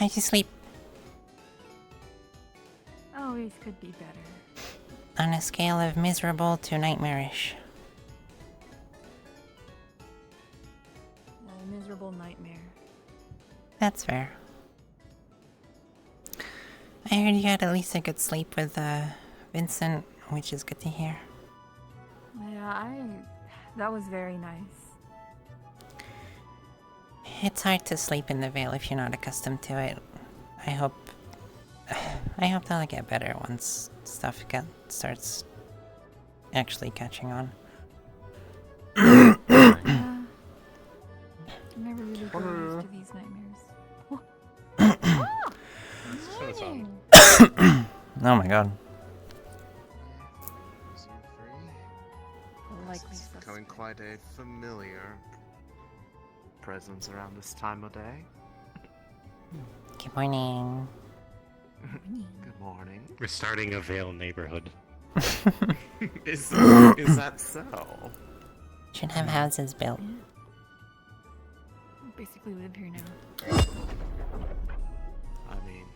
How'd you sleep? Always could be better. On a scale of miserable to nightmarish. A miserable nightmare. That's fair. I heard you had at least a good sleep with Vincent, which is good to hear. Yeah, that was very nice. It's hard to sleep in the Vale if you're not accustomed to it. I hope that'll get better once stuff starts actually catching on. Yeah. I never really got used to these nightmares. Morning. Oh my god. Likely This is suspect. becoming quite a familiar presence around this time of day. Good morning. Good morning. We're starting a Vale neighborhood. Is that so? Should have houses built. Basically live here now. I mean,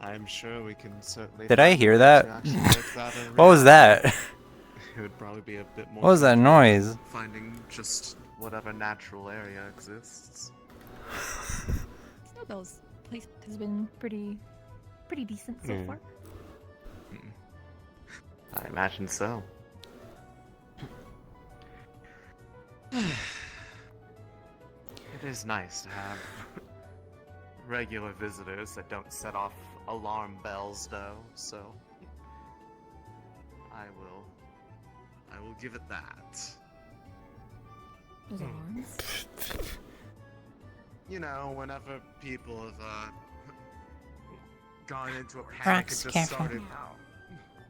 I'm sure we can certainly. Did I find hear a way that? to actually make that a What was that? reality. It would probably be a bit more. What was that noise? Finding just whatever natural area exists. Snowbell's place has been pretty decent so far. I imagine so. It is nice to have regular visitors that don't set off alarm bells, though, so I will give it that. There's alarms. You know, whenever people have gone into a panic Rox, and just careful. started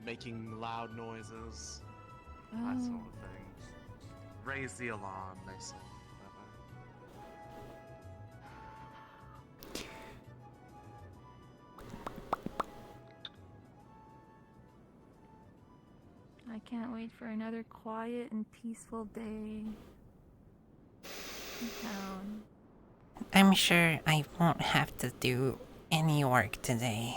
making loud noises, that sort of thing. Raise the alarm, they say. I can't wait for another quiet and peaceful day in town. I'm sure I won't have to do any work today.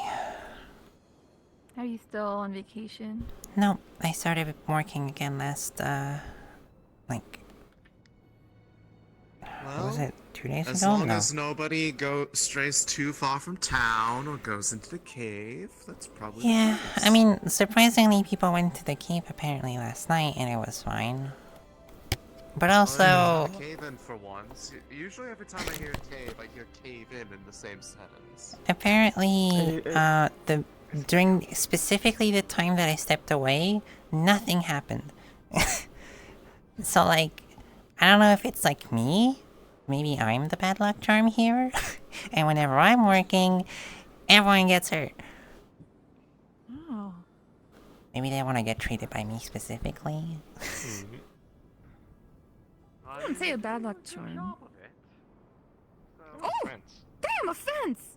Are you still on vacation? Nope, I started working again last, what was it, 2 days As ago? long No. as nobody strays too far from town or goes into the cave, that's probably Yeah, the I mean, surprisingly, people went to the cave apparently last night, and it was fine. But also, case. Cave in for once. Usually every time I hear cave, I hear cave in the same sentence. apparently, specifically the time that I stepped away, nothing happened. So, like, I don't know if it's like me. Maybe I'm the bad luck charm here. And whenever I'm working, everyone gets hurt. Oh. Maybe they want to get treated by me specifically. I wouldn't say a bad luck charm. Oh! Damn, a fence!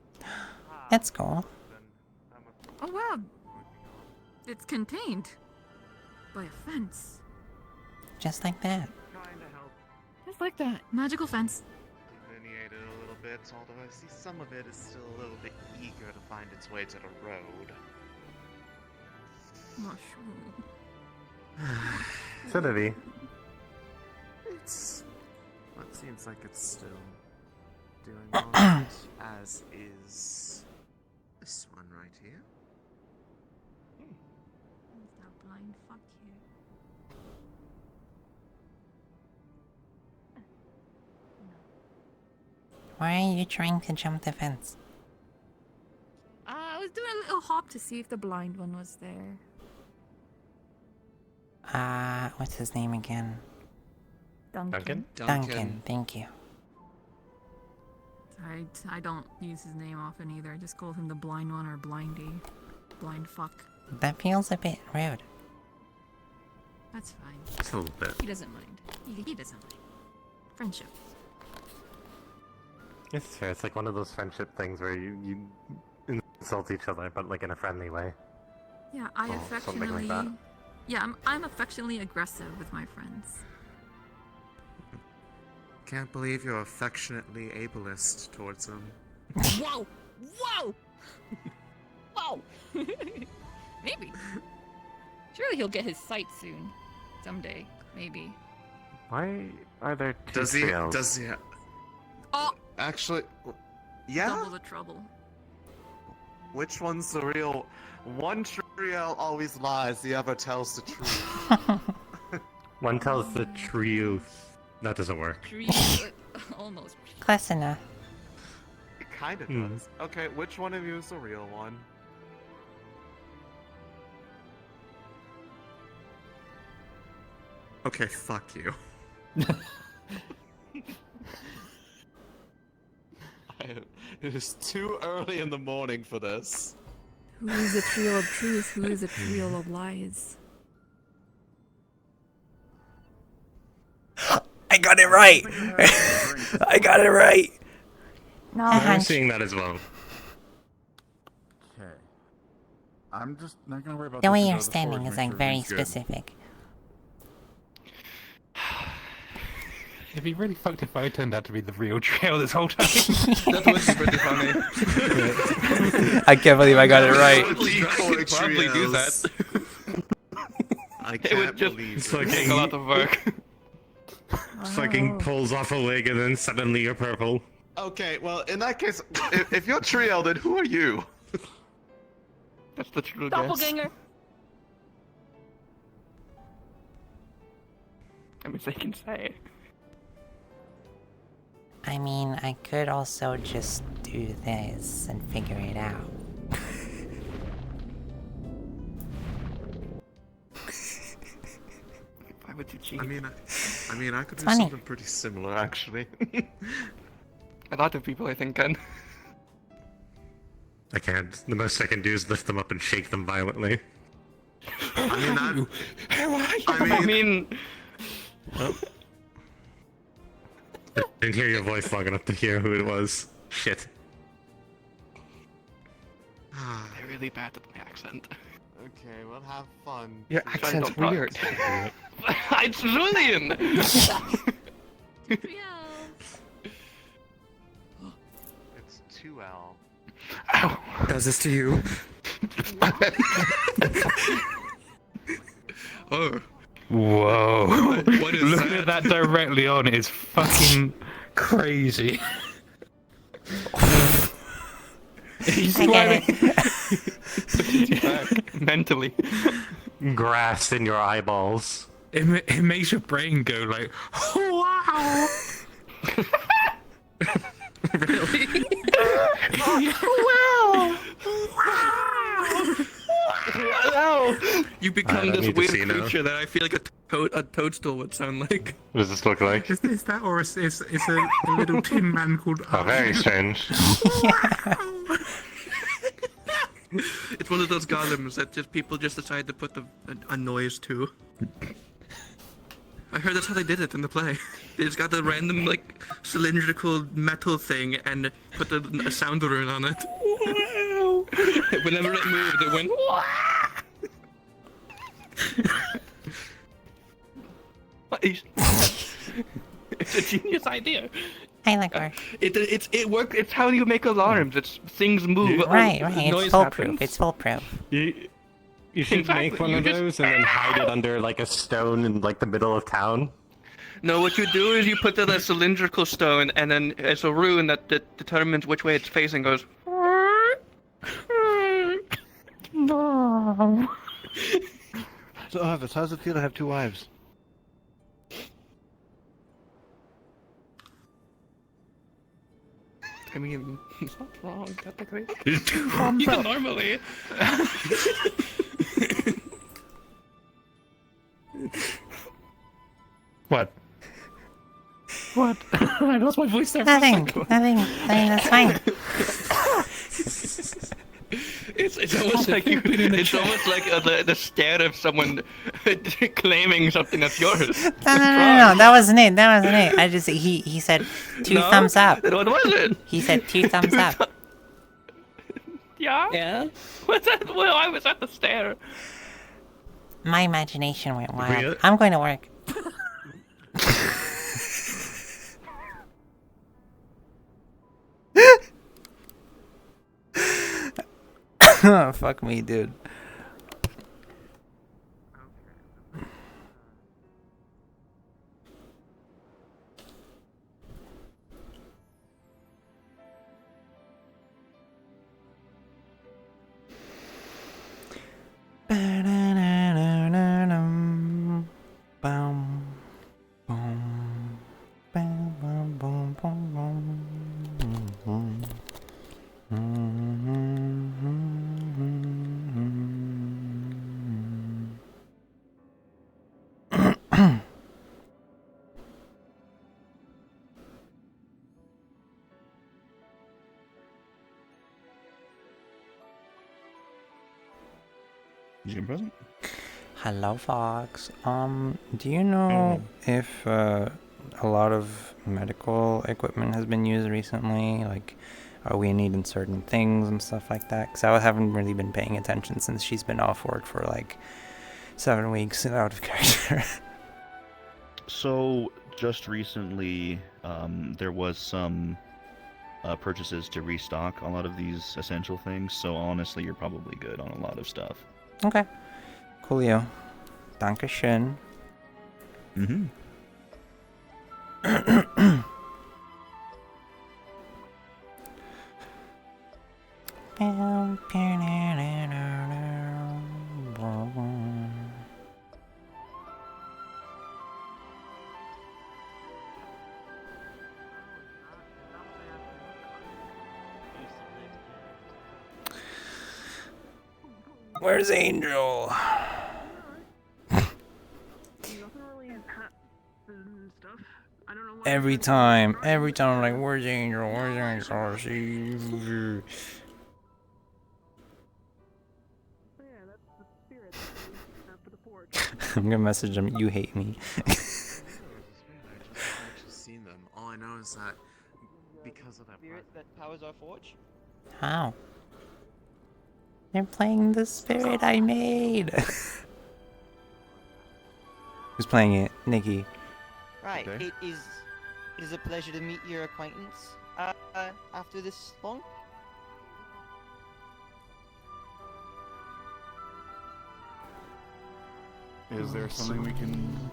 That's cool. Oh wow. It's contained by a fence. Just like that. Trying to help Just like that. Magical fence. delineate it a little bit, although I see some of it is still a little bit eager to find its way to the road. Not sure. Should be. It seems like it's still doing alright, as is this one right here. Who's that blind fuck here? Why are you trying to jump the fence? I was doing a little hop to see if the blind one was there. What's his name again? Duncan? Duncan, thank you. I don't use his name often either. I just call him the blind one or blindy. Blind fuck. That feels a bit rude. That's fine. Just a little bit. He doesn't mind. He doesn't mind. Friendship. It's fair. It's like one of those friendship things where you insult each other, but like in a friendly way. Yeah, I Oh, something like affectionately. that. Yeah, I'm affectionately aggressive with my friends. Can't believe you're affectionately ableist towards him. Whoa! Whoa! Whoa! Maybe. Surely he'll get his sight soon. Someday. Maybe. Why are there two Does he? triels? Does he? Oh! Actually, yeah. Double the trouble. Which one's the real? One triel always lies. The other tells the truth. One tells the truth. That doesn't work. Almost. Close enough. It kind of does. Okay, which one of you is the real one? Okay, fuck you. It is too early in the morning for this. Who is a trio of truth? Who is a trio of lies? I got it right. I got it right. No, I'm hunch. seeing that as well. Okay. I'm just not gonna worry about The way this you're until the standing forge is makes like sure very everything's good. specific. It'd be really fucked if I turned out to be the real trail this whole time. That was pretty funny. I can't believe I got it right. Probably do that. I It would can't just believe It's it. like take a lot of work. fucking pulls off a wig and then suddenly you're purple. Okay, well, in that case, if you're Triel, then who are you? That's the true guess. Doppelganger. I mean, they can say. I mean, I could also just do this and figure it out. Why would you cheat? I mean, I could do funny. something pretty similar, actually. A lot of people, I think, can. I can't. The most I can do is lift them up and shake them violently. I mean, How are you? I mean- I didn't hear your voice long enough to hear who it was. Shit. They're really bad at my accent. Okay, well, have fun. Your accent's weird. It's Julian! It's 2L. Ow. Does this to you? Oh. Whoa. What is Looking that? at that directly on is fucking crazy. He's I get it. Back, mentally. Grass in your eyeballs. It makes your brain go like, wow. Really? Wow! You I become don't this need to weird see now. creature that I feel like a toadstool would sound like. What does this look like? Is this that, or is it's a little tin man called? Oh, very strange. It's one of those golems that just people just decide to put a noise to. I heard that's how they did it in the play. They just got the random like cylindrical metal thing and put a sound rune on it. Whenever it moved, it went. It's a genius idea. I like her. It worked. It's how you make alarms. It's things move. Right, Noise it's foolproof. happens. It's foolproof. You should Exactly, make one you of just- those and then hide it under like a stone in like the middle of town. No, what you do is you put a cylindrical stone, and then it's a rune that determines which way it's facing. Goes. So, Elvis, how does it feel to have two wives? I mean, it's not wrong. Technically, you can normally. What? What? I lost my voice there. Nothing. That's fine. It's almost like it's almost like the stare of someone claiming something that's yours. No. That wasn't it. I just he said two No? thumbs up. What was it? He said two thumbs up. Yeah. Yeah. What's that? Well, I was at the stare. My imagination went wild. Really? I'm going to work. Fuck me, dude. Is he present? Hello, Fox. Do you know if a lot of medical equipment has been used recently? Like, are we needing certain things and stuff like that? Because I haven't really been paying attention since she's been off work for like 7 weeks out of character. So, just recently, there was some purchases to restock a lot of these essential things. So, honestly, you're probably good on a lot of stuff. Okay. Coolio. Dankeschön. Mm-hmm. Where's Angel? Every time I'm like, where's Angel? Where's Angel? I'm gonna message him, you hate me. I've just seen them. All I know is that because of that Spirit that powers our forge? How? They're playing the spirit I made. Who's playing it? Nikki. Right, Okay. it is a pleasure to meet your acquaintance after this long. Is there something we can...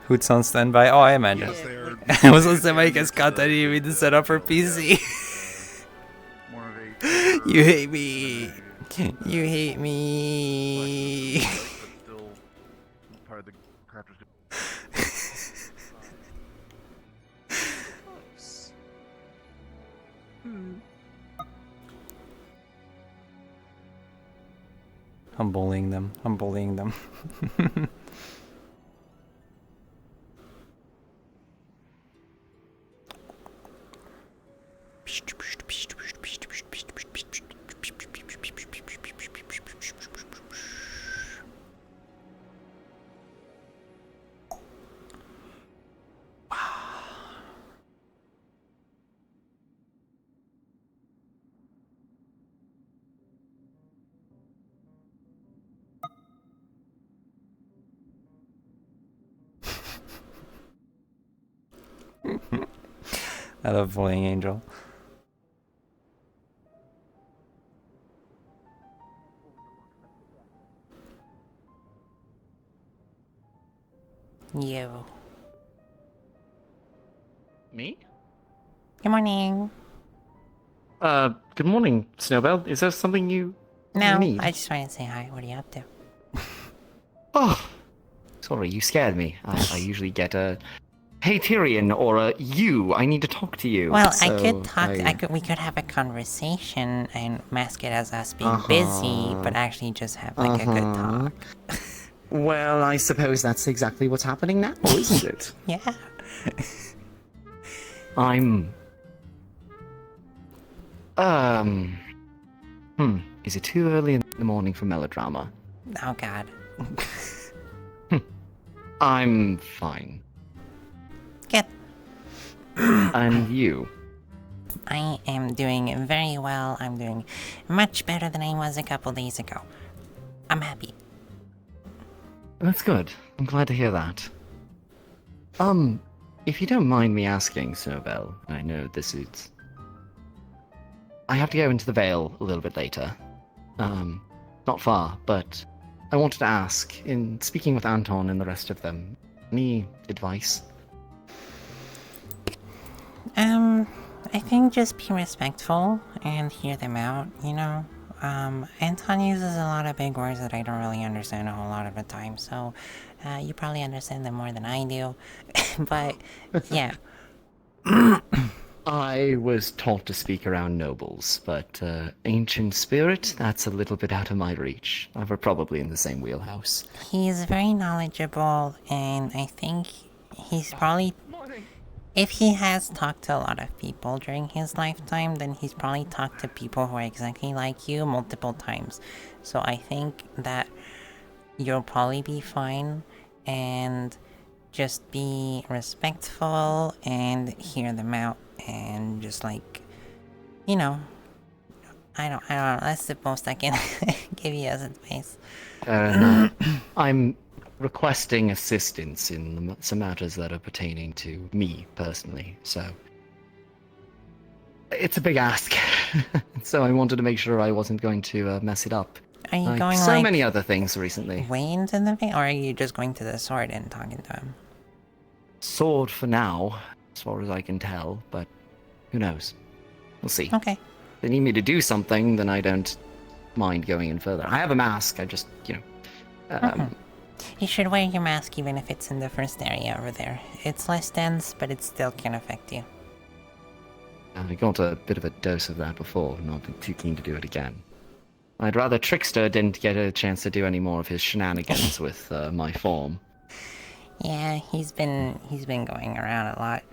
Who's on standby? Oh, I imagine. Yes, they are... I was on standby because Kata needed me to set up her PC. more of a... You hate me. You hate me. but still part of the crafters. I'm bullying them. I'm bullying them. I love bullying Angel. You. Me? Good morning. Good morning, Snowbell. Is there something you No, need? I just wanted to say hi. What are you up to? Oh, sorry, you scared me. I usually get a "Hey Tyrion" or a "You, I need to talk to you." Well, so I could talk. We could have a conversation and mask it as us being busy, but actually just have like a good talk. Well, I suppose that's exactly what's happening now, isn't it? Yeah. I'm... Is it too early in the morning for melodrama? Oh God. I'm fine. Good. And you? I am doing very well. I'm doing much better than I was a couple days ago. I'm happy. That's good. I'm glad to hear that. If you don't mind me asking, Snowbell, I know this is I have to go into the Vale a little bit later. Not far, but I wanted to ask, in speaking with Anton and the rest of them, any advice? I think just be respectful and hear them out, you know? Anton uses a lot of big words that I don't really understand a whole lot of the time, so, you probably understand them more than I do. But, yeah. I was taught to speak around nobles, but ancient spirit, that's a little bit out of my reach. We're probably in the same wheelhouse. He's very knowledgeable, and I think he's probably... If he has talked to a lot of people during his lifetime, then he's probably talked to people who are exactly like you multiple times. So I think that you'll probably be fine, and just be respectful and hear them out, and just like, you know, I don't know, that's the most I can give you as advice. I'm requesting assistance in some matters that are pertaining to me personally, so it's a big ask. So I wanted to make sure I wasn't going to mess it up. Are you like going so like many other things recently? way into the vein, or are you just going to the sword and talking to him? Sword for now, as far as I can tell, but who knows? We'll see. Okay. If they need me to do something, then I don't mind going in further. I have a mask, I just, you know... You should wear your mask even if it's in the first area over there. It's less dense, but it still can affect you. I got a bit of a dose of that before, not too keen to do it again. I'd rather Trickster didn't get a chance to do any more of his shenanigans with my form. Yeah, he's been going around a lot.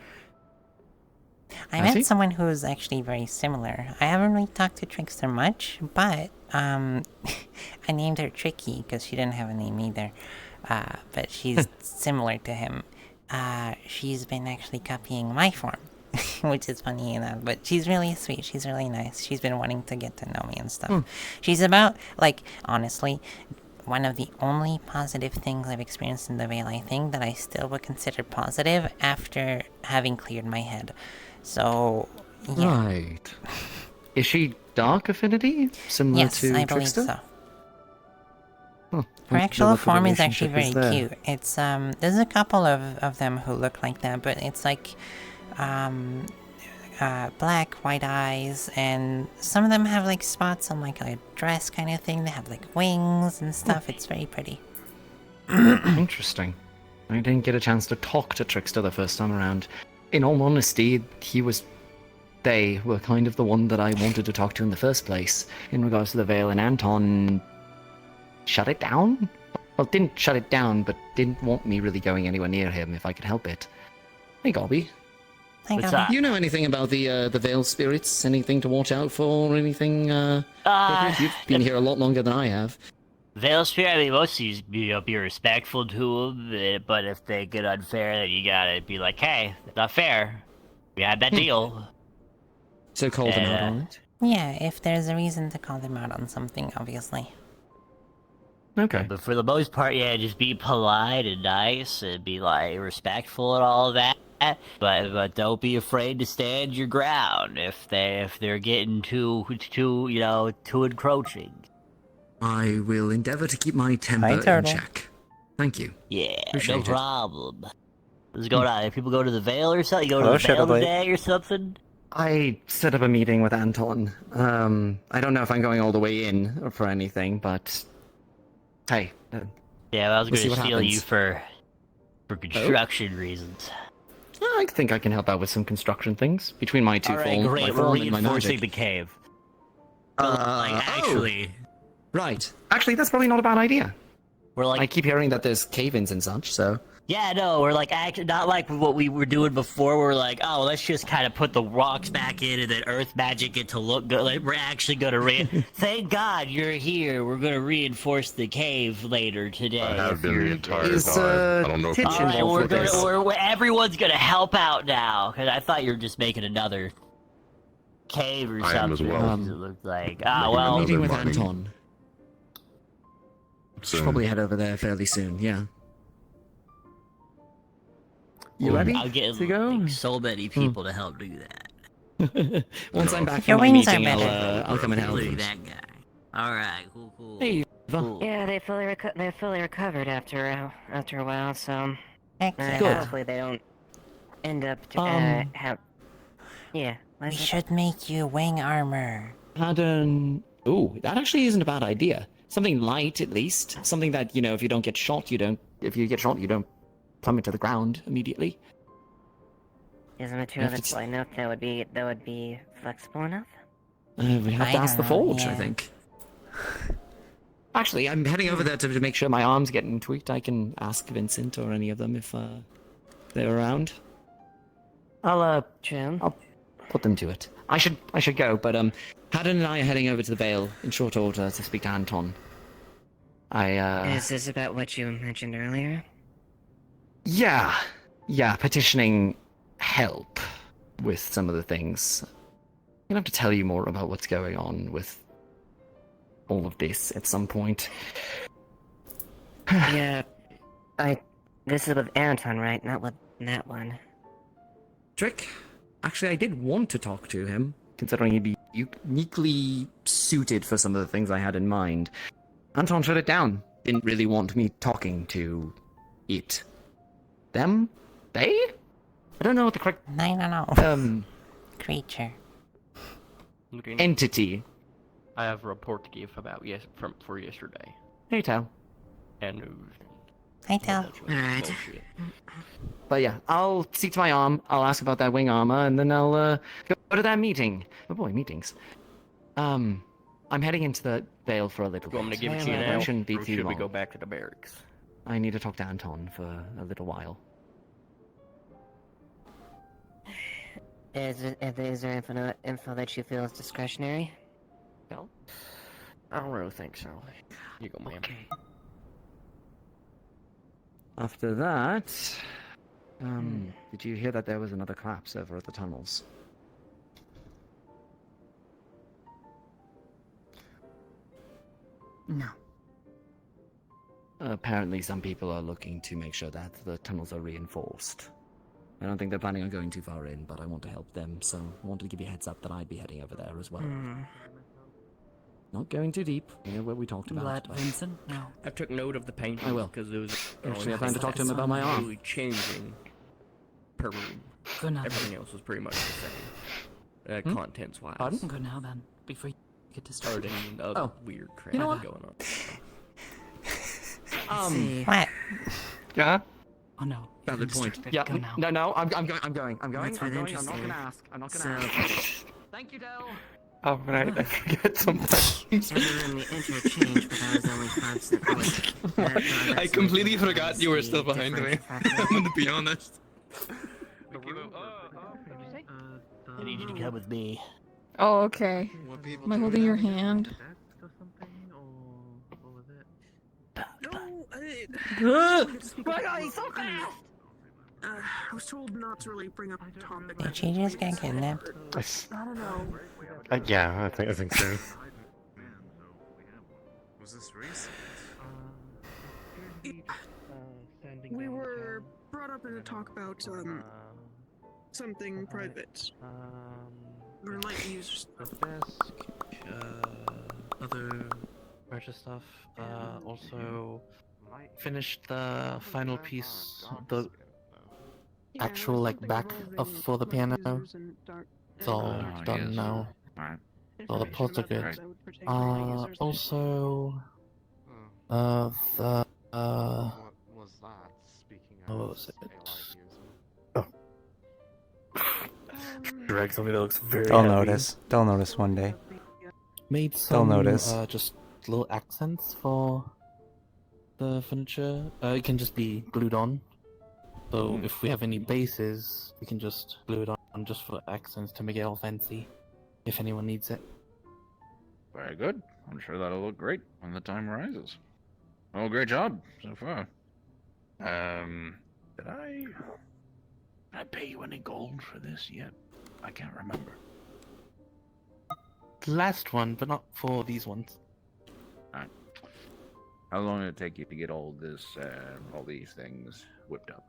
I Has met he? someone who's actually very similar. I haven't really talked to Trickster much, but I named her Tricky because she didn't have a name either. But she's similar to him. She's been actually copying my form, which is funny enough. But she's really sweet. She's really nice. She's been wanting to get to know me and stuff. She's about, like, honestly, one of the only positive things I've experienced in the Vale, I think, that I still would consider positive after having cleared my head. So, yeah. Right. Is she Dark Affinity? Similar Yes, to I believe Trickster? so. Huh. Her actual form is actually very there. cute. It's, there's a couple of them who look like that, but it's like, black, white eyes, and some of them have like spots on like a dress kind of thing. They have like wings and stuff. It's very pretty. Interesting. I didn't get a chance to talk to Trickster the first time around. In all honesty, they were kind of the one that I wanted to talk to in the first place, in regards to the Vale, and Anton shut it down? Well, didn't shut it down, but didn't want me really going anywhere near him if I could help it. Hey, Gobby. What's up? You know anything about the Vale spirits? Anything to watch out for, or anything? You've been here a lot longer than I have. Vale spirit, I mean, mostly be respectful to them, but if they get unfair, then you gotta be like, hey, it's not fair. We had that deal. So call them out on it? Yeah, if there's a reason to call them out on something, obviously. Okay. But for the most part, yeah, just be polite and nice and be like respectful and all of that. But don't be afraid to stand your ground if they're getting too encroaching. I will endeavor to keep my temper in check. Thank you. Yeah, Appreciate no it. problem. What's going on? If people go to the Vale or something? You go to Hello, the Vale Shadowblade. today or something? I set up a meeting with Anton. I don't know if I'm going all the way in for anything, but hey. Yeah, I was we'll see going to what steal you happens. for construction reasons. I think I can help out with some construction things between my two Alright, great. my We're form and my reinforcing magic. the cave. Actually. Right. Actually, that's probably not a bad idea. We're like, I keep hearing that there's cave-ins and such, so... Yeah, no, we're like, not like what we were doing before. We're like, oh, let's just kind of put the rocks back in and then earth magic it to look good. Like, we're actually gonna thank God you're here. We're gonna reinforce the cave later today. I have been the entire Is, time. I don't know if Titch you involved with this? Everyone's gonna help out now. Cause I thought you were just making another cave or I am something. as well. It looked like, I'm meeting with money. Anton. Should Soon. probably head over there fairly soon, yeah. You ready I'll get to go? like, so many people to help do that. Once I'm back Your from my wings are meeting, better. I'll come and help. Look at that guy. Alright, cool. Hey, Eva. Cool. Yeah, they fully recovered after a while, so Heck yeah. Good. hopefully they don't end up yeah. We should make you wing armor. Ooh, that actually isn't a bad idea. Something light, at least. Something that, you know, if you don't get shot, if you get shot, you don't plummet to the ground immediately. Is a material that's light enough that would be flexible enough? We have to ask the forge, I yeah. think. Actually, I'm heading over there to make sure my arm's getting tweaked. I can ask Vincent or any of them if they're around. I'll put them to it. I should go, but Haddon and I are heading over to the Vale in short order to speak to Anton. Is this about what you mentioned earlier? Yeah, petitioning help with some of the things. I'm gonna have to tell you more about what's going on with all of this at some point. Yeah, this is with Anton, right? Not with that one. Trick? Actually, I did want to talk to him, considering he'd be uniquely suited for some of the things I had in mind. Anton shut it down. Didn't really want me talking to it. Them? They? I don't know what the correct... No. Creature. Entity. I have a report to give about for yesterday. Hey, Tal. And Hey, Tal. Alright. But yeah, I'll speak to my arm, I'll ask about that wing armor, and then I'll go to that meeting. Oh boy, meetings. I'm heading into the Vale for a little bit. I'm gonna give it to you now. Shouldn't be Or too should we long. go back to the barracks? I need to talk to Anton for a little while. Is there info that you feel is discretionary? No. I don't really think so. You go, ma'am. After that, did you hear that there was another collapse over at the tunnels? No. Apparently some people are looking to make sure that the tunnels are reinforced. I don't think they're planning on going too far in, but I want to help them, so I wanted to give you a heads up that I'd be heading over there as well. Not going too deep, you know, what we talked about. Let Vincent know. I took note of the painting. I will. Because it was... Actually, I plan to talk to him about my arm. Really changing per room. Good now. Everything else was pretty much the same. Contents-wise. Pardon? Good now then, before you get distracted. Starting other weird crap You know what? going See. What? Yeah? Oh no. Valid point. Yeah, Go now. no, I'm going. That's I'm really not gonna interesting. ask. I'm not gonna ask. Thank you, Del. Oh, right, I forget sometimes. Enter in the interchange, but that was only 5 seconds. I completely forgot you were still behind me. I'm gonna be honest. I need you to come with me. Oh, okay. Am I holding your hand? My God, he's so fast! I was told not to really bring up the topic. Did she just get kidnapped? I don't know. Yeah, I think so. Was this recent? We were brought up in a talk about something private. Or light users. Other purchase stuff. Also finished the final piece, the actual like back of for the piano. It's all done now. So the parts are good. Also, What was that? Speaking of, what was it? AI Greg told me that looks very. They'll heavy. notice. They'll notice one day. Made They'll some notice. just little accents for the furniture. It can just be glued on. So if we have any bases, we can just glue it on just for accents to make it all fancy. If anyone needs it. Very good. I'm sure that'll look great when the time arises. Oh, great job so far. Did I pay you any gold for this yet? I can't remember. The last one, but not for these ones. Alright. How long did it take you to get all this, all these things whipped up?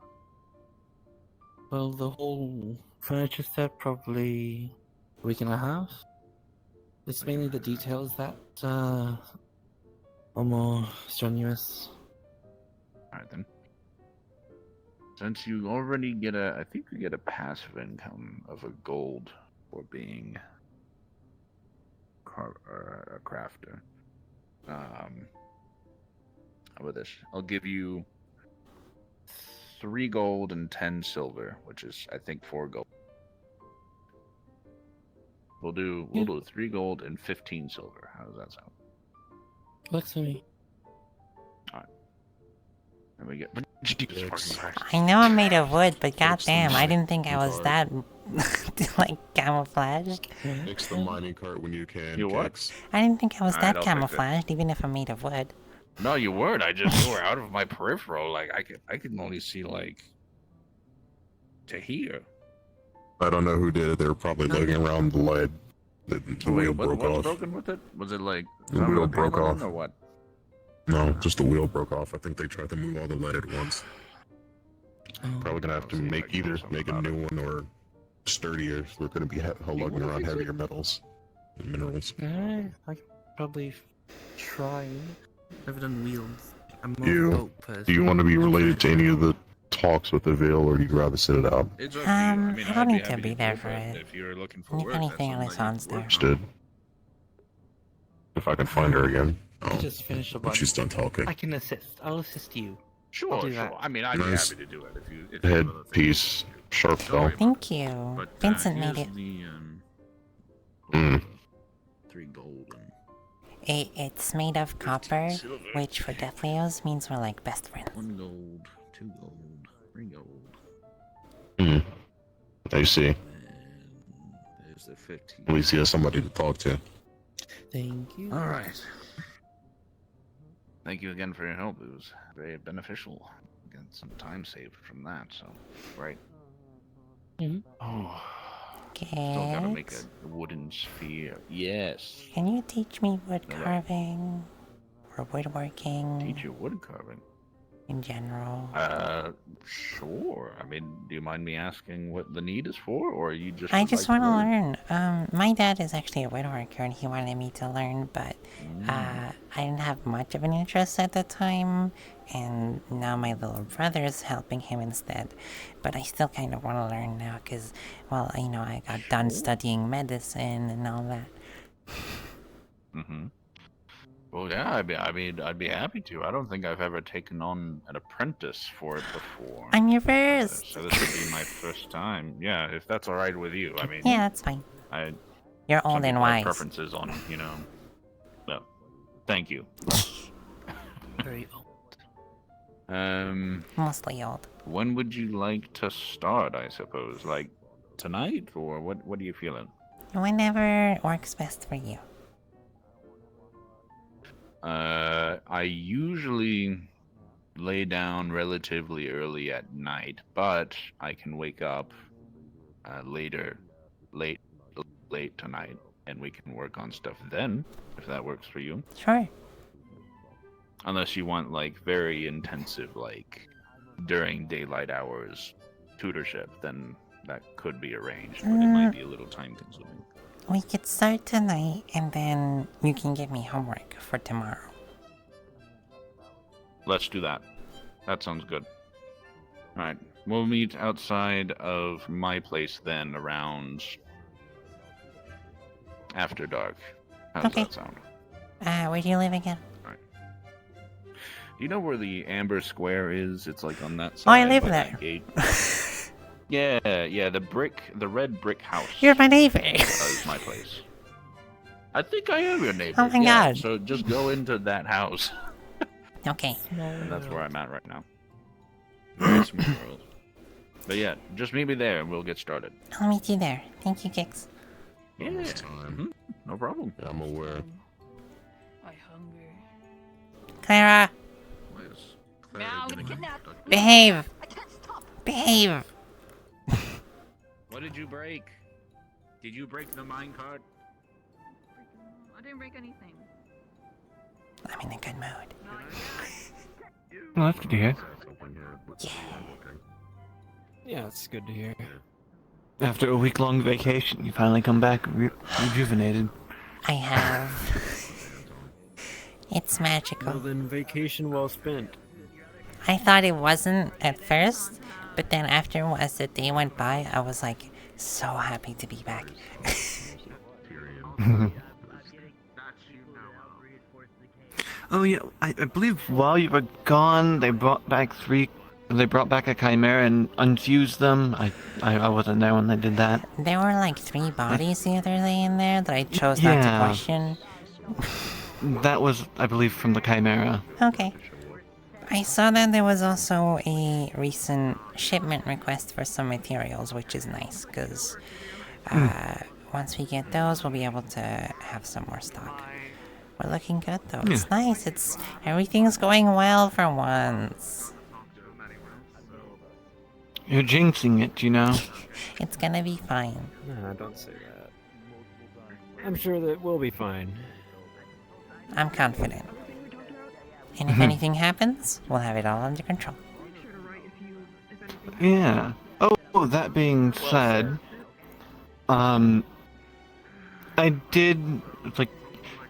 Well, the whole furniture set probably week and a half. It's mainly the details that are more strenuous. Alright then. Since you already get I think you get a passive income of a gold for being a crafter. How about this? I'll give you 3 gold and 10 silver, which is I think 4 gold. We'll do 3 gold and 15 silver. How does that sound? Works for me. Alright. Then we get Jesus fucking Christ. I know I'm made of wood, but goddamn, I didn't think I was that like camouflaged. Fix the mining cart when you can. You what? Kix. I didn't think I was Alright, that I'll fix it. camouflaged, even if I'm made of wood. No, you weren't. I just you were out of my peripheral. Like I could only see like to here. I don't know who did it. They were probably lugging around the lead. The wheel broke what's off. broken with it? Was it like The wheel broke paneling off. or what? No, just the wheel broke off. I think they tried to move all the lead at once. Probably gonna have to make a new one or sturdier. So we're gonna be lugging around heavier metals and minerals. I could probably try. Never done wheels. I'm more Do you, boat person. do you want to be related to any of the talks with the Veil, or you'd rather sit it out? It's up to you. I mean, I don't need to be there for it. If you're looking for If work, anything, Alessand's there. Understood. If I can find her again. I just finished a When she's done talking. I can assist. I'll assist you. Sure, I'll do sure. that. I mean, I'd be Nice. happy to do it if you. Headpiece, sharp fell. Thank you. But, Vincent made here's it. The, 3 gold and It's made of copper, silver. which for Death Leos means we're like best friends. 1 gold, 2 gold, 3 gold. I see. There's the 15. At least he has somebody to talk to. Thank you. All right. Thank you again for your help. It was very beneficial. Get some time saved from that. So, right. Oh. Still gotta make a wooden sphere. Yes. Can you teach me wood No way. carving? Or woodworking? Teach you wood carving. In general. Sure. I mean, do you mind me asking what the need is for, or you just? I would just like want to learn. My dad is actually a woodworker and he wanted me to learn, but I didn't have much of an interest at the time, and now my little brother is helping him instead. But I still kind of want to learn now because, well, you know, I got done studying medicine and all that. Mm-hmm. Well, yeah, I'd be happy to. I don't think I've ever taken on an apprentice for it before. I'm your first. So this would be my first time. Yeah, if that's all right with you. I mean, Yeah, that's fine. You're some old and people have wise. preferences on, you know. Well, thank you. Very old. Mostly old. When would you like to start? I suppose, like tonight, or what? What are you feeling? Whenever works best for you. I usually lay down relatively early at night, but I can wake up late tonight, and we can work on stuff then, if that works for you. Sure. Unless you want like very intensive, like during daylight hours tutorship, then that could be arranged, but it might be a little time consuming. We could start tonight and then you can give me homework for tomorrow. Let's do that. That sounds good. Alright, we'll meet outside of my place then around after dark. How does Okay. that sound? Where do you live again? Do you know where the Amber Square is? It's like on that Oh, side. I live by that there. Gate. Yeah, the red brick house. You're my neighbor. Is my place. I think I am your neighbor. Oh my yeah, God. So just go into that house. Okay. And that's where I'm at right now. Very small world. But yeah, just meet me there and we'll get started. I'll meet you there. Thank you, Kix. Yeah. No problem. Yeah, I'm aware. I hunger. Clara, Now I'm gonna kidnap. behave. Behave. What did you break? Did you break the minecart? I didn't break anything. I'm in a good mood. Well, that's good to hear. Yeah, it's good to hear. After a week-long vacation, you finally come back rejuvenated. I have. It's magical. Well, then vacation well spent. I thought it wasn't at first, but then after as the day went by, I was like so happy to be back. Oh yeah, I believe while you were gone, they brought back a chimera and unfused them. I wasn't there when they did that. There were like 3 bodies the other day in there that I chose not to question. That was, I believe, from the chimera. Okay. I saw that there was also a recent shipment request for some materials, which is nice, because once we get those, we'll be able to have some more stock. We're looking good, though. It's nice. Everything's going well for once. You're jinxing it, you know? It's gonna be fine. Nah, don't say that. I'm sure that we'll be fine. I'm confident. And if anything happens, we'll have it all under control. Yeah. Oh, that being said, I did, like,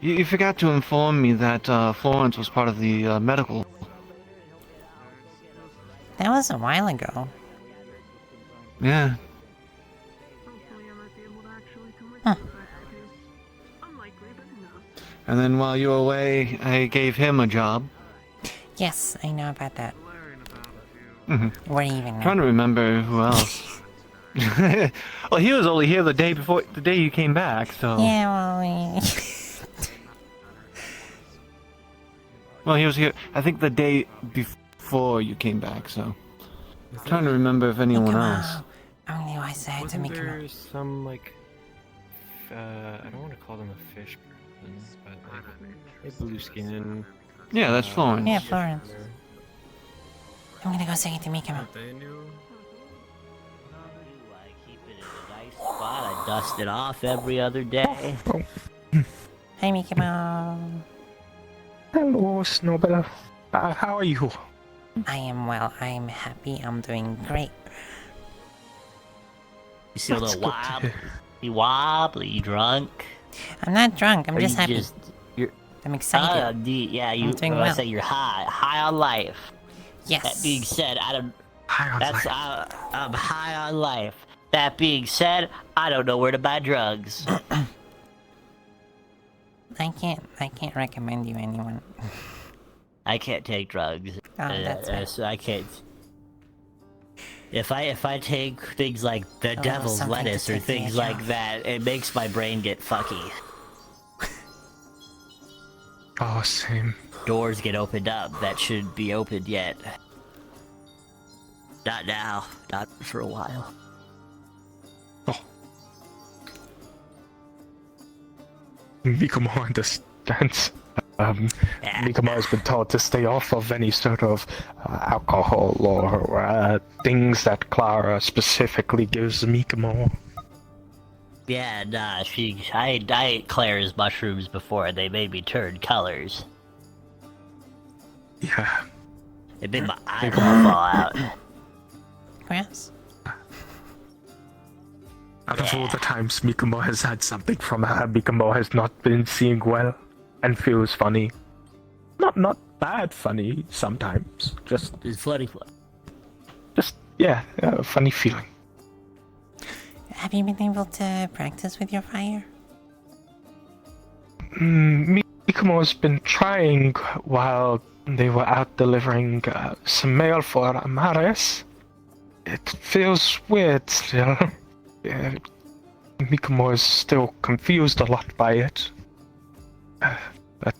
you forgot to inform me that Florence was part of the medical. That was a while ago. Yeah. Huh. And then while you were away, I gave him a job. Yes, I know about that. Mm-hmm. Where even know? Trying to remember who else. Well, he was only here the day you came back, so. Yeah, well, well, he was here, I think, the day before you came back, so. Trying to remember if anyone else. Only I said to make there some, like, I don't want to call them a fish person, but like, a blue skin. Yeah, that's Florence. Yeah, Florence. I'm gonna go say it to Mikamo. I dust it off every other day. Hey, Mikamo. Hello, Snowbell. How are you? I am well. I am happy. I'm doing great. You see a little wobbly, you drunk? I'm not drunk. I'm Or just you happy. You're I'm excited. Yeah, I'm doing well. say you're high on life. Yes. That being said, I'm I'm high on life. That being said, I don't know where to buy drugs. I can't recommend you anyone. I can't take drugs. Oh, that's right. So I can't. If I take things like the devil's something to lettuce or take the things edge like off. that, it makes my brain get fucky. Oh, same. Doors get opened up that shouldn't be opened yet. Not now. Not for a while. Mikamo understands. Mikamo has been taught to stay off of any sort of alcohol or things that Clara specifically gives Mikamo. Yeah, nah, I ate Claire's mushrooms before and they made me turn colors. Yeah. It made my eyeball fall out. Grass? Out of all the times Mikamo has had something from her, Mikamo has not been seeing well and feels funny. Not bad funny sometimes. Just it's funny. Just yeah, a funny feeling. Have you been able to practice with your fire? Mikamo's been trying while they were out delivering some mail for Amaris. It feels weird still. Mikamo is still confused a lot by it. But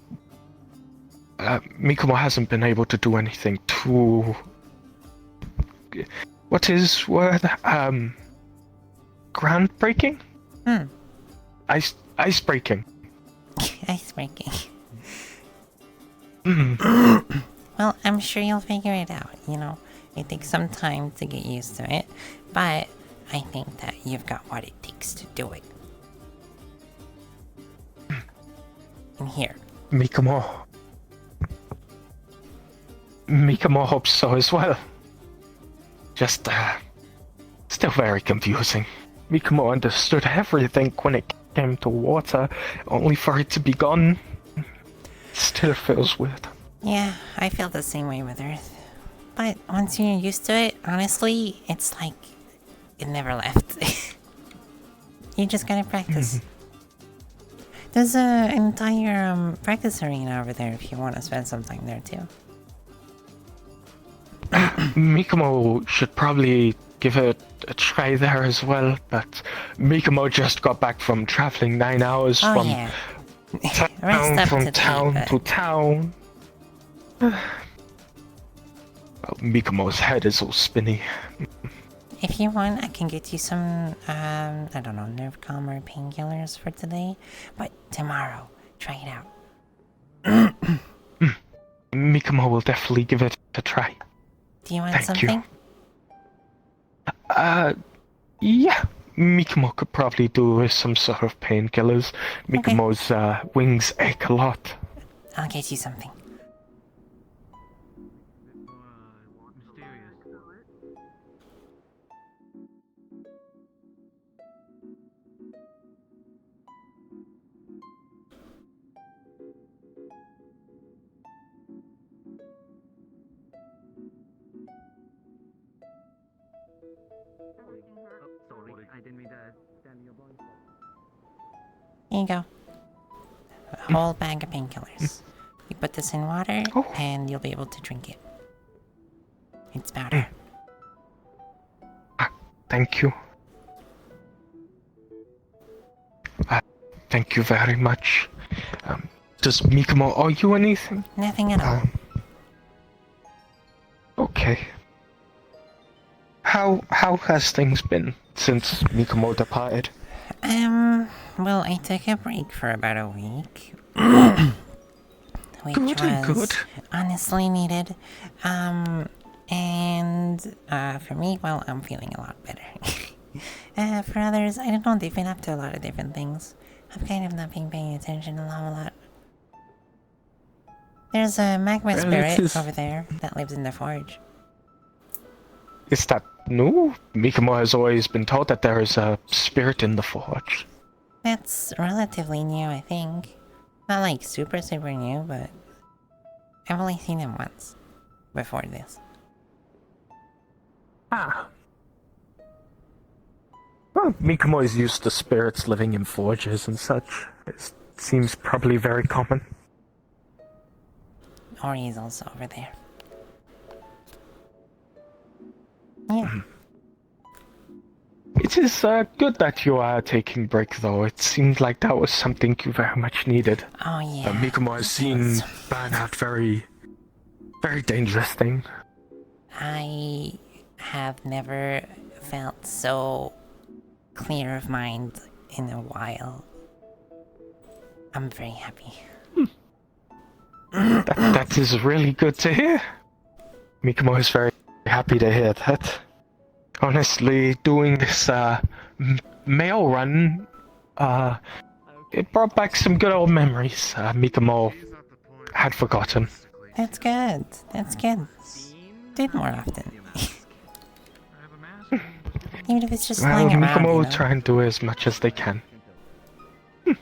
Mikamo hasn't been able to do anything too... What is word? Groundbreaking? Ice breaking. Ice breaking. Mm. Well, I'm sure you'll figure it out, you know. It takes some time to get used to it, but I think that you've got what it takes to do it. And here. Mikamo hopes so as well. Just, still very confusing. Mikumo understood everything when it came to water, only for it to be gone. Still feels weird. Yeah, I feel the same way with Earth. But once you're used to it, honestly, it's like it never left. You just gotta practice. There's an entire practice arena over there if you want to spend some time there too. Mikumo should probably give it a try there as well, but Mikumo just got back from traveling 9 hours from town to town. Well, Mikumo's head is all spinny. If you want, I can get you some, I don't know, nerve calmer painkillers for today. But tomorrow, try it out. Mikumo will definitely give it a try. Do you want Thank something? Yeah. Mikumo could probably do with some sort of painkillers. Mikumo's wings ache a lot. I'll get you something. Here you go. A whole bag of painkillers. You put this in water, and you'll be able to drink it. It's powder. Thank you. Thank you very much. Does Mikumo owe you anything? Nothing at all. Okay. How has things been since Mikumo departed? Well, I took a break for about a week. Which was honestly needed. And for me, well, I'm feeling a lot better. For others, I don't know, they've been up to a lot of different things. I've kind of not been paying attention a lot. There's a magma spirit over there that lives in the forge. Is that new? Mikumo has always been told that there is a spirit in the forge. That's relatively new, I think. Not like super new, but I've only seen him once before this. Well, Mikumo is used to spirits living in forges and such. It seems probably very common. Ori is also over there. Yeah. It is good that you are taking break, though. It seemed like that was something you very much needed. Oh yeah. Mikumo has seen burnout very dangerous thing. I have never felt so clear of mind in a while. I'm very happy. That is really good to hear. Mikumo is very happy to hear that. Honestly, doing this mail run, it brought back some good old memories Mikumo had forgotten. That's good. That's good. Do it more often. Even if it's just Well, flying around, Mikumo will you know? try and do as much as they can. He's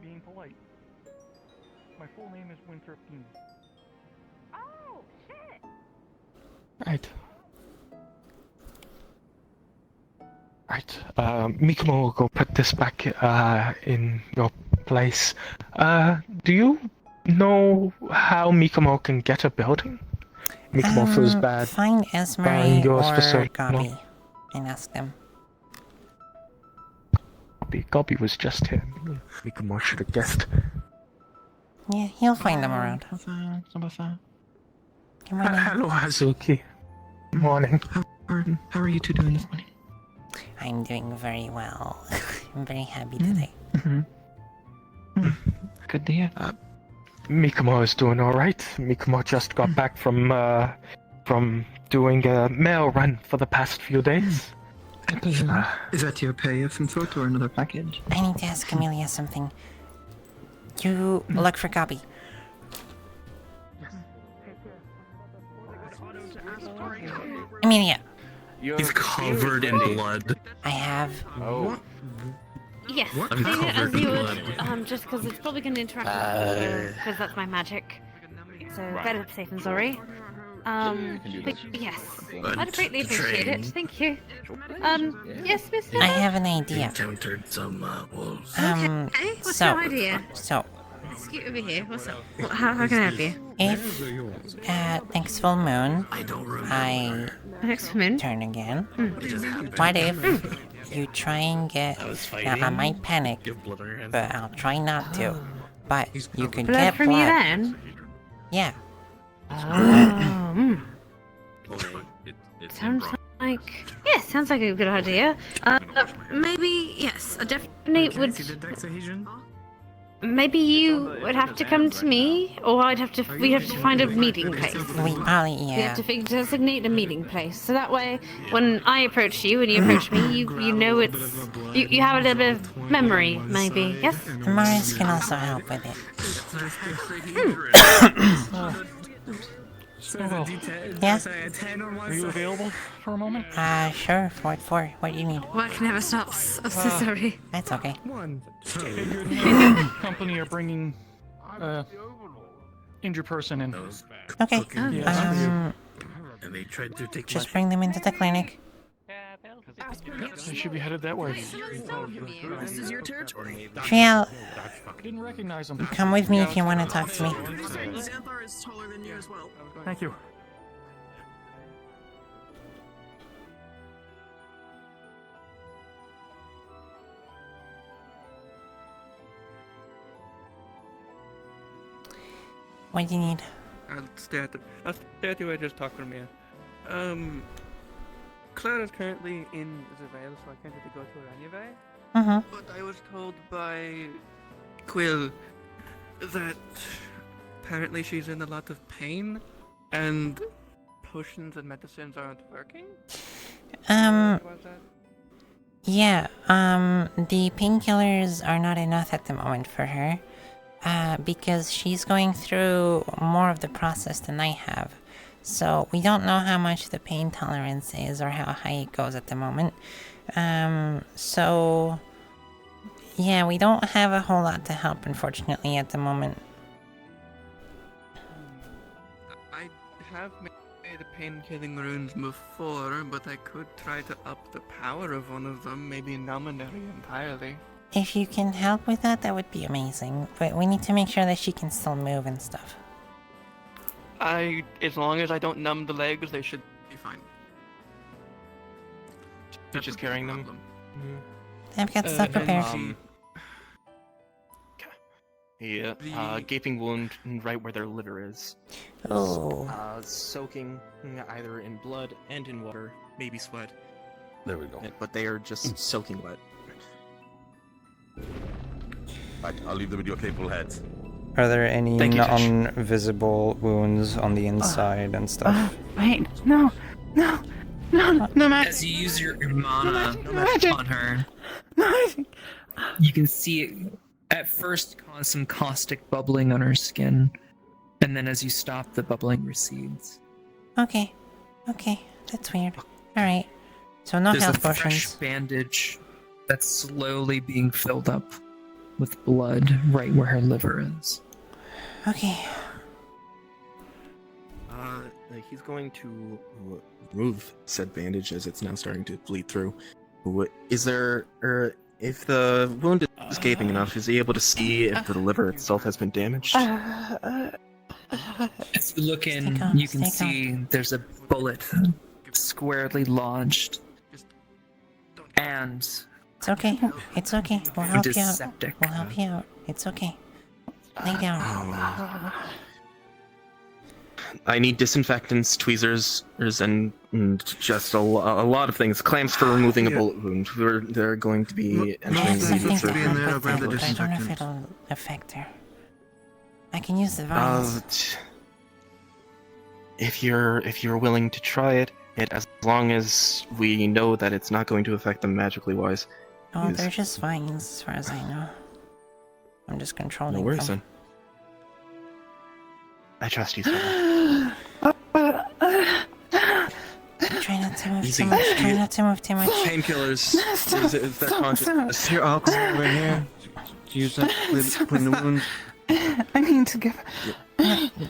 being polite. My full name is Winter Peen. Oh, shit! Right. Mikumo will go put this back in your place. Do you know how Mikumo can get a building? Mikumo feels bad. Find buying Esmery yours for so or long. Gobby and ask them. Gobby was just here. Mikumo should have guessed. Yeah, he'll find them around. Good morning. Hello, Hazuki. Morning. How are you two doing this morning? I'm doing very well. I'm very happy today. Good to hear. Mikumo is doing alright. Mikumo just got back from doing a mail run for the past few days. Is that your pay of some sort or another package? I need to ask Amelia something. You look for Gobby. mean, yeah. He's covered in blood. I have. Oh. Yes, I'm clean it as covered in you blood. would, just because it's probably going to interact with because that's my magic. So better safe than sorry. But yes, I'd greatly appreciate it. Thank you. Yes, Mr. I have an idea. Encountered some wolves. Okay, what's your idea? So, Scoot over here. What's up? How can I help you? if next full moon, I turn again, what if you try and get... Now, I might panic, but I'll try not to. But you could Blood get from blood. you then? Yeah. Sounds like... Yeah, sounds like a good idea. Maybe, yes, I definitely would... Maybe you would have to come to me, or we'd have to find a meeting place. We probably, We yeah. have to designate a meeting place, so that way, when I approach you and you approach me, you know it's... You have a little bit of memory, maybe, yes? Mars can also help with it. Yeah? Are you available for a moment? Sure, for what do you need? Work never stops. I'm so sorry. That's okay. Company are bringing injured person in. Okay, And they tried to take just bring them into the clinic. They should be headed that way. This is your territory. Triel, I didn't recognize him. come with me if you want to talk to me. Xanthar is taller than you as well. Thank you. What do you need? I'll stay at you. I just talk for me. Clara's currently in Zavale, so I can't really go to her anyway. But I was told by Quill that apparently she's in a lot of pain, and potions and medicines aren't working. Yeah, the painkillers are not enough at the moment for her, because she's going through more of the process than I have. So we don't know how much the pain tolerance is or how high it goes at the moment. So yeah, we don't have a whole lot to help, unfortunately, at the moment. I have made pain-killing runes before, but I could try to up the power of one of them, maybe nominally entirely. If you can help with that, that would be amazing. But we need to make sure that she can still move and stuff. As long as I don't numb the legs, they should be fine. You're just carrying them? I've got stuff prepared. Yeah, gaping wound right where their liver is. Oh. Soaking either in blood and in water, maybe sweat. There we go. But they are just soaking wet. Right, I'll leave them with your capable heads. Are there any Thank you, Josh. non-visible wounds on the inside and stuff? Wait, no magic. As you use your mana magic. on her, No, you can see it at first cause some caustic bubbling on her skin, and then as you stop, the bubbling recedes. Okay, that's weird. Alright, so no There's health a fresh potions. bandage that's slowly being filled up with blood right where her liver is. Okay. He's going to remove said bandage as it's now starting to bleed through. Is there, if the wound is gaping enough, is he able to see if the liver itself has been damaged? As you look in, you can see there's a bullet squarely lodged, and It's okay. We'll help you out. Antiseptic. We'll help you out. It's okay. Lay down. I need disinfectants, tweezers, and just a lot of things. Clamps for removing a bullet wound. They're going to be entering Something the to surgery. help with it, but I don't know if it'll affect her. I can use the vials. If you're willing to try it, as long as we know that it's not going to affect them magically wise. Oh, they're just vines as far as I know. I'm just controlling No worries them. then. I trust you, sir. I'm trying to to move Easy. too much. Try not to move too much. Painkillers. Is that conscious? Here, alcohol over here. Use that to clean the wound. I need to give.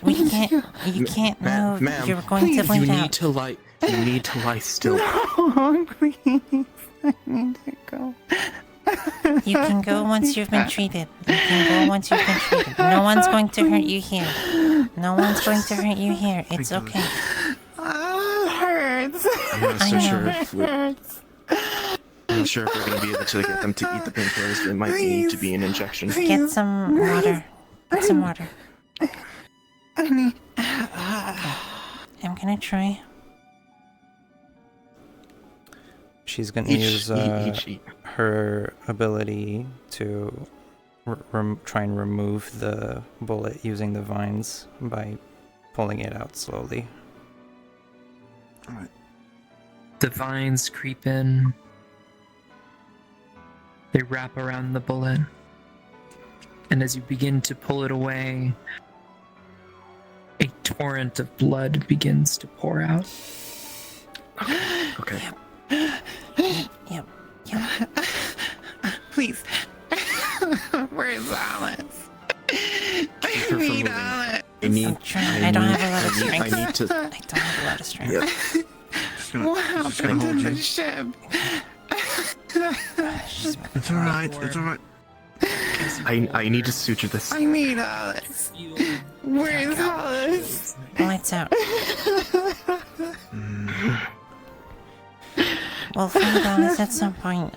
We can't. You can't move. Ma'am, You're going to bleed you out. need to lie. You need to lie still. No, please. I need to go. You can go once you've been treated. You can go once you've been treated. No one's going to hurt you here. No one's going to hurt you here. It's okay. It hurts. I'm not so sure if It hurts. I'm not sure if we're going to be able to get them to eat the painkillers. It might need to be an injection. Get some water. Get some water. I need. I'm gonna try. She's gonna Each- use each- her ability to try and remove the bullet using the vines by pulling it out slowly. Alright. The vines creep in. They wrap around the bullet. And as you begin to pull it away, a torrent of blood begins to pour out. Okay. Yep. Please. Where's Alice? I her from need moving. Alice. I don't have a lot of strength. I need to. I don't have a lot of strength. Yeah. What happened to the ship? It's alright. It's alright. I need to suture this. I need Alice. Where's Alice? Lights out. We'll find Alice at some point.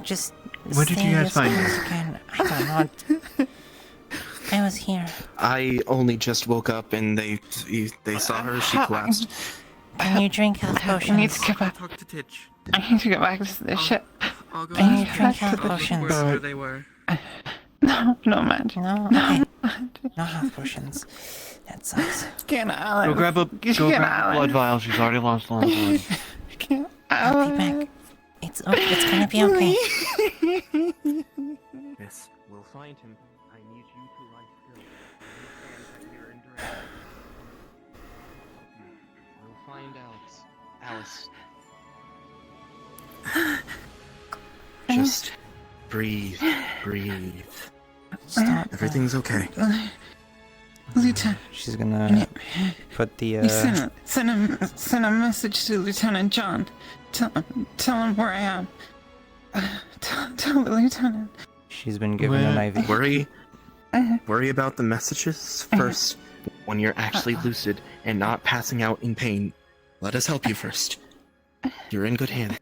Just Where did stay you guys as find close her? as you can. I don't know. I was here. I only just woke up and they saw her. She collapsed. Can you drink health potions? I need to get back. Talk to Titch. I need to get back to the ship. I'll go I need and to drink check health the potions. where they were. No magic. No? Okay. No health potions. That sucks. Get Alice. Go grab a Get blood Alice. vial. She's already lost a lot of blood. Get I'll be back. It's gonna be okay. Yes, we'll find him. I need you to lie still. I understand that you're in duress. We'll find Alice. Just breathe. Stop. Everything's okay. Lieutenant. She's gonna put the You send a message to Lieutenant John. Tell him where I am. Tell the lieutenant. she's been given an IV. Worry about the messages first. When you're actually lucid and not passing out in pain, let us help you first. You're in good hands.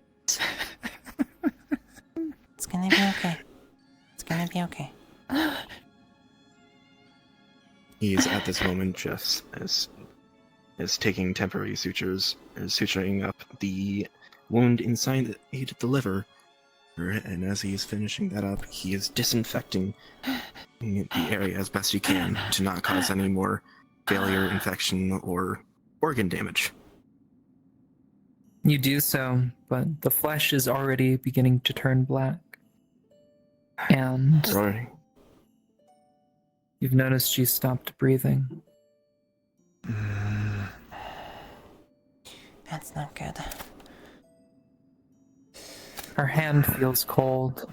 It's gonna be okay. It's gonna be okay. He is at this moment just as taking temporary sutures, suturing up the wound inside the liver, and as he is finishing that up, he is disinfecting the area as best he can to not cause any more failure, infection, or organ damage. You do so, but the flesh is already beginning to turn black. And Sorry. you've noticed she's stopped breathing. That's not good. Her hand feels cold.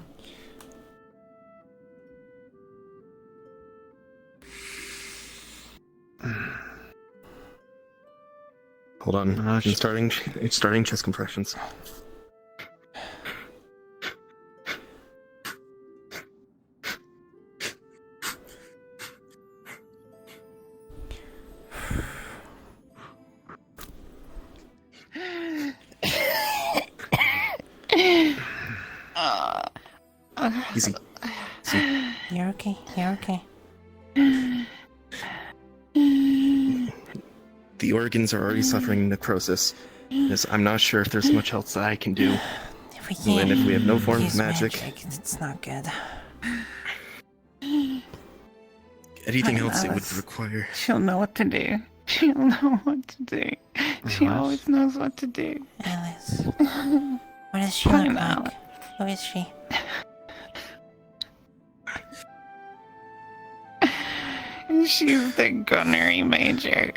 Hold on. It's starting chest compressions. Easy. You're okay. You're okay. The organs are already suffering necrosis. Yes, I'm not sure if there's much else that I can do. If we can't And if we have no form of use magic, it's not good. anything else it would Alice. require. She'll know what to do. She'll know what to do. She Alice? always knows what to do. Alice. What does she Fine, look like? Alice. Who is she? She's the gunnery major.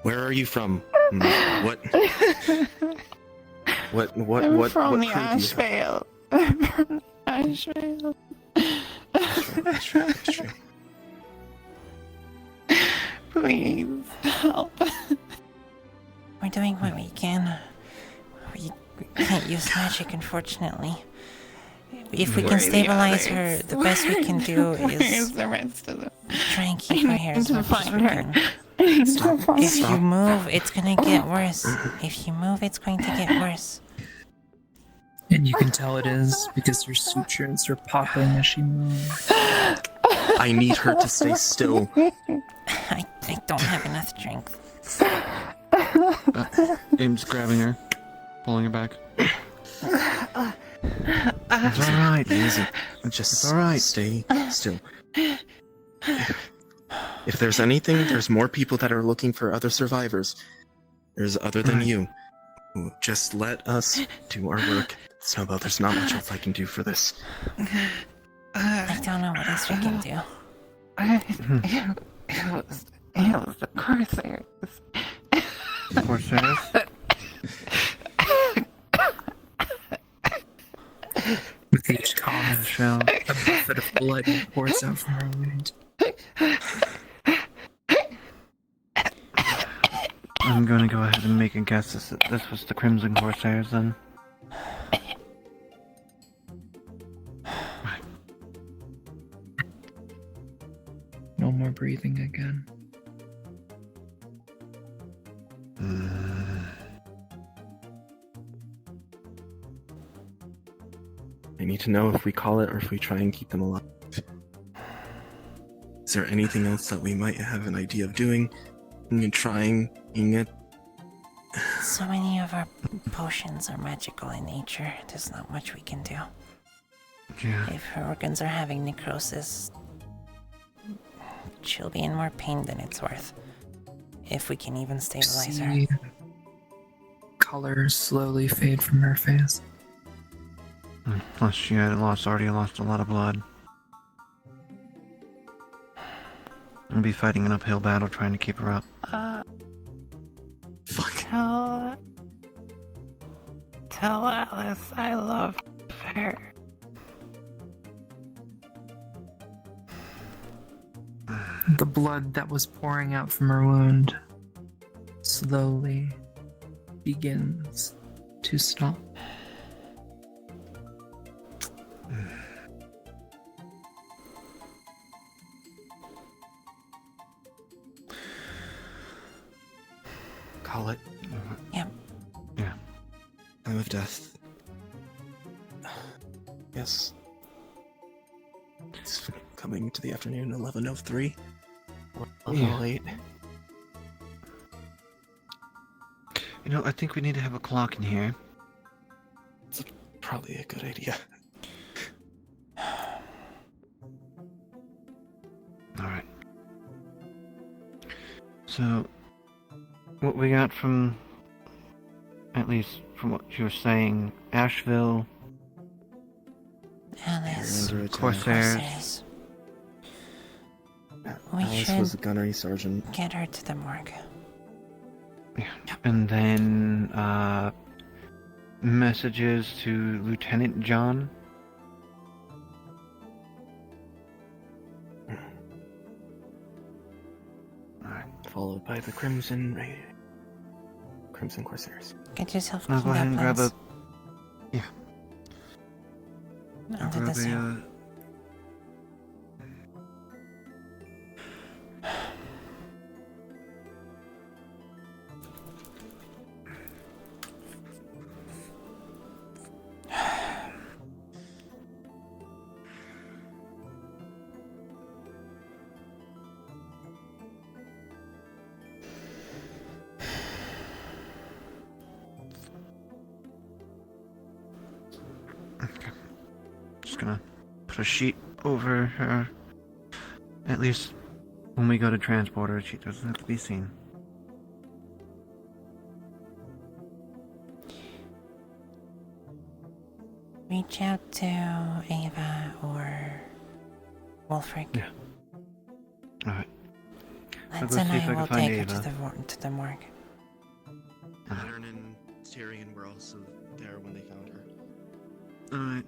Where are you from, What? What from the creed do you ash have? veil. I'm from the ash veil. That's true. Please help. We're doing what we can. We can't use magic, unfortunately. If we can stabilize her, the best we can do is the rest of them. try and keep her here as much as we can. If you Stop. move, it's gonna get worse. If you move, it's going to get worse. And you can tell it is because her sutures are popping as she moves. I need her to stay still. I don't have enough strength. Aim's grabbing her, pulling her back. It's alright, easy. Just alright. Stay still. If there's anything, there's more people that are looking for other survivors. There's other than you. Just let us do our work. Snowbell, there's not much else I can do for this. I don't know what else we can do. It was the Corsairs. Corsairs? With each cough, a buffet of blood pours out from her wound. I'm gonna go ahead and make a guess that this was the Crimson Corsairs then. No more breathing again. I need to know if we call it or if we try and keep them alive. Is there anything else that we might have an idea of doing? And trying it? So many of our potions are magical in nature. There's not much we can do. Yeah. If her organs are having necrosis, she'll be in more pain than it's worth. If we can even stabilize her. See color slowly fade from her face. Plus she had already lost a lot of blood. I'll be fighting an uphill battle trying to keep her up. Tell Alice I love her. The blood that was pouring out from her wound slowly begins to stop. Call it. Yep. Yeah. Time of death. Yes. It's coming to the afternoon, 11:03. Yeah. Late. You know, I think we need to have a clock in here. It's probably a good idea. Alright. So, what we got from, at least from what you were saying, Asheville, Alice, Corsairs. We Alice should was a gunnery sergeant. get her to the morgue. Yeah. And then, messages to Lieutenant John. Followed by the Crimson Corsairs. Get yourself I'll go ahead and grab a... plans. Yeah. I'll do the same. Just gonna put a sheet over her. At least when we go to transport her, she doesn't have to be seen. Reach out to Ava or Wolfric. Yeah. Alright. Lance and I will take her to the morgue. Pattern and Tyrion were also there when they found her. Alright.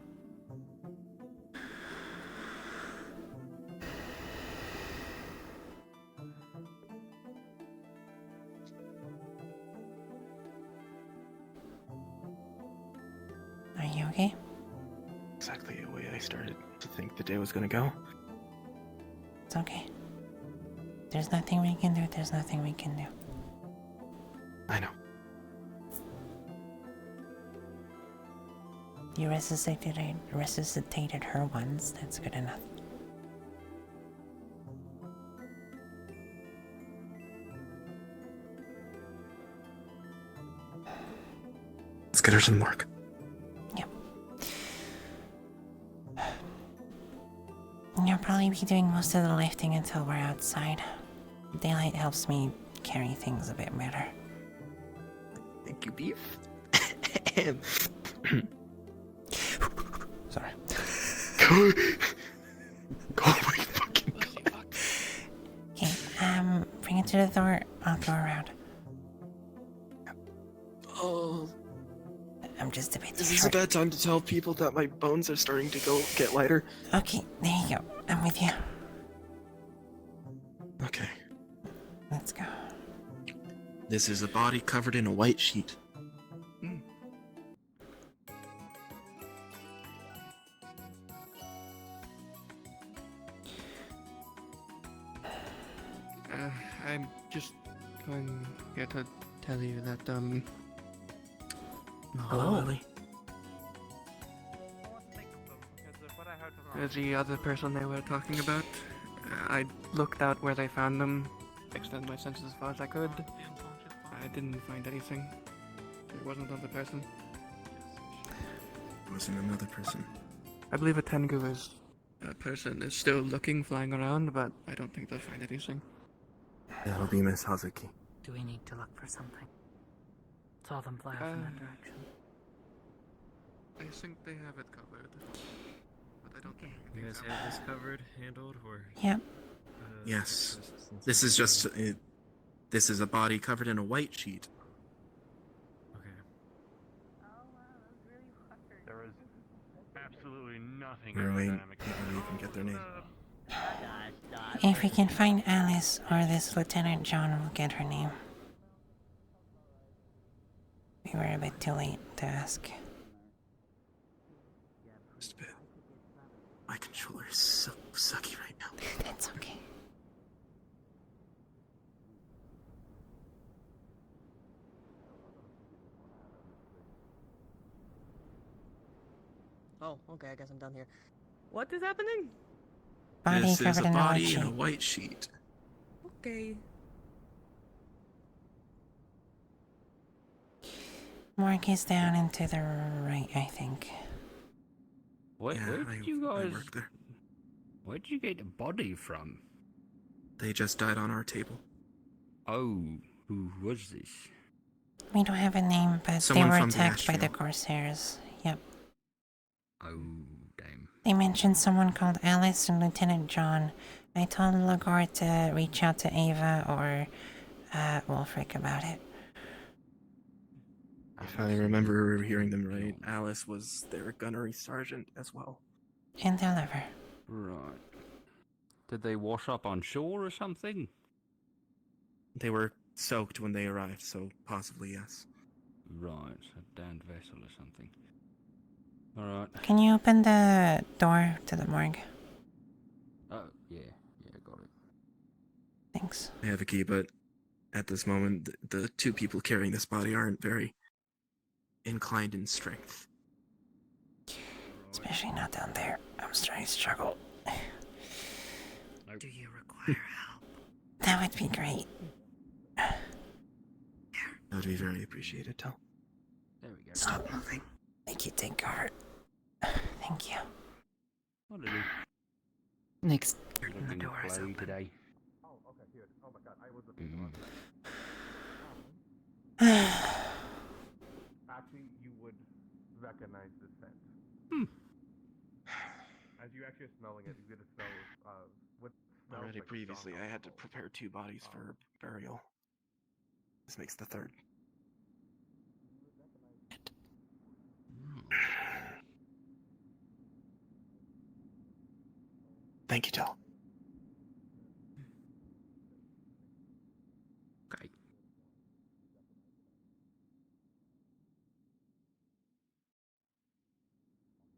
Are you okay? Exactly the way I started to think the day was gonna go. It's okay. There's nothing we can do, there's nothing we can do. I know. You resuscitated her once, that's good enough. Let's get her to the morgue. You'll probably be doing most of the lifting until we're outside. Daylight helps me carry things a bit better. Thank you, Beef. Sorry. Go away, fucking God. Okay, bring it to the door. I'll go around. Oh. I'm just a bit Is this a bad time to tell people that my bones are starting to get lighter? Okay, there you go. I'm with you. Okay. Let's go. This is a body covered in a white sheet. I'm just going here to tell you that, Hello, Lily. The other person they were talking about, I looked out where they found them, extended my senses as far as I could. I didn't find anything. It wasn't another person. It wasn't another person. I believe a Tengu is a person is still looking, flying around, but I don't think they'll find anything. That'll be Miss Hazuki. Do we need to look for something? Saw them fly off in that direction. I think they have it covered. But I don't think You guys have this covered, handled, or? Yep. Yes. This is just this is a body covered in a white sheet. Okay. There is absolutely nothing Wait, aerodynamic. can't really even get their name. If we can find Alice or this Lieutenant John, we'll get her name. We were a bit too late to ask. Just a bit. My controller is so sucky right now. That's okay. Oh, okay, I guess I'm done here. What is happening? Body This is covered a in a white body sheet. in a white sheet. Okay. Morgue is down and to the right, I think. Where Yeah, did you I guys? work there. Where did you get the body from? They just died on our table. Oh, who was this? We don't have a name, but Someone they were from the attacked by ashore. the Corsairs. Yep. Oh, damn. They mentioned someone called Alice and Lieutenant John. I told Lagor to reach out to Ava or Wolfric about it. If I remember hearing them right, Alice was their gunnery sergeant as well. And deliver. Right. Did they wash up on shore or something? They were soaked when they arrived, so possibly yes. Right, a damned vessel or something. Alright. Can you open the door to the morgue? Oh, yeah, got it. Thanks. I have a key, but at this moment, the two people carrying this body aren't very inclined in strength. Especially not down there. I'm starting to struggle. Do you require help? That would be great. That would be very appreciated, Tell. There we go. Stop moving. Make you take guard. Thank you. What did he? Next. The door is open. Today. Actually, you would recognize the scent. As you actually are smelling it, you get a smell of what smells Already like previously, strong I had to prepare 2 bodies for burial. This makes the 3rd. Thank you, Del. Okay.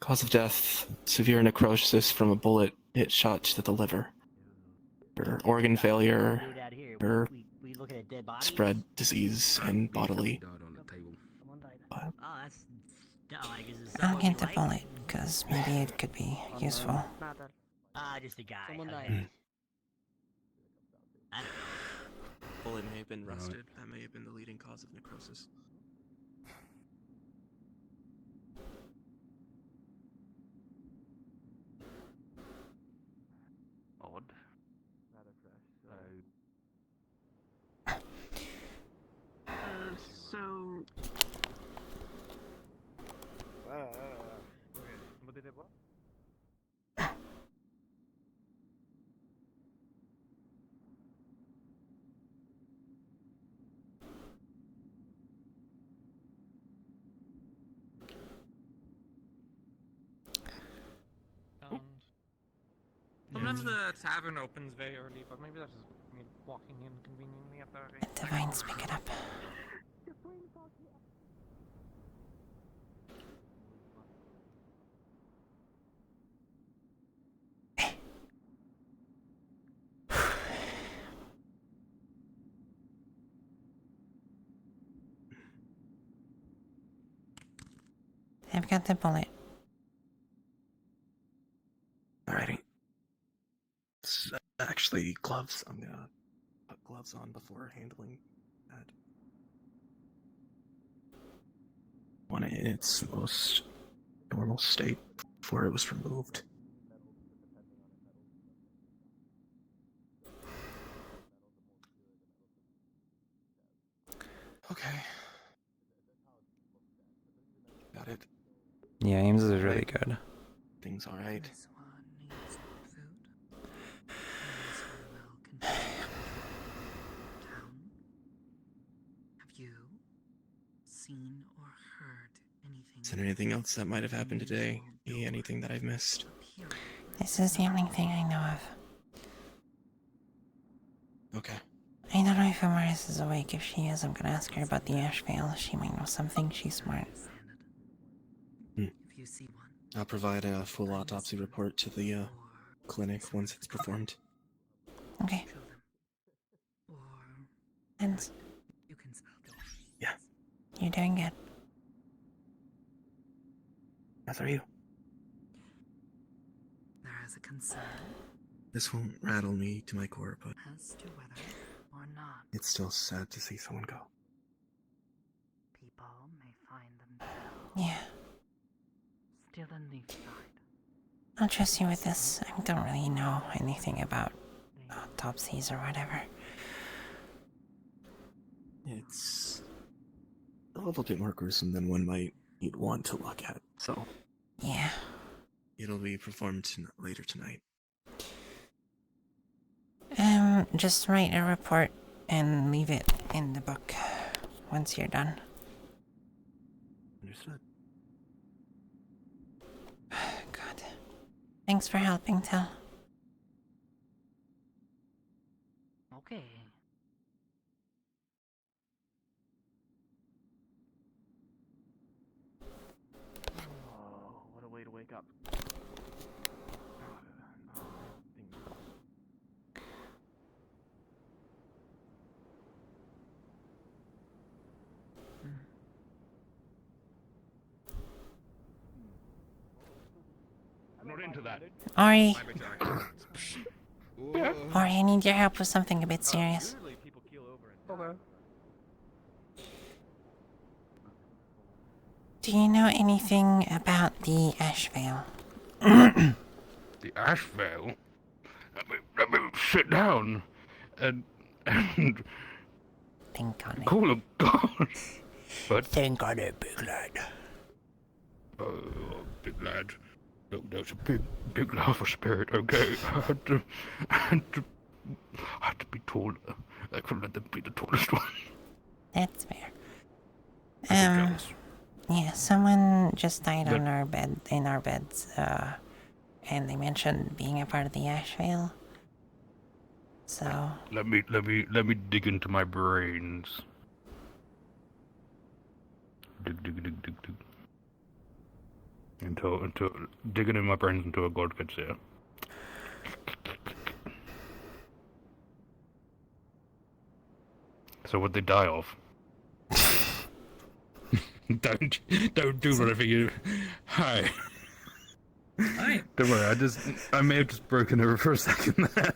Cause of death, severe necrosis from a bullet hit shot to the liver. Or organ failure, or spread disease and bodily. I'll get the bullet, because maybe it could be useful. Just a guy. Bullet may have been rusted. That may have been the leading cause of necrosis. Odd. So. Sometimes the tavern opens very early, but maybe that's just me walking in conveniently at the Let the vines pick it up. I've got the bullet. Alrighty. It's actually gloves. I'm gonna put gloves on before handling that. Want it in its most normal state before it was removed. Okay. Got it. Yeah, Ames is really good. Things alright. Seen or heard anything? Is there anything else that might have happened today? Anything that I've missed? This is the only thing I know of. Okay. I don't know if Amaris is awake. If she is, I'm gonna ask her about the ash veil. She might know something. She's smart. I'll provide a full autopsy report to the clinic once it's performed. Okay. And yeah, you're doing good. As are you. There is a concern This won't rattle me to my core, but as to whether or not it's still sad to see someone go. people may find themselves Yeah. still in the side. I'll trust you with this. I don't really know anything about autopsies or whatever. It's a little bit more gruesome than one might want to look at, so... Yeah. It'll be performed later tonight. Just write a report and leave it in the book once you're done. Understood. God. Thanks for helping, Tel. Okay. Oh, what a way to wake up. I'm not into that. Ori. Ori, I need your help with something a bit serious. Okay. Do you know anything about the ash veil? The ash veil? Let me sit down and think on it. Call a god. But think on it, big lad. Big lad. Look, there's a big lava spirit, okay? I had to be taller. I couldn't let them be the tallest one. That's fair. I'm jealous. Yeah, someone just died on our bed, in our beds, and they mentioned being a part of the ash veil. So... Let me dig into my brains. Dig. Until digging in my brains until a god gets here. So what'd they die of? Don't do whatever you. Hi. Hi. Don't worry, I may have just broken her for a second there.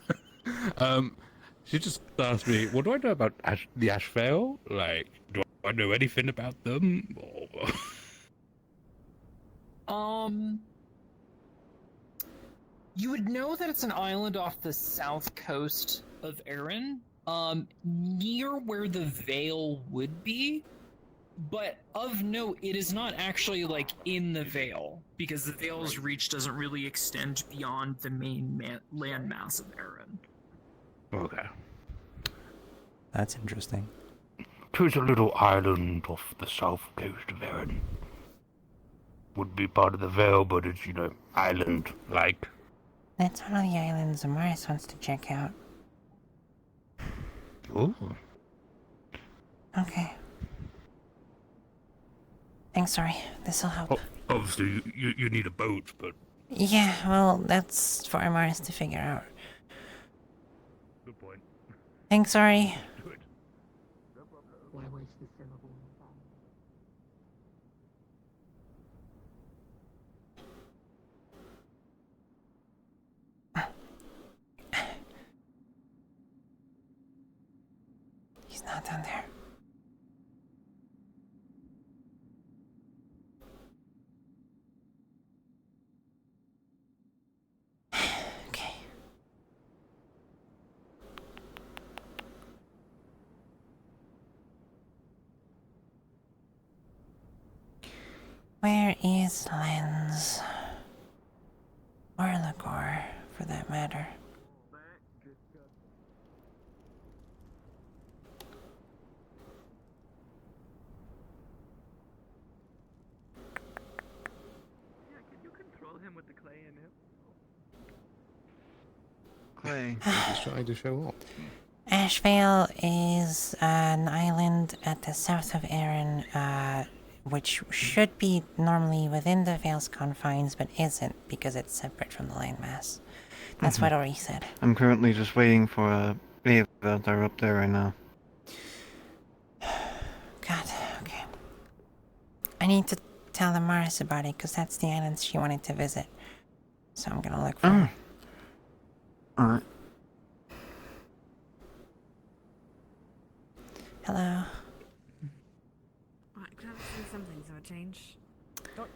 She just asked me, what do I know about the Ash Veil? Like, do I know anything about them? You would know that it's an island off the south coast of Erin, near where the Veil would be. But of note, it is not actually, like, in the Veil, because the Veil's reach doesn't really extend beyond the main landmass of Erin. Okay. That's interesting. Tis a little island off the south coast of Erin. Would be part of the Vale, but it's, island-like. That's one of the islands Amaris wants to check out. Ooh. Okay. Thanks, sorry. This'll help. Obviously, you need a boat, but... Yeah, well, that's for Amaris to figure out. Good point. Thanks, sorry. Why waste the syllable? He's not down there. Okay. Where is Lens? Or Lagor, for that matter? Can you control him with the clay in him? Clay. He's trying to show up. Ashvale is an island at the south of Erin, which should be normally within the Vale's confines, but isn't because it's separate from the landmass. That's what Ori said. I'm currently just waiting for Ava. They're up there right now. God, okay. I need to tell Amaris about it, because that's the island she wanted to visit. So I'm gonna look for her. Alright. Hello. Right, can I say something so I change?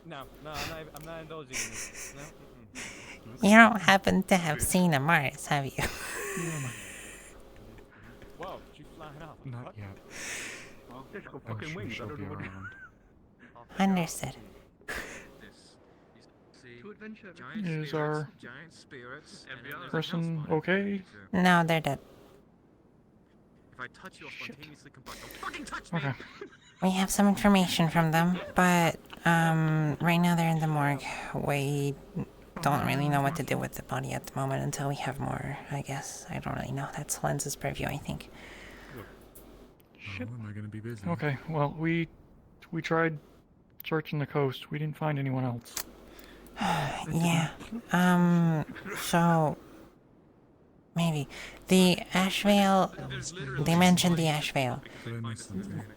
No, I'm not indulging in this. No. You don't happen to have seen Amaris, have you? Whoa, she's flying off. Not yet. Just go I'm fucking sure wings. I she'll don't be know what. around. Understood. To adventure. Is our person okay? No, they're dead. If I touch you, I'll spontaneously combust. Don't fucking touch me! Okay. We have some information from them, but right now they're in the morgue. We don't really know what to do with the body at the moment until we have more, I guess. I don't really know. That's Lens's purview, I think. Shit. Am I gonna be busy? Okay, well, we tried searching the coast. We didn't find anyone else. Yeah. So maybe the ash veil. They mentioned the ash veil.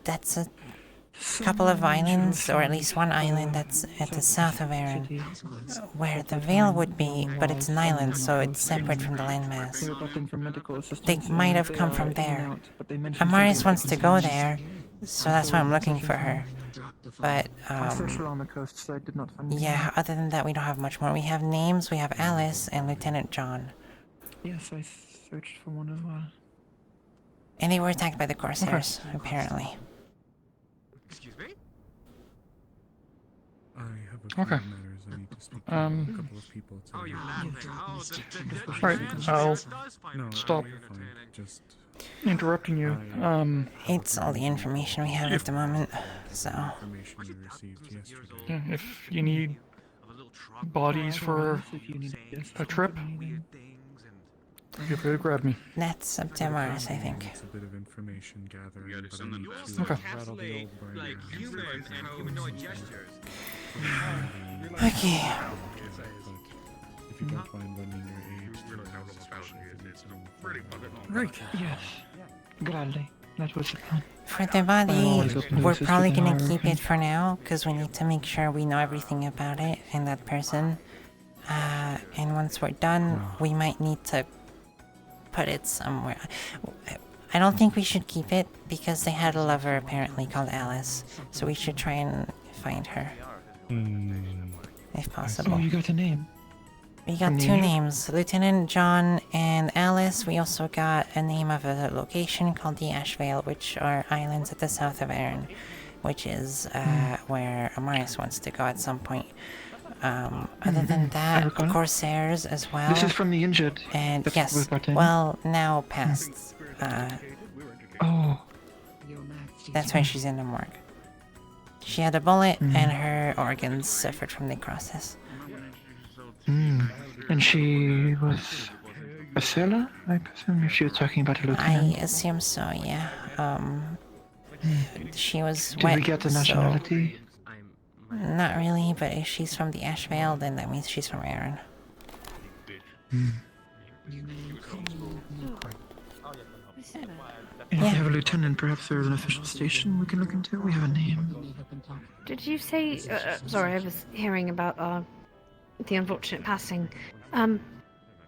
That's a couple of islands, or at least one island that's at the south of Erin, where the veil would be, but it's an island, so it's separate from the landmass. They might have come from there. Amaris wants to go there, so that's why I'm looking for her. But, I searched along the coast, so I did not find anyone. yeah, other than that, we don't have much more. We have names, we have Alice and Lieutenant John. Yes, I searched for one as well. And they were attacked by the Corsairs, apparently. Excuse me? I have a few Okay. matters I need to speak to a couple of people. Oh, you're laughing. Oh, Alright, I'll No, stop. you're entertaining. Just interrupting you. It's all the information we have at the moment, so. Yeah, if you need bodies for a trip, feel free to grab me. That's up to Mars, I think. It's a bit of information gathering. Okay. Like humor and humanoid gestures. Okay. If you don't mind lending your aid to Right. Yes. Gladly. That was the plan. For the body, we're probably gonna keep it it for now, because we need to make sure we know everything about it and that person. And once we're done, we might need to put it somewhere. I don't think we should keep it, because they had a lover apparently called Alice, so we should try and find her. If possible. Oh, you got a name? We got two names, Lieutenant John and Alice. We also got a name of a location called the Ashvale, which are islands at the south of Erin, which is where Amarius wants to go at some point. Other than that, Corsairs as well. This is from the injured. And That's yes, with Bartend. well, now past. Oh. That's why she's in the morgue. She had a bullet and her organs suffered from necrosis. And she was a sailor, I presume, if she was talking about a lieutenant. I assume so, yeah. She was Did wet, we get the so- nationality? Not really, but if she's from the Ashvale, then that means she's from Erin. And if we have a lieutenant, perhaps there's an official station we can look into. We have a name. Did you say? Sorry, I was hearing about the unfortunate passing.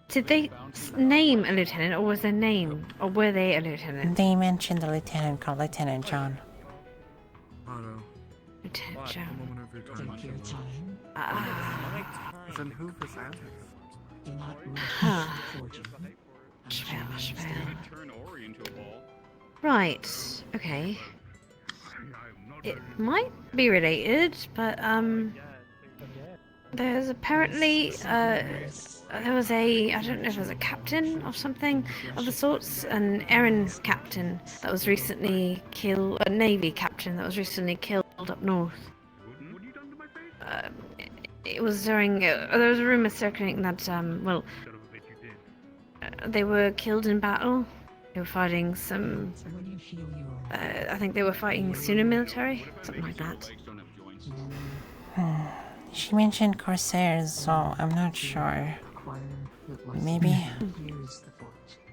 Did they name a lieutenant, or was their name, or were they a lieutenant? They mentioned a lieutenant called Lieutenant John. Lieutenant John. Then who was that? Right. Okay. It might be related, but there's apparently there was a, I don't know if it was a captain of something of the sorts, an Erin captain that was recently killed, a navy captain that was recently killed up north. It was during, there was a rumor circulating that they were killed in battle. They were fighting some, I think they were fighting Suna military, something like that. She mentioned Corsairs, so I'm not sure. Maybe?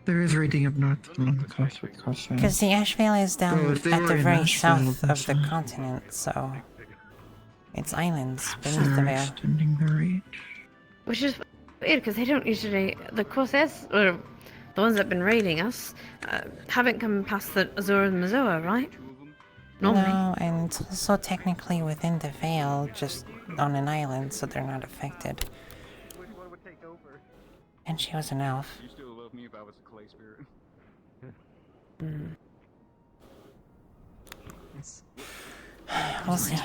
There is raiding up north along the coast with Corsairs. Because the Ashvale is down Oh, at if they the were in very Ashvale, south of the then- continent, so... It's islands beneath the They're veil. extending their reach. Which is weird, because they don't usually, the Corsairs, or the ones that have been raiding us, haven't come past the Azor and Mazoa, right? Normally. No, and it's also technically within the veil, just on an island, so they're not affected. And she was an elf. You still love me if I was a clay spirit. We'll see.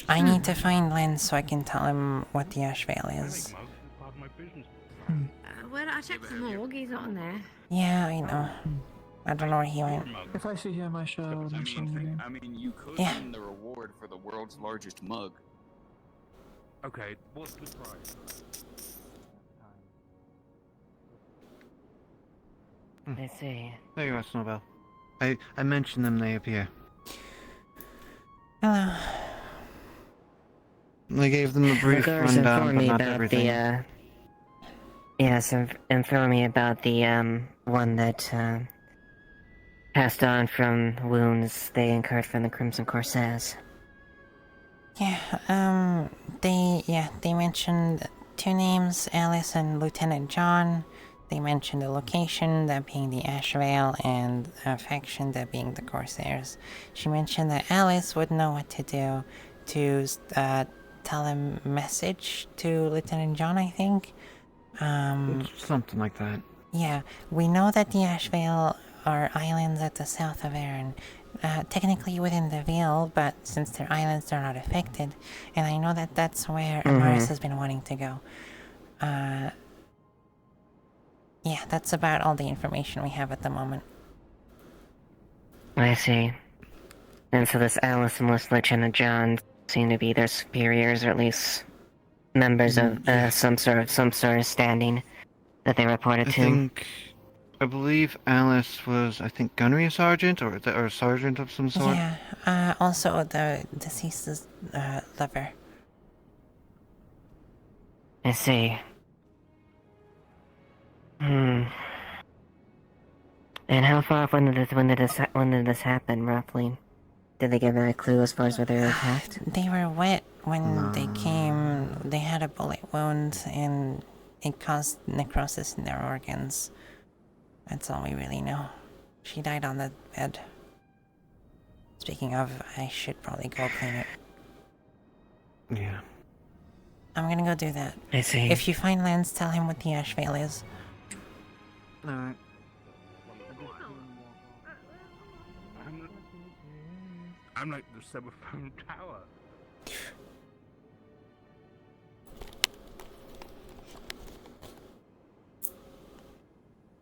I need to find Len so I can tell him what the Ashvale is. Well, I checked the morgue, he's not in there. Yeah, I know. I don't know where he went. If I see him, I shall mention your name. I mean, you could Yeah. win the reward for the world's largest mug. Okay, what's the price? I see. There you are, Snowbell. I mentioned them, they appear. Hello. I gave them a brief Regards rundown, inform but me not about everything. the, yes, inform me about the, one that, passed on from wounds they incurred from the Crimson Corsairs. Yeah, they mentioned two names, Alice and Lieutenant John. They mentioned the location, that being the Ashvale, and a faction, that being the Corsairs. She mentioned that Alice would know what to do to tell a message to Lieutenant John, I think. Something like that. Yeah, we know that the Ashvale are islands at the south of Erin. Technically within the Veil, but since they're islands, they're not affected. And I know that that's where Amaris has been wanting to go. Yeah, that's about all the information we have at the moment. I see. And so this Alice and this Lieutenant John seem to be their superiors, or at least members of some sort of standing that they reported to. I believe Alice was, gunnery sergeant or sergeant of some sort. Yeah, also the deceased's lover. I see. And how far off when did this happen, roughly? Did they give a clue as far as whether they were attacked? They were wet when they came. They had a bullet wound and it caused necrosis in their organs. That's all we really know. She died on the bed. Speaking of, I should probably go clean it. Yeah. I'm gonna go do that. I see. If you find Lance, tell him what the ash veil is. Alright. I'm like the Cyberphone Tower.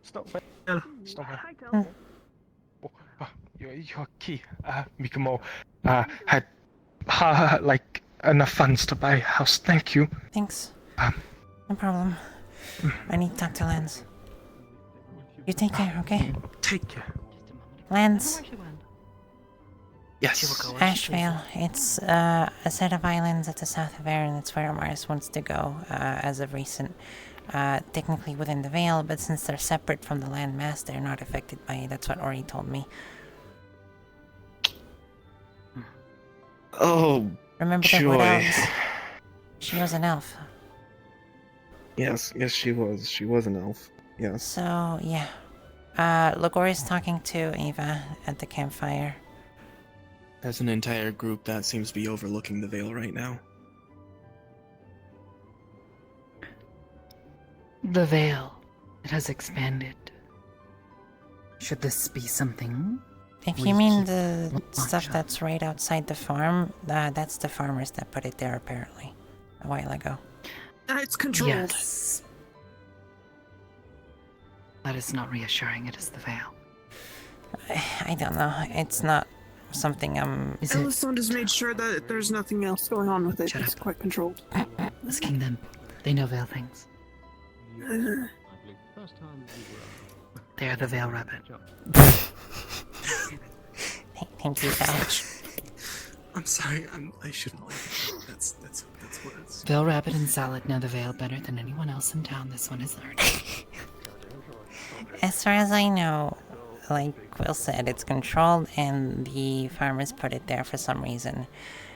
Snowbell. Snowbell. Your key, Mikomo, had like enough funds to buy a house. Thank you. Thanks. No problem. I need to talk to Lance. You take care, okay? Take care. Lance. Yes. Ashvale. It's a set of islands at the south of Erin. It's where Mars wants to go as of recent. Technically within the Veil, but since they're separate from the landmass, they're not affected by it. That's what Ori told me. Oh, remember the Wood Elves? She was an elf. Yes, she was. She was an elf. Yes. So, yeah. Logor is talking to Eva at the campfire. As an entire group, that seems to be overlooking the Veil right now. The veil. It has expanded. Should this be something? If you mean the stuff that's right outside the farm, that's the farmers that put it there apparently, a while ago. It's controlled. Yes. That is not reassuring. It is the veil. I don't know. It's not something I'm... Ellison has made sure that there's nothing else going on with it. It's quite controlled. Asking them. They know veil things. They are the veil rabbit. Thank you, Val. I'm sorry. I shouldn't laugh. That's what it's. Veil rabbit and salad know the veil better than anyone else in town. This one is learning. As far as I know, like Quill said, it's controlled and the farmers put it there for some reason.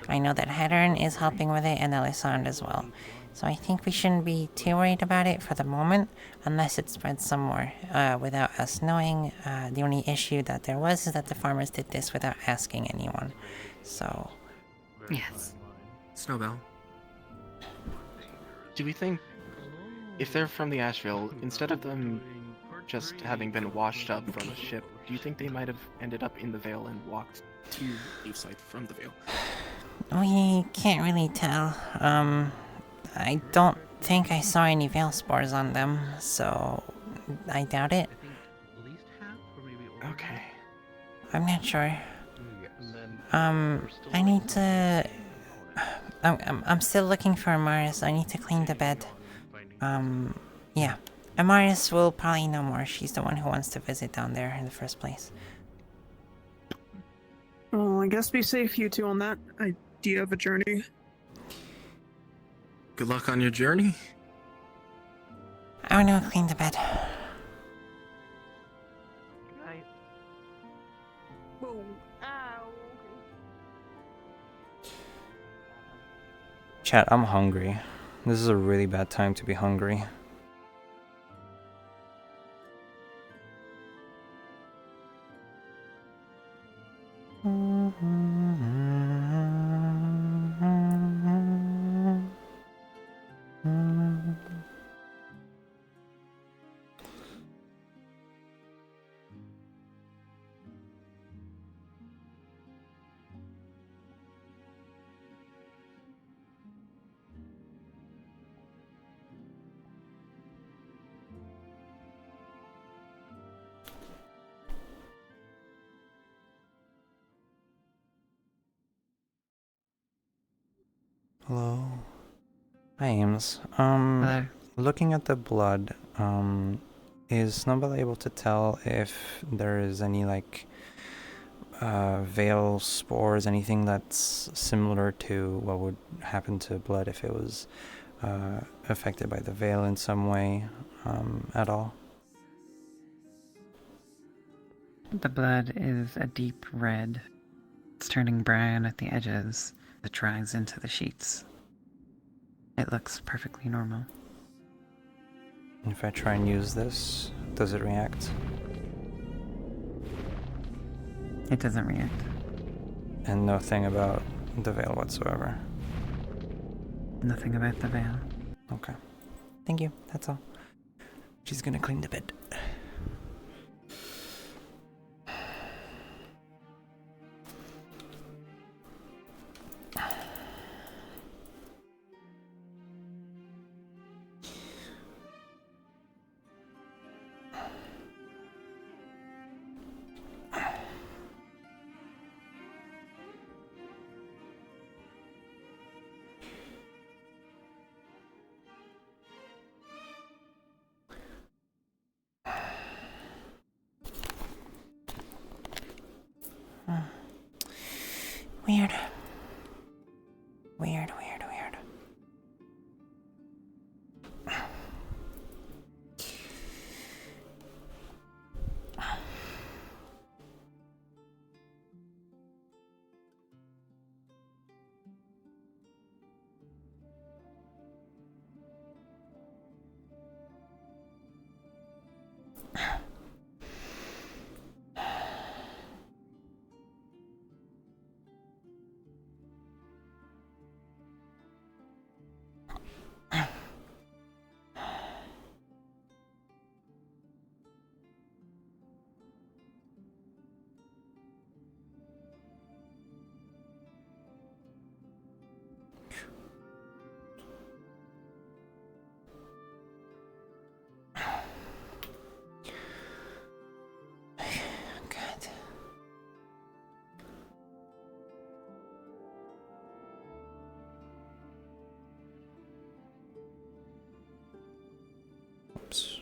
I know that Hedern is helping with it and Elisand as well. So I think we shouldn't be too worried about it for the moment, unless it spreads some more, without us knowing. The only issue that there was is that the farmers did this without asking anyone. So... Yes. Snowbell. Do we think, if they're from the Ashville, instead of them just having been washed up from a ship, do you think they might have ended up in the Veil and walked to Leafside from the Veil? We can't really tell. I don't think I saw any veil spores on them, so I doubt it. Okay. I'm not sure. I need to... I'm still looking for Amaris. I need to clean the bed. Yeah. Amaris will probably know more. She's the one who wants to visit down there in the first place. Well, I guess be safe, you two, on that idea of a journey. Good luck on your journey. I want to clean the bed. Chat, I'm hungry. This is a really bad time to be hungry. Hello. Hi, Ames. Hello. Looking at the blood, is Snowbell able to tell if there is any, like, veil spores, anything that's similar to what would happen to blood if it was affected by the veil in some way at all? The blood is a deep red. It's turning brown at the edges. It dries into the sheets. It looks perfectly normal. If I try and use this, does it react? It doesn't react. And nothing about the veil whatsoever? Nothing about the veil. Okay. Thank you, that's all. She's gonna clean the bed. Weird. Weird, weird, weird. God. Oops.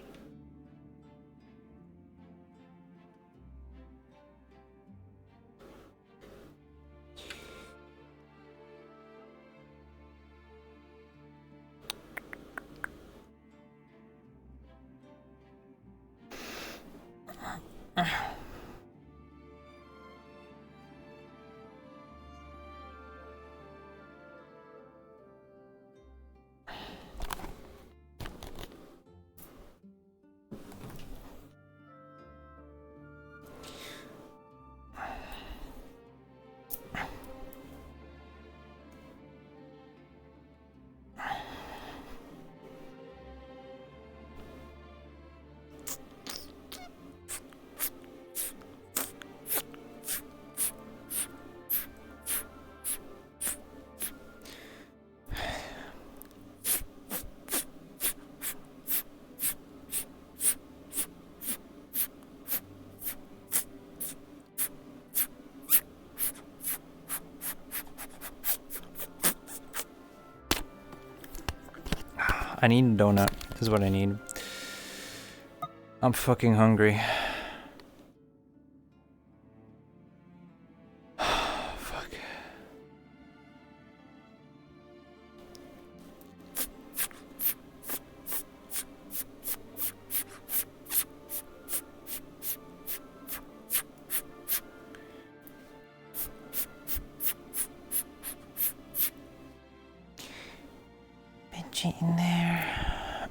I need a donut, is what I need. I'm fucking hungry. Fuck. Bedsheet in there.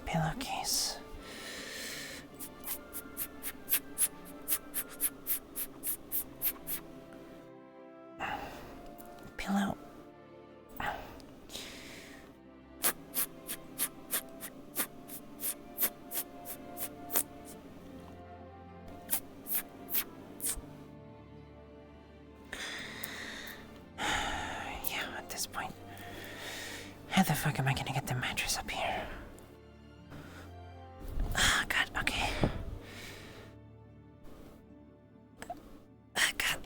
Pillowcase. Pillow. Yeah, at this point. How the fuck am I gonna get the mattress up here? Oh god, okay. Oh god.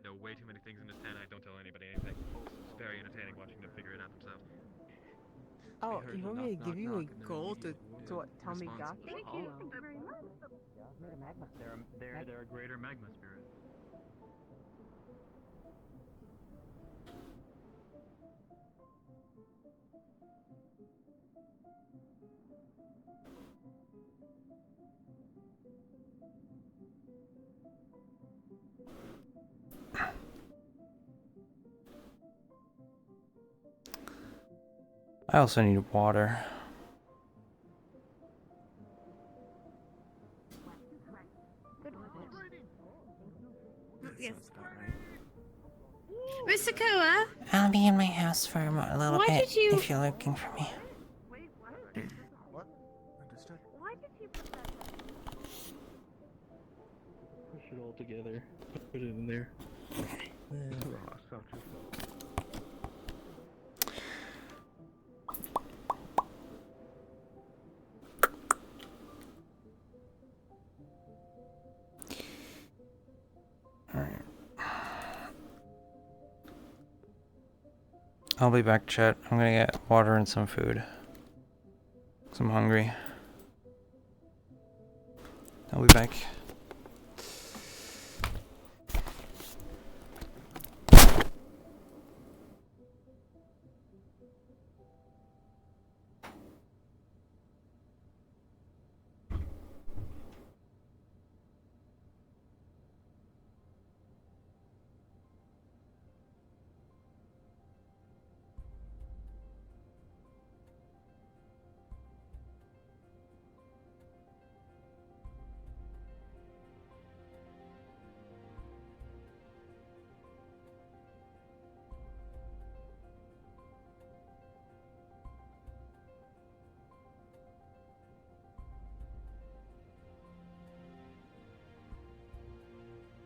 Know way too many things in this tent. I don't tell anybody anything. It's very entertaining watching them figure it out themselves. Oh, you want me to give you a goal to what Tommy got? Thank you very much. They're a greater magma spirit. I also need water. Yes. Mr. Koa? I'll be in my house for a little Why bit did you- if you're looking for me. What? Understood. Why did you put that Push it all together. Put it in there. I'll be back, chat. I'm gonna get water and some food. 'Cause I'm hungry. I'll be back.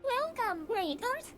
Welcome, Raiders.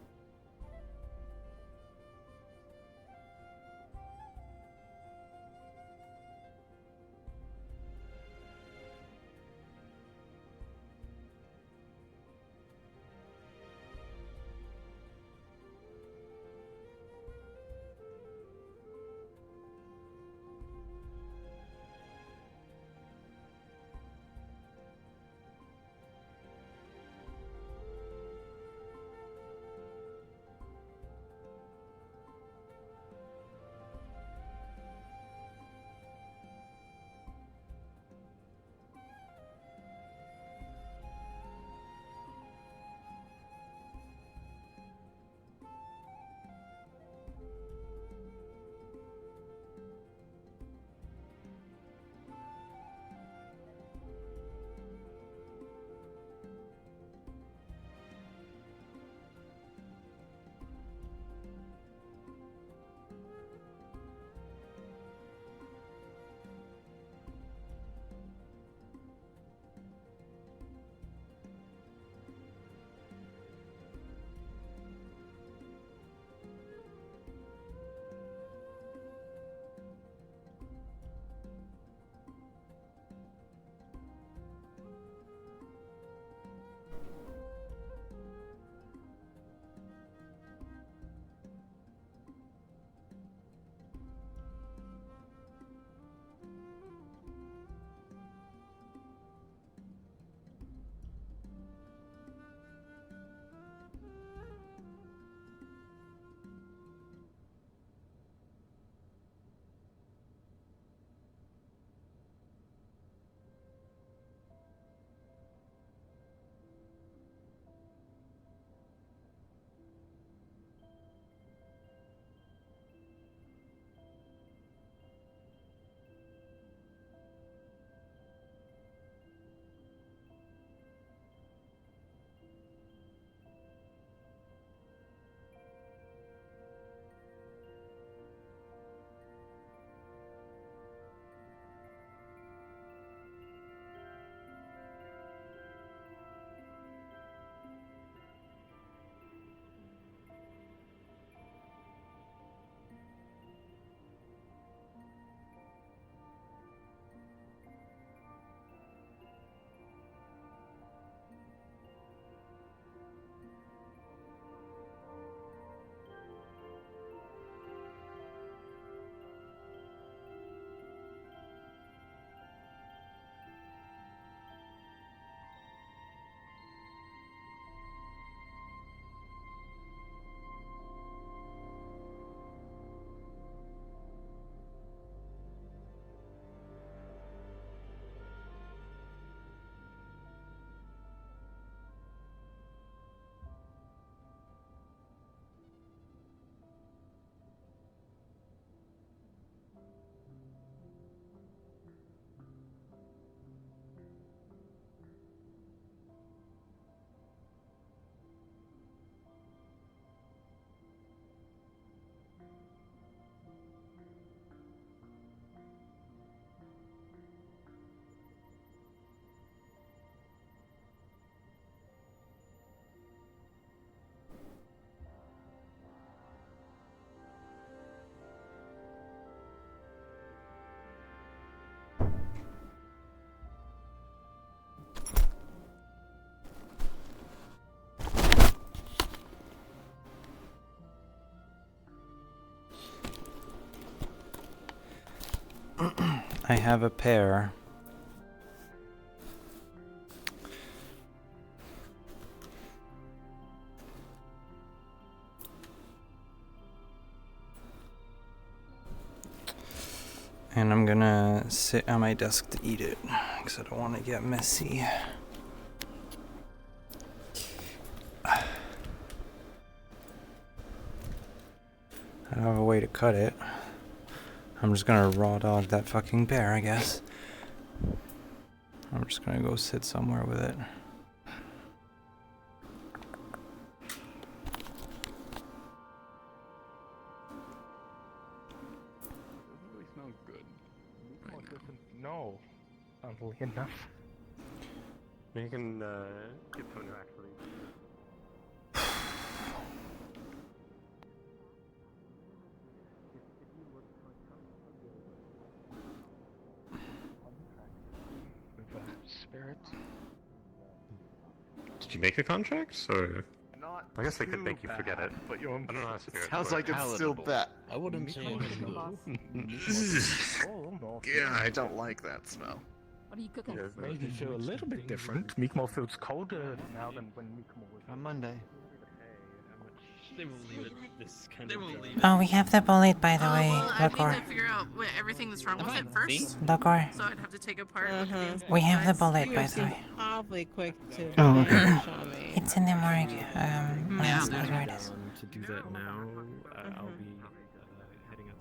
I have a pair. And I'm gonna sit on my desk to eat it, because I don't want to get messy. I don't have a way to cut it. I'm just gonna raw dog that fucking bear, I guess. I'm just gonna go sit somewhere with it. Really smells good. No, oddly enough. You can get someone who actually. Spirits. Did you make a contract? Or Not I guess they could make you forget it, but you don't know how spirits Sounds work. like it's still bad. I wouldn't say Yeah, I don't like that smell. What are you cooking? Yeah, it makes me feel a little bit different. Meekmo feels colder now than when Meekmo was On Monday. They will leave it this kind of. Oh, we have the bullet, by the way. Well, I need Lokor. to figure out everything that's wrong with it first. Lokor. So I'd have to take apart. We have the bullet, by the way. Awfully quick to. Oh, okay. It's in the morgue. Yeah. That's not where it is. To do that now, I'll be heading out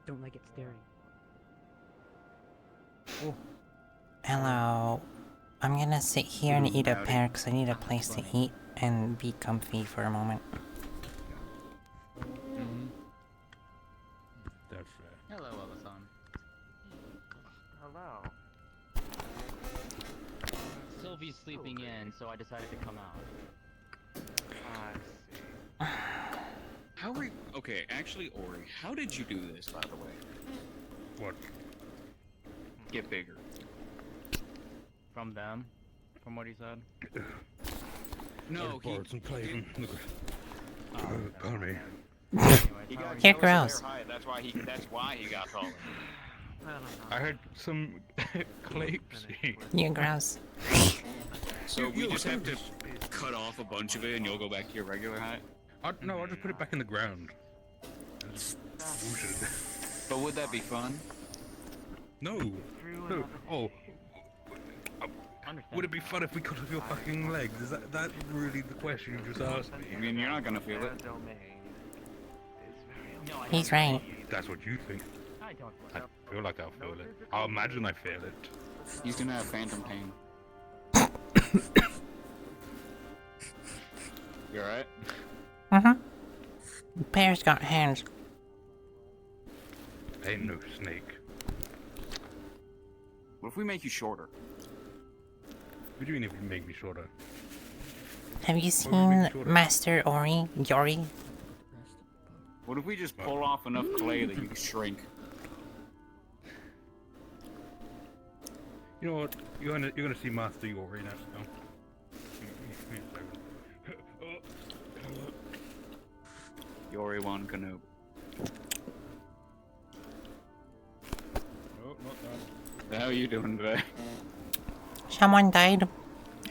to Don't like it staring. Hello. I'm gonna sit here and eat a pear because I need a place to eat and be comfy for a moment. That's fair. Hello, Alasan. Hello. Sylvie's sleeping in, so I decided to come out. How are you? Okay, actually, Ori, how did you do this, by the way? What? Get bigger. From them? From what he said? No, he. Pardon me. He got You're jealous of gross. their height, That's why he got taller. I heard some clay. You're gross. So we just have to cut off a bunch of it, and you'll go back to your regular height. No, I'll just put it back in the ground. But would that be fun? No. No. Oh. Would it be fun if we cut off your fucking legs? Is that really the question you just asked me? I mean, you're not gonna feel it. He's right. That's what you think. I don't. I feel like I'll feel it. I'll imagine I feel it. He's gonna have phantom pain. You alright? Bear's got hands. Ain't no snake. What if we make you shorter? What do you mean if you make me shorter? Have you seen Master Yori? What if we just pull off enough clay that you can shrink? You know what? You're gonna see Master Yori now. Yori one Canoe. Oh, not that. How are you doing today? Someone died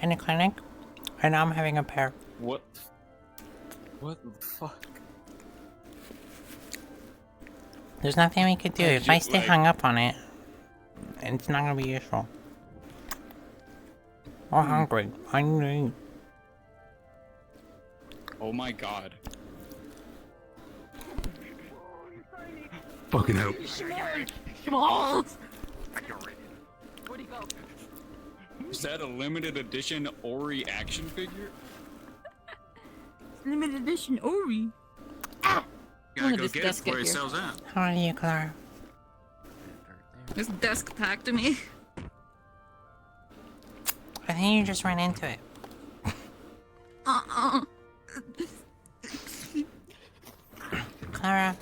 in a clinic, and now I'm having a pear. What? What the fuck? There's nothing we could do. If I stay hung up on it, it's not gonna be useful. We're hungry. I need to eat. Oh my god. Fucking hell. Balls! Where'd he go? Is that a limited edition Ori action figure? Limited edition Ori. Gotta go get it before it sells out. How are you, Clara? This desk packed to me. I think you just ran into it. Clara,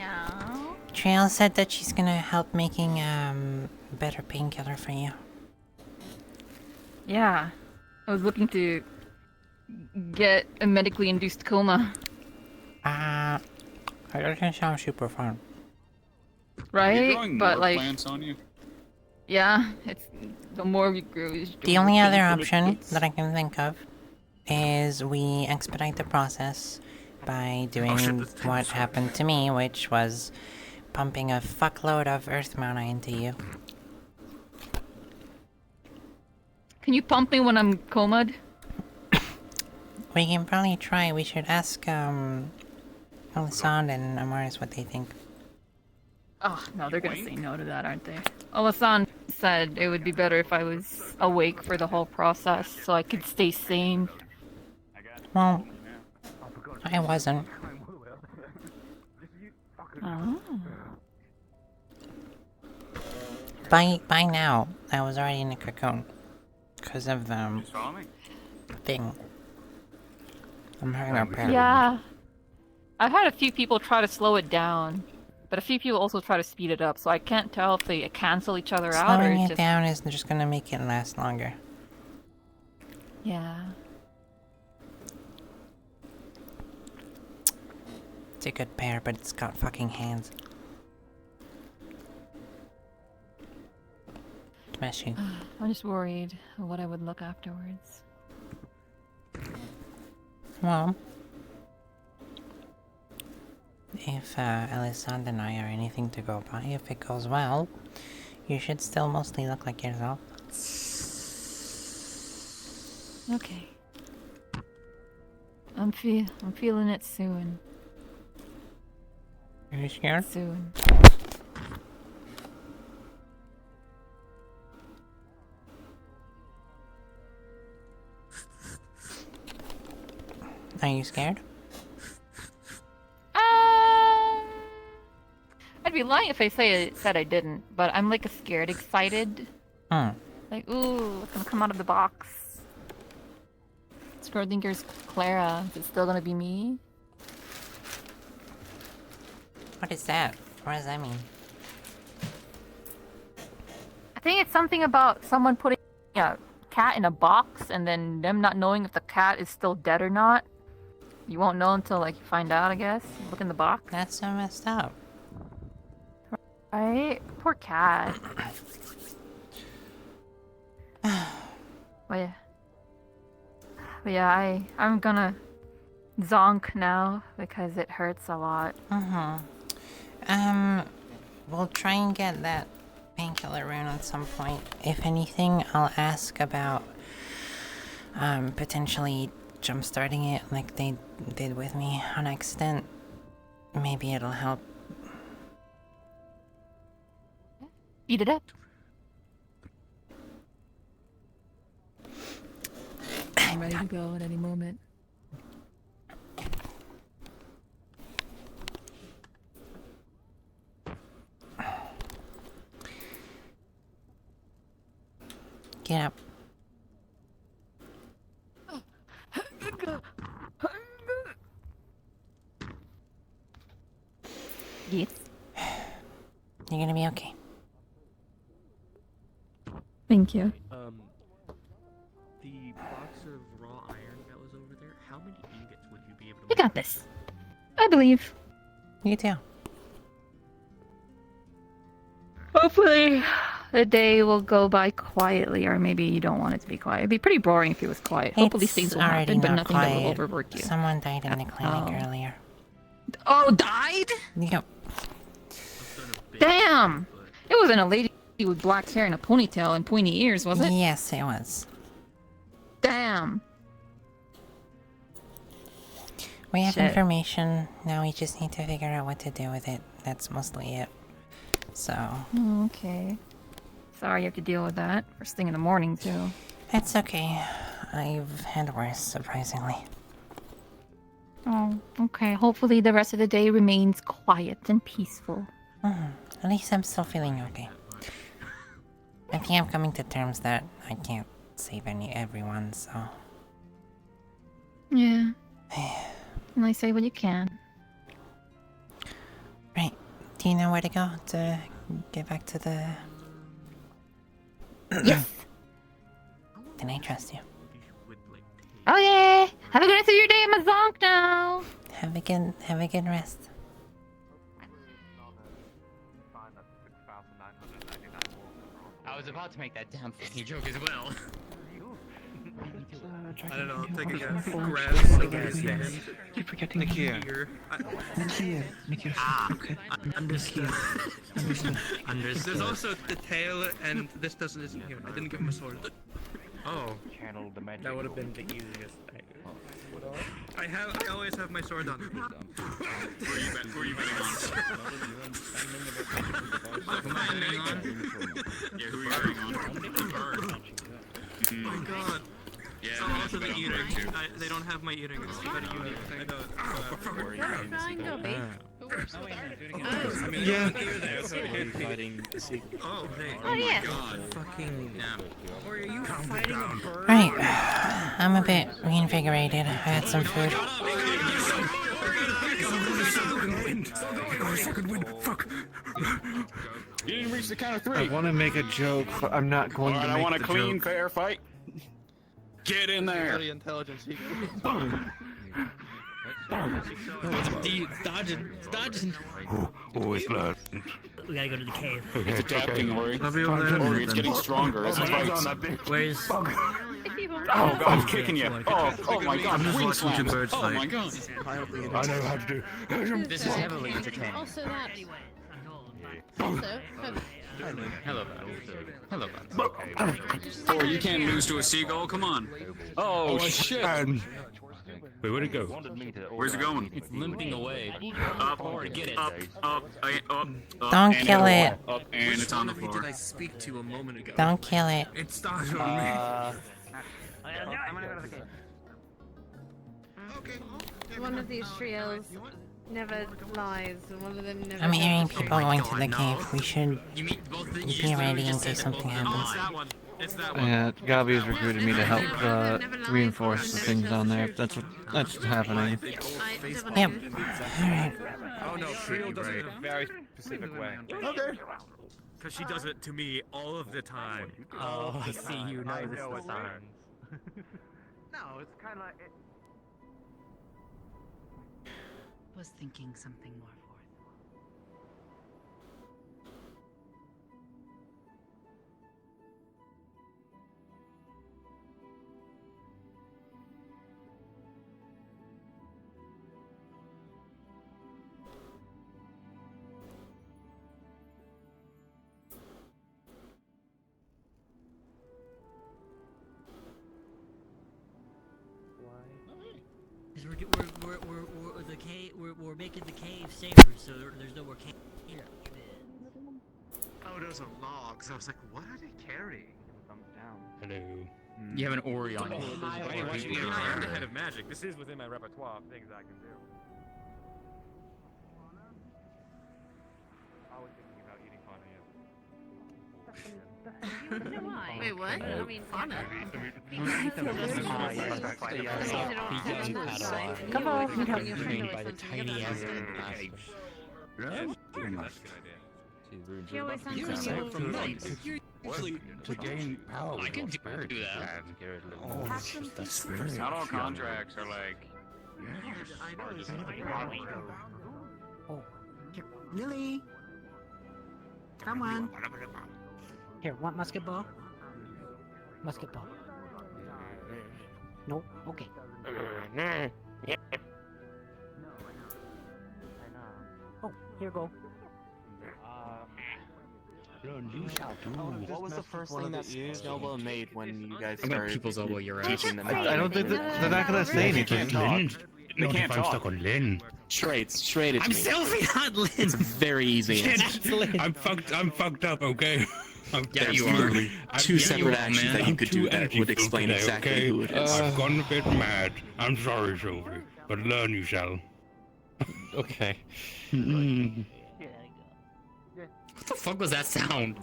Yeah. Triel said that she's gonna help making better painkiller for you. Yeah. I was looking to get a medically induced coma. That doesn't sound super fun. right? drawing But more like, plants on you? yeah, it's the more we grow. The only other option that I can think of is we expedite the process by doing what happened to me, which was pumping a fuckload of earth mana into you. Can you pump me when I'm comed? We can probably try. We should ask Alisand and Amaris what they think. Oh, no, they're gonna say no to that, aren't they? Alasan said it would be better if I was awake for the whole process so I could stay sane. Well, I wasn't. Oh. By now, I was already in a cocoon. Because of the thing. I'm having a pair. Yeah. I've had a few people try to slow it down, but a few people also try to speed it up, so I can't tell if they cancel each other out or Slowing it just... down is just gonna make it last longer. Yeah. It's a good pair, but it's got fucking hands. Smash you. I'm just worried what I would look afterwards. Well, if Alisand and I are anything to go by, if it goes well, you should still mostly look like yourself. Okay. I'm feeling it soon. Are you scared? Soon. Are you scared? I'd be lying if I said I didn't, but I'm like scared, excited. Like, ooh, what's gonna come out of the box? Schrodinger's Clara. Is it still gonna be me? What is that? What does that mean? I think it's something about someone putting a cat in a box and then them not knowing if the cat is still dead or not. You won't know until like you find out, I guess. Look in the box. That's so messed up. Right? Poor cat. But yeah, I'm gonna zonk now because it hurts a lot. We'll try and get that painkiller rune at some point. If anything, I'll ask about potentially jump-starting it like they did with me on accident. Maybe it'll help. Eat it up. I'm ready to go at any moment. Get up. Yes. You're gonna be okay. Thank you. The box of raw iron that was over there, how many ingots would you be able to You got this. I believe. You too. Hopefully, the day will go by quietly, or maybe you don't want it to be quiet. It'd be pretty boring if it was quiet. Hopefully things will already happen, but not nothing that will quiet. overwork you. Someone died in the clinic earlier. Oh, died? Yep. Damn! It wasn't a lady with black hair and a ponytail and pointy ears, was it? Yes, it was. Damn. We have Shit. information, now we just need to figure out what to do with it. That's mostly it. So... Oh, okay. Sorry you have to deal with that. First thing in the morning, too. It's okay. I've had worse, surprisingly. Oh, okay. Hopefully the rest of the day remains quiet and peaceful. At least I'm still feeling okay. I think I'm coming to terms that I can't save everyone, so... Yeah. And I say what you can. Right. Do you know where to go to get back to the... Yes! Then I trust you. Oh yeah! Have a good rest of your day, I'm a zonk now! Have a good rest. was about to make that damn funny joke as well. I don't know, taking a grab of his hand. Keep forgetting Nikia. Nikia. Okay. Understood. Understood. There's also the tail, and this isn't here. I didn't give him a sword. Oh. Channel the magic. That would have been the easiest thing. I always have my sword on. Who are you betting on? Am I betting on? Yeah, who are you betting on? Oh my god. Yeah, so also the earrings. They don't have my earrings. It's a very unique thing. Yeah. Oh, hey. Oh, yeah. God. Fucking nap. Or are you fighting a bird? Right. I'm a bit reinvigorated. I had some food. Second wind. Fuck. You didn't reach the count of 3. I want to make a joke, but I'm not going to make I want a the clean, joke. fair fight. Get in there. The intelligence. Dodging. Oh, it's blood. We gotta go to the cave. It's adapting, Ori. Ori, It's getting stronger as it fights. Where's... Oh, God, I'm kicking you. Oh my God. I'm just Wing watching slap. birds Oh fight. my God. I know how to do. This is heavily entertaining. Also that. Also, Hello, Hello, Oh, you can't lose to a seagull. Come on. Oh, shit. Wait, where'd it go? Where's it going? It's limping away. Up, Get it. up, Don't and kill it'll it. fall Up, and it's on the Who did floor. I speak to a moment ago? Don't kill it. It started on me. One of these triels never lies, and one of them never. I'm hearing does. people going to the cave. We should be ready in case something happens. Yeah, Gabi's recruited me to help reinforce the things down there. That's happening. Yep. Alright. Oh no, Triel does it in a very specific way. Okay. Because she does it to me all of the time. Oh, I see. You know this is signs. No, it's kind of like. Was thinking something more forth. We're making the cave safer, so there's no more cave here. Oh, those are logs. I was like, what are they carrying? Hello. You have an Ori on it. I am the head of magic. This is within my repertoire of things I can do. I was thinking about eating fauna. Wait, what? I mean, fauna. Come on, trained by the tiny ass. She always sounds like To gain power. I can do that. Not all contracts are like. Oh, here, Lily. Come on. Here, want musketball? Musketball. No? Okay. Oh, here you go. What was the first thing that Snowbell made when you guys I'm gonna started people's elbow your ass. teaching them? I don't think they're not gonna say anything. They can't I'm talk. stuck on Lynn. Straight at I'm me. Sylvie, not Lynn. It's very easy. I'm fucked up, okay? Yeah, you are. Literally two separate actions that you could do that would explain exactly who it is. I've gone a bit mad. I'm sorry, Sylvie, but learn you shall. Okay. What the fuck was that sound?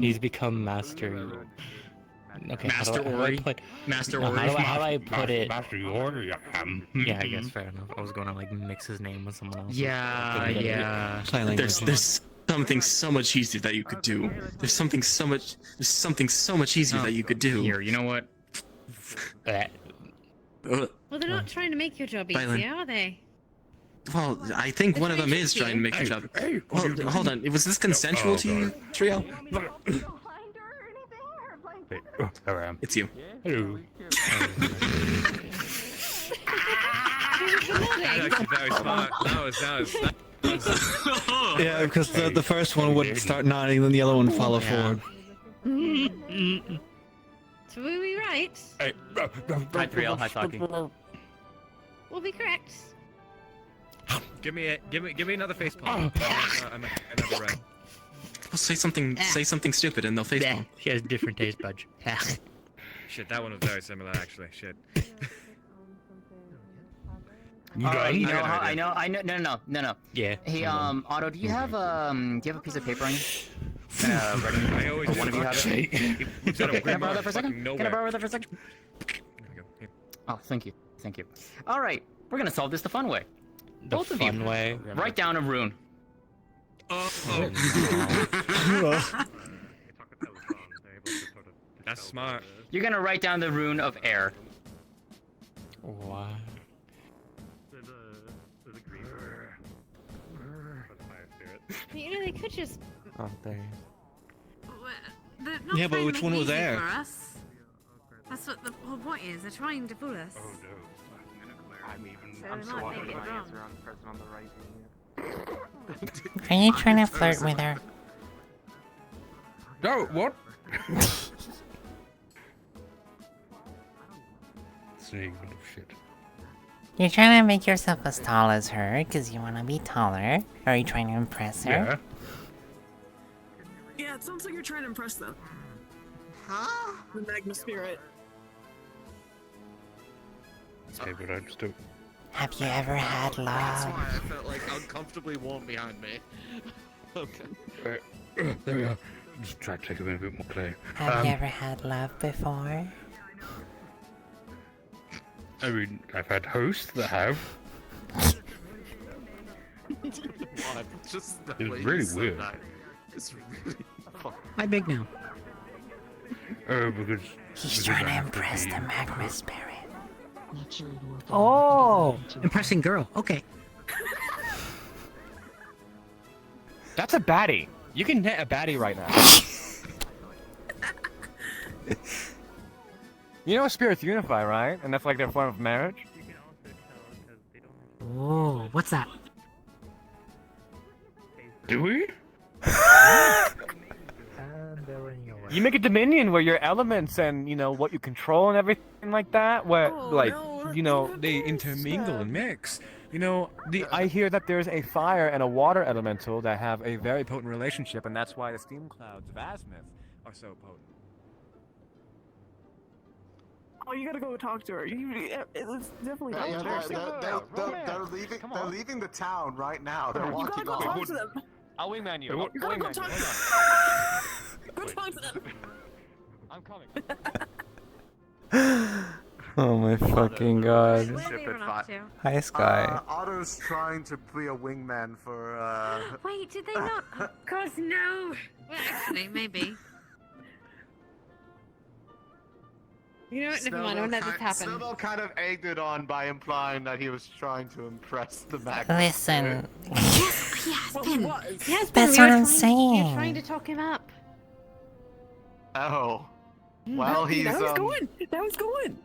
He's become master. Okay, Master Ori. Master Ori. How do I put it? Master Ori. Yeah, I guess fair enough. I was gonna like mix his name with someone else. Yeah. There's something so much easier that you could do. There's something so much easier that you could do. Here, you know what? Well, they're not trying to make your job Violent. easier, are they? Well, I think one of them is trying to make your job. Well, hold on. Was this consensual to you, Triel? Wait, oh, there I am. It's you. Hello. Actually, very smart. That was. Yeah, because the first one would start nodding, then the other one would follow forward. So were we right? Hey, Hi, Triel. Hi, talking. We'll be correct. Give me another face palm. Another red. Well, say something stupid and they'll face palm. She has different taste buds. Shit, that one was very similar actually. Shit. I know. No. Yeah. Hey, Otto, do you have a piece of paper on you? I always one of you have it. Okay, can I borrow that for a second? Can I borrow that for a second? There we go. Here. Oh, thank you. All right, we're gonna solve this the fun way. Both of you. Fun way. Write down a rune. That's smart. You're gonna write down the rune of air. What? You know, they could just. Oh, there. They're not Yeah, but trying to which make one it was easy there? For us. That's what the whole point is. They're trying to fool us. Oh no. I'm so not making it wrong. Are you trying to flirt with her? No, what? Snake little shit. You're trying to make yourself as tall as her because you want to be taller. Are you trying to impress her? Yeah. Yeah, it sounds like you're trying to impress them. Huh? The magma spirit. Okay, but I just don't. Have you ever had That's love? why I felt like uncomfortably warm behind me. Okay. There we are. Just try to take a bit more clay. Have you ever had love before? I mean, I've had hosts that have. Just the It's way you really said weird. that. It's really How big now? Oh, because. He's trying to impress the magma spirit. Oh, impressing girl. Okay. That's a baddie. You can hit a baddie right now. You know spirits unify, right? And that's like their form of marriage? Oh, what's that? Do we? You make a dominion where your elements and, you know, what you control and everything like that, where, you know, they intermingle and mix. You know, I hear that there's a fire and a water elemental that have a very potent relationship, and that's why the steam clouds of Azimuth are so potent. Oh, you gotta go talk to her. It's definitely they're leaving the town right now. They're You gotta walking go off. talk to them. I'll wingman you. You gotta go talk to them. Go talk to them. I'm coming. Oh my fucking god. Hi, Sky. Otto's trying to be a wingman for. Wait, did they not? Oh, God, no. Well, actually, maybe. You know what? Never mind. I'll let this happen. Snowbell kind of egged it on by implying that he was trying to impress the magma. Listen. Yes, he has been. He has been. That's We what were I'm trying- saying. You're trying to talk him up. Oh. Well, he's That was going. That was going.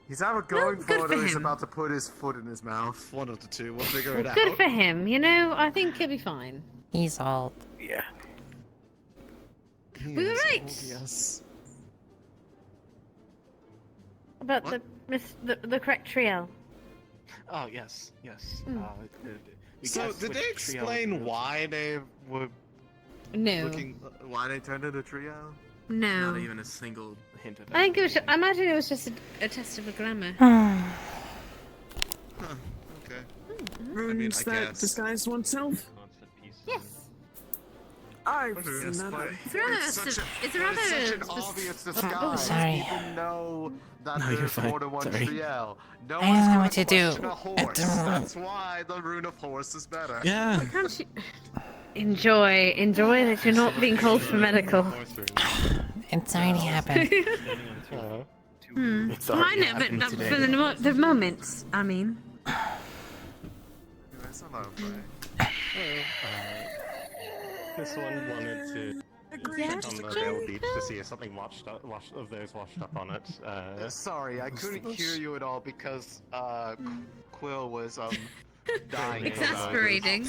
He's either going good for it for or he's him. about to put his foot in his mouth. One of the two. We'll figure it out. Good for him. You know, I think he'll be fine. He's old. Yeah. We were right. Yes. About the correct triel. Oh yes, yes. Hmm. So did they explain why they were No. why they turned into a trio? No. Not even a single hint of I think it was. I imagine it was just a test of the grammar. Okay. Runes that disguise oneself. Yes. I've Yes, seen that. but It's rather. it's such an obvious disguise. Oh, sorry. People know that No, you're there's fine. more than one Sorry. triel. No I one's don't know gonna what to do. question a horse. That's why the rune of horse is better. Yeah. Can't you enjoy that you're not being called for medical? It's already happened. It's I already know, but happened not today. for the moments. I mean. That's a lot of play. This one wanted to Agreed. On the Vale Beach to see if something of theirs washed up on it. Sorry, I couldn't hear you at all because Quill was dying. Exasperating.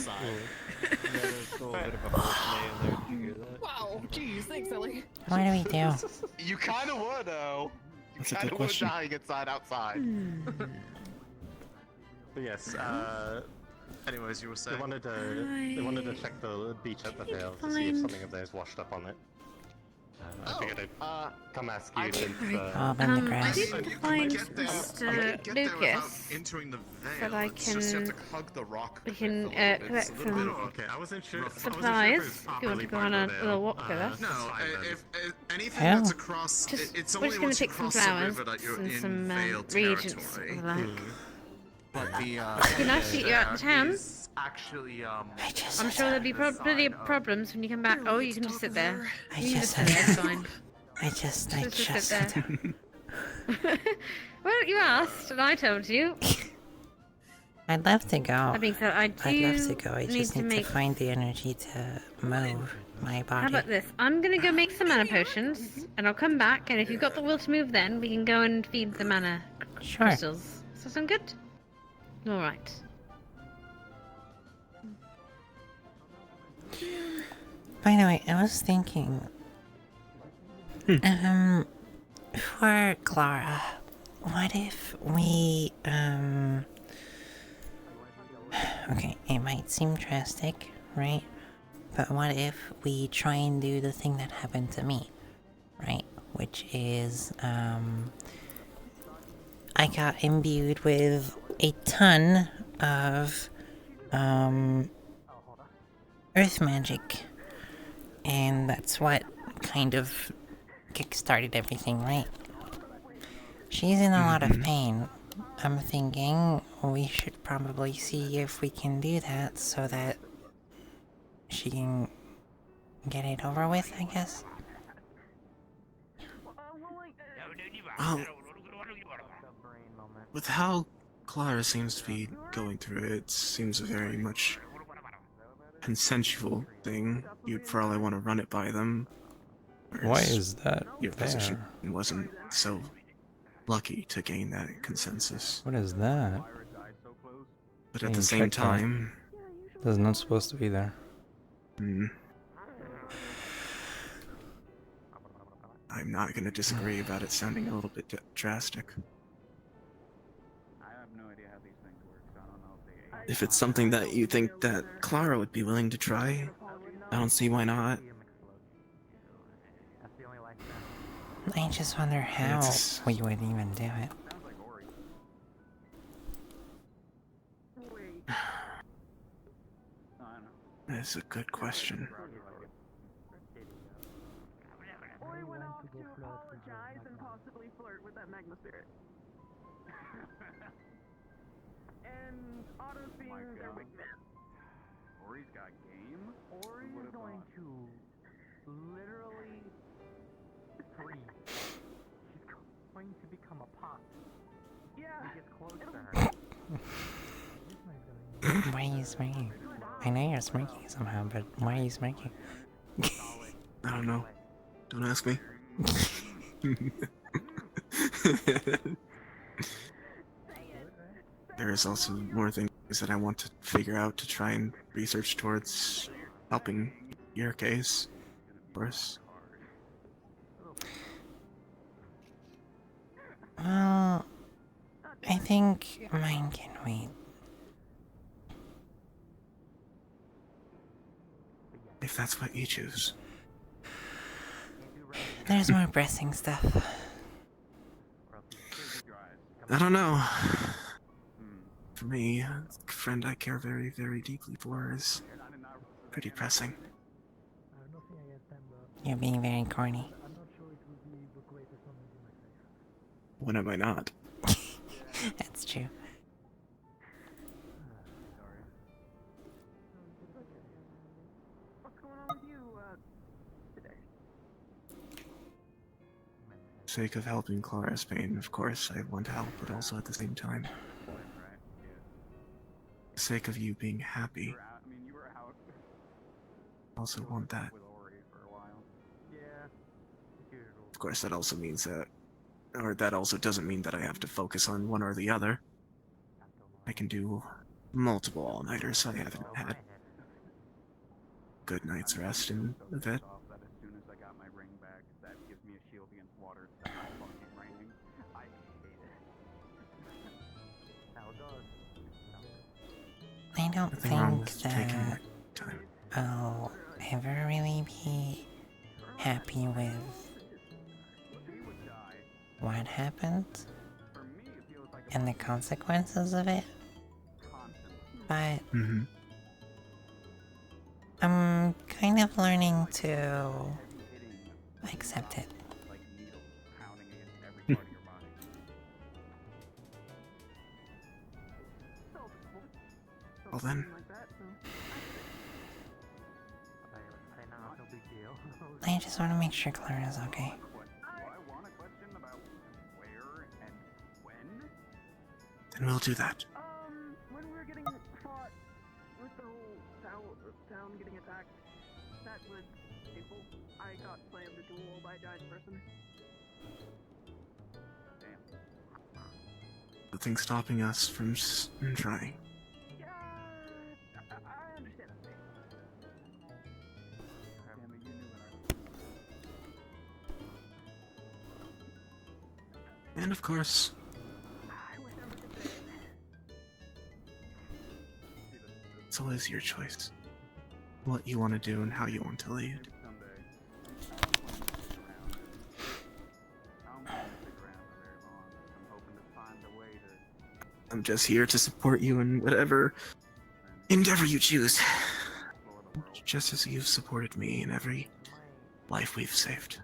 Wow, jeez, thanks, Ellie. What do we do? You kind of would, though. You That's a kind good of would question. dying inside outside. But yes, anyways, you were saying. They wanted to check the beach at the Vale to see if something of theirs washed up on it. I figured I'd come ask you since. I need to find Mr. Lucas Entering the Vale. so that I It's just you have can to hug the rock. we can It's collect a little bit some of Okay, I wasn't sure. supplies. If you want to go on a little walk with us. No, if anything Yeah. that's across, Just, it's we're only just going once to you pick some cross the flowers river that you're and in some Vale reagents territory. and like. But the It'd be nice to get you out of town. actually I'm sure there'll be plenty of problems when you come back. Oh, you can just sit there. I You can just sit there, it's fine. I just Just sit there. Well, you asked, and I told you. I'd love to go. That being said, I'd love to go. I need just to need to make- find the energy to move my body. How about this? I'm gonna go make some mana potions, and I'll come back, and if you've got the will to move then, we can go and feed the mana Sure. crystals. Does that sound good? Alright. By the way, I was thinking, for Clara, what if we, okay, it might seem drastic, right? But what if we try and do the thing that happened to me, right? Which is, I got imbued with a ton of, earth magic. And that's what kind of kickstarted everything, right? She's in a lot of pain. I'm thinking we should probably see if we can do that so that she can get it over with, I guess. Well, with how Clara seems to be going through it, it seems a very much consensual thing. You'd probably want to run it by them. Why whereas is that your there? position wasn't so lucky to gain that consensus. What is that? But at the Being same checked on. time, That's not supposed to be there. I'm not going to disagree about it sounding a little bit drastic. If it's something that you think that Clara would be willing to try, I don't see why not. I just wonder how It's- we would even do it. That's a good question. Ori went off to apologize and possibly flirt with that magma spirit. And Otto's being their wingman. Ori's got game? Ori is going to literally freeze. She's going to become a pop. Yeah. He gets close to her. Why are you smirking? I know you're smirking somehow, but why are you smirking? I don't know. Don't ask me. There's also more things that I want to figure out to try and research towards helping your case, of course. Well, I think mine can wait. If that's what you choose. There's more pressing stuff. I don't know. For me, a friend I care very, very deeply for is pretty pressing. You're being very corny. When am I not? That's true. What's going on with you, today? Sake of helping Clara's pain, of course, I want to help, but also at the same time. For the sake of you being happy. Also want that. course, that also means that, or that also doesn't mean that I have to focus on one or the other. I can do multiple all-nighters. I haven't had good night's rest in a bit. I don't Nothing wrong think with taking that my time. I'll ever really be happy with what happened and the consequences of it, but I'm kind of learning to accept it. Well then, I just want to make sure Clara's okay. then we'll do that. When we were getting fought with the whole town getting attacked, that was painful. I got slammed into a wall by a giant person. Nothing stopping us from trying. I understand. And of course, it's always your choice. What you want to do and how you want to lead. I'm just here to support you in whatever endeavor you choose. Just as you've supported me in every life we've saved.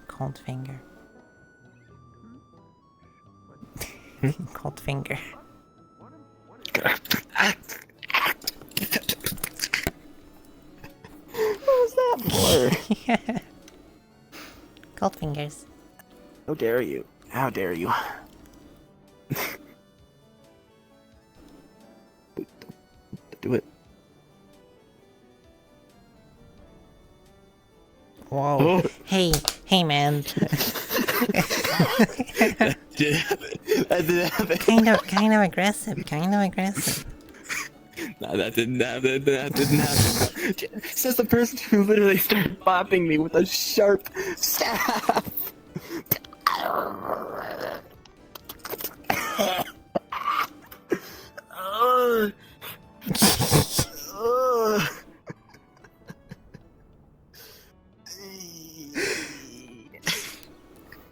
Cold finger. Cold finger. What was that for? Cold fingers. How dare you? How dare you? Do it. Whoa. Hey, man. That didn't happen. Kind of aggressive. No, that didn't happen. That didn't happen. Says the person who literally started bopping me with a sharp staff.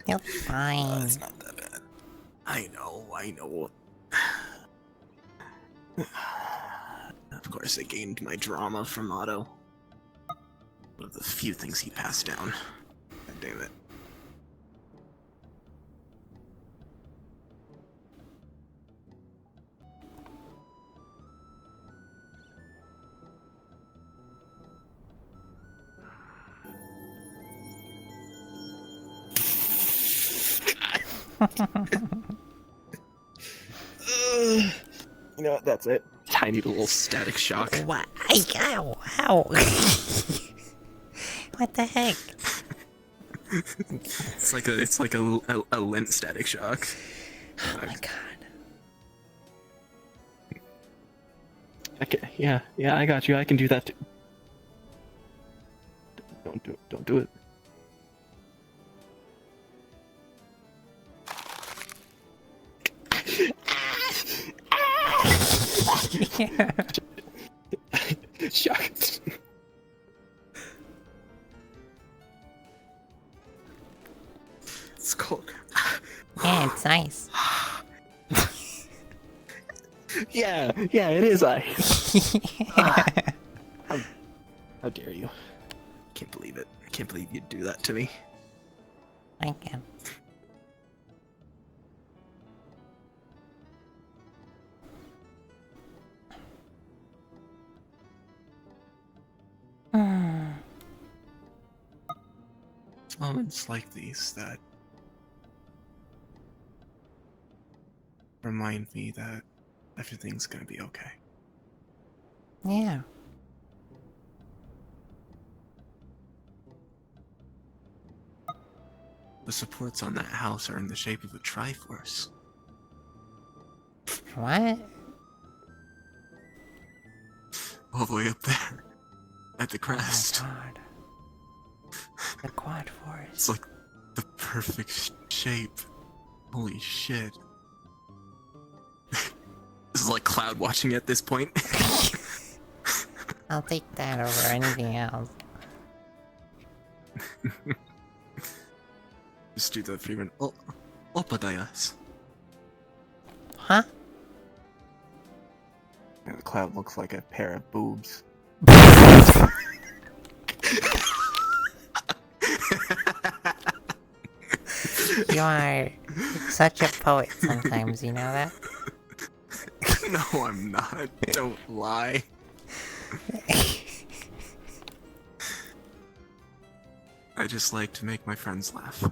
You're fine. It's not that bad. I know. Of course, I gained my drama from Otto. One of the few things he passed down. God damn it. You know what? That's it. Tiny little static shock. What? Ow. What the heck? It's like a lint static shock. Oh my god. Okay, yeah, I got you. I can do that too. Don't do it. Shock. It's cold. Yeah, it's ice. Yeah, it is ice. How dare you? Can't believe it. I can't believe you'd do that to me. I can. moments like these that remind me that everything's gonna be okay. Yeah. The supports on that house are in the shape of a triforce. What? All the way up there. At the crest. Oh my god. The quad force. It's like the perfect shape. Holy shit. This is like cloud watching at this point. I'll take that over anything else. Just do the frequent Opadayas. Huh? And the cloud looks like a pair of boobs. You are such a poet sometimes, you know that? No, I'm not. Don't lie. I just like to make my friends laugh.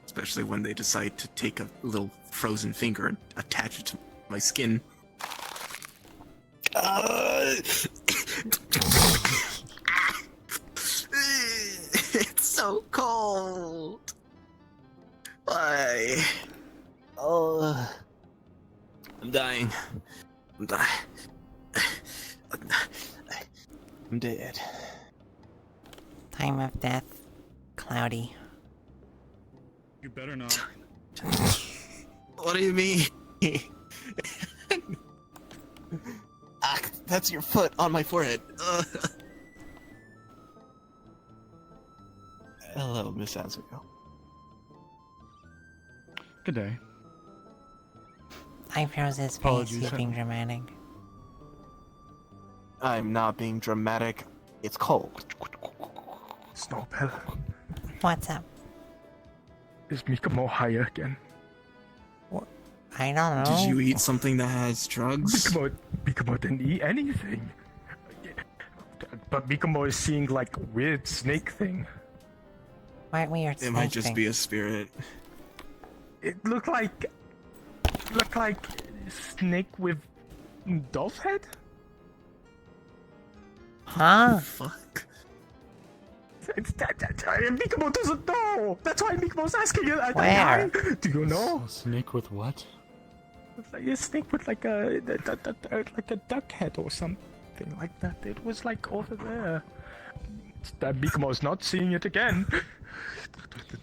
Especially when they decide to take a little frozen finger and attach it to my skin. It's so cold. Why? Oh, I'm dying. I'm dying. I'm dead. Time of death. Cloudy. You better not. What do you mean? That's your foot on my forehead. Hello, Miss Azrael. Good day. I froze his face. Apologies. He's being dramatic. I'm not being dramatic. It's cold. Snowbell, What's up? is Mikomo high again? I don't know. Did you eat something that has drugs? Mikomo didn't eat anything. But Mikomo is seeing like weird snake thing. What weird It might just be a spirit. It looked like snake with doll's head. Huh? Fuck. Mikomo doesn't know. That's why Mikomo's asking you. Where? Do you know? Snake with what? It's like a snake with like a duck head or something like that. It was like over there. That Mikomo's not seeing it again.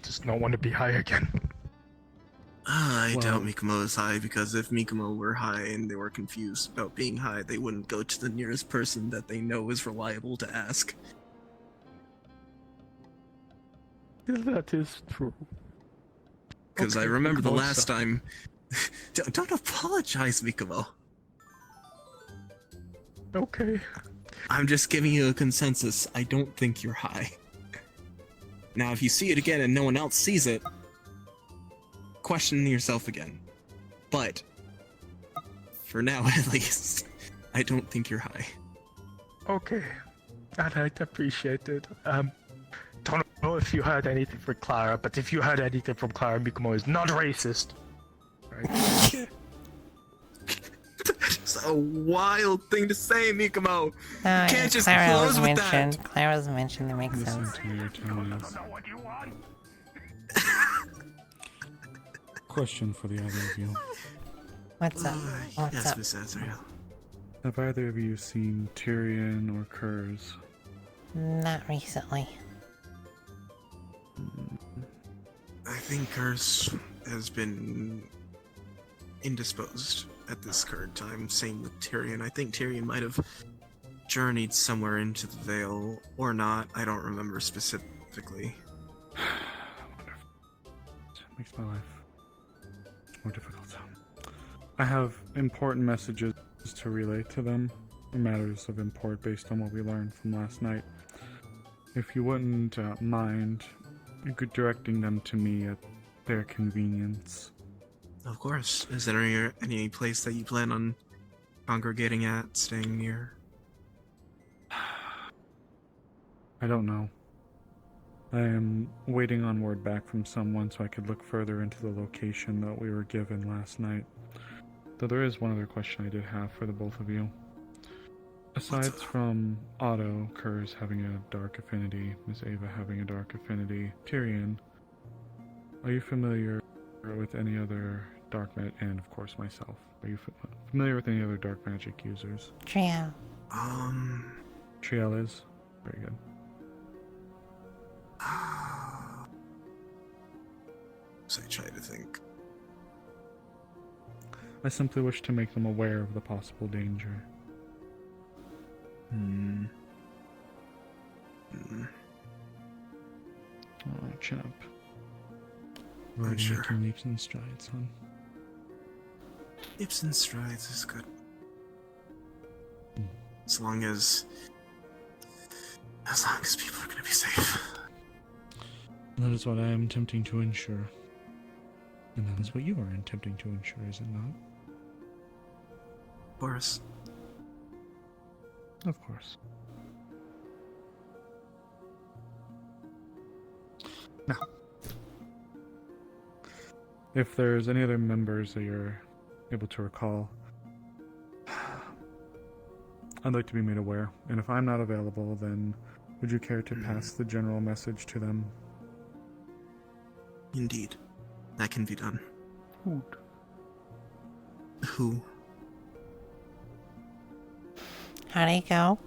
Does not want to be high again. I doubt Mikomo is high, because if Mikomo were high and they were confused about being high, they wouldn't go to the nearest person that they know is reliable to ask. That is true. Because I Okay, remember the Mikomo's last time... Don't apologize, Mikomo. Okay. I'm just giving you a consensus. I don't think you're high. Now, if you see it again and no one else sees it, question yourself again. But, for now at least, I don't think you're high. Okay. I'd appreciate it. Don't know if you heard anything from Clara, but if you heard anything from Clara, Mikomo is not racist. Right? It's a wild thing to say, Mikomo. You can't just Clara close was with mentioned. that. Clara was mentioned. It makes sense. Question for the other of you. What's up? What's yes, up? Miss Azrael. Have either of you seen Tyrion or Kurz? Not recently. I think Curse has been indisposed at this current time. Same with Tyrion. I think Tyrion might have journeyed somewhere into the Vale, or not. I don't remember specifically. It makes my life more difficult. I have important messages to relay to them, matters of import based on what we learned from last night. If you wouldn't mind directing them to me at their convenience. Of course. Is there any place that you plan on congregating at, staying near? I don't know. I am waiting on word back from someone so I could look further into the location that we were given last night. Though there is one other question I did have for the both of you. Aside from Otto, Kurz having a dark affinity, Miss Ava having a dark affinity, Tyrion, are you familiar with any other dark magic, and of course myself, are you familiar with any other dark magic users? Triel. Triel is? Very good. So I try to think. I simply wish to make them aware of the possible danger. Alright, chin up. Already sure. making leaps and strides, hon. Leaps and strides is good. As long as people are gonna be safe. That is what I am attempting to ensure. And that is what you are attempting to ensure, is it not? Of course. Of course. Now, if there's any other members that you're able to recall, I'd like to be made aware. And if I'm not available, then would you care to pass the general message to them? Indeed. That can be done. Who? Who? How'd it go?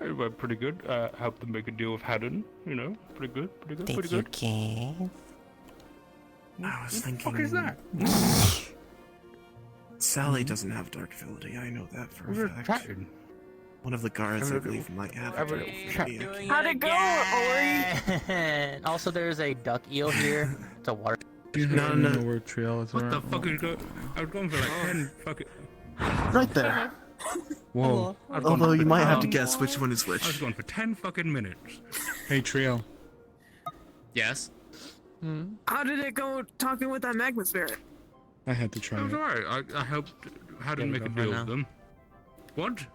It went pretty good. Helped them make a deal with Haddon. You know, pretty good. Did you kiss? I was thinking. What the fuck is that? Sally doesn't have dark ability. I know that for We're a fact. chatting. One of the guards, I believe, might have dark ability. How'd it go, Ori? Also, there's a duck eel here. It's a water. No, no. Word triel is What the fuck is going? I was going for like 10 fucking. Right there. Whoa. Although you might have to guess which one is which. I was going for 10 fucking minutes. Hey, Triel. Yes. How did it go talking with that magma spirit? I had to try It was it. alright. I helped Haddon make a deal with them. What?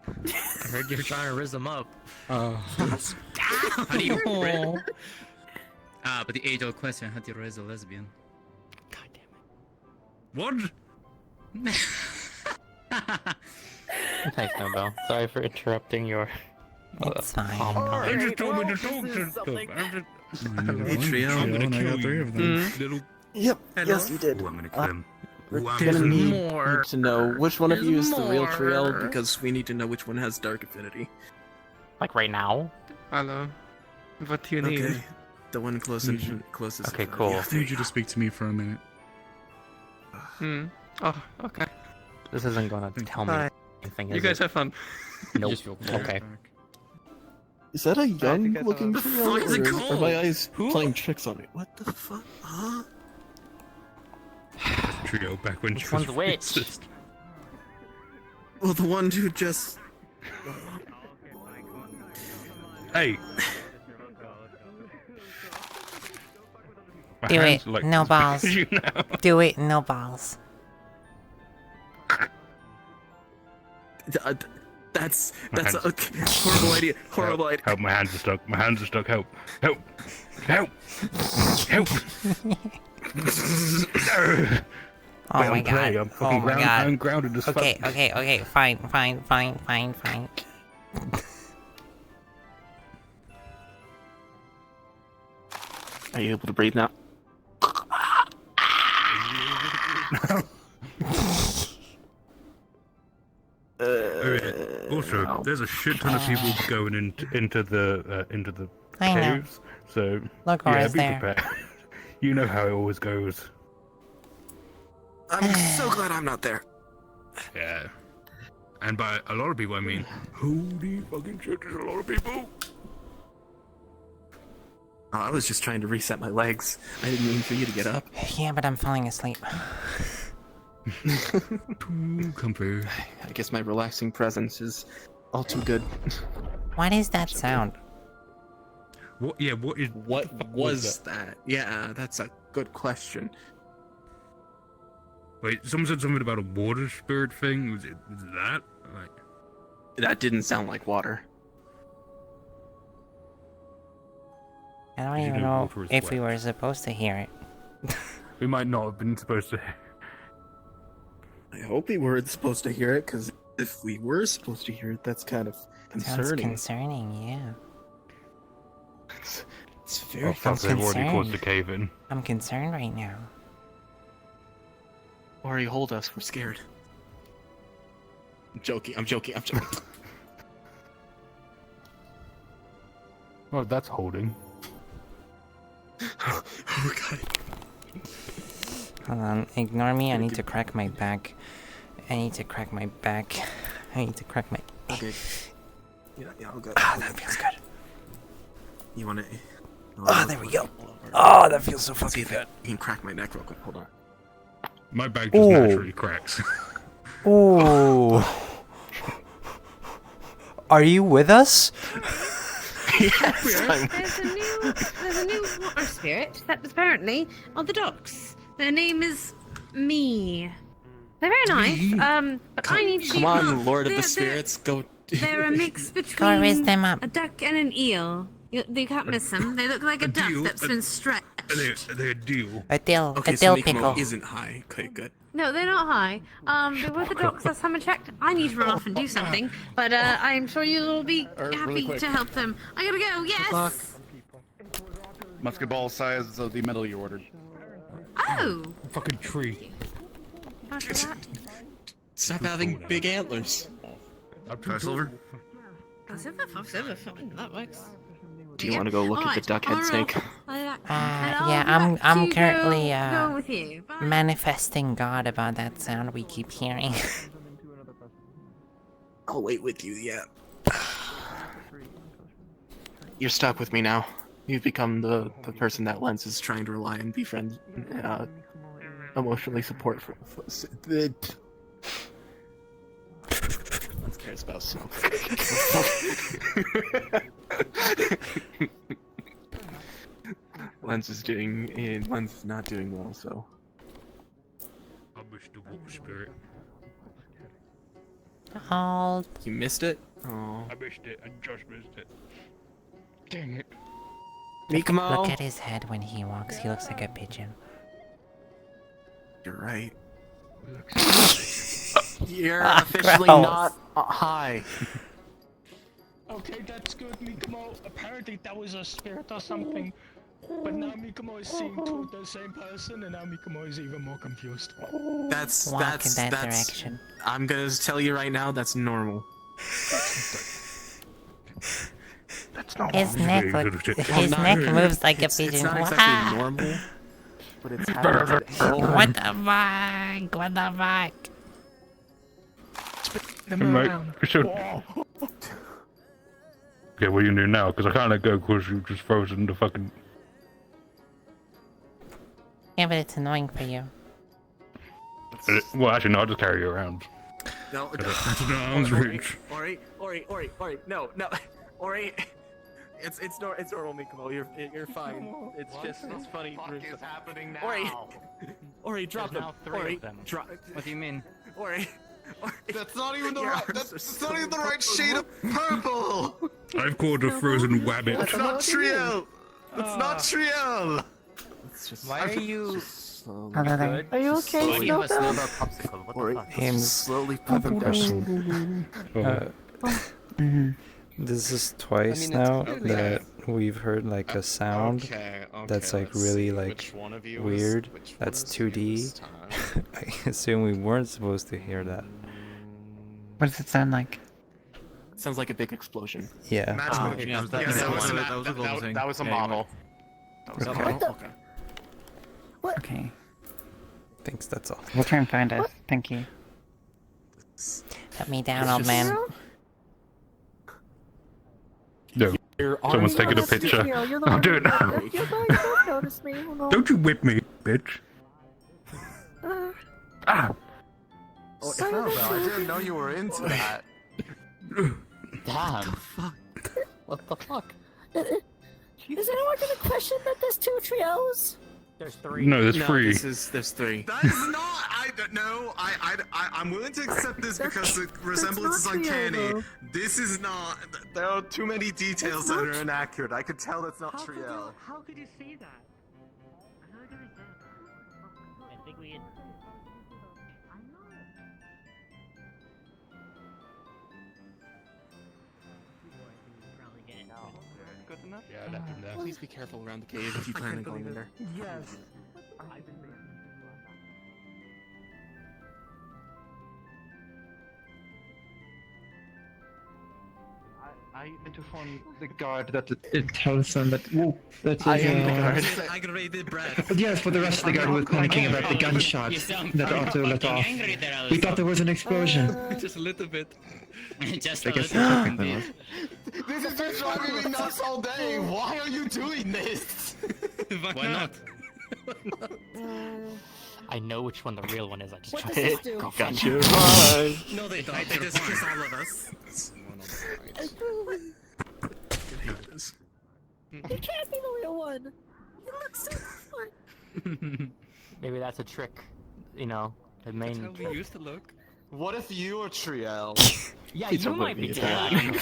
I heard you were trying to riz them up. How do you raise? But the age-old question: how do you raise a lesbian? God damn What? Hi, Snowbell. Sorry for interrupting your. It's fine. They just told me to talk to them. Hey, Triel, I'm gonna and I got kill 3 you, of them. little. Yep, Hello? yes you did. Ooh, I'm gonna kill him. We're Ooh, I'm gonna gonna- need to know which one of you is the real more. Triel, because we need to know which one has dark affinity. Like right now? Hello. What do you need? Okay, the one closest. Okay, in front of cool. you. I need you to speak to me for a minute. Oh, okay. This isn't gonna tell me Bye. anything, You is guys it? have fun. Nope. Just feel Okay. Is that a young that's looking all. Triel, fuck is it or are called? my eyes Who? playing tricks on me? What the fuck? Huh? Trio back when Which she was one's which? racist. Well, the one who just. Hey. My Do hands it. are like No as big balls. as you now. Do it. No balls. That's My a hands- horrible idea. Horrible idea. Help, my hands are stuck. My hands are stuck. Help. Help. Help. Help. Oh Wait, my I'm playing. god. I'm fucking Oh my god. I'm grounded as Okay, fuck. okay. Fine. Are you able to breathe now? Also, there's a shit ton of people going into the I know. caves. So Look, yeah, Aura's be there. prepared. You know how it always goes. I'm so glad I'm not there. Yeah. And by a lot of people, I mean, holy fucking shit, there's a lot of people. Oh, I was just trying to reset my legs. I didn't mean for you to get up. Yeah, but I'm falling asleep. Too comfy. I guess my relaxing presence is all too good. What is that sound? What? Yeah. What is? What was that? Yeah, that's a good question. Wait, someone said something about a water spirit thing. Was it that? Like, That didn't sound like water. I don't You even know know Walter is if we wet. were supposed to hear it. We might not have been supposed to. I hope we weren't supposed to hear it, because if we were supposed to hear it, that's kind of Sounds concerning. concerning, yeah. It's very fuck, they've already caused the cave in. I'm concerned right now. Ori, hold us. We're scared. I'm joking. Oh, that's holding. Oh god. Hold on, ignore me. I need to crack my back. I need to crack my. Okay. Yeah, I'll go. Ah, that feels good. You wanna? There we go. Oh, that feels so Let's see fucking if good. You can crack my neck real quick. Hold on. My back just naturally cracks. Ooh. Are you with us? There's a new water spirit that was apparently on the docks. Their name is Me. They're very nice. But I need to Come on, Lord of the Spirits, go. They're a mix Go raise between them up. a duck and an eel. You can't miss them. They look like a duck that's been stretched. They're a deal. A dill Okay, so pickle. Mikimo isn't high. Okay, good. No, they're not high. They were the docks last time I checked. I need to run off and do something, but I'm sure you'll all be happy quick. to help them. I gotta go. Yes. Musket ball size of the metal you ordered. Oh. Fucking tree. After that. Stop having big antlers. Silver? That works. Do you want to go look at the duck head snake? Yeah, I'm currently go with you. Bye. manifesting God about that sound we keep hearing. I'll wait with you, yeah. You're stuck with me now. You've become the person that Lens is trying to rely and befriend, emotionally support for. Lens cares about snow. Lens is not doing well, so. I wish the water spirit. Oh. You missed it? Oh. I missed it, and Josh missed it. Dang it. Mikimo! Look at his head when he walks. He looks like a pigeon. You're right. You're Ah, officially gross. not high. Okay, that's good, Mikamo. Apparently that was a spirit or something. But now Mikamo is seeing two of the same person, and now Mikamo is even more confused. That's Walk in that direction. I'm gonna tell you right now, that's normal. That's not His neck moves like a pigeon. It's not Wow. exactly normal, but it's happening. What the fuck? What the fuck? Okay, what are you gonna do now? Because I can't let go because you just frozen the fucking. Yeah, but it's annoying for you. Well, actually, no, I'll just carry you around. No, That's an arm's reach. Ori, no, Ori. It's normal, Mikamo. You're fine. It's funny. What is happening now? Ori, drop them. Now three Ori, of them. drop. What do you mean? Ori. That's not even the right. That's not even the right shade of purple. I've caught a frozen wabbit. That's not triel. That's not triel. Why are you? Are you okay, Slowly have a Snowbell? Snowbell popsicle. What the fuck? Him slowly pumping Question. This is twice now that we've heard like a sound that's like really like weird. That's 2D. I assume we weren't supposed to hear that. What does it sound like? Sounds like a big explosion. Yeah. That was a model. Okay. Okay. Thanks, that's all. We'll try and find it. Thank you. Put me down, old man. No, someone's taking a picture. I'm doing it. Don't notice me. Don't you whip me, bitch. Ah! Oh, Snowbell, I didn't know you were into that. Damn. What the fuck? Is anyone gonna question that there's two trios? There's 3. No, there's No, 3. there's 3. That is not. I'm willing to accept this because the resemblance is not triel, uncanny. though. This is not. There are too many details that are inaccurate. I could tell that's not Triel. How could you see that? I think we had. Probably get it. Good enough? Yeah, let them know. Please be careful around the cave if you plan on going in there. Yes. I informed the guard that it tells them that. Whoa, that I is. am the guard. Aggravated brat. But yes, for the rest of the guard who was panicking about the gunshot that Otto let off. We thought there was an explosion. Just a little bit. Just I a guess little that's bit. indeed. This has been driving me nuts all day. Why are you doing this? Why not? I know which one the real one is. I just What tried does this to do? Gotcha. No, they don't. They just kiss all of us. It can't be the real one. It looks so fun. Maybe that's a trick. You know, the That's how main. we used to look. What if you are Triel? Yeah, It's you a might be whipping dead.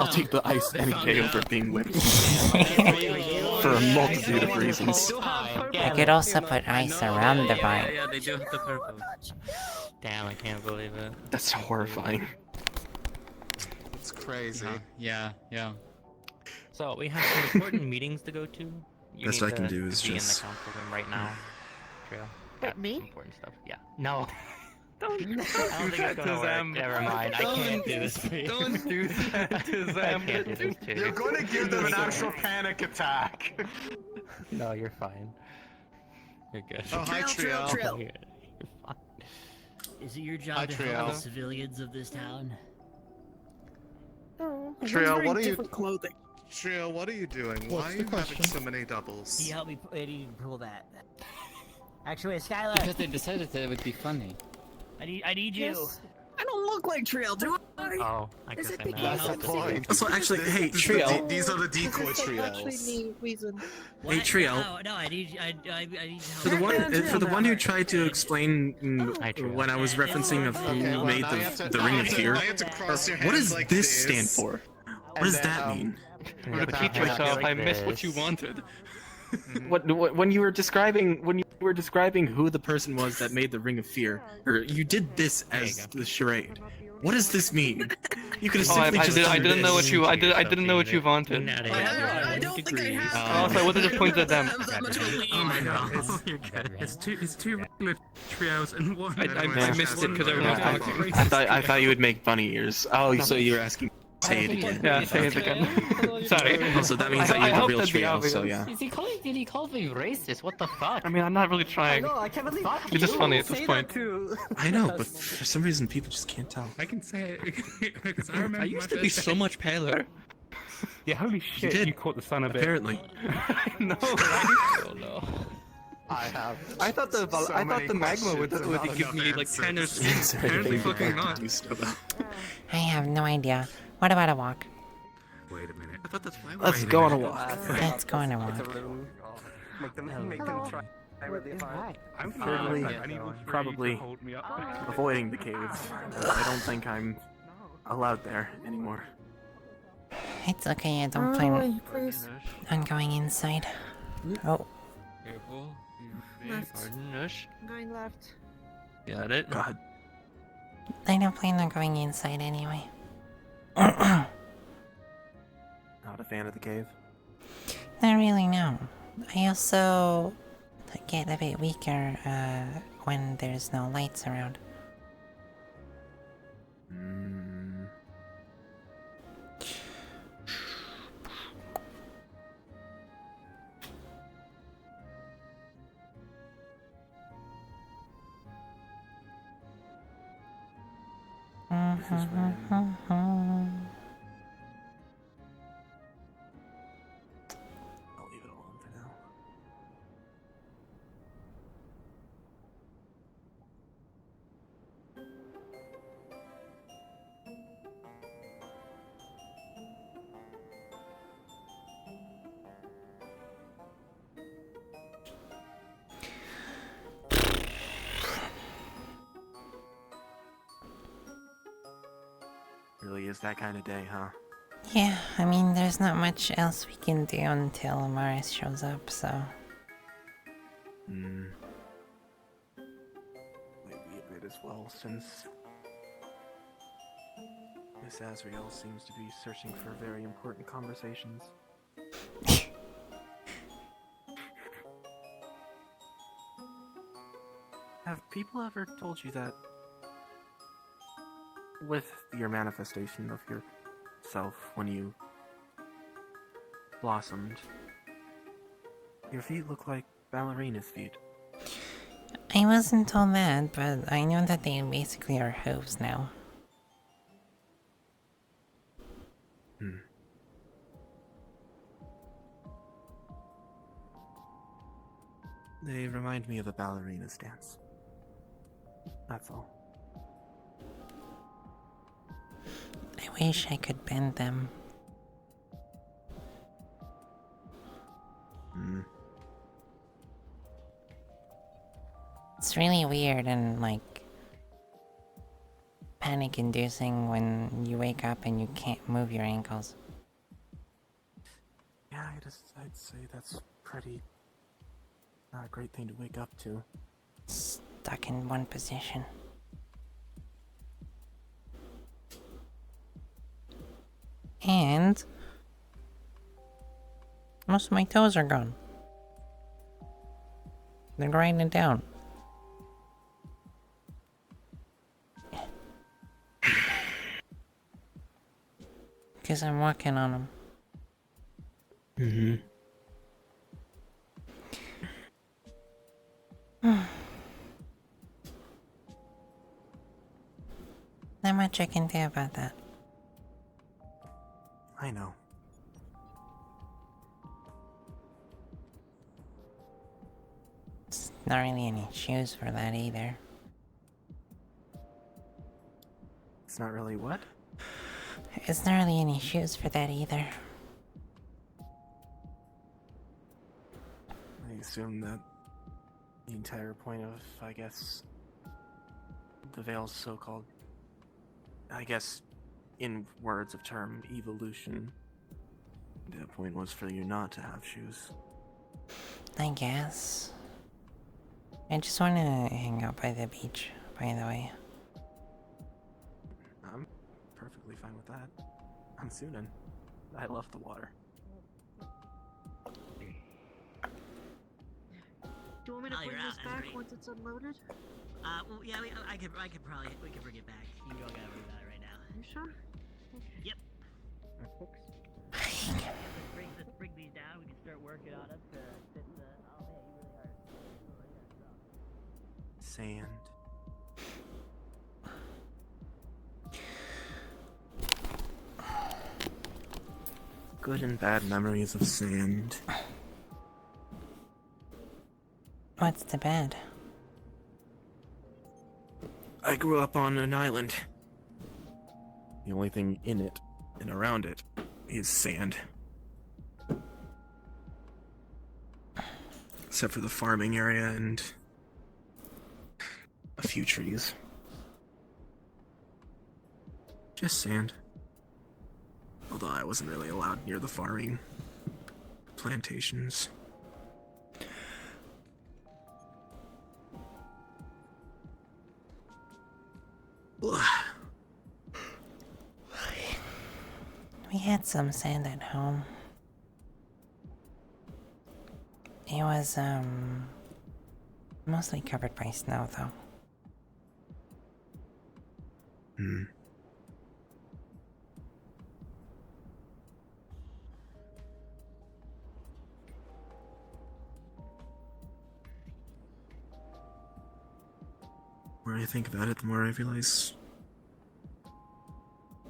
I'll take the ice any day over being whipped. For a multitude of reasons. I could also put ice around the vine. Yeah, they do have the purple. Damn, I can't believe it. That's horrifying. It's crazy. Yeah. So we have some important meetings to go to. You Best need I can to do is be just- in the council room right now. Trail. Wait, me? Important stuff. Yeah. No. Don't I do don't think that it's to gonna work. Zam. Never mind. I can't do this for you. Don't do that to I Zam. can't do this to you. You're going to give them an actual panic attack. No, you're fine. You're good. Oh, hi, Triel. You're fine. Is it your job Hi, to help Triel. the civilians of this town? Oh, Triel, what are you? different clothing. Triel, what are you doing? Why What's are the you question? having so many doubles? He helped me. He didn't pull that. Actually, Skylar, Because they decided that it would be funny. I need you. Yes. I don't look like Triel, do I? Oh, I Is guess it I because know. That's the it's point. Also, actually, hey, This is Triel. These are the decoy Is it actually triels. the reason? Hey, Triel. No, I need. I need For the help. one who tried to explain Hi, Triel. when I was referencing of who Okay, well, made now you have to- the Ring of Fear, now you have to cross your what hands does like this this, stand for? What and does then, that mean? Repeat yourself. I missed what you wanted. When you were describing who the person was that made the Ring of Fear, or you did this as the charade. What does this mean? You could have simply just done didn't know this. what you. I didn't know what you wanted. I don't think I have. Also, I would have just pointed at them. Oh my god. It's two regular trios and one. I missed it because everyone was Yeah, talking. I thought you would make bunny ears. Oh, so you're asking. Say it again. Yeah, say it again. Sorry. Also, that means that I you're the hope real that'd be trio, obvious. so yeah. Did he call me racist? What the fuck? I mean, I'm not really trying. I can't believe It's just funny at this point. I know, but for some reason people just can't tell. I can say it because I remember. I used to be so much paler. Yeah, holy shit, did. you caught the sun a bit. Apparently. No. Oh no. I have. I thought the magma would give me like 10 or skin. Apparently fucking not. I have no idea. What about a walk? Wait a minute. I thought that's why. Let's go on a walk. Let's go on a walk. Make them try really hard. I'm Probably avoiding the cave. I don't think I'm allowed there anymore. It's okay, I don't plan please. on going inside. Oh, Careful. Left. Pardon-ish. I'm going left. Got it. God. I don't plan on going inside anyway. Not a fan of the cave. Not really, no. I also get a bit weaker when there's no lights around. I'll leave it alone for now. Really is that kind of day, huh? Yeah, I mean, there's not much else we can do until Amaris shows up, so... Hmm. Maybe a bit as well, since Miss Azrael seems to be searching for very important conversations. Have people ever told you that with your manifestation of yourself when you blossomed, your feet look like ballerina's feet? I wasn't told that, but I know that they basically are hooves now. Hmm. They remind me of a ballerina's dance. That's all. I wish I could bend them. Hmm. It's really weird and, like, panic-inducing when you wake up and you can't move your ankles. Yeah, I'd say that's pretty... not a great thing to wake up to. Stuck in one position. And... most of my toes are gone. They're grinding down. Because I'm walking on them. Mm-hmm. Not much I can do about that. I know. It's not really any shoes for that either. It's not really what? It's not really any shoes for that either. I assume that the entire point of, I guess, the Veil's so-called, I guess, in words of term, evolution, the point was for you not to have shoes. I guess. I just want to hang out by the beach, by the way. I'm perfectly fine with that. I'm Sunan. I love the water. Do you want me to Oh, bring you're this out, that's back great. once it's unloaded? Well, yeah, I could probably, we could bring it back. You don't gotta worry about it right now. You sure? Yep. Let's bring these down. We can start working on them to fit the. Oh man, you really are. Sand. Good and bad memories of sand. What's the bad? I grew up on an island. The only thing in it and around it is sand. Except for the farming area and a few trees. Just sand. Although I wasn't really allowed near the farming plantations. We had some sand at home. It was, mostly covered by snow, though. Hmm. The more I think about it, the more I realize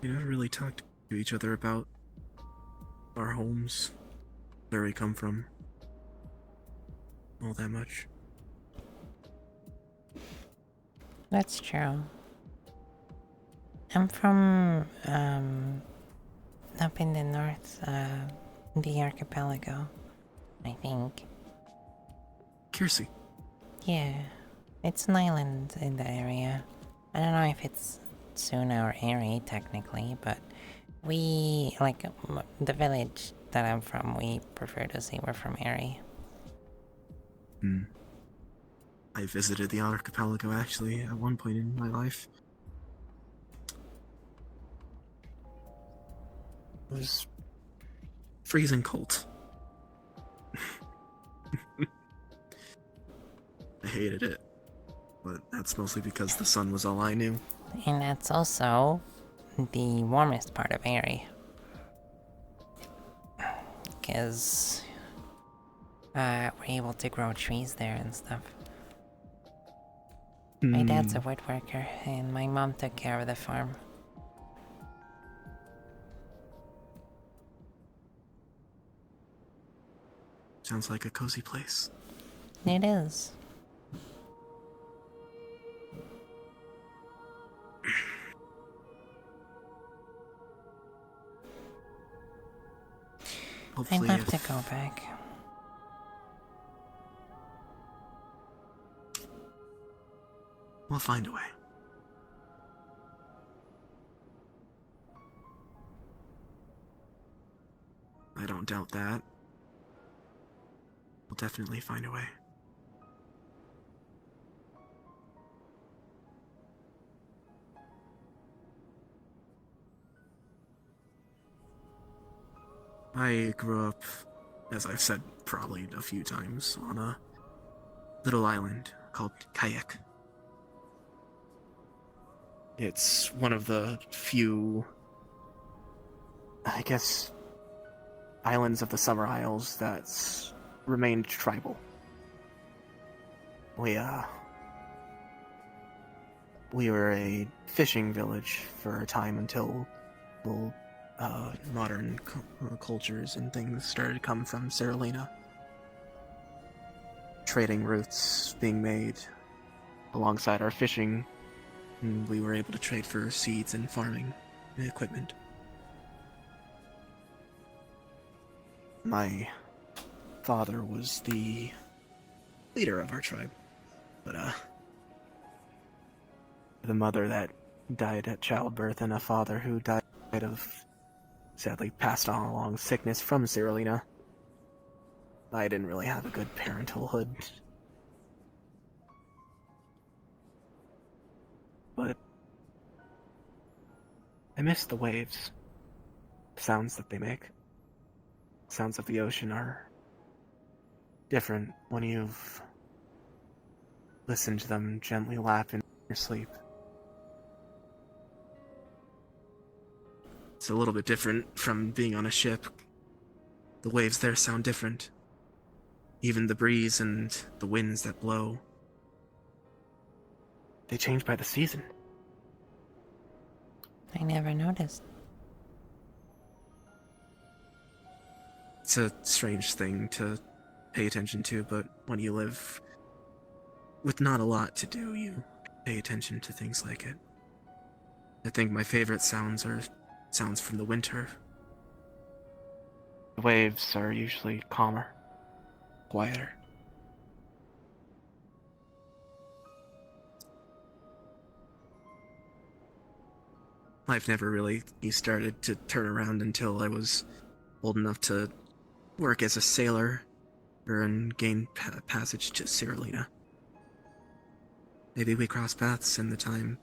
we never really talked to each other about our homes, where we come from, all that much. That's true. I'm from, up in the north, the archipelago, I think. Kiersey. Yeah, it's an island in the area. I don't know if it's Suna or Eri, technically, but we, like, the village that I'm from, we prefer to say we're from Eri. I visited the archipelago actually at one point in my life. It was freezing cold. I hated it, but that's mostly because the sun was all I knew. And that's also the warmest part of Eri. Because we're able to grow trees there and stuff. My dad's a woodworker, and my mom took care of the farm. Sounds like a cozy place. It is. Hopefully I'd love to go back. We'll find a way. I don't doubt that. We'll definitely find a way. I grew up, as I've said probably a few times, on a little island called Kayak. It's one of the few, I guess, islands of the Summer Isles that's remained tribal. We were a fishing village for a time until modern cultures and things started to come from Seralina. Trading routes being made alongside our fishing, and we were able to trade for seeds and farming equipment. My father was the leader of our tribe, but the mother that died at childbirth and a father who died of, sadly passed on along sickness from Seralina. I didn't really have a good parentalhood. But I miss the waves. The sounds that they make. The sounds of the ocean are different when you've listened to them gently lap in your sleep. It's a little bit different from being on a ship. The waves there sound different. Even the breeze and the winds that blow. They change by the season. I never noticed. It's a strange thing to pay attention to, but when you live with not a lot to do, you pay attention to things like it. I think my favorite sounds are sounds from the winter. The waves are usually calmer, quieter. Life never really started to turn around until I was old enough to work as a sailor and gain passage to Seralina. Maybe we crossed paths in the time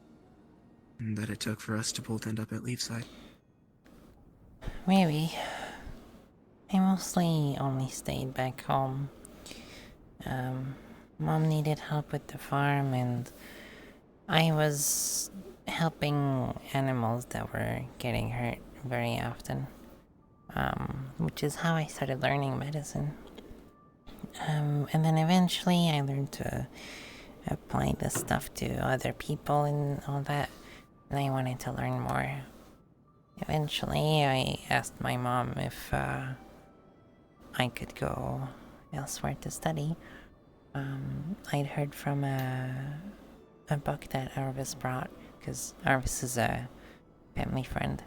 that it took for us to both end up at Leafside. Maybe. I mostly only stayed back home. Mom needed help with the farm, and I was helping animals that were getting hurt very often. Which is how I started learning medicine. And then eventually I learned to apply this stuff to other people and all that, and I wanted to learn more. Eventually I asked my mom if I could go elsewhere to study. I'd heard from a book that Arvis brought, because Arvis is a family friend.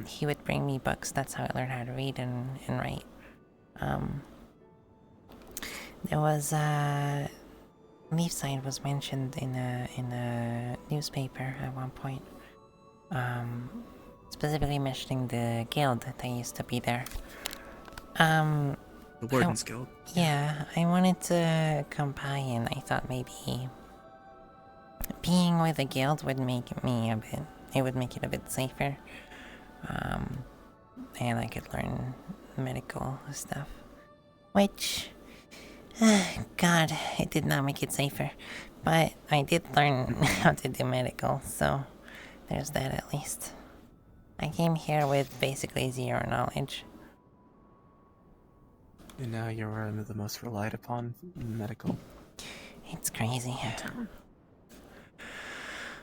He would bring me books. That's how I learned how to read and write. There was Leafside was mentioned in a newspaper at one point. Specifically mentioning the guild that used to be there. The Wardens Guild. Yeah, I wanted to come by and I thought maybe being with a guild would make it a bit safer. And I could learn medical stuff. Which, God, it did not make it safer. But I did learn how to do medical, so there's that at least. I came here with basically zero knowledge. And now you're the most relied upon medical. It's crazy.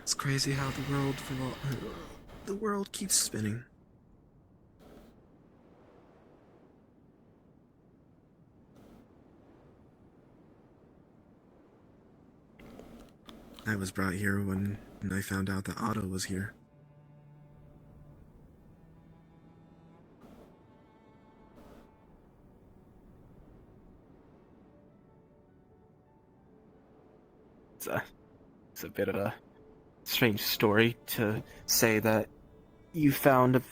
It's crazy how the world keeps spinning. I was brought here when I found out that Otto was here. It's a bit of a strange story to say that you found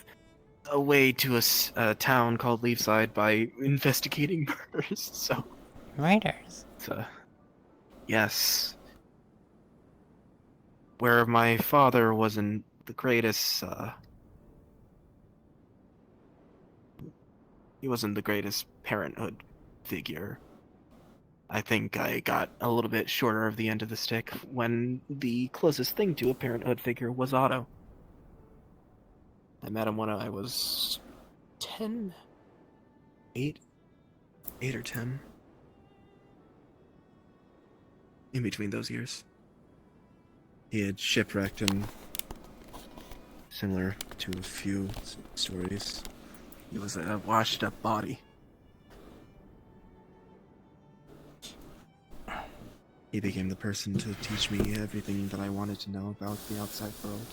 a way to a town called Leafside by investigating murders, so... Murders? Yes. Where my father wasn't the greatest, he wasn't the greatest parenthood figure. I think I got a little bit shorter of the end of the stick when the closest thing to a parenthood figure was Otto. I met him when I was 10? 8 or 10. In between those years. He had shipwrecked and similar to a few stories. He was a washed up body. He became the person to teach me everything that I wanted to know about the outside world.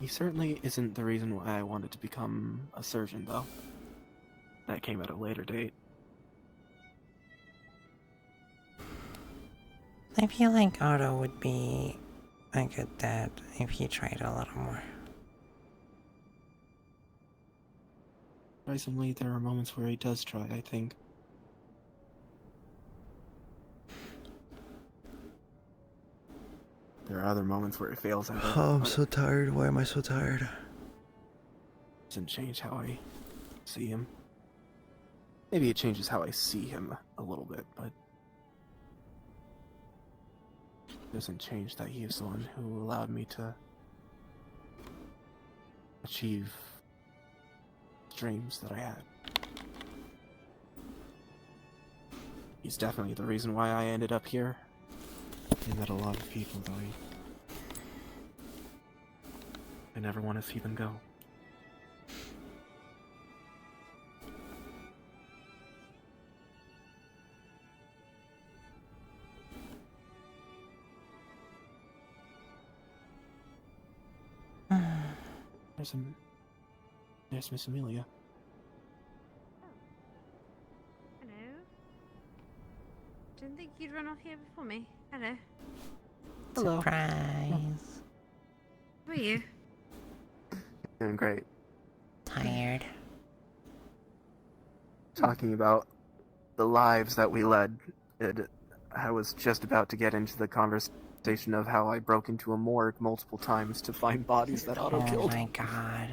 He certainly isn't the reason why I wanted to become a surgeon, though. That came at a later date. I feel like Otto would be a good dad if he tried a little more. Surprisingly, there are moments where he does try, I think. There are other moments where he fails. Oh, I'm so tired. Why am I so tired? Doesn't change how I see him. Maybe it changes how I see him a little bit, but it doesn't change that he is the one who allowed me to achieve dreams that I had. He's definitely the reason why I ended up here. I met a lot of people, though. I never want to see them go. There's Miss Amelia. Hello. Didn't think you'd run off here before me. Hello. Hello. Surprise. Who are you? Doing great. Tired. Talking about the lives that we led, I was just about to get into the conversation of how I broke into a morgue multiple times to find bodies that Otto killed. Oh my god.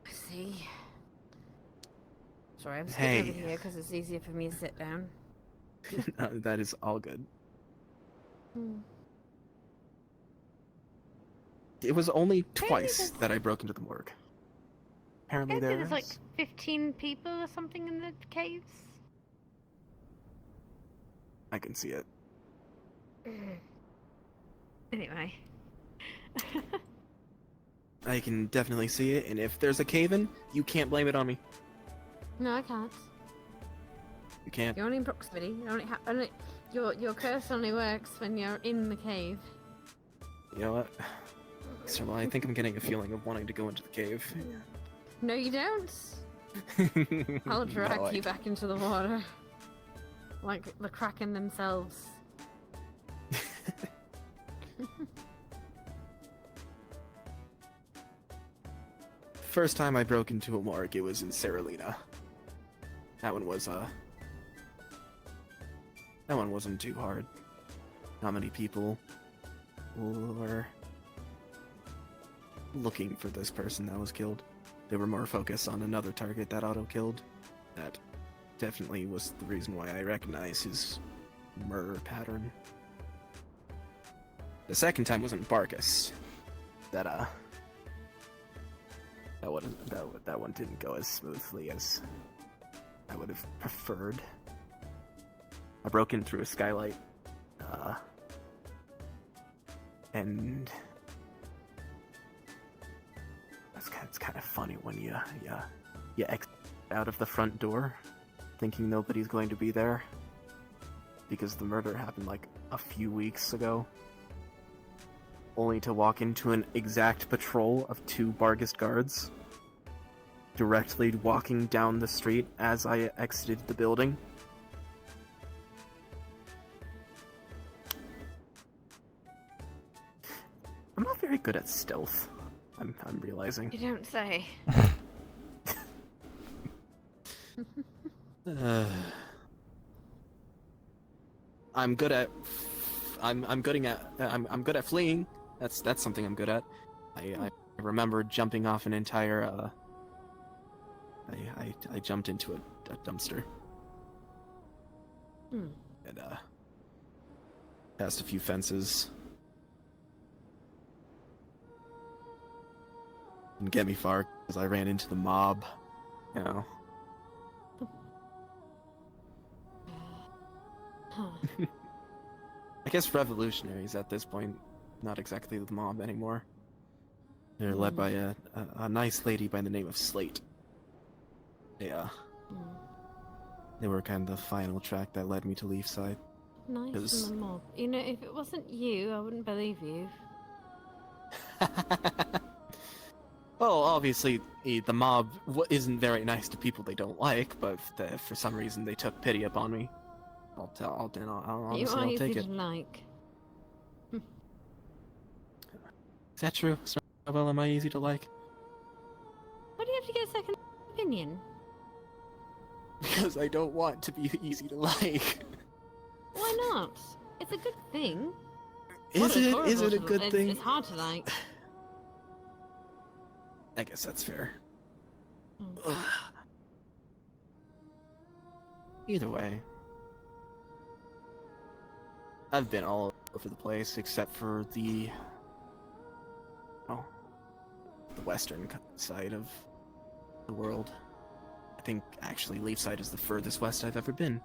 I see. Sorry, I'm sitting Hey. over here because it's easier for me to sit down. That is all good. It was only twice that I broke into the morgue. Apparently There's like 15 people or something in the caves. I can see it. Anyway. I can definitely see it, and if there's a cave-in, you can't blame it on me. No, I can't. You can't. You're only in proximity. Your curse only works when you're in the cave. You know what? So I think I'm getting a feeling of wanting to go into the cave. No, you don't. I'll drag No, you back into the water. Like the Kraken themselves. First time I broke into a morgue, it was in Seralina. That one wasn't too hard. Not many people were looking for this person that was killed. They were more focused on another target that auto-killed. That definitely was the reason why I recognize his murder pattern. The second time was in Barkus. That one didn't go as smoothly as I would have preferred. I broke in through a skylight, and it's kind of funny when you exit out of the front door, thinking nobody's going to be there, because the murder happened like a few weeks ago, only to walk into an exact patrol of 2 Bargus guards directly walking down the street as I exited the building. I'm not very good at stealth, I'm realizing. You don't say. I'm good at fleeing. That's something I'm good at. I remember jumping off an entire I jumped into a dumpster. And passed a few fences. Didn't get me far because I ran into the mob, you know. I guess revolutionaries at this point, not exactly the mob anymore. They're led by a nice lady by the name of Slate. They were kind of the final track that led me to Leafside. Nice in the mob. You know, if it wasn't you, I wouldn't believe you. Well, obviously, the mob isn't very nice to people they don't like, but for some reason they took pity upon me. I'll take it. Like. Is that true? Snowbell, am I easy to like? Why do you have to get a second opinion? Because I don't want to be easy to like. Why not? It's a good thing. Is it a good thing? It's hard to like. I guess that's fair. Either way, I've been all over the place except for the western side of the world. I think actually Leafside is the furthest west I've ever been.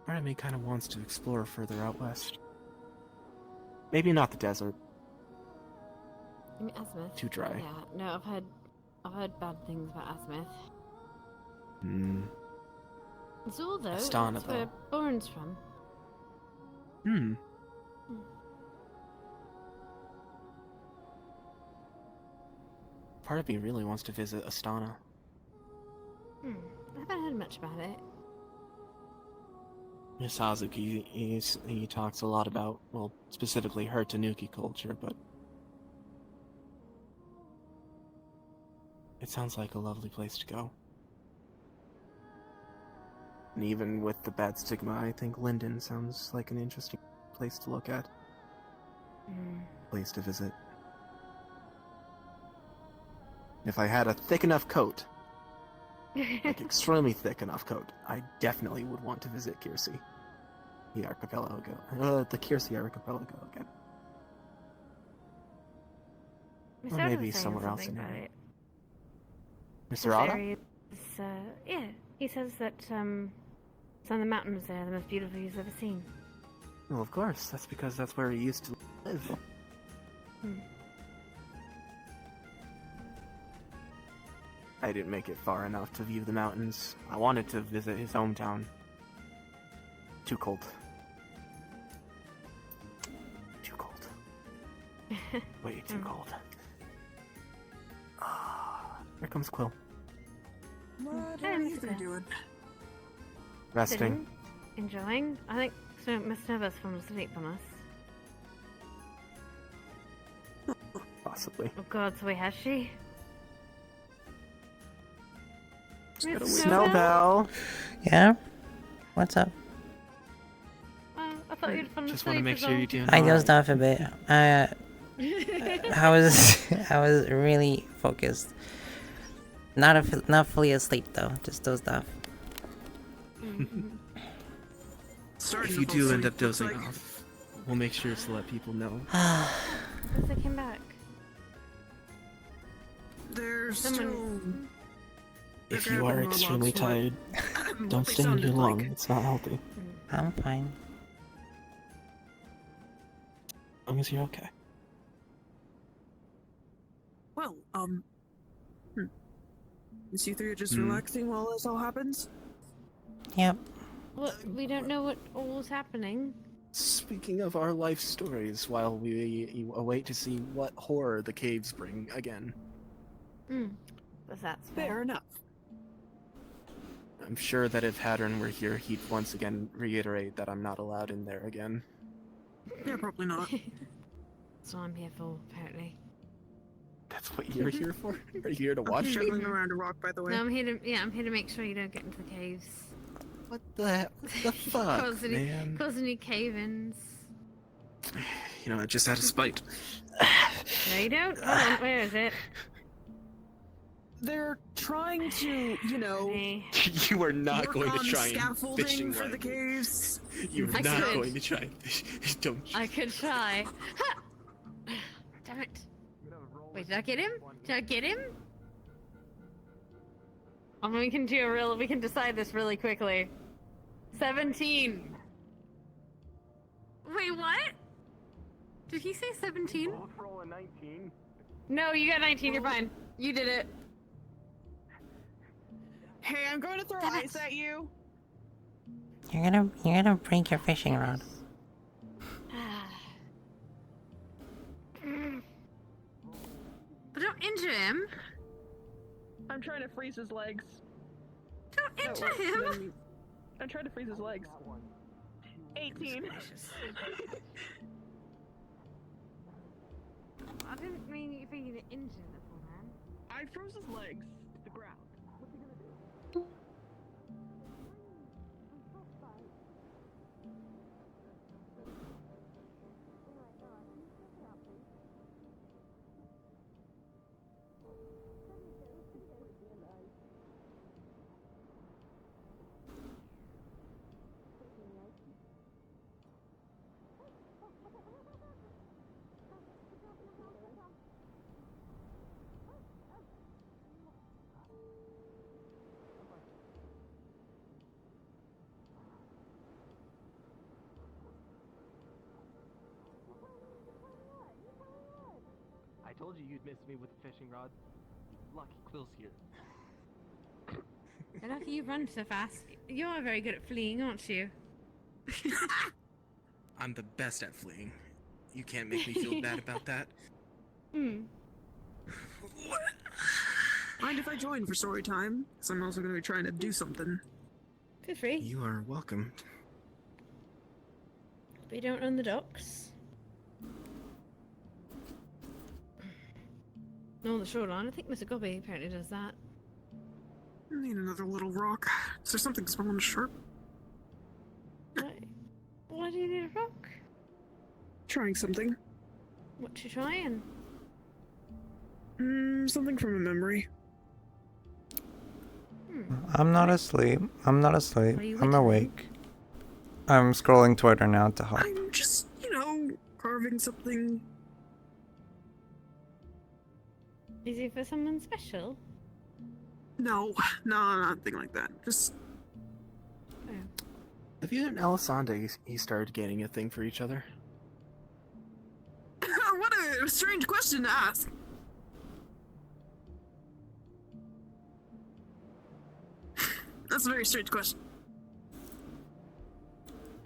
Part of me kind of wants to explore further out west. Maybe not the desert. You mean Azimuth? Too dry. Yeah, no, I've heard bad things about Azimuth. It's all though. Astana, That's where Boren's from. Part of me really wants to visit Astana. I haven't heard much about it. Miss Hazuki, he talks a lot about, well, specifically her Tanuki culture, but it sounds like a lovely place to go. And even with the bad stigma, I think Linden sounds like an interesting place to look at. Place to visit. If I had a thick enough coat, like extremely thick enough coat, I definitely would want to visit Kiersey. The archipelago. The Kiersey archipelago again. Or maybe somewhere else in there. Mr. Otto? Yeah, he says that some of the mountains there are the most beautiful he's ever seen. Well, of course. That's because that's where he used to live. I didn't make it far enough to view the mountains. I wanted to visit his hometown. Too cold. Too cold. Way too cold. Here comes Quill. What are you doing? Resting. Sitting, enjoying. I think Miss Snowbell's fallen asleep on us. Possibly. Oh god, so wait, has she? Miss Snowbell. Yeah? What's up? Oh, I thought you'd fallen Just asleep. want to make is sure all. you're doing I dozed alright. off a bit. I was really focused. Not fully asleep though, just dozed off. If you do end up dozing off, we'll make sure to let people know. Because they came back. There's Someone- If you are extremely tired, don't stay in here long. It's not healthy. I'm fine. As long as you're okay. Well, is you three are just Hmm. relaxing while this all happens? Yep. Well, we don't know what all's happening. Speaking of our life stories, while we await to see what horror the caves bring again. But that's Fair enough. I'm sure that if Hattern were here, he'd once again reiterate that I'm not allowed in there again. Yeah, probably not. That's what I'm here for, apparently. That's what you're here for? Are you here to watch I'm me? juggling around a rock, by the way. No, I'm here to make sure you don't get into the caves. What the fuck, cause man? any cave-ins. You know, just out of spite. No, you don't. Hold on, where is it? They're trying to, you know, You are not work going to on try and scaffolding fishing for line the me. caves. You're I not could. going to try and fish. Don't you? I could try. Ha! Damn it. Wait, did I get him? Did I get him? We can do we can decide this really quickly. 17. Wait, what? Did he say 17? Roll a 19. No, you got 19, you're fine. You did it. Hey, I'm going to throw ice at you. You're gonna break your fishing rod. But don't injure him. I'm trying to freeze his legs. Don't That injure works, him. then I'm trying to freeze his legs. 18. I didn't mean for you to injure the poor man. I froze his legs to the ground. What's he gonna do? I told you you'd miss me with the fishing rod. Lucky Quill's here. You're lucky you run so fast. You are very good at fleeing, aren't you? I'm the best at fleeing. You can't make me feel bad about that. Hmm. Mind if I join for story time? Because I'm also going to be trying to do something. Feel free. You are welcome. We don't own the docks. No, the shoreline. I think Mr. Gobby apparently does that. I need another little rock. Is there something small and sharp? Why do you need a rock? Trying something. What you trying? Something from a memory. I'm not asleep. I'm not asleep. Are you I'm witching? awake. I'm scrolling Twitter now to help. I'm just, carving something. Is it for someone special? No, nothing like that. Just. Have you and Elisande he started getting a thing for each other? What a strange question to ask. That's a very strange question.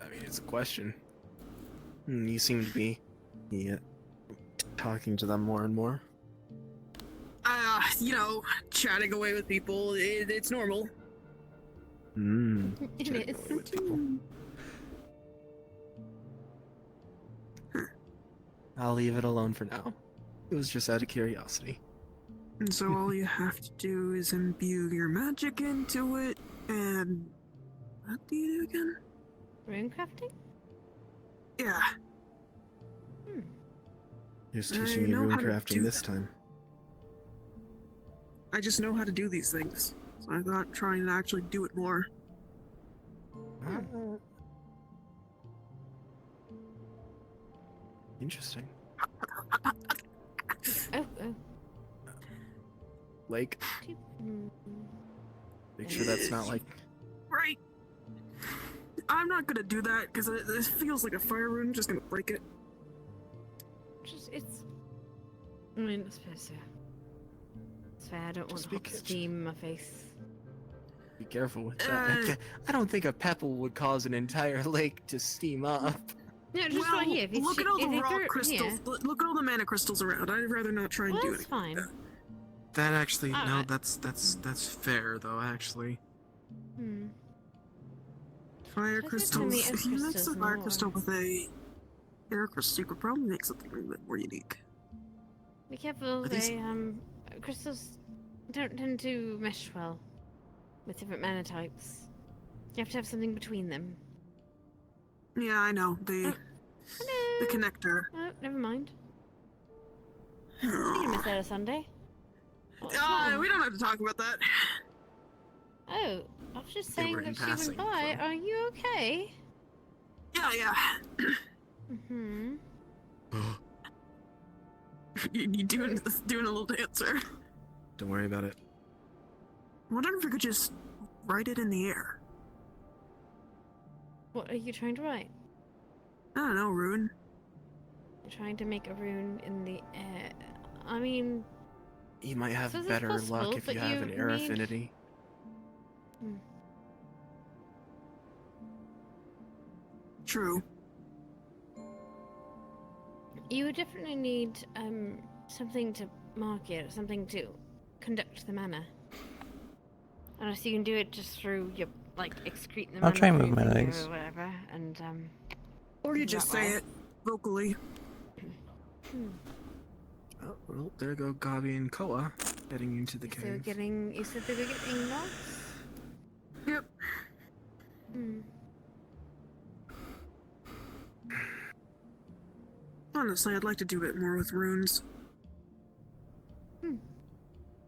I mean, it's a question. You seem to be talking to them more and more? You know, chatting away with people, it's normal. It is. I'll leave it alone for now. It was just out of curiosity. And so all you have to do is imbue your magic into it, and what do you do again? Rune crafting? Yeah. Who's teaching you rune crafting this time? I just know how to do these things, so I thought trying to actually do it more. Interesting. Oh. Like, make sure that's not like... Right. I'm not gonna do that, because this feels like a fire rune, just gonna break it. I mean, I suppose so. It's fair, I don't want hot steam in my face. Be careful with that. I don't think a pebble would cause an entire lake to steam up. No, just right here. Look at all the rock crystals. Look at all the mana crystals around. I'd rather not try and do it. That's fine. That actually, no, Alright. that's fair though. Actually, Fire Just crystals. make If you mix crystals a fire more. crystal with a air crystal, you could probably make something a little bit more unique. Be careful, Are these- crystals don't tend to mesh well with different mana types. You have to have something between them. Yeah, I know. The connector. Oh, never mind. Did you miss out a Sunday? What's We wrong? don't have to talk about that. Oh, I was just They saying were in that she passing, went by. Are you okay? Yeah. Mm-hmm. you doing a little dancer. don't worry about it. I wonder if we could just write it in the air. What are you trying to write? I don't know, rune. You're trying to make a rune in the air. I mean, You might have So this is better possible, luck if but you have an you air need- affinity. True. you would definitely need something to mark it, something to conduct the mana. Unless you can do it just through your excrete the mana. I'll try and through move your my finger legs. or whatever, and Or you that just way. say it vocally. Oh, well, there go Gabi and Koa heading into the So cave. you said they were getting lost? Yep. Honestly, I'd like to do it more with runes.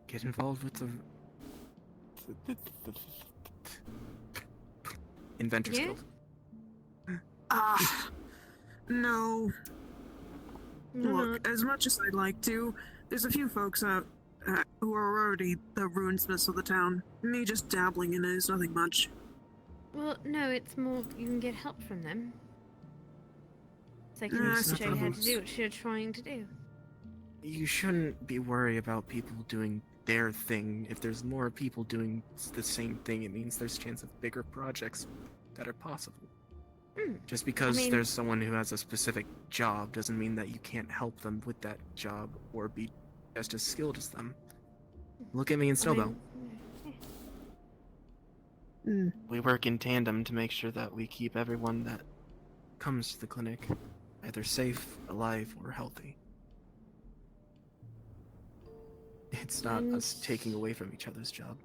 Get involved with the Inventor's Yeah? Guild. No. Look, as much as I'd like to, there's a few folks out who are already the runesmiths of the town. Me just dabbling in it is nothing much. Well, no, it's more you can get help from them. So they I can show you how to suppose. do what you're trying to do. You shouldn't be worried about people doing their thing. If there's more people doing the same thing, it means there's a chance of bigger projects that are possible. Just because mean- there's someone who has a specific job doesn't mean that you can't help them with that job or be just as skilled as them. Look at me and Snowbell. We work in tandem to make sure that we keep everyone that comes to the clinic either safe, alive, or healthy. It's not us taking away from each other's job.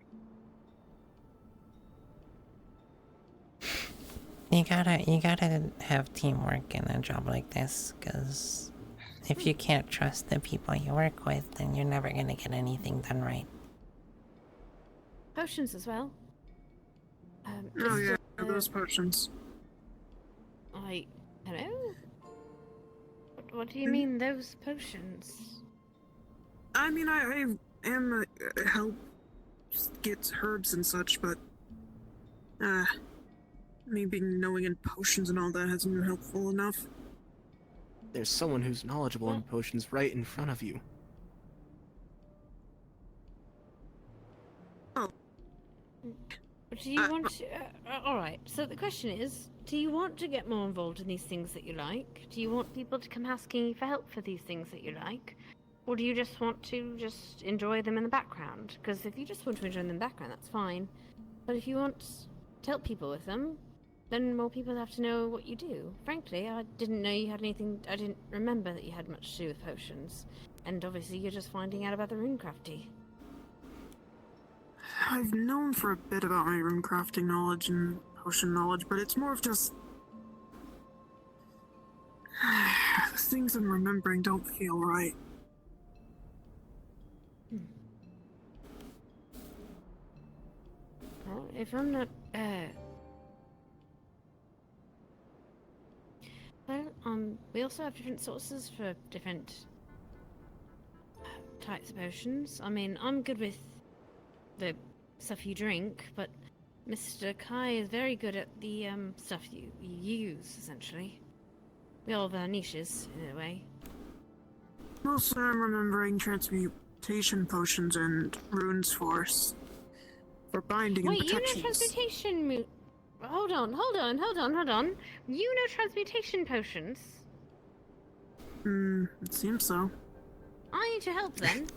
You gotta have teamwork in a job like this, because if you can't trust the people you work with, then you're never gonna get anything done right. Potions as well. Oh just, yeah, those potions. Hello? What do you mean, those potions? I mean, I am help get herbs and such, but me being knowing in potions and all that hasn't been helpful enough. There's someone who's knowledgeable in potions right in front of you. Which do you want to... Alright, so the question is, do you want to get more involved in these things that you like? Do you want people to come asking you for help for these things that you like? Or do you just want to just enjoy them in the background? Because if you just want to enjoy them in the background, that's fine. But if you want to help people with them, then more people have to know what you do. Frankly, I didn't know you had anything... I didn't remember that you had much to do with potions. And obviously you're just finding out about the runecrafty. I've known for a bit about my runecrafting knowledge and potion knowledge, but it's more of just... the things I'm remembering don't feel right. Well, if I'm not... Well, we also have different sources for different types of potions. I mean, I'm good with the stuff you drink, but Mr. Kai is very good at the stuff you use, essentially. We all have our niches, in a way. Mostly I'm remembering transmutation potions and runes force for binding and protections. You know transmutation Hold on. You know transmutation potions? It seems so. I need your help then.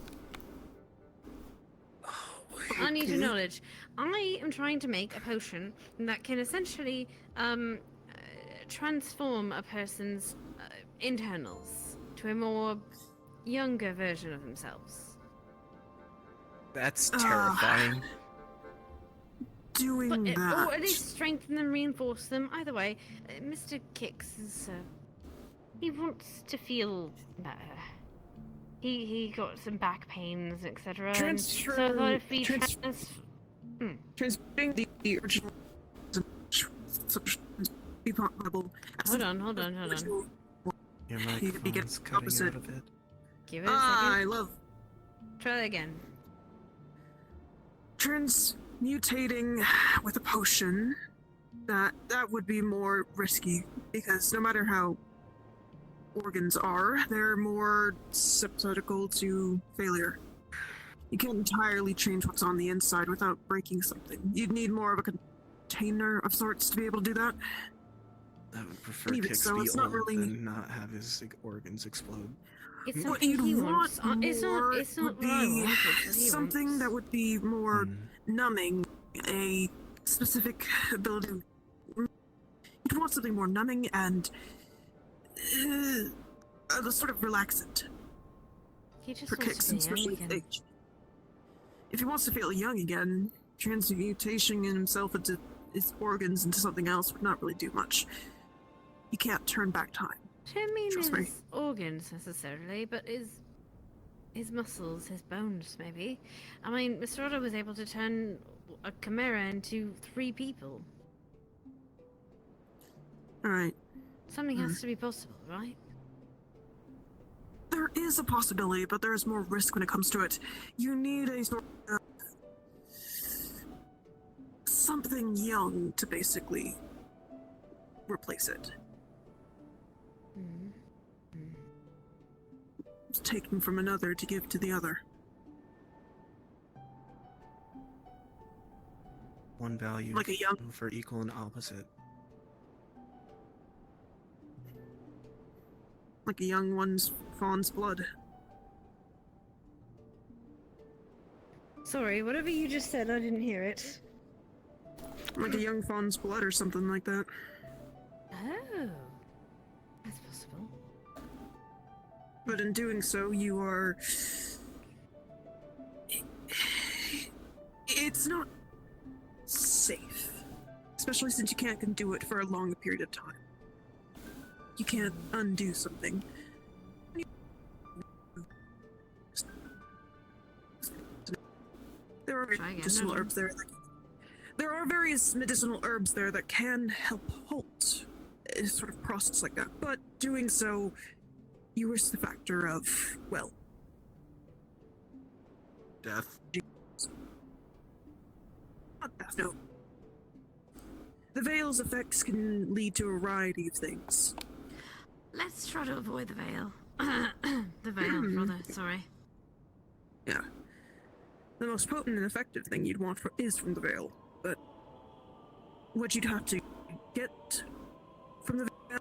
I need your knowledge. I am trying to make a potion that can essentially transform a person's internals to a more younger version of themselves. That's terrifying. Doing that. Or at least strengthen them, reinforce them. Either way, Mr. Kix is... he wants to feel better. He got some back pains, etc. So that if we transferring the original be possible. Hold on. Your microphone's cutting out a bit. Give it a second. I love... Try that again. Transmutating with a potion, that would be more risky, because no matter how organs are, they're more susceptible to failure. You can't entirely change what's on the inside without breaking something. You'd need more of a container of sorts to be able to do that. I would prefer Even Kix so, be it's not old really... than not have his organs explode. It's what something you'd he want wants. It's not would what I be want, it's what he something wants. that would be more numbing, a specific ability. You'd want something more numbing and sort of relaxant. He just for wants Kix, to be especially young with again. age. If he wants to feel young again, transmutation himself into his organs into something else would not really do much. You can't turn back time. I don't mean Trust me. his organs necessarily, but his muscles, his bones, maybe. I mean, Mr. Otto was able to turn a chimera into 3 people. Alright. Something has to be possible, right? There is a possibility, but there is more risk when it comes to it. You need a sort of something young to basically replace it. It's taken from another to give to the other. One value Like a young... for equal and opposite. Like a young one's fawn's blood. Sorry, whatever you just said, I didn't hear it. Like a young fawn's blood or something like that. Oh. That's possible. But in doing so, you are... It's not safe. Especially since you can't do it for a long period of time. You can't undo something. There are medicinal herbs there. There are various medicinal herbs there that can help halt a sort of process like that. But doing so, you risk the factor of, well, death. Not death, no. The veil's effects can lead to a variety of things. Let's try to avoid the veil. The veil, rather, sorry. Yeah. The most potent and effective thing you'd want is from the veil, but what you'd have to get from the veil.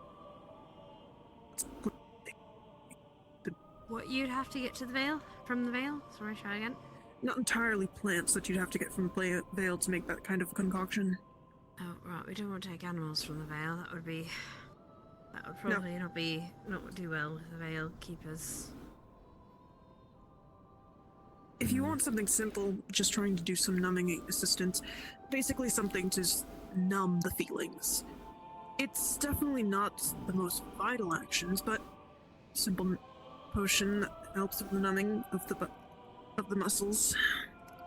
What you'd have to get to the veil? From the veil? Sorry, try again. Not entirely plants that you'd have to get from the veil to make that kind of concoction. Oh, right, we don't want to take animals from the veil. That would probably not do well with the veil keepers. If you want something simple, just trying to do some numbing assistance, basically something to numb the feelings. It's definitely not the most vital actions, but simple potion that helps with the numbing of the muscles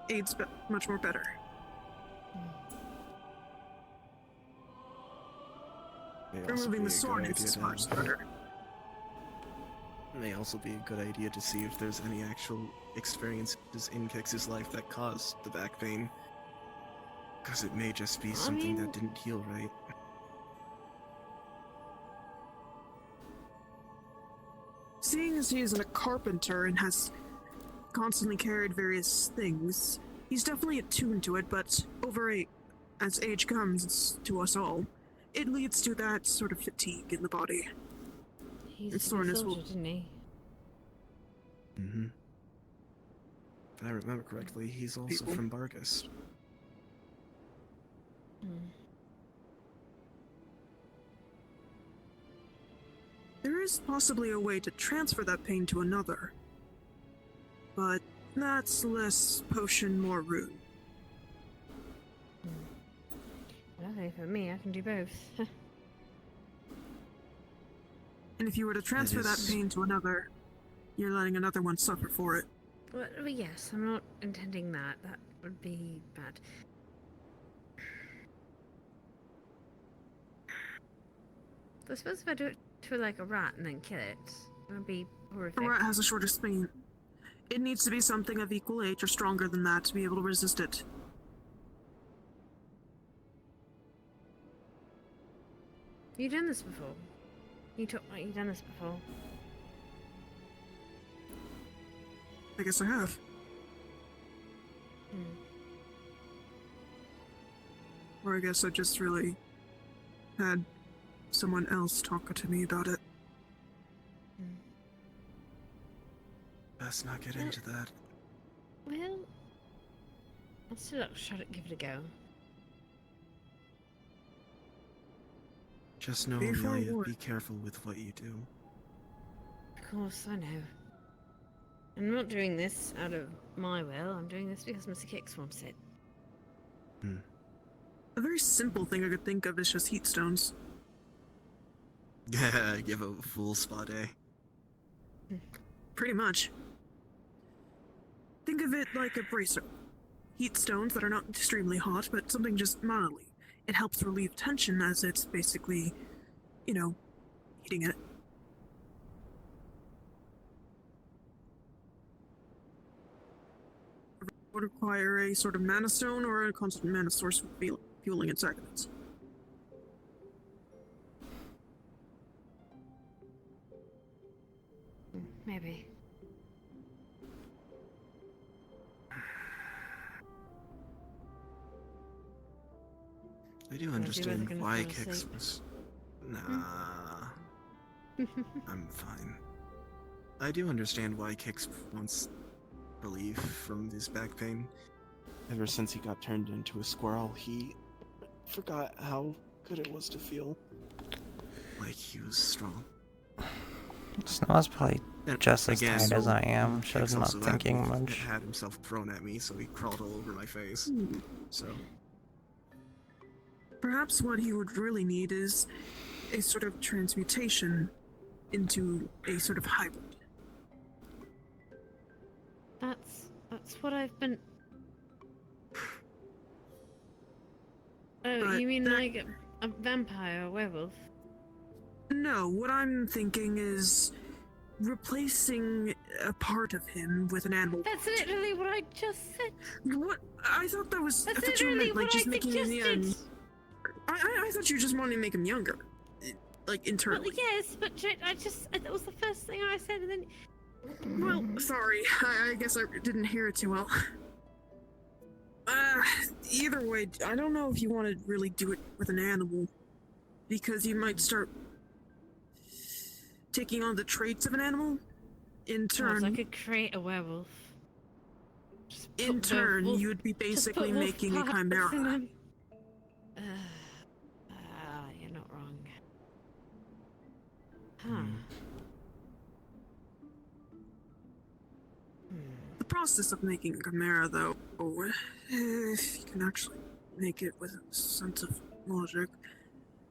aids much more better. Removing the soreness is much better. It may also be a good idea to see if there's any actual experiences in Kix's life that caused the back pain. Because it may just be something that didn't heal right. Seeing as he is a carpenter and has constantly carried various things, he's definitely attuned to it, but as age comes to us all, it leads to that sort of fatigue in the body. He's and soreness soldier, didn't he? Mm-hmm. If I remember correctly, he's also from Bargus. There is possibly a way to transfer that pain to another, but that's less potion, more rune. Luckily for me, I can do both. And if you were to transfer that pain to another, you're letting another one suffer for it. Well, yes, I'm not intending that. That would be bad. I suppose if I do it to like a rat and then kill it, it would be horrific. A rat has a shorter span. It needs to be something of equal age or stronger than that to be able to resist it. You done this before? You done this before? I guess I have. Or I guess I just really had someone else talk to me about it. Best not get into that. Well, I'll still try to give it a go. Just know, Amelia, be careful with what you do. Of course, I know. I'm not doing this out of my will. I'm doing this because Mr. Kix wants it. A very simple thing I could think of is just heat stones. Yeah, give a full spa day. Pretty much. Think of it like a bracer. Heat stones that are not extremely hot, but something just mildly. It helps relieve tension as it's basically, heating it. Would require a sort of mana stone or a constant mana source for fueling its arguments. Maybe. I do understand why Kix was... Nah. I'm fine. I do understand why Kix wants relief from his back pain. Ever since he got turned into a squirrel, he forgot how good it was to feel like he was strong. Snow's probably just as tired as I am. Show's not also thinking much. Had himself thrown at me, so he crawled all over my face. So... Perhaps what he would really need is a sort of transmutation into a sort of hybrid. That's what I've been... Oh, But you mean like a vampire or werewolf? No, what I'm thinking is replacing a part of him with an animal. That's literally what I just said. What? I thought that was... That's I thought you literally meant, like, what just I making him suggested. young. I thought you were just wanting to make him younger. Like, internally. Well, yes, but that was the first thing I said, and then... Well, sorry. I guess I didn't hear it too well. Either way, I don't know if you want to really do it with an animal, because you might start taking on the traits of an animal. In turn, I could create a werewolf. in turn, you would be Just put basically wolf making a parts chimera. in him. You're not wrong. Huh. The process of making a chimera, though, if you can actually make it with a sense of logic,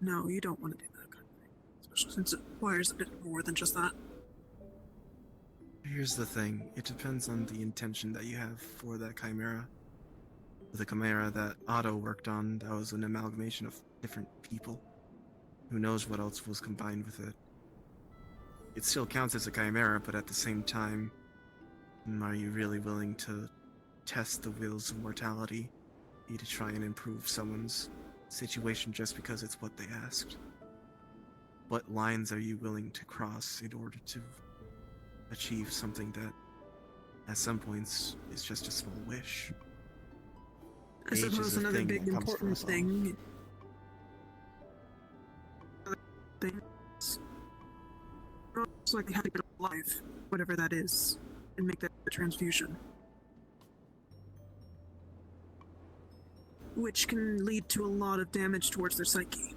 no, you don't want to do that kind of thing, especially since it requires a bit more than just that. Here's the thing, it depends on the intention that you have for that chimera. The chimera that Otto worked on, that was an amalgamation of different people. Who knows what else was combined with it. It still counts as a chimera, but at the same time, are you really willing to test the wheels of mortality to try and improve someone's situation just because it's what they asked? What lines are you willing to cross in order to achieve something that, at some points, is just a small wish? I suppose another big important thing. It's like having it alive, whatever that is, and make that a transfusion. Which can lead to a lot of damage towards their psyche.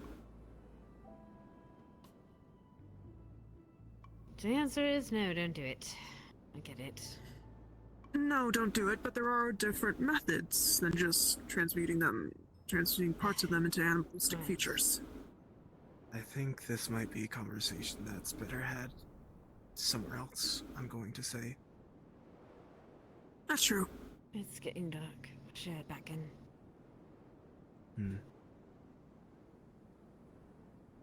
The answer is no, don't do it. I get it. No, don't do it, but there are different methods than just transmuting parts of them into animalistic features. I think this might be a conversation that's better had somewhere else, I'm going to say. That's true. It's getting dark. I should head back in.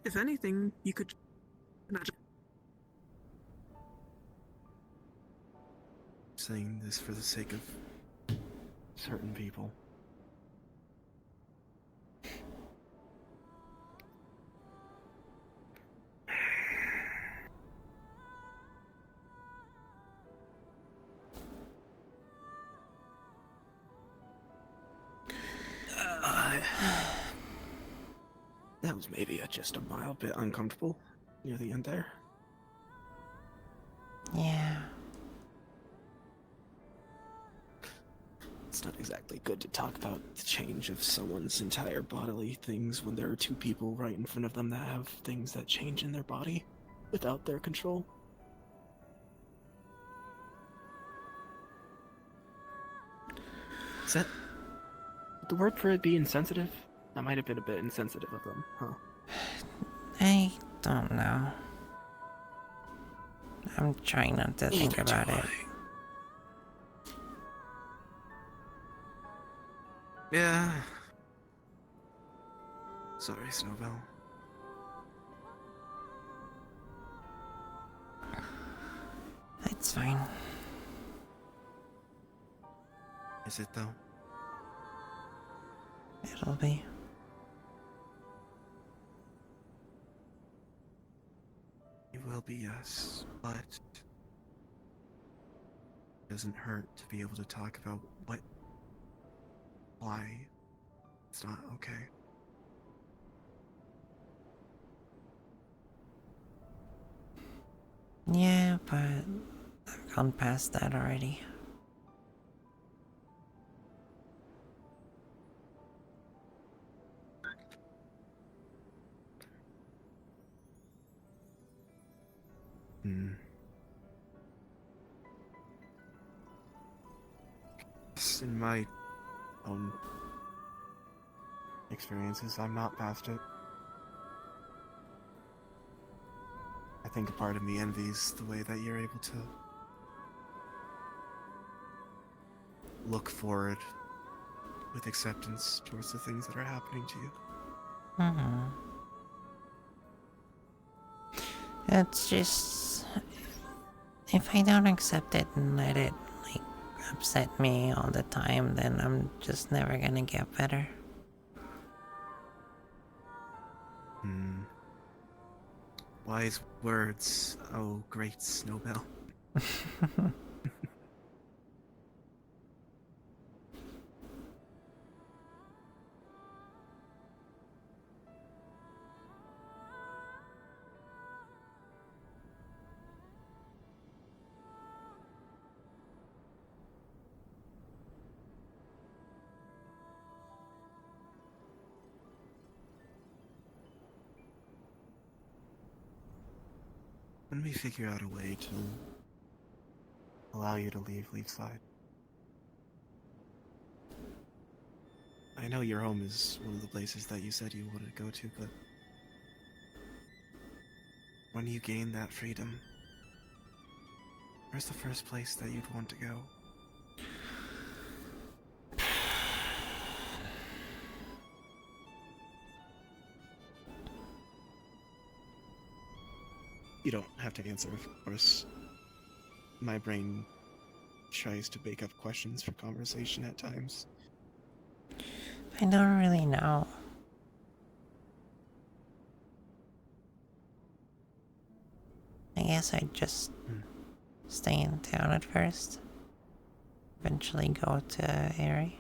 If anything, you could imagine saying this for the sake of certain people. That was maybe just a mild bit uncomfortable near the end there. Yeah. It's not exactly good to talk about the change of someone's entire bodily things when there are two people right in front of them that have things that change in their body without their control. Is that the word for it be insensitive? That might have been a bit insensitive of them, huh? I don't know. I'm trying not to think about it. Yeah. Sorry, Snowbell. It's fine. Is it though? It'll be. It will be, yes, but it doesn't hurt to be able to talk about why it's not okay. Yeah, but I've gone past that already. In my own experiences, I'm not past it. I think a part of me envies the way that you're able to look forward with acceptance towards the things that are happening to you. It's just, if I don't accept it and let it upset me all the time, then I'm just never gonna get better. Wise words, oh great Snowbell. when we figure out a way to allow you to leave Leafside. I know your home is one of the places that you said you wanted to go to, but when you gain that freedom, where's the first place that you'd want to go? You don't have to answer, of course. My brain tries to make up questions for conversation at times. I don't really know. I guess I'd just stay in town at first. Eventually go to Erie.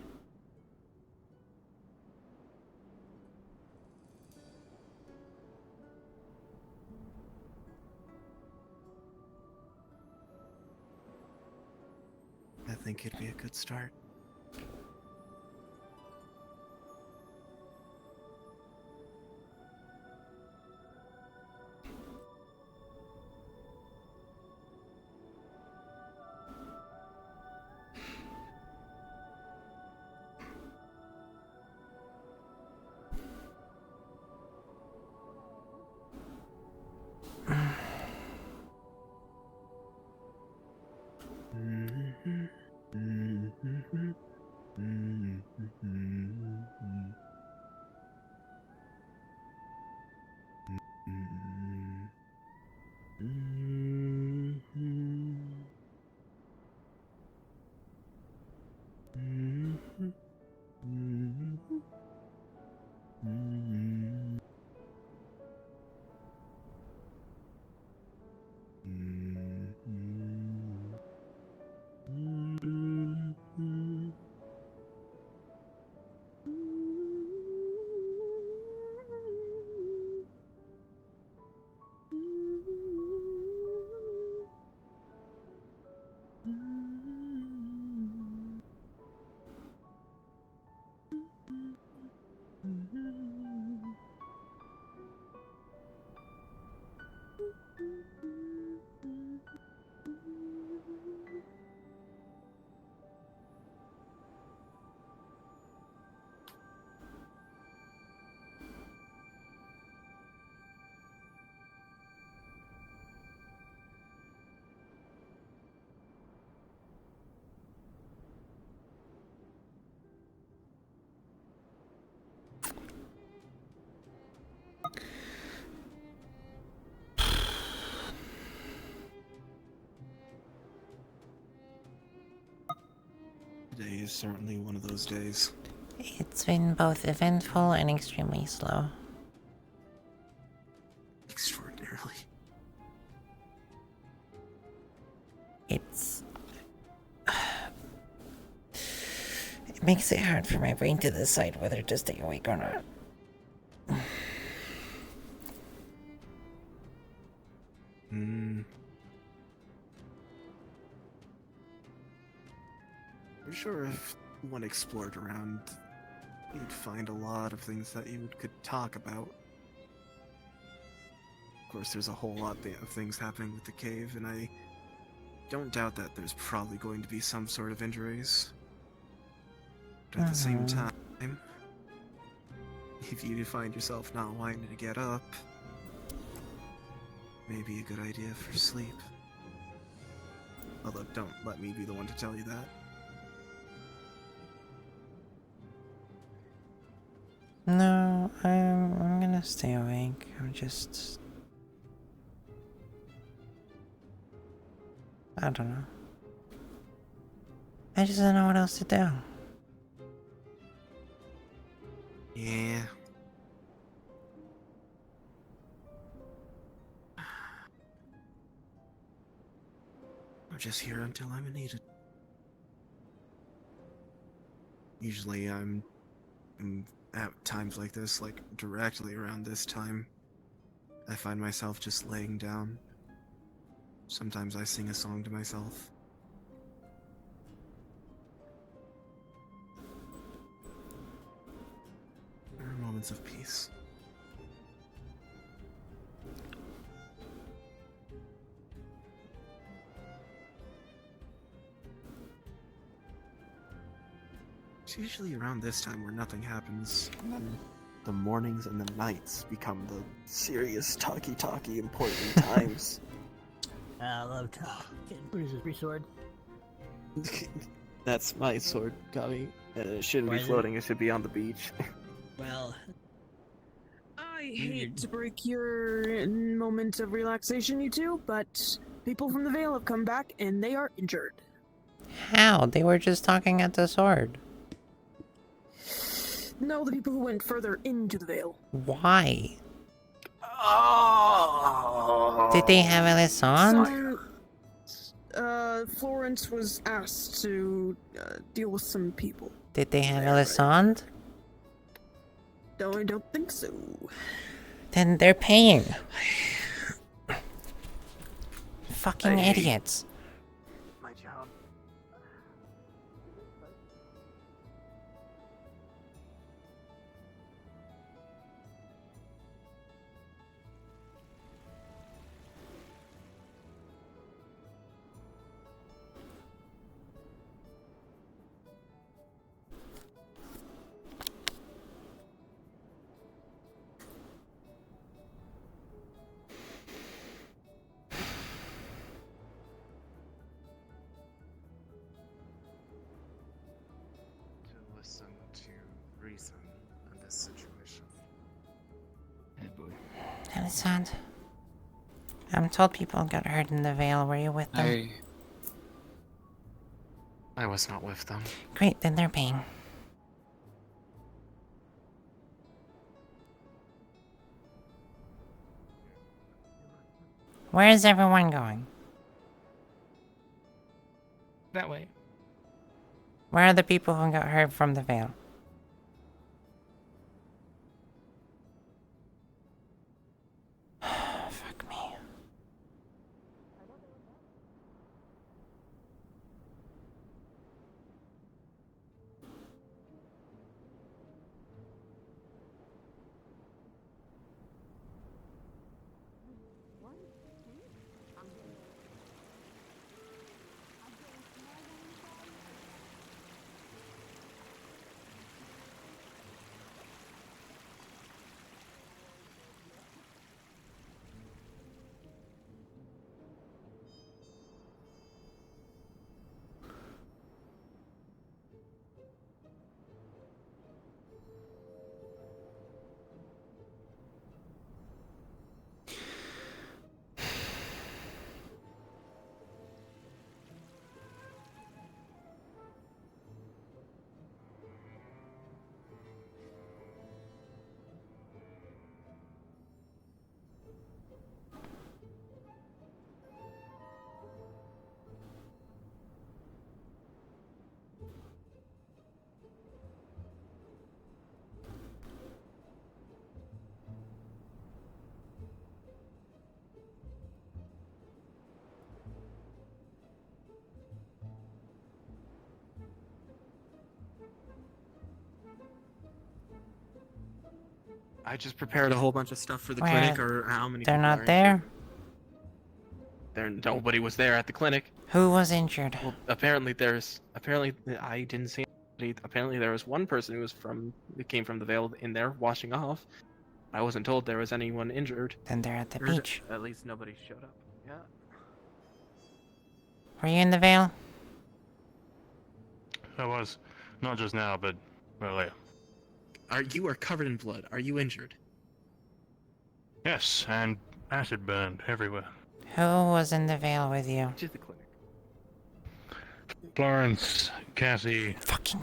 I think it'd be a good start. Today is certainly one of those days. It's been both eventful and extremely slow. Extraordinarily. It's... It makes it hard for my brain to decide whether to stay awake or not. I'm sure if one explored around, you'd find a lot of things that you could talk about. Of course, there's a whole lot of things happening with the cave, and I don't doubt that there's probably going to be some sort of injuries. But at the same time, if you find yourself not wanting to get up, maybe a good idea for sleep. Although, don't let me be the one to tell you that. No, I'm gonna stay awake. I don't know. I just don't know what else to do. Yeah. I'm just here until I'm needed. Usually I'm at times like this, like directly around this time, I find myself just laying down. Sometimes I sing a song to myself. There are moments of peace. It's usually around this time where nothing happens, and then the mornings and the nights become the serious talky important times. I love talking. What is this, free sword? That's my sword, Kami. It shouldn't Why be is it- floating, it should be on the beach. Well, I hate to break your moment of relaxation, you two, but people from the Vale have come back and they are injured. How? They were just talking at the sword. No, the people who went further into the Vale. Why? Did they have a lesson? Florence was asked to deal with some people. Did they have a lesson? No, I don't think so. Then they're paying. Fucking idiots. My job. To listen to reason in this situation. Hey, boy. Alicent, I'm told people got hurt in the Vale. Were you with them? I was not with them. Great, then they're paying. Where is everyone going? That way. Where are the people who got hurt from the Vale? Fuck me. I just prepared a whole bunch of stuff for the Where? clinic, or how many They're people not are there? Nobody was there at the clinic. Who was injured? Well, apparently I didn't see anybody. Apparently there was one person who came from the Vale in there washing off. I wasn't told there was anyone injured. Then they're at the Or beach. At least nobody showed up. Yeah. Were you in the Vale? I was. Not just now, but earlier. You are covered in blood. Are you injured? Yes, and acid burned everywhere. Who was in the Vale with you? To the clinic. Florence, Cassie. Fucking.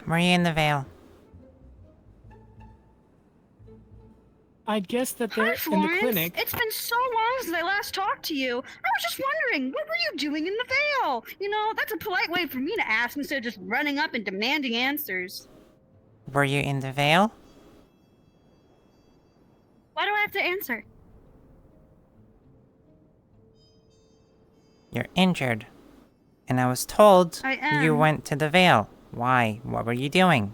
Were you in the Vale? I'd guess that they're Hi, in Florence. the clinic. It's been so long since I last talked to you. I was just wondering, what were you doing in the Vale? You know, that's a polite way for me to ask instead of just running up and demanding answers. Were you in the Vale? Why do I have to answer? You're injured. And I was told I am. you went to the Vale. Why? What were you doing?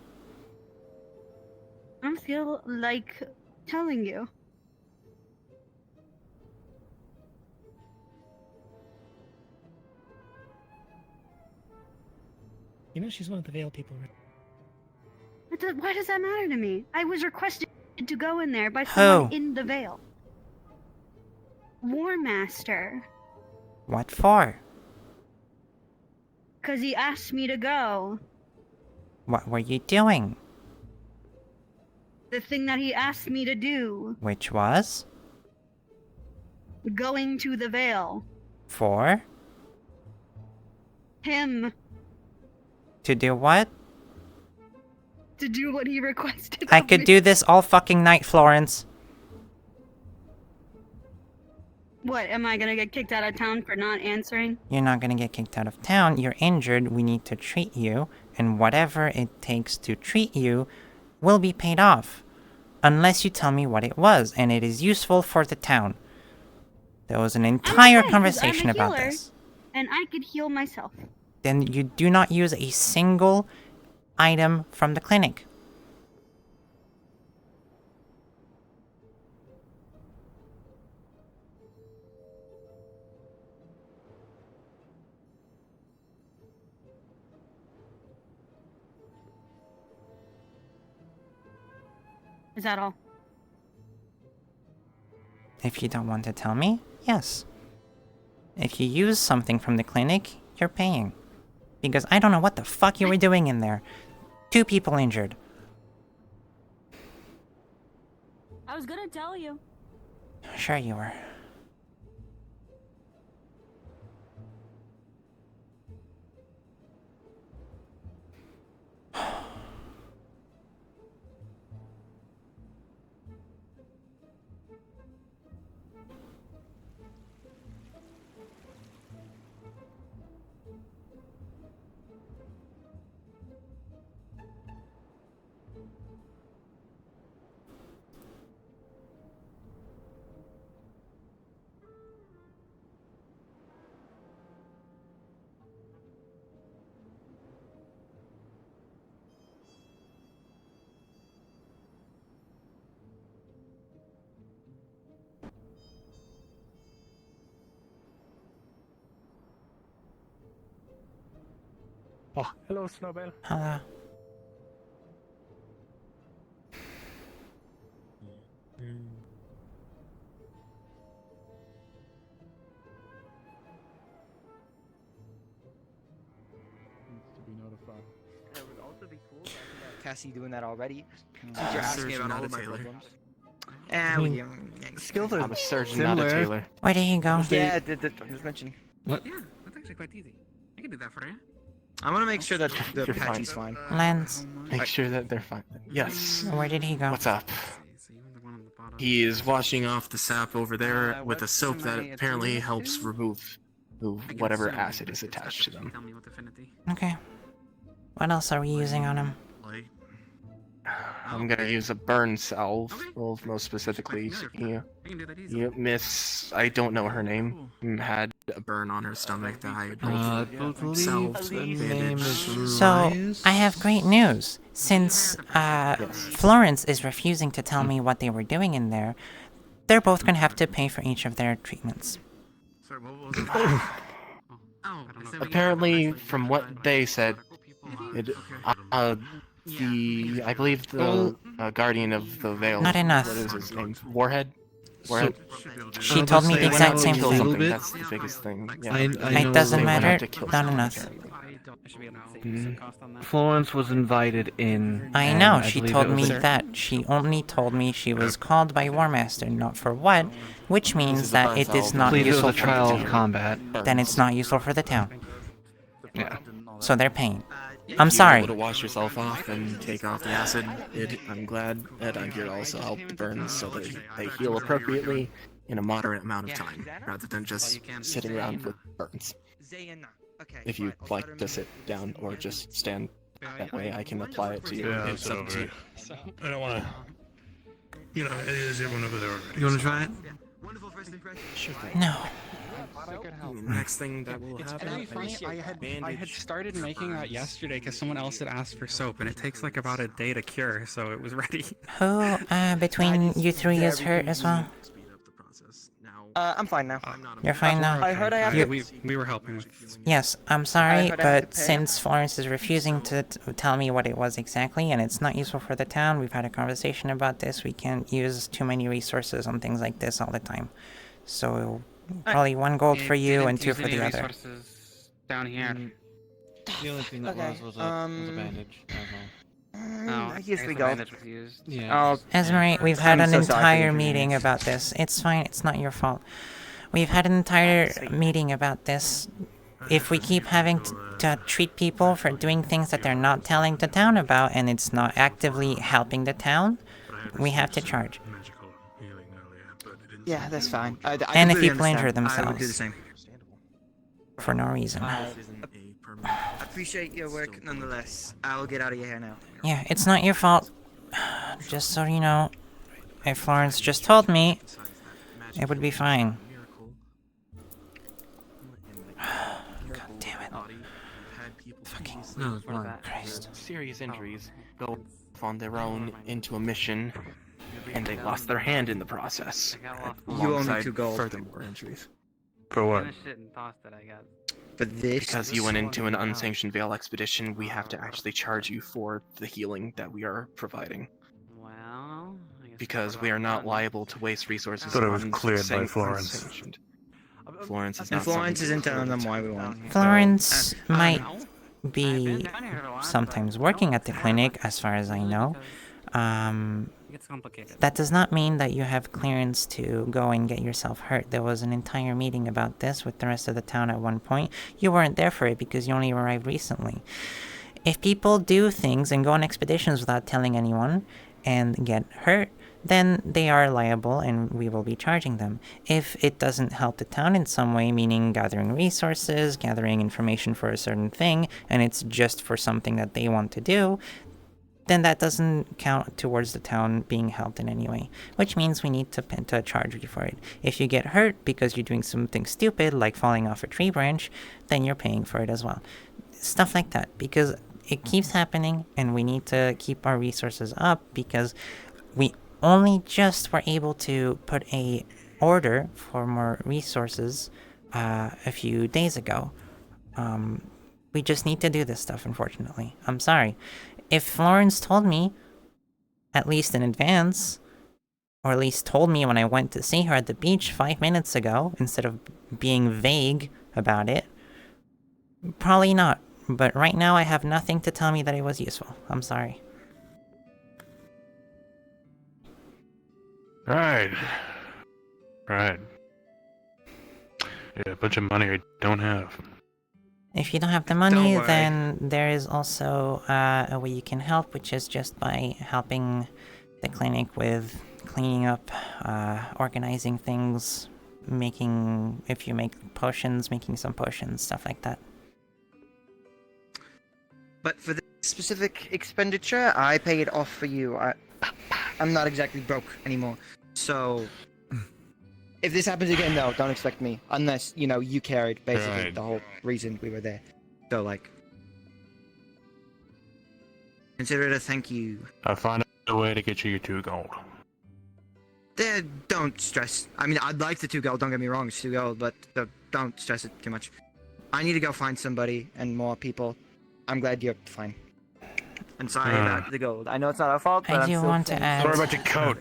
I don't feel like telling you. You know she's one of the Veil people, right? Why does that matter to me? I was requested to go in there by Who? someone in the Vale. War Master. What for? Because he asked me to go. What were you doing? The thing that he asked me to do. Which was? Going to the Vale. For? Him. To do what? To do what he requested. I of could me. do this all fucking night, Florence. What, am I gonna get kicked out of town for not answering? You're not gonna get kicked out of town. You're injured. We need to treat you. And whatever it takes to treat you will be paid off. Unless you tell me what it was, and it is useful for the town. There was an entire Okay, 'cause conversation I'm a about healer, this. And I could heal myself. Then you do not use a single item from the clinic. Is that all? If you don't want to tell me, yes. If you use something from the clinic, you're paying. Because I don't know what the fuck you were doing in there. 2 people injured. I was gonna tell you. Sure you were. Oh, hello, Snowbell. Hello. To be notified. It would also be cool. Cassie doing that already. Since I'm you're a asking surgeon, about all not of a my tailor. problems. Skills are I'm a surgeon, not a similar. tailor. Where did he go? Yeah, I'm just mentioning. What? Yeah, that's actually quite easy. I can do that for you. I want to make sure that the You're patchy's fine. Lens. Make sure that they're fine. Yes. Where did he go? What's up? He is washing off the sap over there with a soap that apparently helps remove whatever acid is attached to them. Okay. What else are we using on him? I'm gonna use a burn salve, well, most specifically. Miss, I don't know her name, had a burn on her stomach that I believe salved the and name bandaged. is So, I have great news. Since Florence is refusing to tell me what they were doing in there, they're both gonna have to pay for each of their treatments. Sorry, what was it? Apparently, from what they said, I believe the guardian of the Veil. Not enough. What is his name? Warhead. Warhead. She told me the exact same Kill thing. something, that's the biggest thing. Yeah. It doesn't matter. Not enough. Florence was invited in. I and know, she believe told it was me a- that. She only told me she was called by War Master, not for what, which means that it is not Believe it was useful a for trial the of town. combat. Then it's not useful for the town. Yeah. So they're paying. I'm If sorry. you're able to wash yourself off and take off the acid, I'm glad that I'm here to also help the burns so that they heal appropriately in a moderate amount of time, rather than just sitting around with burns. If you'd like to sit down or just stand that way, I can apply it to you. Yeah, It's up to you. I don't want to. You know, is everyone over there already? You want to try it? Sure thing. No. Next thing that will happen. It'd be funny. I had started making that yesterday because someone else had asked for soap, and it takes like about a day to cure, so it was ready. Who between you three is hurt as well? I'm fine now. You're fine now? I heard I have to... We were helping with... Yes, I'm sorry, but since Florence is refusing to tell me what it was exactly, and it's not useful for the town, we've had a conversation about this, we can't use too many resources on things like this all the time. So, probably 1 gold for you and 2 for the other. Down here. The only thing that was a bandage. I guess we go. Yeah. Esmerate, we've had an entire meeting about this. It's fine, it's not your fault. We've had an entire meeting about this. If we keep having to treat people for doing things that they're not telling the town about and it's not actively helping the town, we have to charge. Yeah, that's fine. I And if completely people injure understand. I would do the themselves. same. For no reason. I appreciate your work nonetheless. I'll get out of your hair now. Yeah, it's not your fault. Just so you know, if Florence just told me, it would be fine. God damn it. Fucking Christ. Serious injuries go on their own into a mission, and they lost their hand in the process. You owe me alongside 2 gold. Furthermore injuries. For what? For this? Because you went into an unsanctioned Veil expedition, we have to actually charge you for the healing that we are providing. Well, Because we are not liable to waste resources. Thought it was on cleared by saying Florence. unsanctioned. Florence is And not. Florence isn't telling them why we want. Florence might be sometimes working at the clinic, as far as I know. It's complicated. That does not mean that you have clearance to go and get yourself hurt. There was an entire meeting about this with the rest of the town at one point. You weren't there for it because you only arrived recently. If people do things and go on expeditions without telling anyone and get hurt, then they are liable and we will be charging them. If it doesn't help the town in some way, meaning gathering resources, gathering information for a certain thing, and it's just for something that they want to do, then that doesn't count towards the town being helped in any way, which means we need to charge you for it. If you get hurt because you're doing something stupid, like falling off a tree branch, then you're paying for it as well. Stuff like that, because it keeps happening, and we need to keep our resources up, because we only just were able to put a order for more resources a few days ago. We just need to do this stuff, unfortunately. I'm sorry. If Florence told me, at least in advance, or at least told me when I went to see her at the beach 5 minutes ago, instead of being vague about it, probably not. But right now I have nothing to tell me that it was useful. I'm sorry. Right. Yeah, a bunch of money I don't have. If you don't have the money, then there is also a way you can help, which is just by helping the clinic with cleaning up, organizing things, if you make potions, making some potions, stuff like that. But for this specific expenditure, I pay it off for you. I'm not exactly broke anymore. So, if this happens again, though, don't expect me. Unless, you carried basically the whole reason we were there. So, consider it a thank you. I'll find a way to get you your 2 gold. Don't stress. I mean, I'd like the 2 gold, don't get me wrong, it's 2 gold, but don't stress it too much. I need to go find somebody and more people. I'm glad you're fine. And sorry about the gold. I know it's not our fault, but I do want to add, sorry about your coat.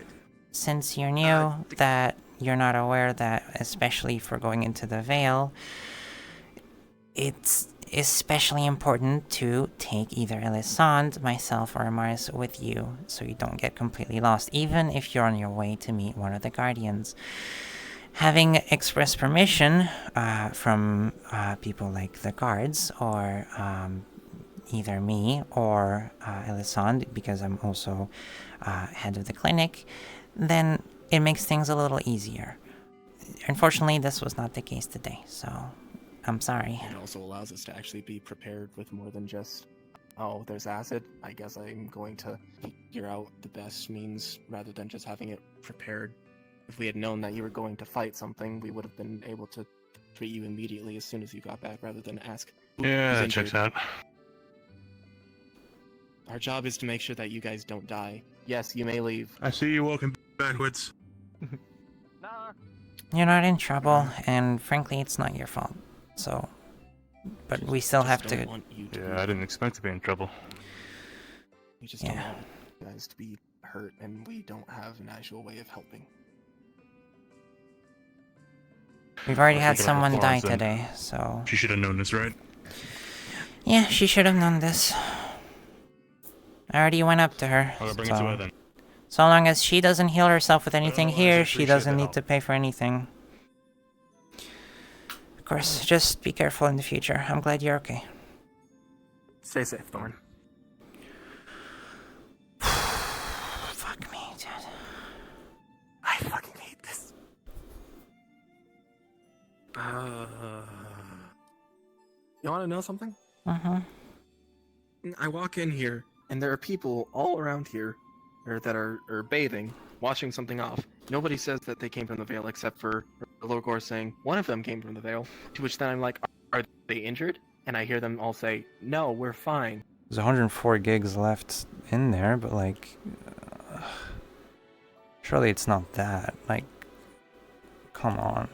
Since you're new, that you're not aware that, especially for going into the Veil, it's especially important to take either Elisande, myself, or Mars with you, so you don't get completely lost, even if you're on your way to meet one of the Guardians. Having express permission from people like the guards, or either me or Elisande, because I'm also head of the clinic, then it makes things a little easier. Unfortunately, this was not the case today, so I'm sorry. It also allows us to actually be prepared with more than just, oh, there's acid. I guess I'm going to figure out the best means rather than just having it prepared. If we had known that you were going to fight something, we would have been able to treat you immediately as soon as you got back rather than ask. Yeah, who's that injured. checks out. Our job is to make sure that you guys don't die. Yes, you may leave. I see you walking backwards. You're not in trouble, and frankly, it's not your fault. So, but we still have to. Yeah, I didn't expect to be in trouble. We just don't want you guys to be hurt, and we don't have an actual way of helping. We've already I had think I'll someone die Florence then. today, so. She should have known this, right? Yeah, she should have known this. I already went up to her. I'll bring it to her then. So long as she doesn't heal herself with anything Otherwise, I here, she appreciate doesn't the need help. to pay for anything. Of course, just be careful in the future. I'm glad you're okay. Stay safe, Thorn. Fuck me, dude. I fucking hate this. You want to know something? I walk in here, and there are people all around here that are bathing, watching something off. Nobody says that they came from the Vale except for Logor saying one of them came from the Vale, to which then I'm like, are they injured? And I hear them all say, no, we're fine. There's 104 gigs left in there, but like, surely it's not that. Like, come on.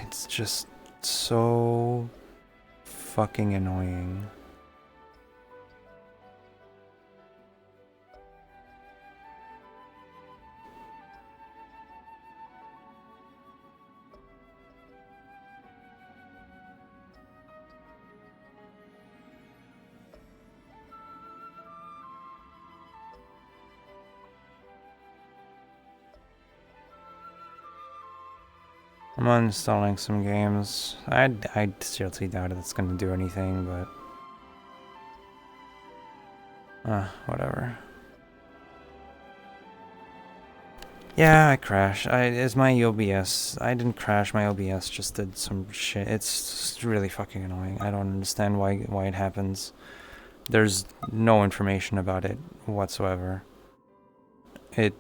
It's just so fucking annoying. I'm uninstalling some games. I seriously doubt it's gonna do anything, but whatever. Yeah, I crashed. It's my OBS. I didn't crash. My OBS just did some shit. It's just really fucking annoying. I don't understand why it happens. There's no information about it whatsoever. It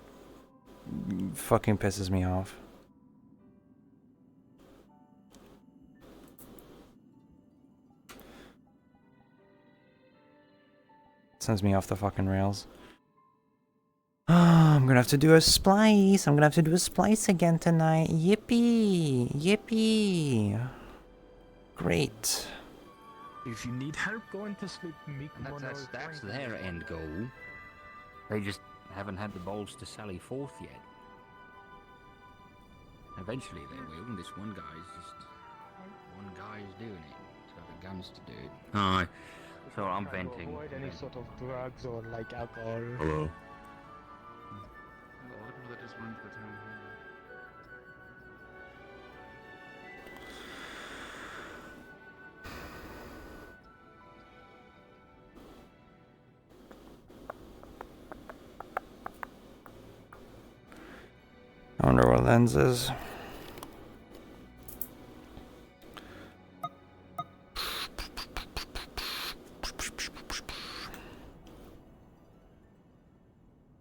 fucking pisses me off. Sends me off the fucking rails. I'm gonna have to do a splice. I'm gonna have to do a splice again tonight. Yippee! Yippee! Great. If you need help going to sleep, That's their end goal. They just haven't had the balls to sally forth yet. Eventually they will, and this one guy's doing it. He's got the guns to do it. Aye. So I'm venting. Avoid any sort of drugs or like alcohol. Hello. I wonder what lens is.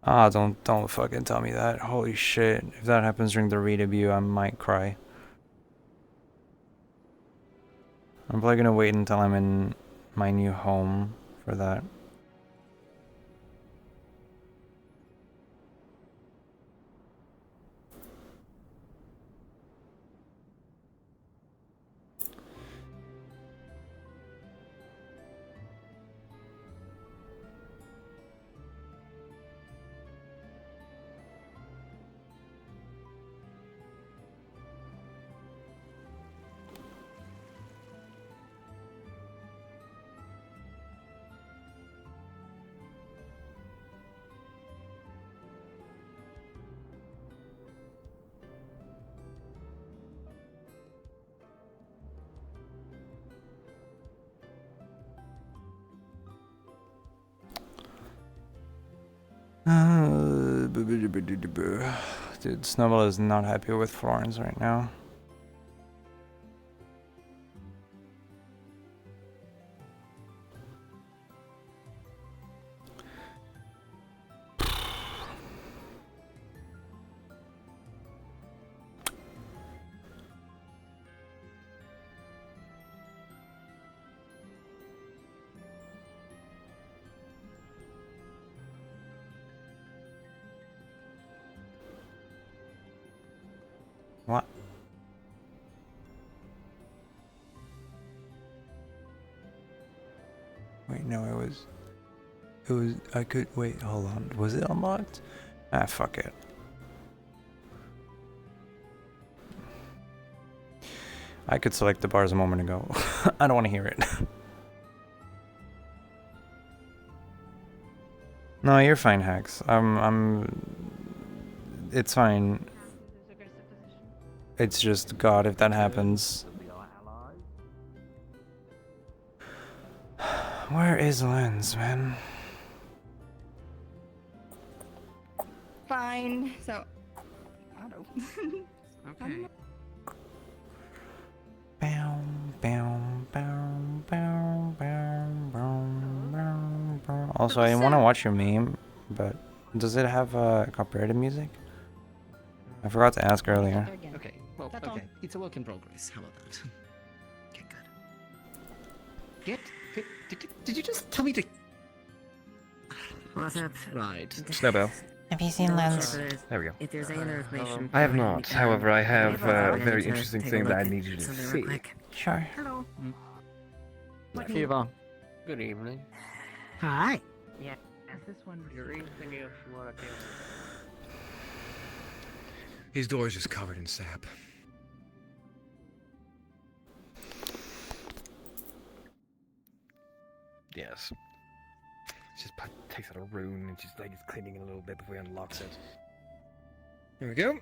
Ah, don't fucking tell me that. Holy shit. If that happens during the re-debut, I might cry. I'm probably gonna wait until I'm in my new home for that. Dude, Snowbell is not happy with Florence right now. What? Wait, no, I could, wait, hold on. Was it unlocked? Ah, fuck it. I could select the bars a moment ago. I don't want to hear it. No, you're fine, Hex. It's fine. It's just, God, if that happens. Where is Lens, man? Fine. So, auto. Okay. Bow, bow, bow, bow, bow, bow, bow, bow. Also, I want to watch your meme, but does it have copyrighted music? I forgot to ask earlier. Okay, well, okay. It's a work in progress. How about that? Okay, good. Did you just tell me to... What's up? Right. Snowbell. Have you seen Lens? There we go. If there's any other information... I have not. However, I have a very interesting thing that I need you to see. Sure. Hello. Kiva. Good evening. Hi. Yeah. Is this one? Your anything else you want to tell me? His door is just covered in sap. Yes. Just takes out a rune and just like it's cleaning it a little bit before he unlocks it. There we go.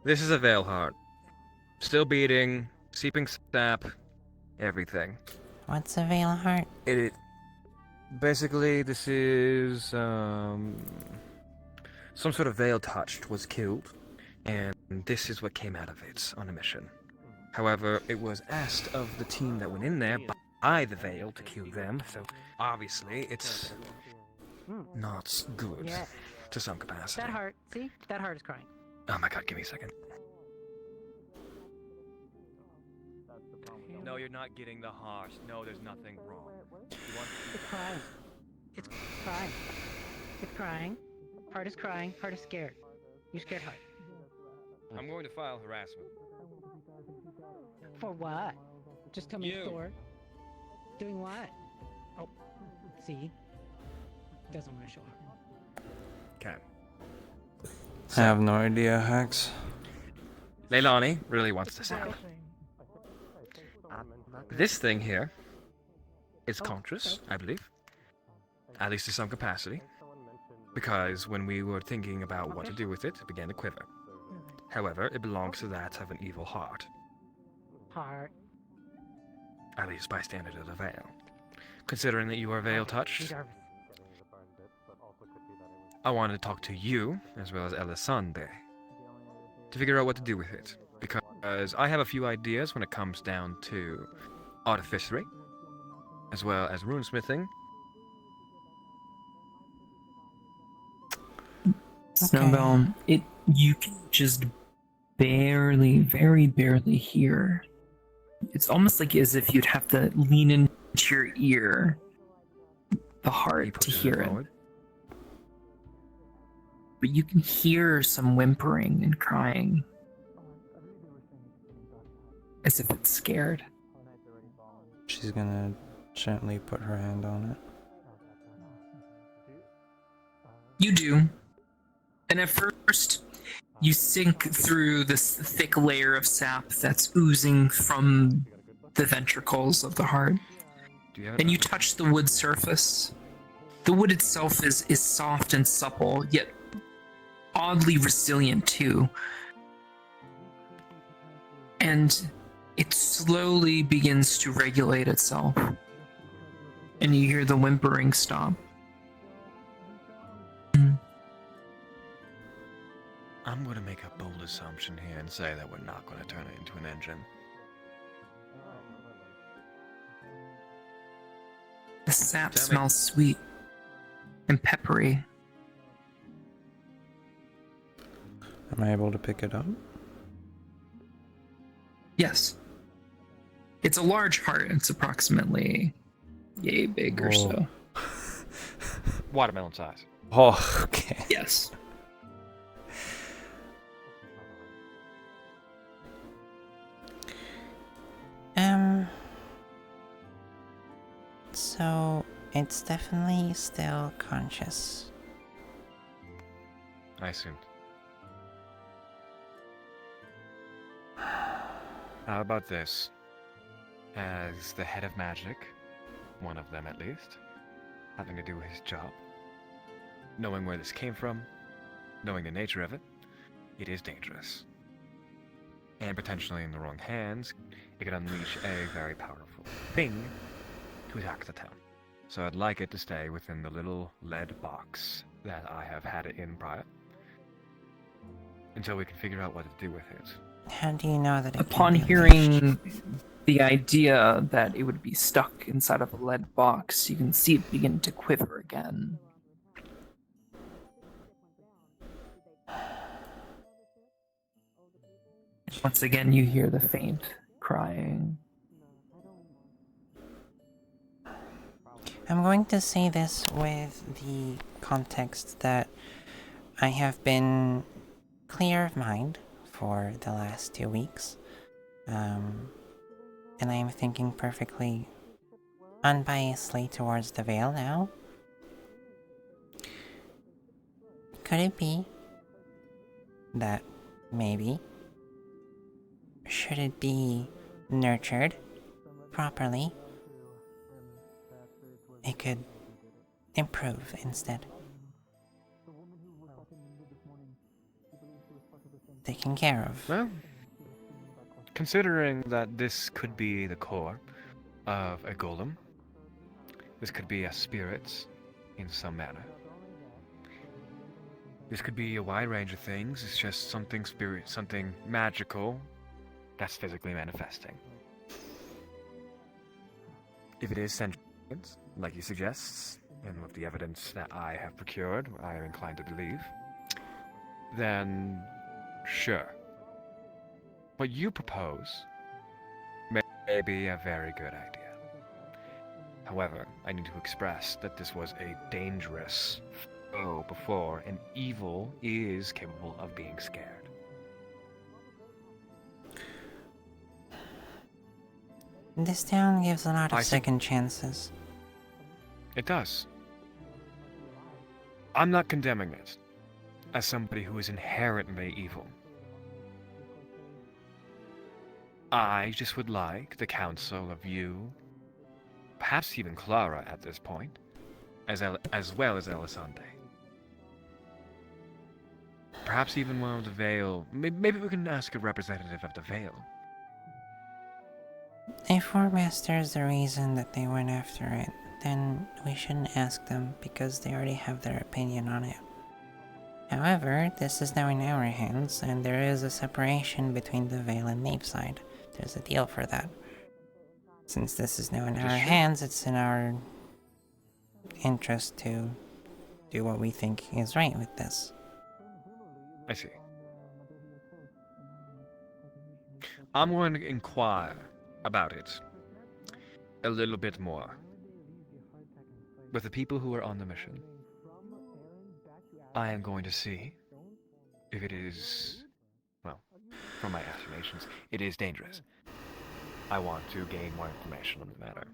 This is a veil heart. Still beating, seeping sap, everything. What's a veil heart? Basically, this is some sort of veil touched was killed, and this is what came out of it on a mission. However, it was asked of the team that went in there by the veil to kill them, so obviously it's not good Yeah. to some capacity. That heart. See? That heart is crying. Oh my god, give me a second. No, you're not getting the heart. No, there's nothing wrong. It's crying. It's crying. It's crying. Heart is crying. Heart is scared. You scared heart. I'm going to file harassment. For what? Just coming to You. the store? Doing what? Oh, see? Doesn't want to show her. Okay. I have no idea, Hex. Leilani really wants to sap. This thing here is conscious, I believe. At least to some capacity. Because when we were thinking about what to do with it, it began to quiver. However, it belongs to that of an evil heart. Heart. At least by standard of the veil. Considering that you are veil touched, I wanted to talk to you, as well as Elisande, to figure out what to do with it. Because I have a few ideas when it comes down to artificery, as well as runesmithing. Snowbell, you can just barely, very barely hear. It's almost like as if you'd have to lean into your ear, the heart, to hear it. But you can hear some whimpering and crying, as if it's scared. She's gonna gently put her hand on it. You do. And at first, you sink through this thick layer of sap that's oozing from the ventricles of the heart. And you touch the wood surface. The wood itself is soft and supple, yet oddly resilient too. and it slowly begins to regulate itself. And you hear the whimpering stop. I'm going to make a bold assumption here and say that we're not going to turn it into an engine. The sap smells sweet and peppery. Am I able to pick it up? Yes. It's a large heart. It's approximately yay big or so. Watermelon size. Oh, okay. Yes. So it's definitely still conscious. I assumed. How about this? As the head of magic, one of them at least, having to do his job, knowing where this came from, knowing the nature of it, it is dangerous. And potentially in the wrong hands, it could unleash a very powerful thing to attack the town. So I'd like it to stay within the little lead box that I have had it in prior, until we can figure out what to do with it. How do you know that it Upon can be hearing the idea that it would be stuck inside of a lead box, you can see it begin to quiver again. Once again, you hear the faint crying. I'm going to say this with the context that I have been clear of mind for the last 2 weeks. And I am thinking perfectly unbiasedly towards the veil now. Could it be that maybe, should it be nurtured properly, it could improve instead? Taken care of. Well, considering that this could be the core of a golem, this could be a spirit in some manner. This could be a wide range of things. It's just something something magical that's physically manifesting. If it is sentient, like he suggests, and with the evidence that I have procured, I am inclined to believe, then sure. What you propose may be a very good idea. However, I need to express that this was a dangerous foe before, and evil is capable of being scared. This town gives a lot of I think- second chances. It does. I'm not condemning it as somebody who is inherently evil. I just would like the counsel of you, perhaps even Clara at this point, as well as Elisande. Perhaps even one of the Veil. Maybe we can ask a representative of the Veil. If Four Master is the reason that they went after it, then we shouldn't ask them because they already have their opinion on it. However, this is now in our hands, and there is a separation between the Veil and Naveside. There's a deal for that. Since this is now in our hands, it's in our interest to do what we think is right with this. I see. I'm going to inquire about it a little bit more with the people who are on the mission. I am going to see if it is, well, from my estimations, it is dangerous. I want to gain more information on the matter.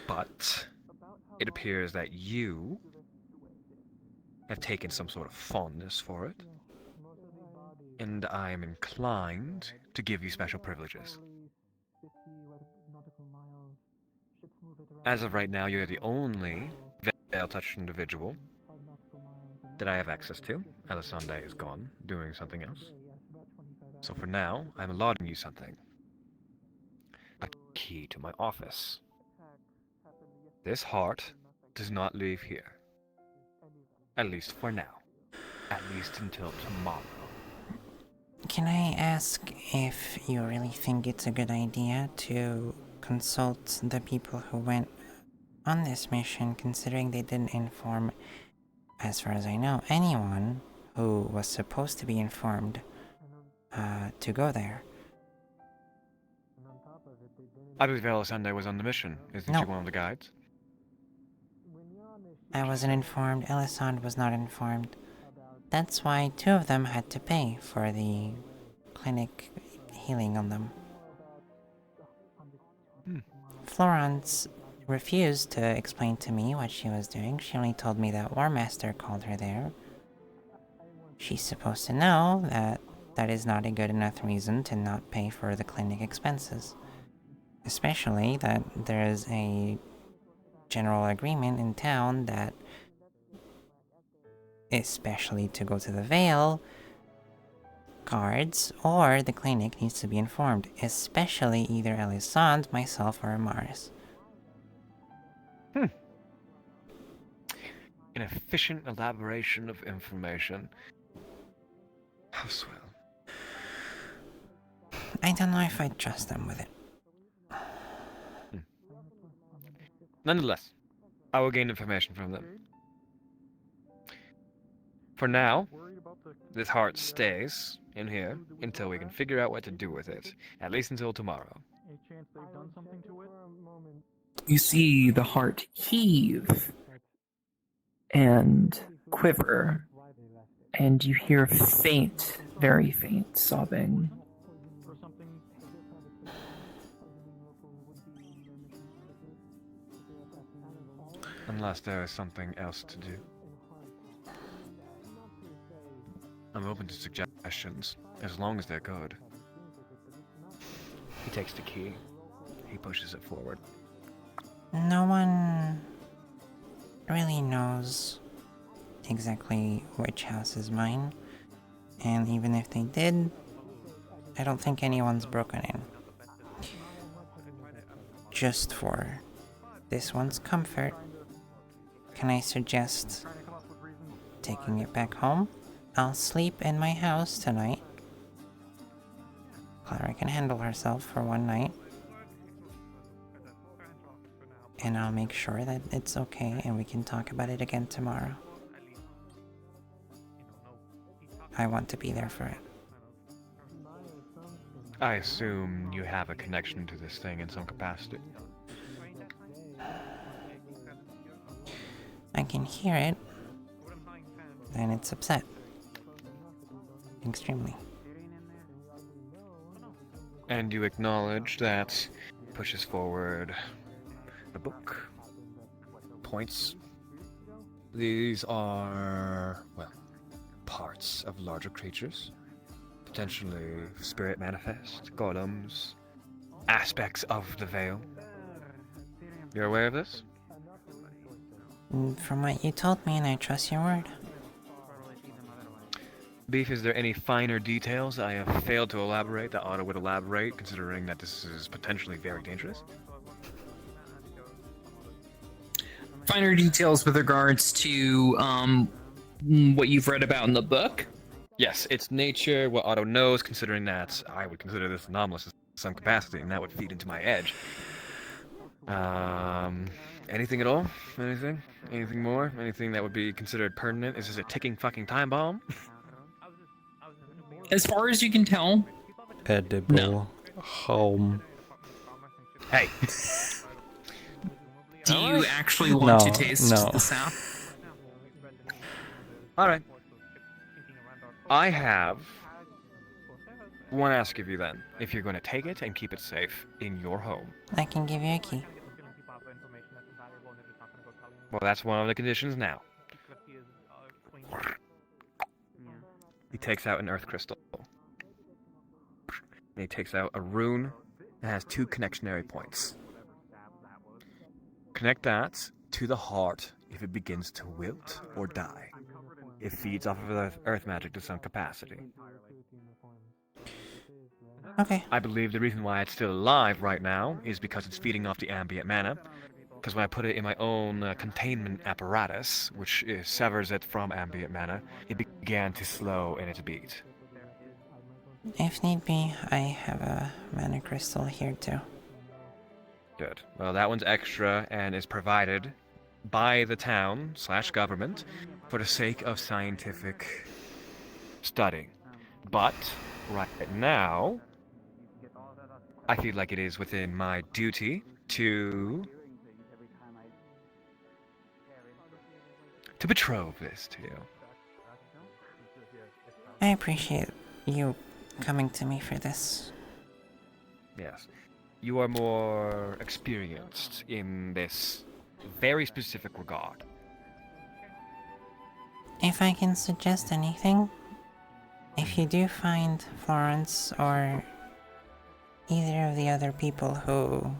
But it appears that you have taken some sort of fondness for it, and I am inclined to give you special privileges. As of right now, you're the only veil-touched individual that I have access to. Elisande is gone, doing something else. So for now, I'm allotting you something. A key to my office. This heart does not leave here. At least for now. At least until tomorrow. Can I ask if you really think it's a good idea to consult the people who went on this mission, considering they didn't inform, as far as I know, anyone who was supposed to be informed to go there? I believe Alessandro was on the mission. Isn't No. she one of the guides? I wasn't informed, Elisand was not informed. That's why 2 of them had to pay for the clinic healing on them. Florence refused to explain to me what she was doing. She only told me that War Master called her there. She's supposed to know that that is not a good enough reason to not pay for the clinic expenses. Especially that there is a general agreement in town that, especially to go to the Vale, guards or the clinic needs to be informed, especially either Elisand, myself, or Amaris. An efficient elaboration of information. How swell. I don't know if I trust them with it. Nonetheless, I will gain information from them. For now, this heart stays in here until we can figure out what to do with it. At least until tomorrow. You see the heart heave and quiver, and you hear faint, very faint sobbing. Unless there is something else to do. I'm open to suggestions, as long as they're good. He takes the key. He pushes it forward. No one really knows exactly which house is mine, and even if they did, I don't think anyone's broken in. Just for this one's comfort, can I suggest taking it back home? I'll sleep in my house tonight. Clara can handle herself for one night. And I'll make sure that it's okay and we can talk about it again tomorrow. I want to be there for it. I assume you have a connection to this thing in some capacity. I can hear it, and it's upset. Extremely. And you acknowledge that pushes forward a book. Points. These are, well, parts of larger creatures. Potentially spirit manifest, golems, aspects of the Veil. You're aware of this? From what you told me, and I trust your word. Beef, is there any finer details I have failed to elaborate that Otto would elaborate, considering that this is potentially very dangerous? Finer details with regards to what you've read about in the book? Yes, its nature, what Otto knows, considering that I would consider this anomalous in some capacity, and that would feed into my edge. Anything at all? Anything? Anything more? Anything that would be considered pertinent? Is this a ticking fucking time bomb? As far as you can tell, edible home. Hey. Do you actually want to taste the sap? Alright. I have one ask of you then, if you're going to take it and keep it safe in your home. I can give you a key. Well, that's one of the conditions now. He takes out an earth crystal. And he takes out a rune that has 2 connectionary points. Connect that to the heart if it begins to wilt or die. It feeds off of earth magic to some capacity. Okay. I believe the reason why it's still alive right now is because it's feeding off the ambient mana. Because when I put it in my own containment apparatus, which severs it from ambient mana, it began to slow in its beat. If need be, I have a mana crystal here too. Good. Well, that one's extra and is provided by the town/government for the sake of scientific study. But right now, I feel like it is within my duty to betroth this to you. I appreciate you coming to me for this. Yes. You are more experienced in this very specific regard. If I can suggest anything, if you do find Florence or either of the other people who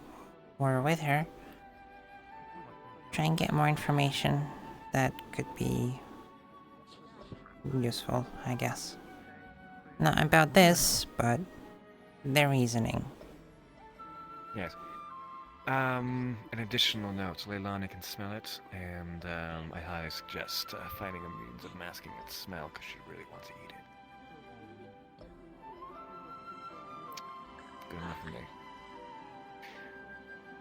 were with her, try and get more information that could be useful, I guess. Not about this, but their reasoning. Yes. An additional note, Leilani can smell it, and I highly suggest finding a means of masking its smell, because she really wants to eat it. Good enough for me.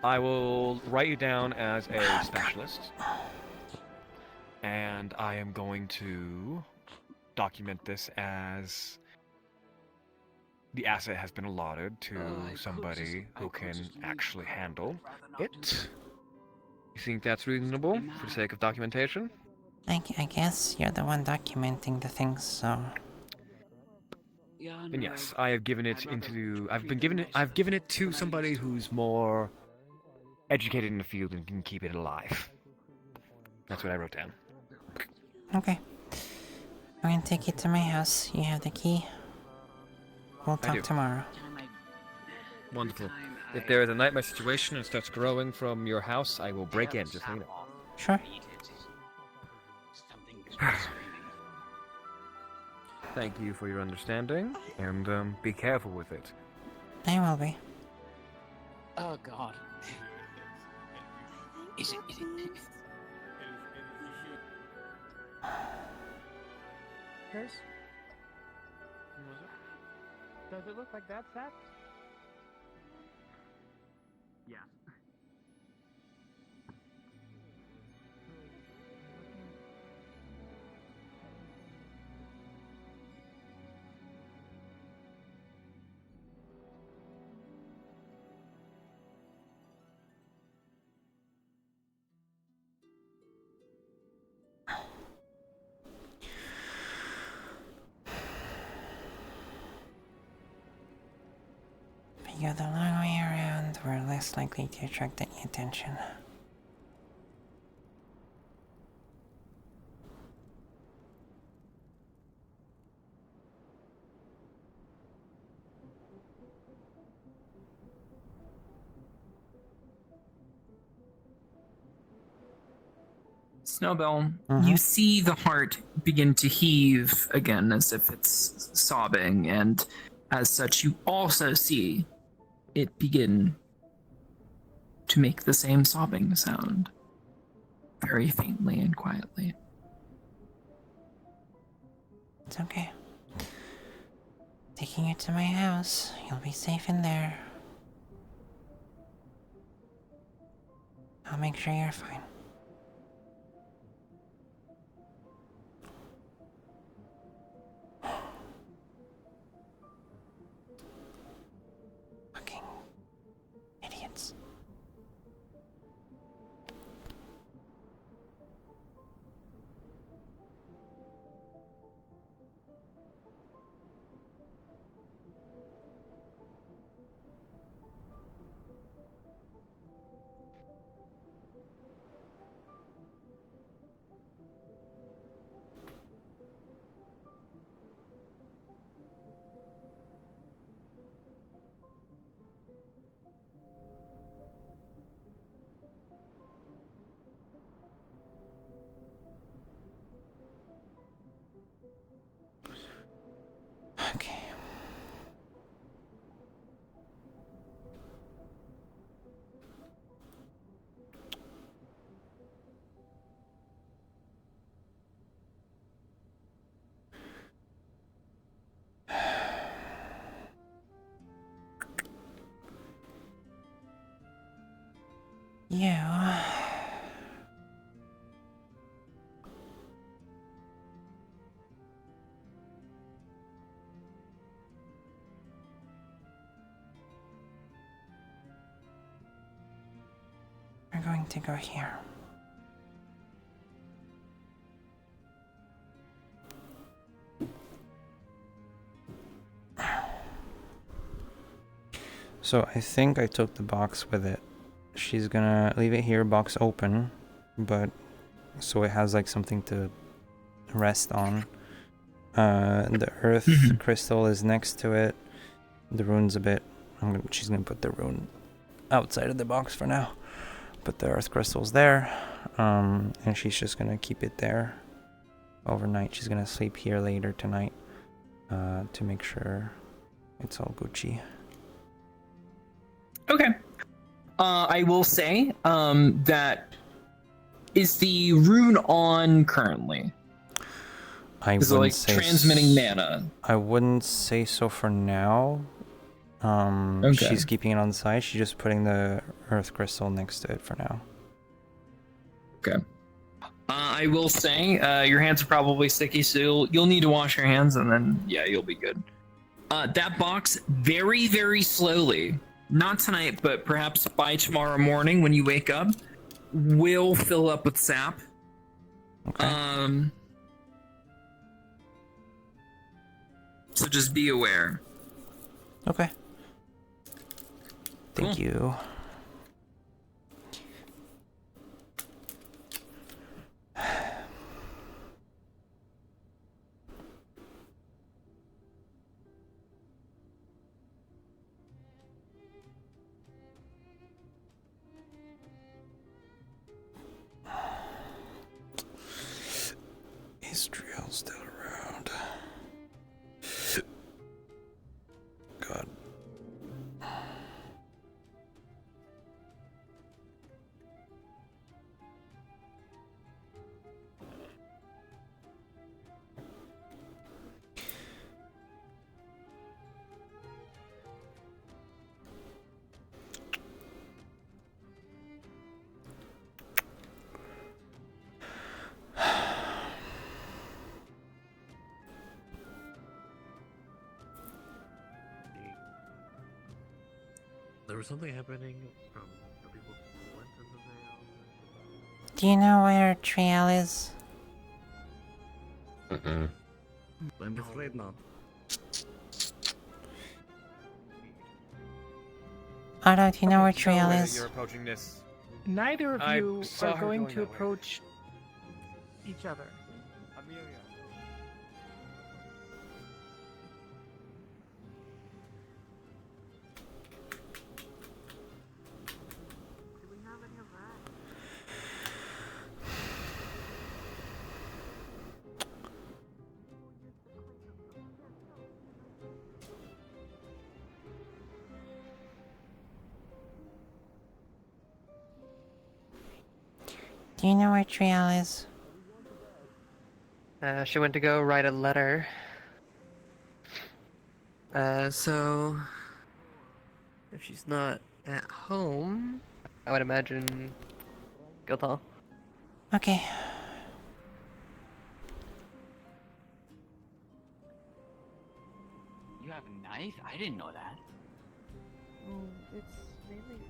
I will write you down as a specialist, and I am going to document this as the asset has been allotted to somebody who can actually handle it. You think that's reasonable for the sake of documentation? I guess you're the one documenting the things, so... And yes, I have given it I've given it to somebody who's more educated in the field and can keep it alive. That's what I wrote down. Okay. I'm gonna take you to my house. You have the key. We'll I talk do. tomorrow. Wonderful. If there is a nightmare situation and starts growing from your house, I will break in, just so you know. Sure. Thank you for your understanding, and be careful with it. I will be. Oh God. Is it? Chris? Does it look like that, Seth? Yeah. If you go the long way around, we're less likely to attract any attention. Snowbell, you see the heart begin to heave again as if it's sobbing, and as such, you also see it begin to make the same sobbing sound, very faintly and quietly. It's okay. Taking you to my house. You'll be safe in there. I'll make sure you're fine. Fucking idiots. You. We're going to go here. So I think I took the box with it. She's gonna leave it here, box open, but so it has like something to rest on. The earth crystal is next to it. The rune's a bit. She's gonna put the rune outside of the box for now. But the earth crystal's there, and she's just gonna keep it there overnight. She's gonna sleep here later tonight to make sure it's all Gucci. Okay. I will say that is the rune on currently? Is it like transmitting mana? I wouldn't say so for now. Okay. She's keeping it on the side. She's just putting the earth crystal next to it for now. Okay. I will say your hands are probably sticky, so you'll need to wash your hands, and then yeah, you'll be good. That box very, very slowly, not tonight, but perhaps by tomorrow morning when you wake up, will fill up with sap. Okay. So just be aware. Okay. Thank you. Is triel still around? God. There was something happening from the people who went in the veil. Do you know where Triel is? I'm afraid not. Otto, do you know where So, Triel is? You're approaching this. Neither of I you saw are her going going to that way. approach each other. Amelia. Do you know where Triel is? She went to go write a letter. So if she's not at home, I would imagine Guildhall. Okay. You have a knife? I didn't know that. It's mainly.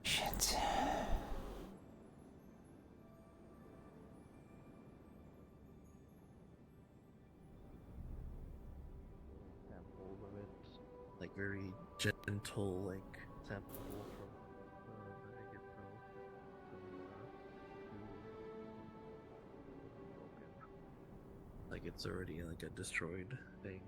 Shit. Sample of it, like very gentle, like sample from the egg itself. like it's already like a destroyed thing.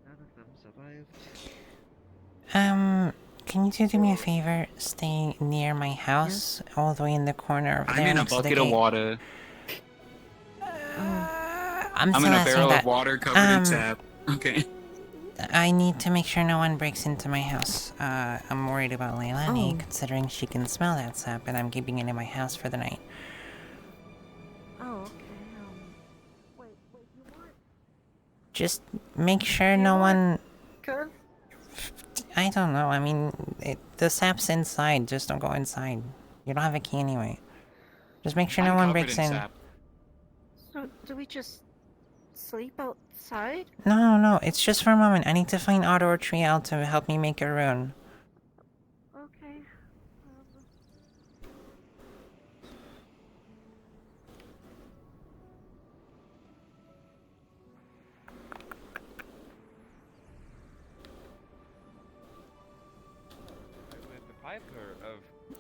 None of them survived. Can you two do me a favor? Stay near my house, all the way in the corner over there. I'm in a next to the bucket of gate. water. I'm still in a answering barrel that. of water covered in sap. Okay. I need to make sure no one breaks into my house. I'm worried about Leilani, considering she can smell that sap, and I'm keeping it in my house for the night. Oh, okay. Wait, you want? Just make sure no one... Good. I don't know, I mean, the sap's inside, just don't go inside. You don't have a key anyway. Just make sure no one breaks in. So, do we just sleep outside? No, it's just for a moment. I need to find Otto or Triel to help me make a rune. Okay.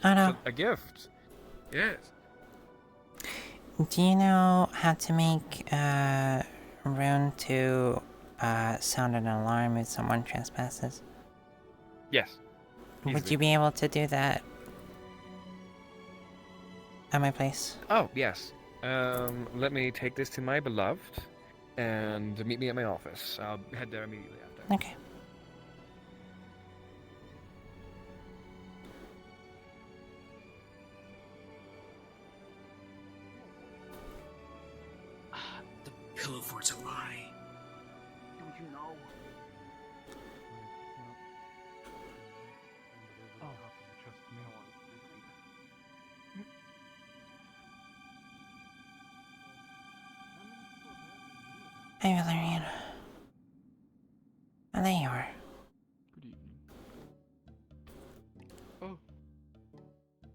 Otto, A gift. Yes. do you know how to make a rune to sound an alarm if someone trespasses? Yes. Would you be able to do that at my place? Oh, yes. Let me take this to my beloved and meet me at my office. I'll head there immediately after. Okay. The pillow fort's a lie. Don't you know? Oh. Hey, Valerian. Oh, there you are.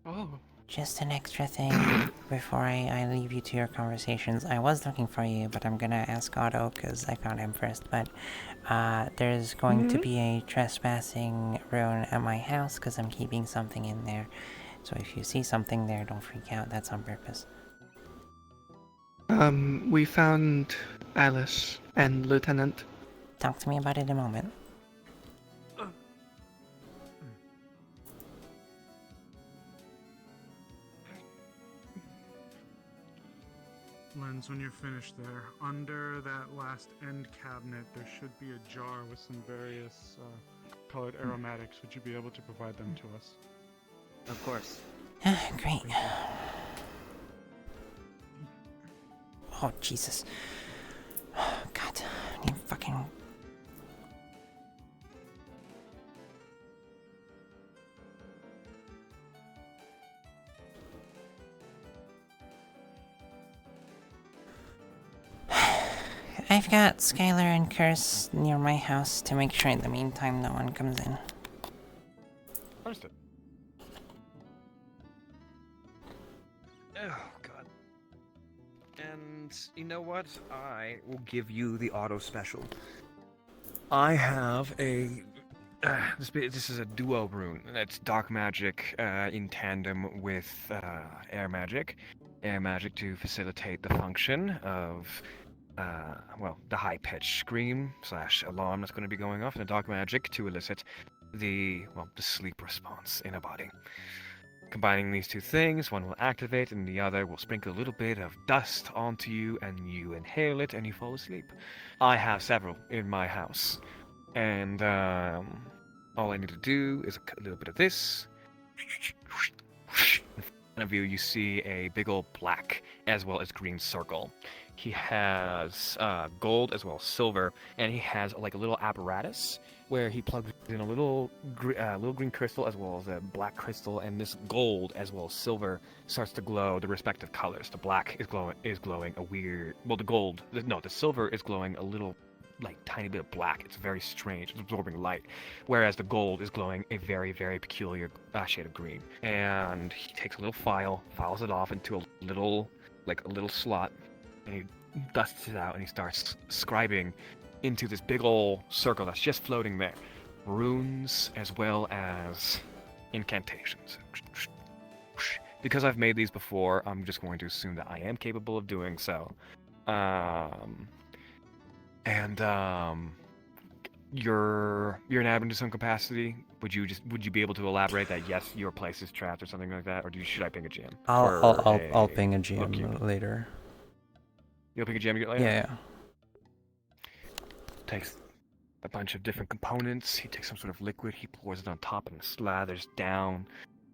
Oh. Just an extra thing before I leave you to your conversations. I was looking for you, but I'm gonna ask Otto because I found him first. But there's going to be a trespassing rune at my house because I'm keeping something in there. So if you see something there, don't freak out. That's on purpose. We found Alice and Lieutenant. Talk to me about it in a moment. Lens, when you're finished there, under that last end cabinet, there should be a jar with some various colored aromatics. Would you be able to provide them to us? Of course. Great. Oh, Jesus. Oh, God. I need fucking... I've got Skylar and Curse near my house to make sure in the meantime no one comes in. Understood. Oh, God. And you know what? I will give you the auto special. I have a... this is a duo rune. It's dark magic in tandem with air magic. Air magic to facilitate the function of... well, the high-pitched scream / alarm that's going to be going off, and the dark magic to elicit the sleep response in a body. Combining these two things, one will activate and the other will sprinkle a little bit of dust onto you, and you inhale it and you fall asleep. I have several in my house, and all I need to do is a little bit of this. In front of you, you see a big old black as well as green circle. He has gold as well as silver, and he has like a little apparatus where he plugs in a little green crystal as well as a black crystal, and this gold as well as silver starts to glow the respective colors. The black is glowing a weird, well, the silver is glowing a little like tiny bit of black. It's very strange. It's absorbing light, whereas the gold is glowing a very, very peculiar shade of green. And he takes a little file, files it off into a little slot, and he dusts it out, and he starts scribing into this big ol' circle that's just floating there. Runes as well as incantations. Because I've made these before, I'm just going to assume that I am capable of doing so. You're an admin to some capacity. Would you be able to elaborate that yes, your place is trapped or something like that, or should I ping a GM? I'll ping a GM later. You'll ping a GM later? Yeah. Takes a bunch of different components. He takes some sort of liquid. He pours it on top and slathers down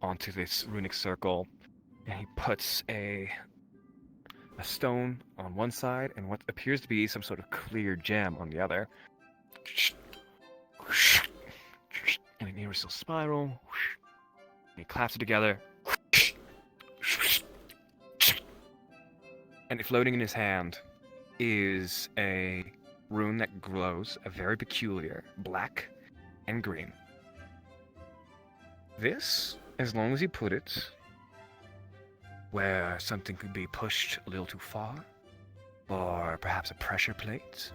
onto this runic circle, and he puts a stone on one side and what appears to be some sort of clear gem on the other. And an universal spiral. And he claps it together. And floating in his hand is a rune that glows a very peculiar black and green. This, as long as you put it where something could be pushed a little too far, or perhaps a pressure plate,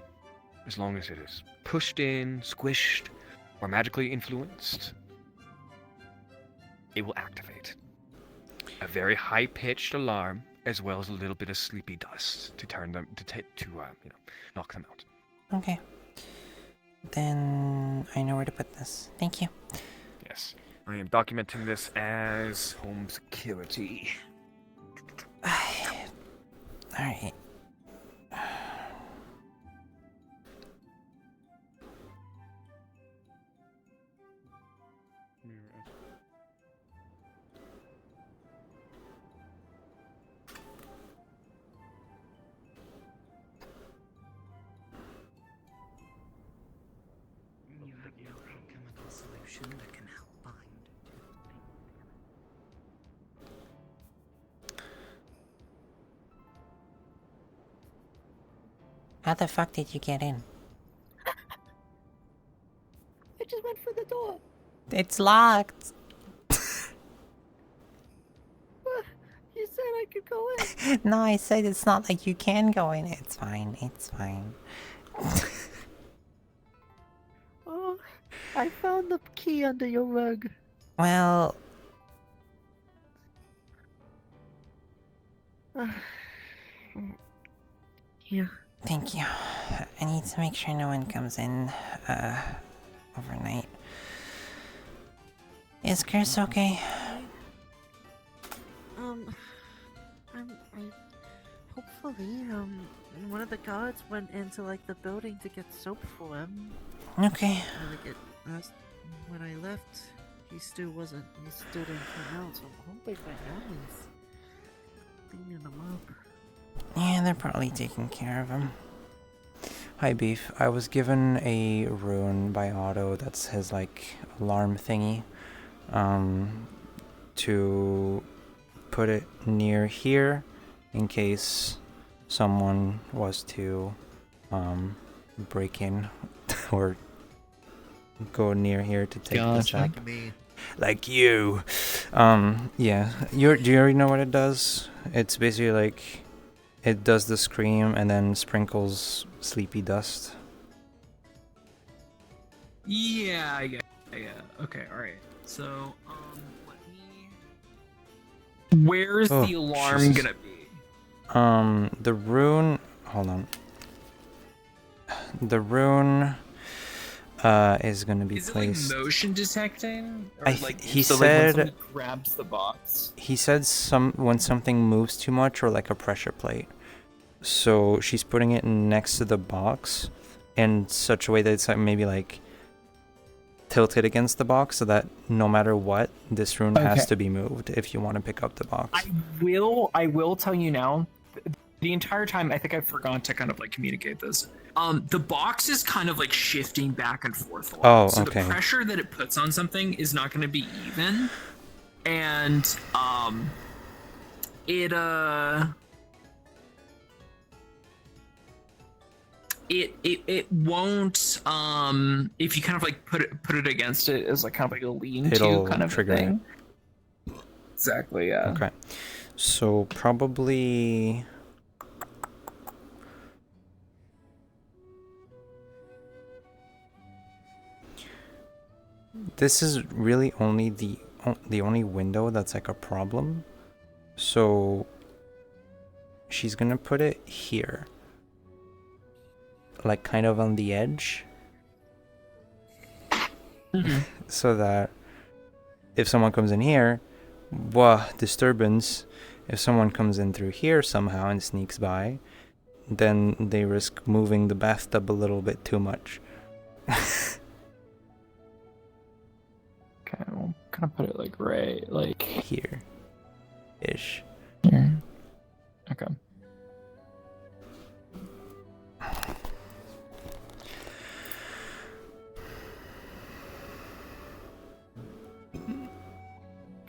as long as it is pushed in, squished, or magically influenced, it will activate. A very high-pitched alarm, as well as a little bit of sleepy dust to turn them knock them out. Okay. Then I know where to put this. Thank you. Yes. I am documenting this as home security. Alright. You have no alchemical solution that can help bind. How the fuck did you get in? I just went for the door. It's locked. You said I could go in. No, I said it's not like you can go in. It's fine. It's fine. Oh, I found the key under your rug. Well, Yeah. thank you. I need to make sure no one comes in overnight. Is Chris okay? Hopefully, one of the guards went into like the building to get soap for him. Okay. When I left, he still didn't come out, so I'm hoping by now he's cleaning them up. Yeah, they're probably taking care of him. Hi, Beef. I was given a rune by Otto that's his, like, alarm thingy. To put it near here in case someone was to, break in or go near here to take this up. Like me. Like you. Yeah. Do you already know what it does? It's basically like it does the scream and then sprinkles sleepy dust. Yeah. Okay, alright. So, where's the alarm gonna be? The rune. Hold on. The rune is gonna be Is placed. it like motion detecting? Or He so said. when somebody grabs the box. He said when something moves too much or like a pressure plate. So she's putting it next to the box in such a way that it's like maybe like tilted against the box so that no matter what, this rune has to be moved if you want to pick up the box. I will tell you now, the entire time I think I've forgotten to kind of like communicate this. The box is kind of like shifting back and forth a lot. Oh, so okay. the pressure that it puts on something is not going to be even. And it won't if you kind of like put it against it as like kind of like a lean to It'll kind of trigger a thing. Exactly, yeah. Okay. So probably this is really only the only window that's like a problem. So she's gonna put it here, like kind of on the edge, so that if someone comes in here, disturbance. If someone comes in through here somehow and sneaks by, then they risk moving the bathtub a little bit too much. Okay, we'll kind of put it like right, like here, ish. Yeah. Okay.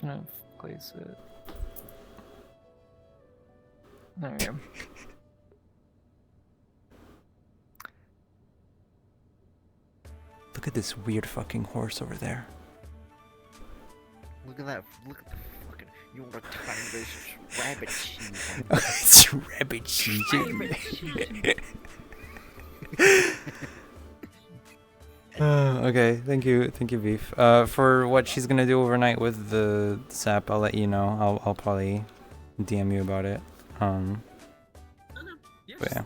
Kind of place it. There we go. Look at this weird fucking horse over there. Look at that. Look at the fucking. You want to tie this rabbit cheese? It's rabbit cheese. Okay, thank you, Beef. For what she's gonna do overnight with the sap, I'll let you know. I'll probably DM you about it. But yeah.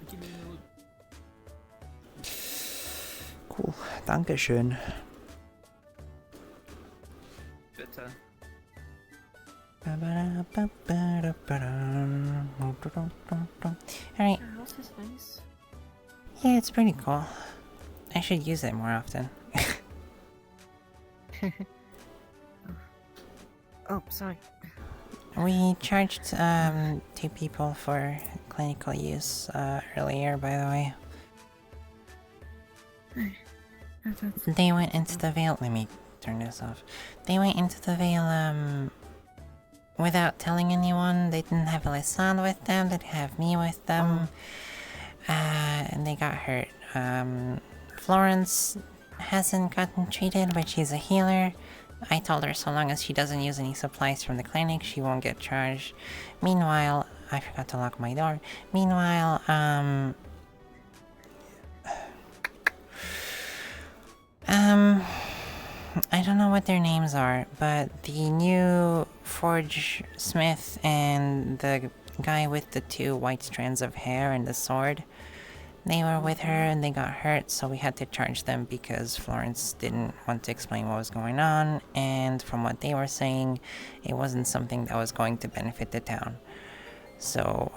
Cool. Dankeschön. Bitte. Alright. Your house is nice. Yeah, it's pretty cool. I should use it more often. Oh, sorry. We charged 2 people for clinical use earlier, by the way. They went into the veil. Let me turn this off. They went into the veil without telling anyone. They didn't have Alessandro with them. They didn't have me with them. And they got hurt. Florence hasn't gotten treated, but she's a healer. I told her so long as she doesn't use any supplies from the clinic, she won't get charged. Meanwhile, I forgot to lock my door. Meanwhile, I don't know what their names are, but the new forge smith and the guy with the 2 white strands of hair and the sword, they were with her and they got hurt, so we had to charge them because Florence didn't want to explain what was going on, and from what they were saying, it wasn't something that was going to benefit the town. So,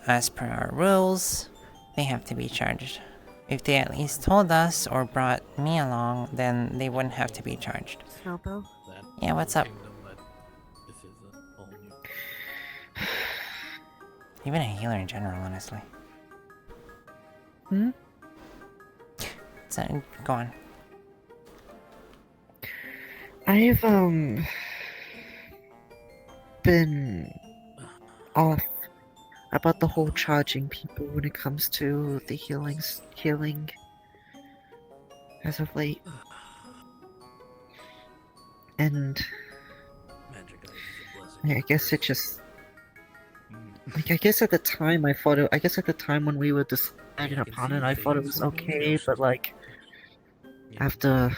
as per our rules, they have to be charged. If they at least told us or brought me along, then they wouldn't have to be charged. Snowbell? Yeah, what's up? Even a healer in general, honestly. Hmm? So, go on. I've been off about the whole charging people when it comes to the healing as of late. And I guess it just like I guess at the time when we were deciding upon it, I thought it was okay, but like after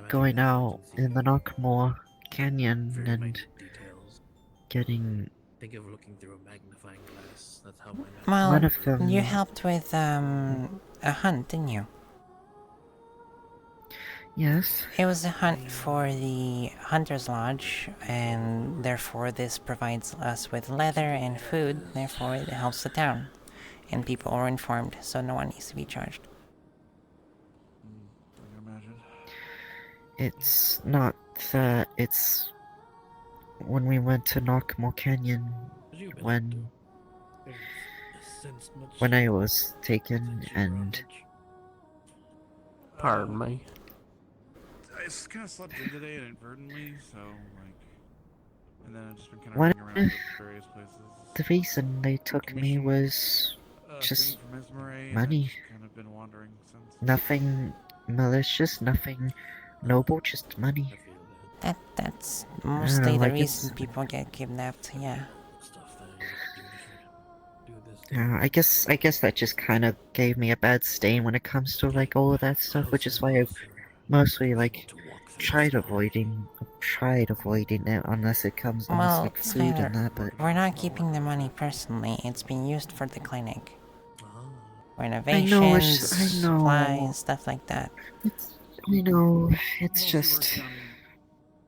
going out in the Knockmore Canyon and getting Think of looking through a magnifying glass. That's how my Well, one of them, you helped with a hunt, didn't you? Yes. It was a hunt for the Hunter's Lodge, and therefore this provides us with leather and food, therefore it helps the town. And people were informed, so no one needs to be charged. It's not that, it's when we went to Knockmore Canyon, when I was taken and... Pardon me. I just kind of slept in today inadvertently, so like, and then I've just been kind of One running around to various places. the reason they took me was just thing from Ismaray, and money. I've kind of been wandering since. Nothing malicious, nothing noble, just money. That's I don't mostly know, the like reason it's. people get kidnapped, yeah. I guess that just kind of gave me a bad stain when it comes to like all of that stuff, which is why I've mostly like tried avoiding it unless it comes unless Well, like food sir, and that. But we're not keeping the money personally. It's being used for the clinic. I know, Renovations, supplies, stuff like that. I know, it's Mostly just. working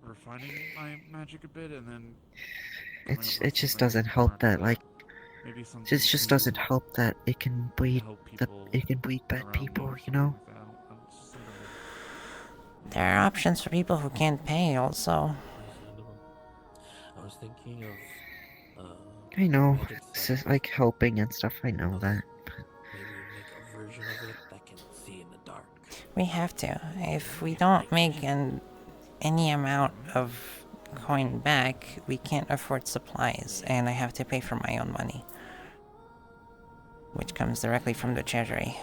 on refining my magic a bit, and then It just doesn't help that like. maybe It something just to doesn't help that it can breed bad around people, me, you know. There are options for people who can't pay, also. I was thinking of I know, it's just like helping and stuff. I know that. maybe make a version of it that can see in the dark. We have to. If we don't make any amount of coin back, we can't afford supplies, and I have to pay for my own money. Which comes directly from the treasury.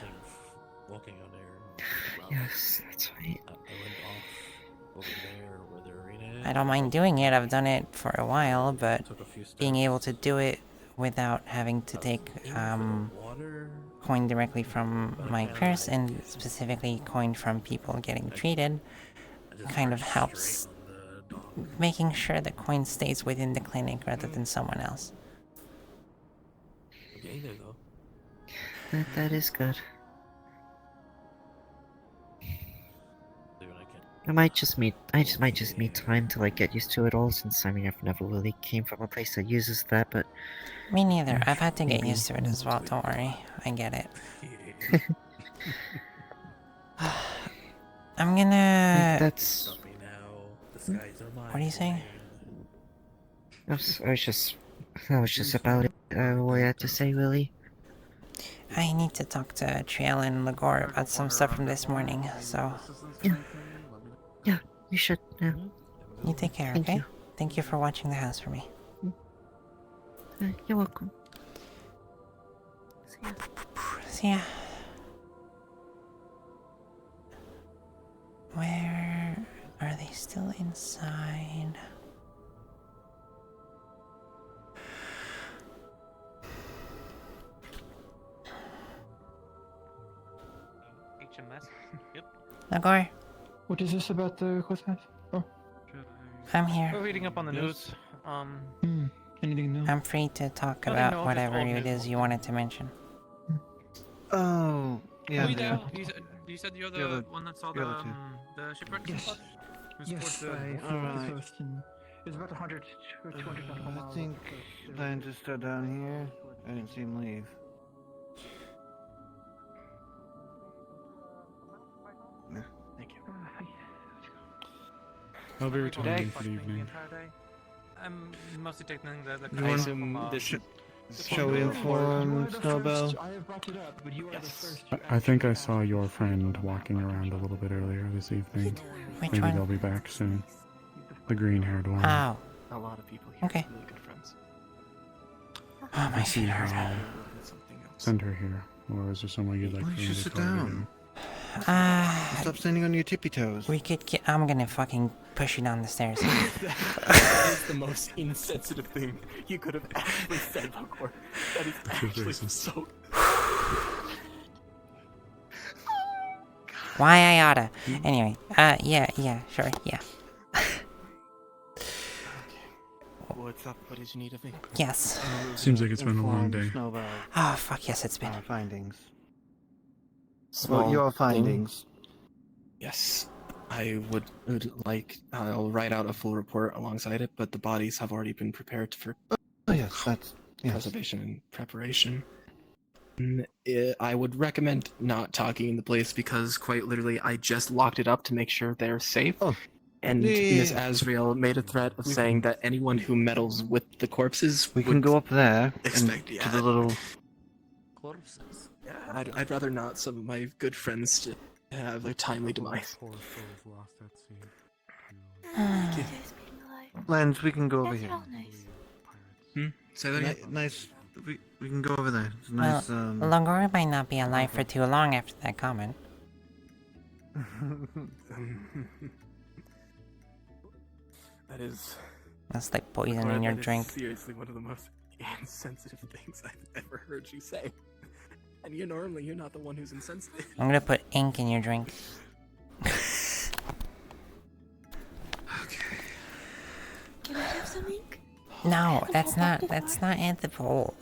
Walking on air. Yes, that's right. I went off over there where the arena is. I don't mind doing it, I've done it for a while, but being able to do it without having to take coin directly from my purse, and specifically coin from people getting treated, kind of helps making sure the coin stays within the clinic rather than someone else. Okay, there you go. That is good. I might just need time to like get used to it all, since I mean I've never really came from a place that uses that, but Me neither. I've had to get maybe. used to it as well, don't worry. I get it. I'm gonna... That's... What are you saying? I was just about it. What you had to say, Willie? I need to talk to Triel and Lagor about some stuff from this morning, so... Yeah, you should, yeah. You take care, Thank okay? you. Thank you for watching the house for me. You're welcome. See ya. Where... are they still inside? HMS? Yep. Lagor, What is this about the Christmas? Oh. I'm here. We're reading up on the news. Anything new? I'm free to talk Nothing about new, just whatever old it news. is you wanted to mention. Oh, yeah. Were you yeah. there? You said you're The the other- one that saw the the other two. the shipwreck? Yes. Who's Yes, towards I the- flew Alright. the coast and it's about 100 or 200 nautical miles. I think Lion just stood down here. I didn't see him leave. Thank you. I'll be returning Today? for the evening. I'm mostly taking the You want kite from, Shall we inform Snowbell? I have brought it up, but you are the first. I think I saw your friend walking around a little bit earlier this evening. Which Maybe one? they'll be back soon. The green-haired one. Oh. A lot of people here Okay. are really good friends. Oh, my feet hurt. Send her here. Or is there somewhere you'd like Why for don't me you to sit target down? Ah. Stop standing on your tippy toes. We could get... I'm gonna fucking push you down the stairs. That is the most insensitive thing you could have actually said, Lagor. That is actually so... Why I oughta. Anyway, yeah, sure, yeah. What's up? What did you need of me? Yes. Seems like it's been a long Inform day. Snowbell. Oh, fuck yes, it's been. Our findings. Small Your thing. findings. Yes, I would like. I'll write out a full report alongside it, but the bodies have already been prepared for Oh yes, that's preservation and preparation. I would recommend not talking in the place because, quite literally, I just locked it up to make sure they're safe. Oh. And Yeah. Miss Azrael made a threat of saying that anyone who meddles with the corpses We can go up there expect, to the little. corpses. Yeah, I'd rather not some of my good friends to have a timely demise. Lens, we can go over here. Say that again? Nice we can go over there. It's a Well, nice. Longora might not be alive for too long after that comment. That is. That's like poison Longora, in your that is drink. seriously one of the most insensitive things I've ever heard you say. And you're not the one who's insensitive. I'm gonna put ink in your drink. Can I have some ink? No, that's not Anthropol.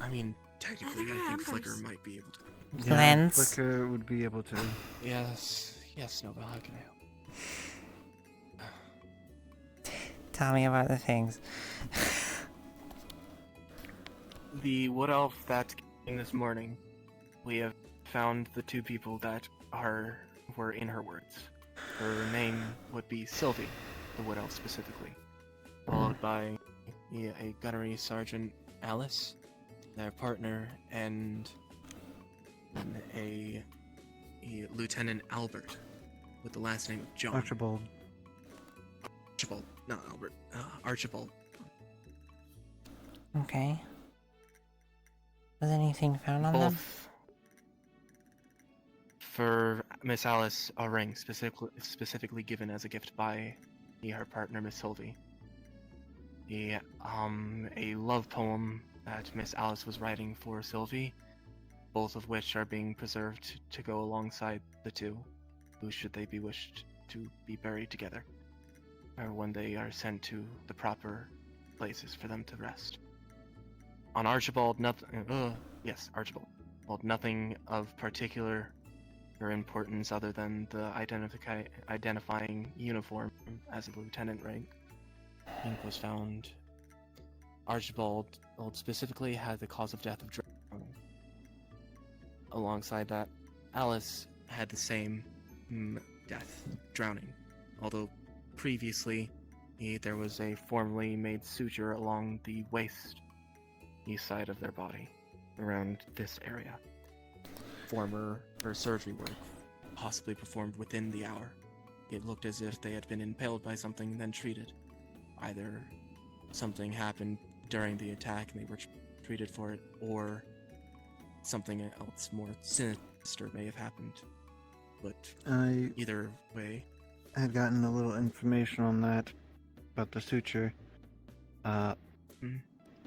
I mean, technically, I think Flicker might be able to. Yeah, Lens. Flicker would be able to. Yes, Snowbell, how can I help? Tell me about the things. The wood elf that came this morning, we have found the two people that were in her words. Her name would be Sylvie, the wood elf specifically, followed by a gunnery sergeant Alice, their partner, and a Lieutenant Albert, with the last name of John. Archibald, not Albert. Archibald. Okay. Was anything found on them? Both. For Miss Alice, a ring specifically given as a gift by her partner, Miss Sylvie. A love poem that Miss Alice was writing for Sylvie, both of which are being preserved to go alongside the two, who should they be wished to be buried together, or when they are sent to the proper places for them to rest. On Archibald, Archibald. Well, nothing of particular or importance other than the identifying uniform as a lieutenant rank. Ink was found. Archibald specifically had the cause of death of drowning. Alongside that, Alice had the same death, drowning. Although previously, there was a formerly made suture along the waist east side of their body, around this area. Former surgery work, possibly performed within the hour. It looked as if they had been impaled by something, then treated. Either something happened during the attack and they were treated for it, or something else more sinister may have happened. But either way, I had gotten a little information on that, about the suture.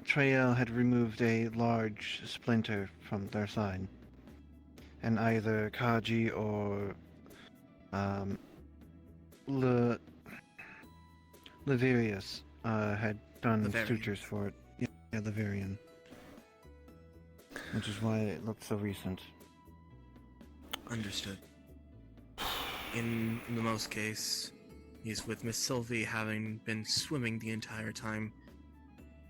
Triel had removed a large splinter from their side, and either Kaji or Leverius had done Leverian. sutures for it. Yeah, Leverian. Which is why it looked so recent. Understood. In the most case, he's with Miss Sylvie having been swimming the entire time.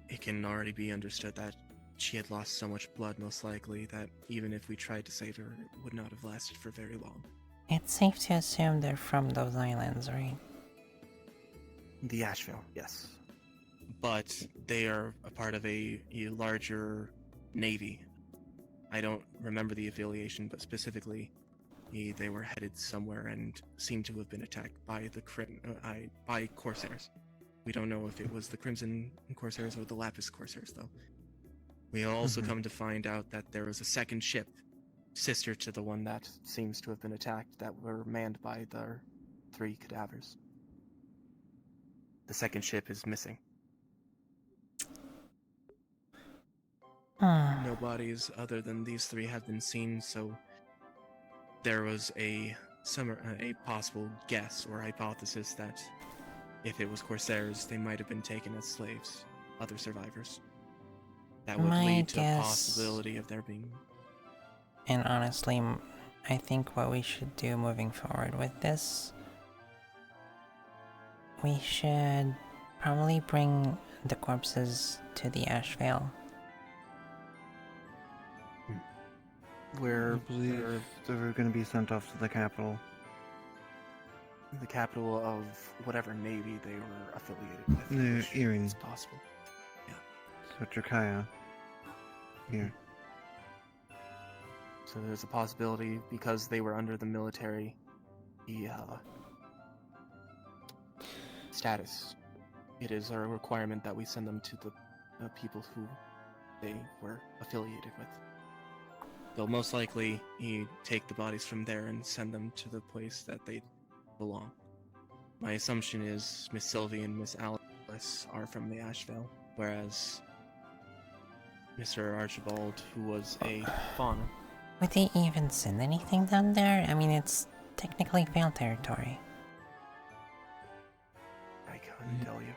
It can already be understood that she had lost so much blood, most likely, that even if we tried to save her, it would not have lasted for very long. It's safe to assume they're from those islands, right? The Asheville, yes. But they are a part of a larger navy. I don't remember the affiliation, but specifically, they were headed somewhere and seemed to have been attacked by by Corsairs. We don't know if it was the Crimson Corsairs or the Lapis Corsairs, though. We also come to find out that there was a second ship, sister to the one that seems to have been attacked, that were manned by the 3 cadavers. The second ship is missing. No bodies other than these 3 have been seen, so there was a possible guess or hypothesis that if it was Corsairs, they might have been taken as slaves, other survivors. That would lead to a possibility of there being... And honestly, I think what we should do moving forward with this, we should probably bring the corpses to the Ashevale. I believe they were going to be sent off to the capital. The capital of whatever navy they were affiliated with. The Earring. It's possible. Yeah. So Trikaya. Here. So there's a possibility, because they were under the military status, it is a requirement that we send them to the people who they were affiliated with. They'll most likely take the bodies from there and send them to the place that they belong. My assumption is Miss Sylvie and Miss Alice are from the Ashvale, whereas Mr. Archibald, who was a fawn. Would they even send anything down there? I mean, it's technically Vale territory. I couldn't tell you.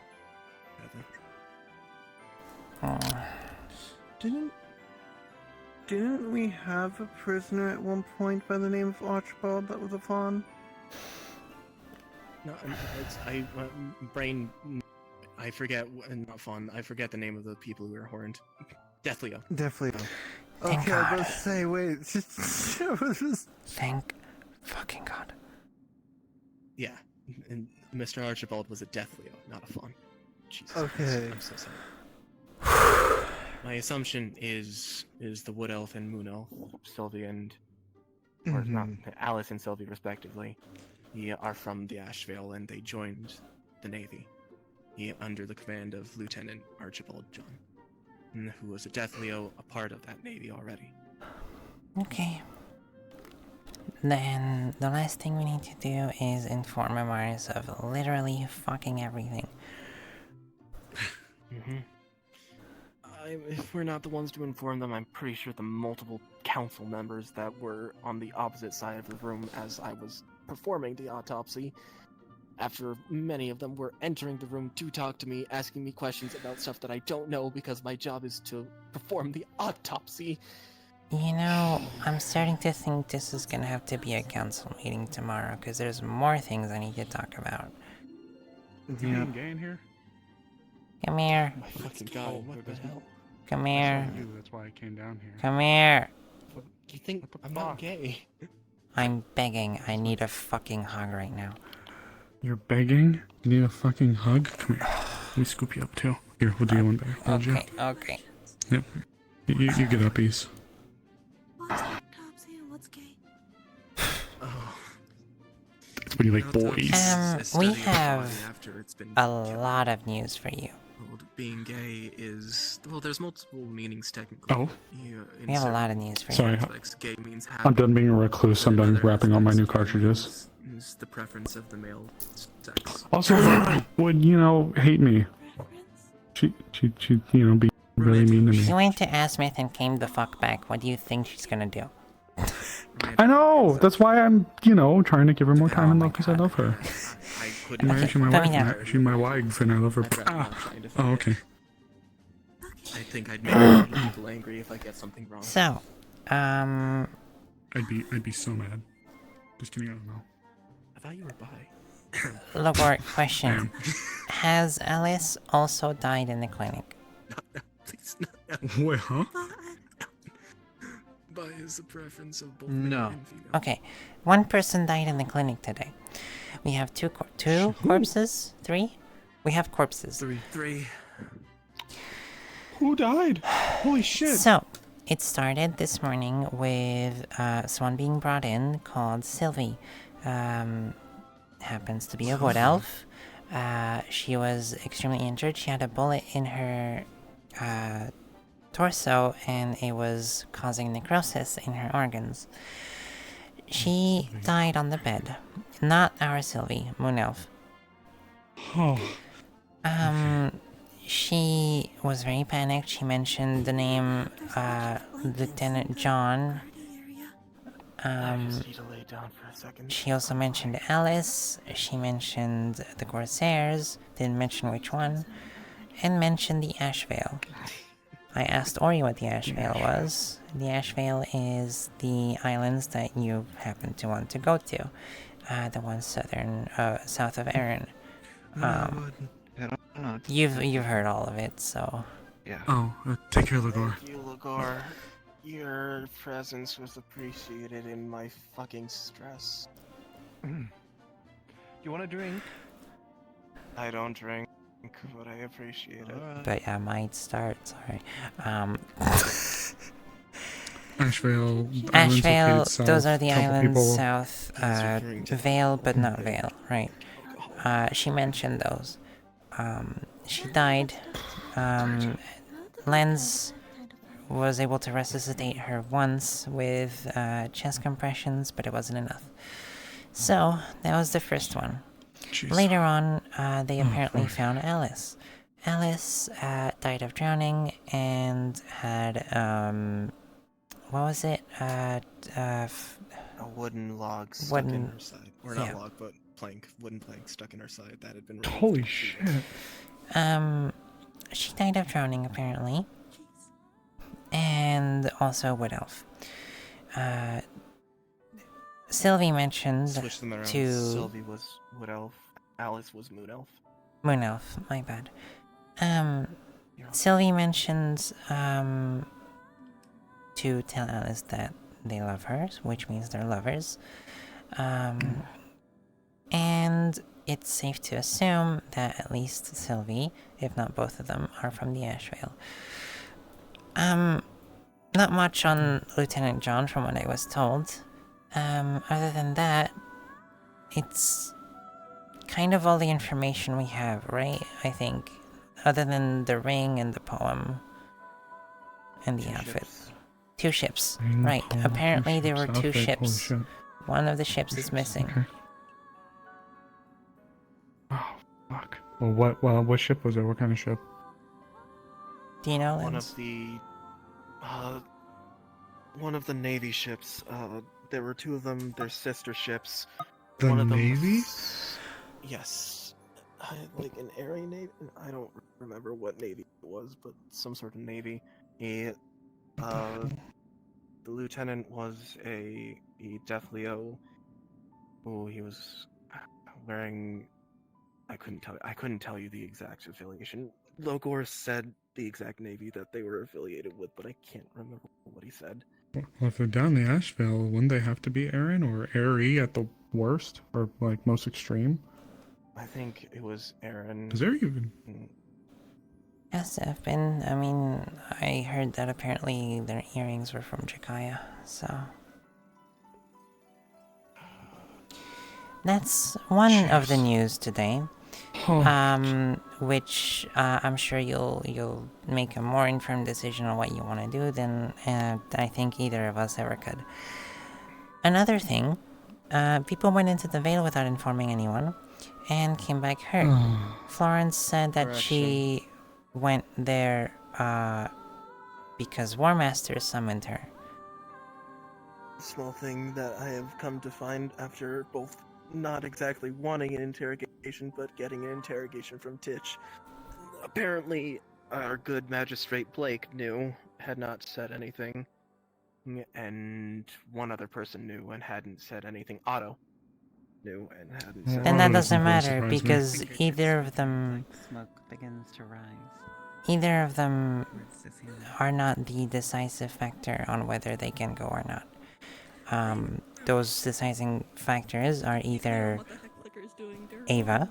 Didn't we have a prisoner at one point by the name of Archibald that was a fawn? No, brain. I forget. Not fawn. I forget the name of the people who were horned. Deathleo. Definitely. Thank Okay, God. let's say, wait. Thank fucking God. Yeah, and Mr. Archibald was a Deathleo, not a fawn. Jesus Okay. Christ, I'm so sorry. My assumption is the Wood Elf and Moon Elf, Sylvie and... Or not, Alice and Sylvie, respectively. Are from the Ashvale, and they joined the Navy. Under the command of Lieutenant Archibald John, who was a Deathleo, a part of that Navy already. Okay. Then the last thing we need to do is inform Mars of literally fucking everything. If we're not the ones to inform them, I'm pretty sure the multiple council members that were on the opposite side of the room as I was performing the autopsy, after many of them were entering the room to talk to me, asking me questions about stuff that I don't know because my job is to perform the autopsy. You know, I'm starting to think this is gonna have to be a council meeting tomorrow, because there's more things I need to talk about. You being gay in here? Come here. Oh my fucking God, what the hell? Come here. That's why I came down here. Come here. You think I'm not gay? I'm begging. I need a fucking hug right now. You're begging? You need a fucking hug? Come here. Let me scoop you up too. Here, we'll do you one better. Okay, okay. Yep. You get uppies. What's autopsy and what's gay? That's when you like boys. We have a lot of news for you. Being gay is... Well, there's multiple meanings technically. Oh. We have a lot of news for Sorry. you. Gay means I'm done being a recluse. I'm done wrapping all my new cartridges. Is the preference of the male sex. Also, Vern would, hate me. She, be really mean to me. She went to Asmith and came the fuck back. What do you think she's gonna do? I know! That's why I'm, trying to give her more time and love because I love her. She's my wife and I love her. Oh, okay. I think I'd make people angry if I get something wrong. So, I'd be so mad. Just kidding, I don't know. I thought you were bi. Logor, question. Has Alice also died in the clinic? Please, no. Wait, huh? Bi is the preference of both No. male and female. Okay, one person died in the clinic today. We have two corpses? Three? We have corpses. Three. Who died? Holy shit. So, it started this morning with someone being brought in called Sylvie. Happens to be a wood elf. She was extremely injured. She had a bullet in her torso and it was causing necrosis in her organs. She died on the bed. Not our Sylvie, Moon Elf. Oh. She was very panicked. She mentioned the name Lieutenant John. I just need to lay down for a second. She also mentioned Alice. She mentioned the Corsairs. Didn't mention which one. And mentioned the Ashvale. I asked Ori what the Ashvale was. The Ashvale is the islands that you happen to want to go to. The ones south of Erin. You've heard all of it, so... Yeah. Oh, take care, Logor. Thank you, Logor. Your presence was appreciated in my fucking stress. You want a drink? I don't drink, but I appreciate it. But I might start, sorry. Ashvale, those are the islands south. south, Vale, but not Vale, right. She mentioned those. She died, Lens was able to resuscitate her once with chest compressions, but it wasn't enough. So, that was the first one. Jeez. Later on, they apparently found Alice. Alice died of drowning and had, what was it? A wooden log stuck in her side. Or not log, but plank. Wooden plank stuck in her side. That had been removed. Holy shit. She died of drowning, apparently. And also Wood Elf. Sylvie mentioned Switch them around. to... Sylvie was Wood Elf. Alice was Moon Elf. Moon Elf, my bad. Sylvie mentions, to tell Alice that they love her, which means they're lovers. And it's safe to assume that at least Sylvie, if not both of them, are from the Ashvale. Not much on Lieutenant John from what I was told. Other than that, it's kind of all the information we have, right? I think. Other than the ring and the poem. And the outfit. 2 ships. Right. Apparently there were 2 ships. One of the ships is missing. Okay. Oh, fuck. Well, what ship was it? What kind of ship? Do you know, One Lens? of the Navy ships. There were 2 of them. They're sister ships. The One of them Navy? Yes. Like an area navy? I don't remember what navy it was, but some sort of navy. The lieutenant was a Deathleo. Oh, he was wearing... I couldn't tell you the exact affiliation. Logor said the exact navy that they were affiliated with, but I can't remember what he said. Well, if they're down the Ashvale, wouldn't they have to be Aaron or Airy at the worst? Or, like, most extreme? I think it was Aaron. Is there even... Yes, I've been. I mean, I heard that apparently their earrings were from Jakaya, so... That's one of the news today. Which I'm sure you'll make a more informed decision on what you want to do than I think either of us ever could. Another thing, people went into the Vale without informing anyone, and came back hurt. Florence said that she went there because War Master summoned her. Small thing that I have come to find after both not exactly wanting an interrogation, but getting an interrogation from Titch. Apparently, our good Magistrate Blake had not said anything, and one other person knew and hadn't said anything. Otto knew and hadn't said anything. And that doesn't matter, because either of them... Smoke begins to rise. Either of them are not the decisive factor on whether they can go or not. Those deciding factors are either Ava,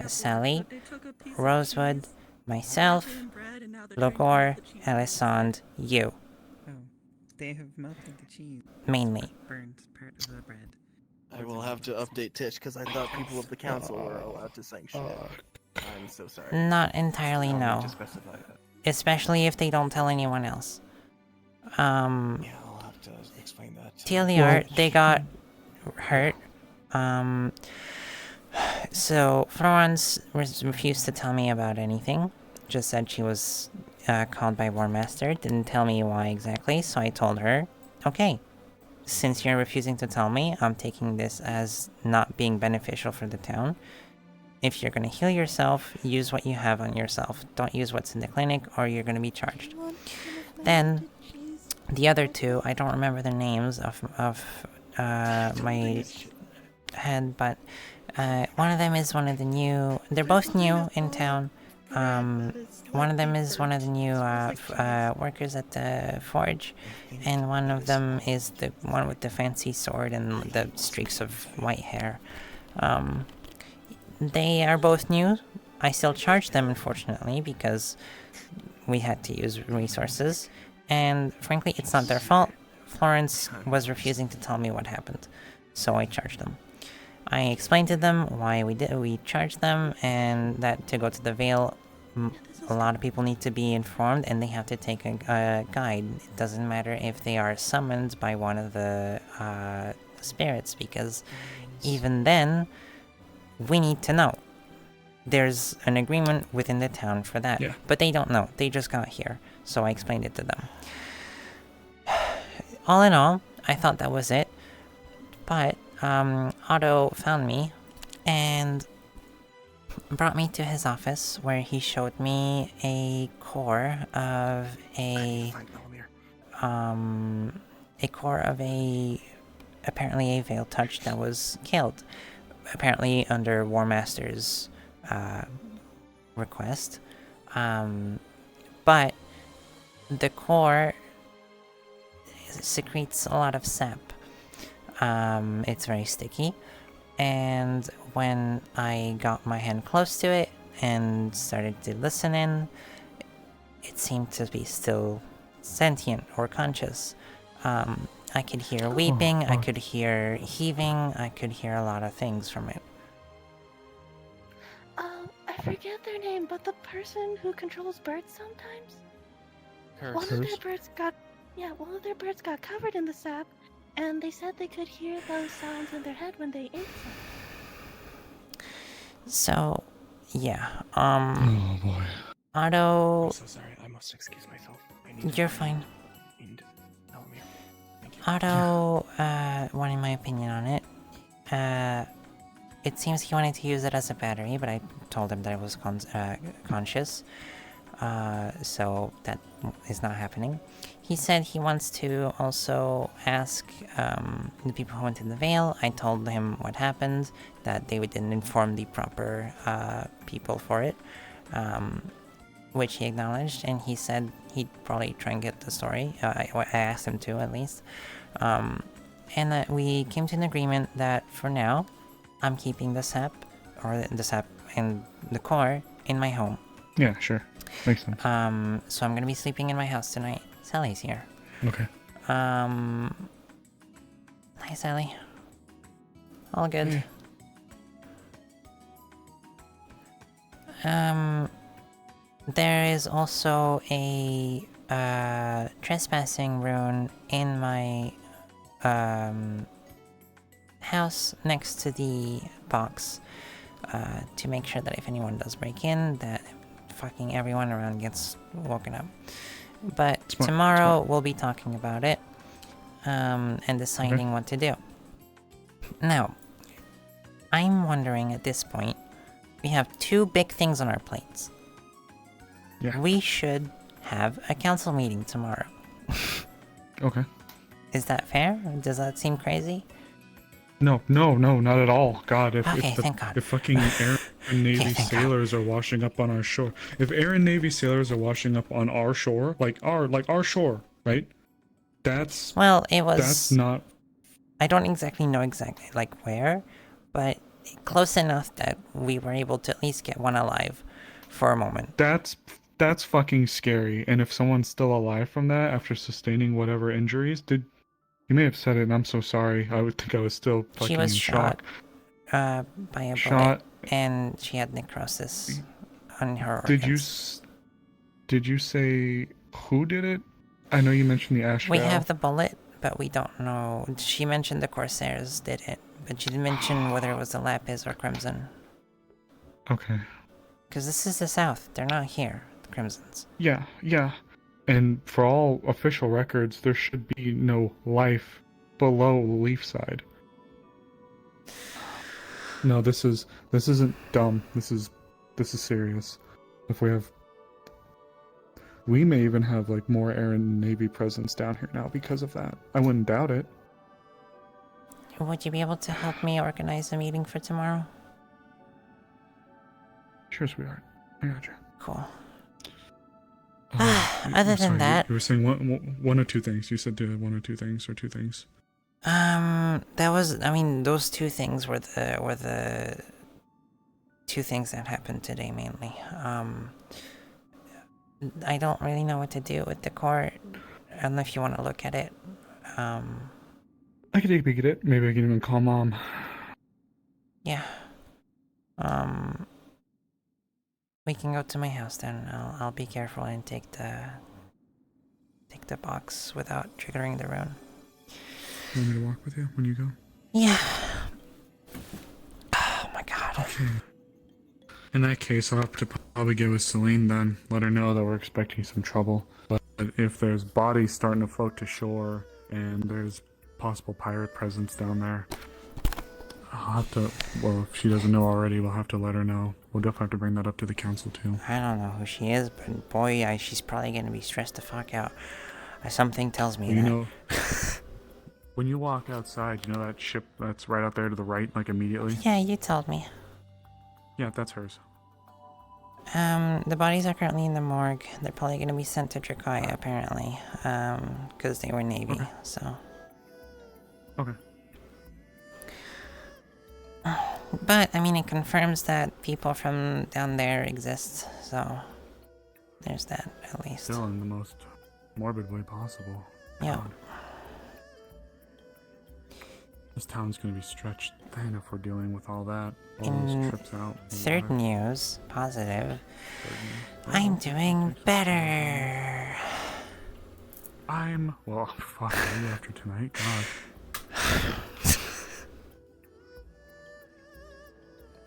Sally, Rosewood, myself, Logor, Alessandre, you. Oh, they have melted the cheese. Mainly. Burned part of the bread. I will have to update Titch because I thought people of the council were allowed to sanction it. I'm so sorry. Not entirely, no. To specify that. Especially if they don't tell anyone else. Yeah, I'll have to explain that. TLDR, they got hurt. So Florence refused to tell me about anything. Just said she was called by War Master. Didn't tell me why exactly, so I told her, okay, since you're refusing to tell me, I'm taking this as not being beneficial for the town. If you're gonna heal yourself, use what you have on yourself. Don't use what's in the clinic, or you're gonna be charged. Then, the other 2, I don't remember the names of my head, but one of them is one of the new... They're both new in town. One of them is one of the new workers at the forge, and one of them is the one with the fancy sword and the streaks of white hair. They are both new. I still charge them, unfortunately, because we had to use resources, and frankly, it's not their fault. Florence was refusing to tell me what happened, so I charged them. I explained to them why we charged them, and that to go to the Vale a lot of people need to be informed, and they have to take a guide. It doesn't matter if they are summoned by one of the spirits, because even then, we need to know. There's an agreement within the town for that, but they don't know. They just got here, so I explained it to them. All in all, I thought that was it, but Otto found me and brought me to his office, where he showed me a core of apparently a veiled touch that was killed, apparently under War Master's request. But the core secretes a lot of sap. It's very sticky, and when I got my hand close to it and started to listen in, it seemed to be still sentient or conscious. I could hear weeping, I could hear heaving, I could hear a lot of things from it. I forget their name, but the person who controls birds sometimes? Curse. One of their birds got covered in the sap, and they said they could hear those sounds in their head when they ate some. So, yeah, Oh boy. Otto... I'm so sorry, I must excuse myself. You're fine. Otto wanted my opinion on it. It seems he wanted to use it as a battery, but I told him that it was conscious. So that is not happening. He said he wants to also ask the people who went in the Vale. I told him what happened, that they didn't inform the proper people for it, which he acknowledged, and he said he'd probably try and get the story. I asked him to, at least. And that we came to an agreement that for now, I'm keeping the sap, or the sap and the core, in my home. Yeah, sure. Makes sense. So I'm gonna be sleeping in my house tonight. Sally's here. Okay. Hi, Sally. All good. Hey. There is also a trespassing rune in my house next to the box, to make sure that if anyone does break in, that fucking everyone around gets woken up. But tomorrow we'll be talking about it, and deciding what to do. Now, I'm wondering at this point, we have two big things on our plates. Yeah. We should have a council meeting tomorrow. Okay. Is that fair? Does that seem crazy? No, not at all. God, Thank God. if fucking Air and Navy sailors are washing up on our shore, if Air and Navy sailors are washing up on our shore, like our shore, right? That's not. I don't exactly know where, but close enough that we were able to at least get one alive for a moment. That's fucking scary. And if someone's still alive from that after sustaining whatever injuries, you may have said it, and I'm so sorry. I would think I was still fucking She was in shot shock. by a bullet, and she had necrosis on her organs. Did you say who did it? I know you mentioned the ash. We have the bullet, but we don't know. She mentioned the Corsairs did it, but she didn't mention whether it was the Lapis or Crimson. Okay. Because this is the South. They're not here, the Crimsons. Yeah. And for all official records, there should be no life below Leafside. No, this isn't dumb. This is serious. We may even have like more Air and Navy presence down here now because of that. I wouldn't doubt it. Would you be able to help me organize a meeting for tomorrow? Sure, sweetheart. I got you. Cool. Other than that, you were saying one or two things. You said one or two things, or two things. Those two things were the two things that happened today mainly. I don't really know what to do with the court. I don't know if you want to look at it. I can take a peek at it. Maybe I can even call Mom. Yeah. We can go to my house then. I'll be careful and take the box without triggering the rune. You want me to walk with you when you go? Yeah. Oh my god. Okay. In that case, I'll have to probably get with Celine then. Let her know that we're expecting some trouble. But if there's bodies starting to float to shore and there's possible pirate presence down there, I'll have to, well, if she doesn't know already, we'll have to let her know. We'll definitely have to bring that up to the council too. I don't know who she is, but boy, she's probably gonna be stressed the fuck out. Something tells me You that. know, when you walk outside, you know that ship that's right out there to the right, like immediately? Yeah, you told me. Yeah, that's hers. The bodies are currently in the morgue. They're probably gonna be sent to Drakai, apparently. Because they were Navy, so. Okay. But, I mean, it confirms that people from down there exist, so. There's that, at least. Still in the most morbid way possible. Yeah. God. This town's gonna be stretched thin if we're dealing with all that. All those trips out. Third news, positive. I'm doing better. Well, fuck me after tonight, God.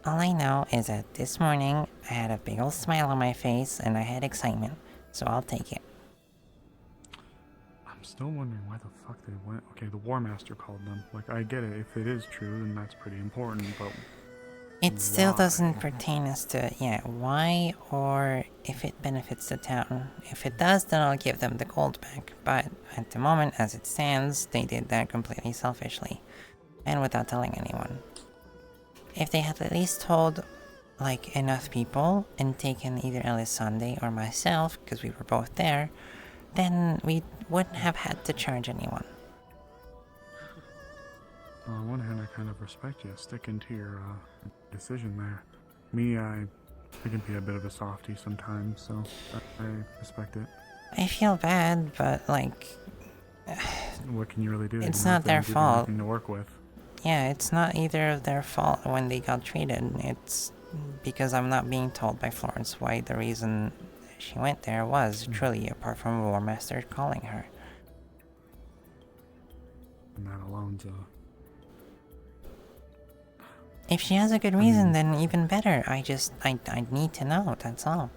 All I know is that this morning I had a big old smile on my face and I had excitement, so I'll take it. I'm still wondering why the fuck they went. Okay, the War Master called them. Like, I get it. If it is true, then that's pretty important, but... It still why? doesn't pertain as to, why or if it benefits the town. If it does, then I'll give them the gold back. But at the moment, as it stands, they did that completely selfishly. And without telling anyone. If they had at least told, like, enough people and taken either Elisande or myself, because we were both there, then we wouldn't have had to charge anyone. On one hand, I kind of respect you sticking to your decision there. Me, I can be a bit of a softie sometimes, so I respect it. I feel bad, but, like... What can you really do? It's You know, not if they their don't give you fault. anything to work with. Yeah, it's not either of their fault when they got treated. It's because I'm not being told by Florence why the reason she went there was truly apart from War Master calling her. And that alone's If she has a good reason, then even better. I need to know, that's all.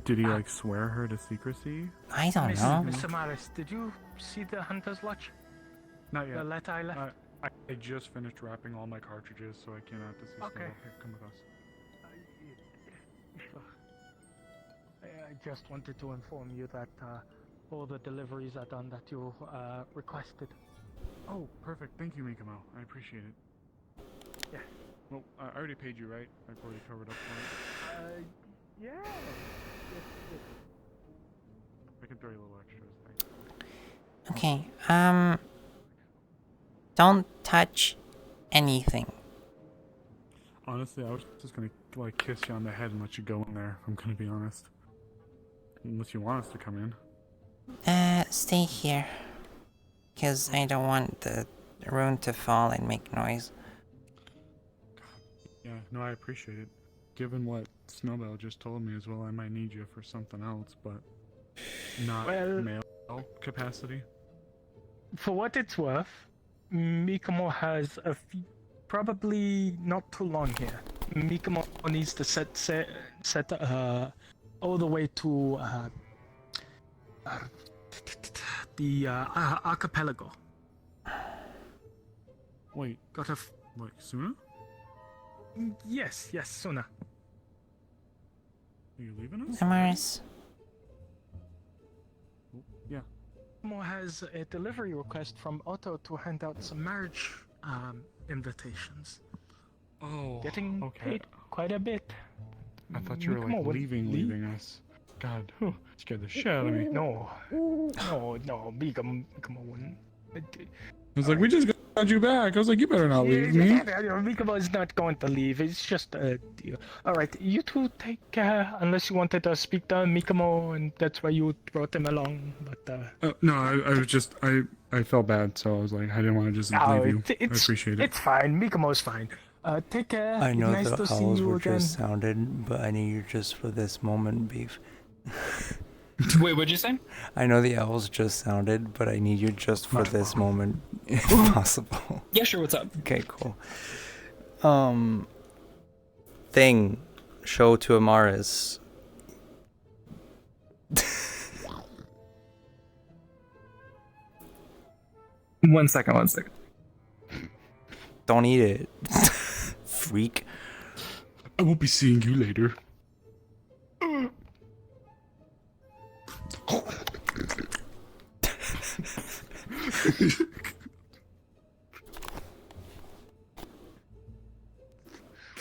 Did he, like, swear her to secrecy? I don't know. Mr. Maris, did you see the Hunter's Watch? Not yet. The letter I left? I just finished wrapping all my cartridges, so I came out to see Snowbell. Here, come with us. I just wanted to inform you that all the deliveries are done that you requested. Oh, perfect. Thank you, Mikamo. I appreciate it. Yeah. Well, I already paid you, right? I've already covered up for it. Yeah. I can throw you a little extras. Thanks. Okay, don't touch anything. Honestly, I was just gonna, like, kiss you on the head and let you go in there, if I'm gonna be honest. Unless you want us to come in. Stay here. Because I don't want the rune to fall and make noise. Yeah, no, I appreciate it. Given what Snowbell just told me as well, I might need you for something else, but not male capacity. For what it's worth, Mikamo has probably not too long here. Mikamo needs to set all the way to the archipelago. Wait, like Suna? Yes, Suna. Are you leaving us? Amaris. Yeah. Mikamo has a delivery request from Otto to hand out some marriage invitations. Oh, getting okay. paid quite a bit. I thought you were like leaving us. God, scared the shit out of me. No, Mikamo wouldn't. I was like, we just got you back. I was like, you better not leave me. Mikamo is not going to leave. It's just a deal. All right, you two take unless you wanted to speak to Mikamo, and that's why you brought him along. But no, I was just I felt bad, so I was like, I didn't want to just leave you. I appreciate it. It's fine. Mikamo's fine. Take care. I know nice the to see owls you were again. just sounded, but I need you just for this moment, Beef. Wait, what'd you say? I know the owls just sounded, but I need you just for this moment, if possible. Yeah, sure. What's up? Okay, cool. Thing, show to Amaris. One second. Don't eat it. Freak. I won't be seeing you later.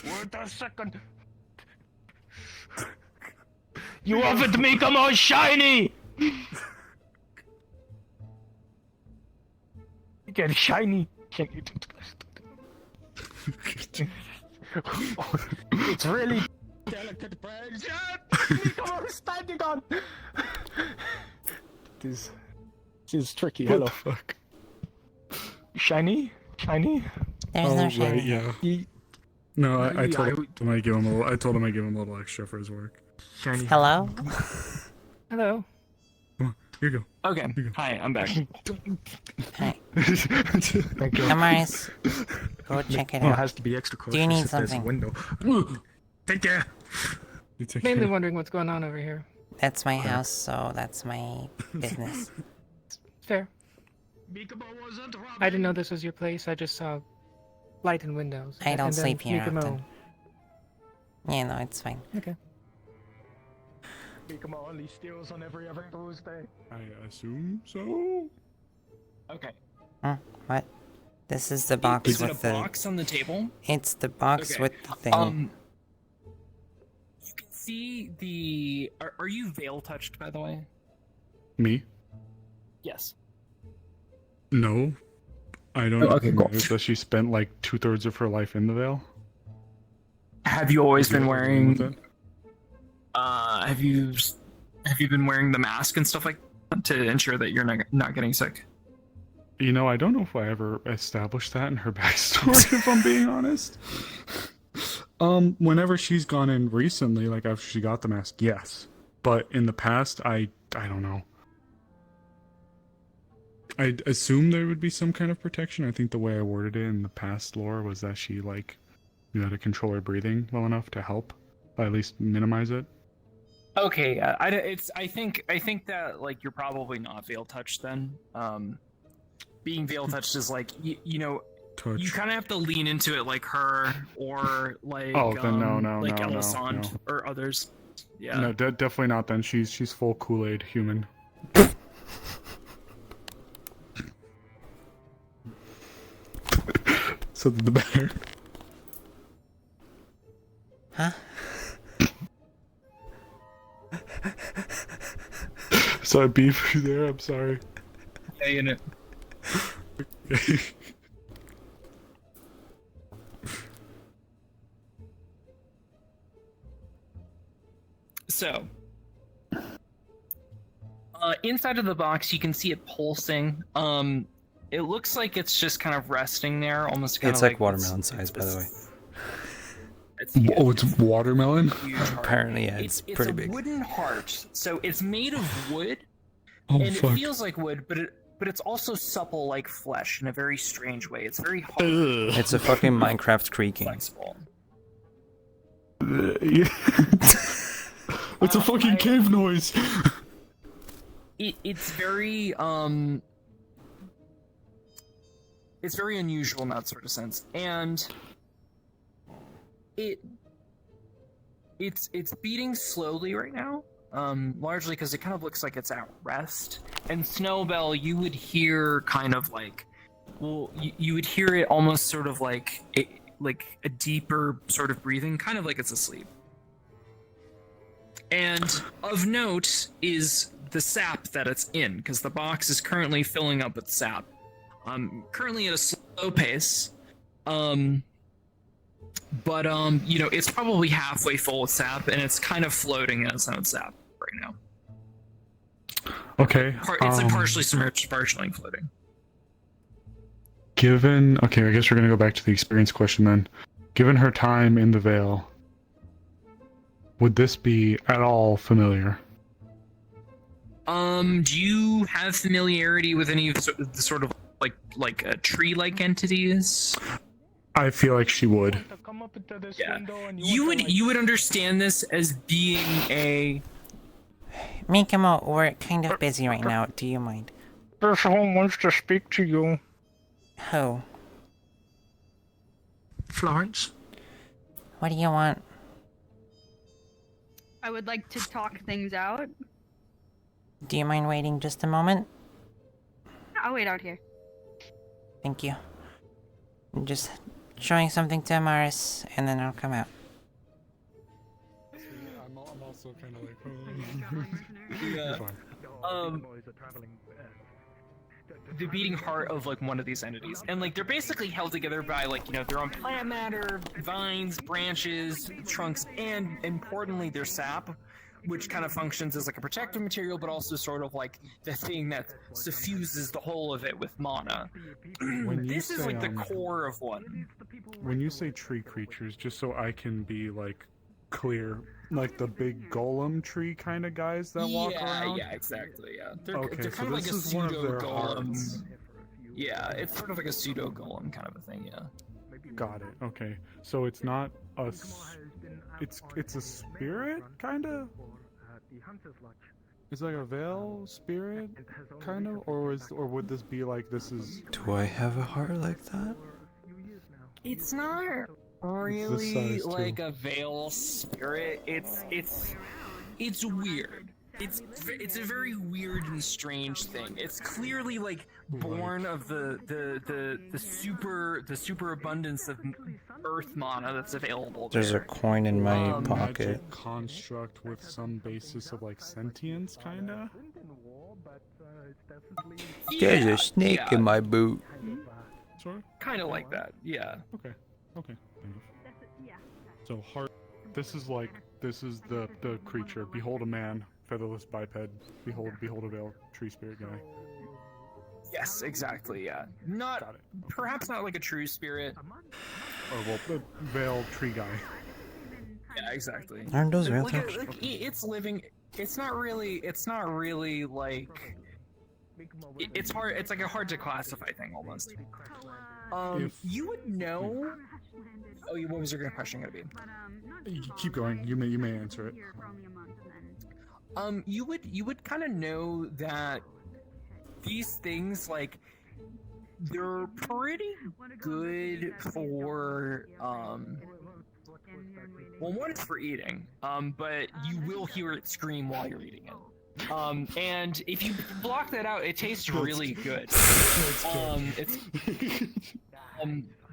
Wait a second. You offered to make them all shiny! Get shiny. It's really delicate birds. Come on, standing on. This is tricky. What Hello. the fuck? Shiny? There's no shiny. Right, yeah. No, I told him I give him a little. I told him I give him a little extra for his work. Shiny. Hello? Hello. Here you go. Okay. Hi, I'm back. Hi. Thank you. Amaris, go check it Oh, it out. has to be extra cautious. Do you need if there's a something? window. Take care. You take Mainly care. wondering what's going on over here. That's my house, so that's my business. Fair. I didn't know this was your place. I just saw light and windows. I don't And then sleep here Mikamo. often. Yeah, no, it's fine. Okay. Mikamo only steals on every other Tuesday. I assume so. Okay. What? This is the box Is it with a the... box on the table? It's the box Okay. with the thing. You can see the. Are you veil touched, by the way? Me? Yes. No. I don't Oh, okay, cool. know that she spent like 2/3 of her life in the Veil. Have you always been With wearing? it? Have you been wearing the mask and stuff like that to ensure that you're not getting sick? You know, I don't know if I ever established that in her backstory, if I'm being honest. Whenever she's gone in recently, like after she got the mask, yes. But in the past, I don't know. I'd assume there would be some kind of protection. I think the way I worded it in the past lore was that she, like, knew how to control her breathing well enough to help, or at least minimize it. Okay, I think that like you're probably not veil touched then. Being veil touched is like you know Touch. you kind of have to lean into it like her or like Oh, then no, like no, Elisande no. or others. Yeah. No, definitely not then. She's full Kool-Aid human. So the better. Huh? Sorry, Beef, you there? I'm sorry. Yeah, in it. So, inside of the box, you can see it pulsing. It looks like it's just kind of resting there, almost kind It's of like watermelon size, by the way. Oh, it's watermelon? Apparently, yeah, it's pretty big. It's a wooden heart, so it's made of wood, Oh, and fuck. it feels like wood, but it's also supple like flesh in a very strange way. It's very hard. It's a fucking Minecraft creaking. Flexible. It's a fucking cave noise. It's very it's very unusual in that sort of sense, and it's beating slowly right now, largely because it kind of looks like it's at rest. And Snowbell, you would hear kind of like, well, you would hear it almost sort of like a deeper sort of breathing, kind of like it's asleep. And of note is the sap that it's in, because the box is currently filling up with sap. Currently at a slow pace. But you know, it's probably halfway full with sap, and it's kind of floating in its own sap right now. Okay. It's like partially submerged, partially floating. Okay, I guess we're gonna go back to the experience question then. given her time in the Vale, would this be at all familiar? Do you have familiarity with any of the sort of like tree-like entities? I feel like she would. Yeah. You would understand this as being a. Mikamo, we're kind of busy right now. Do you mind? There's someone wants to speak to you. Who? Florence? What do you want? I would like to talk things out. Do you mind waiting just a moment? I'll wait out here. Thank you. I'm just showing something to Amaris, and then I'll come out. I'm also kind of like, Yeah. The beating heart of like one of these entities, and like they're basically held together by like their own plant matter, vines, branches, trunks, and importantly their sap, which kind of functions as like a protective material, but also sort of like the thing that suffuses the whole of it with mana. This is like the core of one. When you say tree creatures, just so I can be like clear, like the big golem tree kind of guys that walk around? Yeah, exactly, yeah. They're Okay, kind of like a pseudo golem. Yeah, it's sort of like a pseudo golem kind of a thing, yeah. Got it. Okay, so it's not a, it's a spirit kind of. It's like a veil spirit kind of, or would this be like this is? Do I have a heart like that? It's not really like a veil spirit. It's weird. It's a very weird and strange thing. It's clearly like born of the super abundance of earth mana that's available. There's a coin in my pocket. Magic construct with some basis of like sentience, kinda. There's a snake in my boot. Sorry. Kind of like that, yeah. Okay. Kind of. So heart. This is the creature. Behold a man, featherless biped. Behold a veiled tree spirit guy. Yes, exactly. Yeah, perhaps not like a true spirit. Or well, the veiled tree guy. Yeah, exactly. Aren't those veiled like, types? it's living. It's not really like. It's hard. It's like a hard to classify thing almost. You would know. Oh, what was your question gonna be? Keep going. You may answer it. You would kind of know that these things, like, they're pretty good for well, one is for eating, but you will hear it scream while you're eating it. And if you block that out, it tastes really good.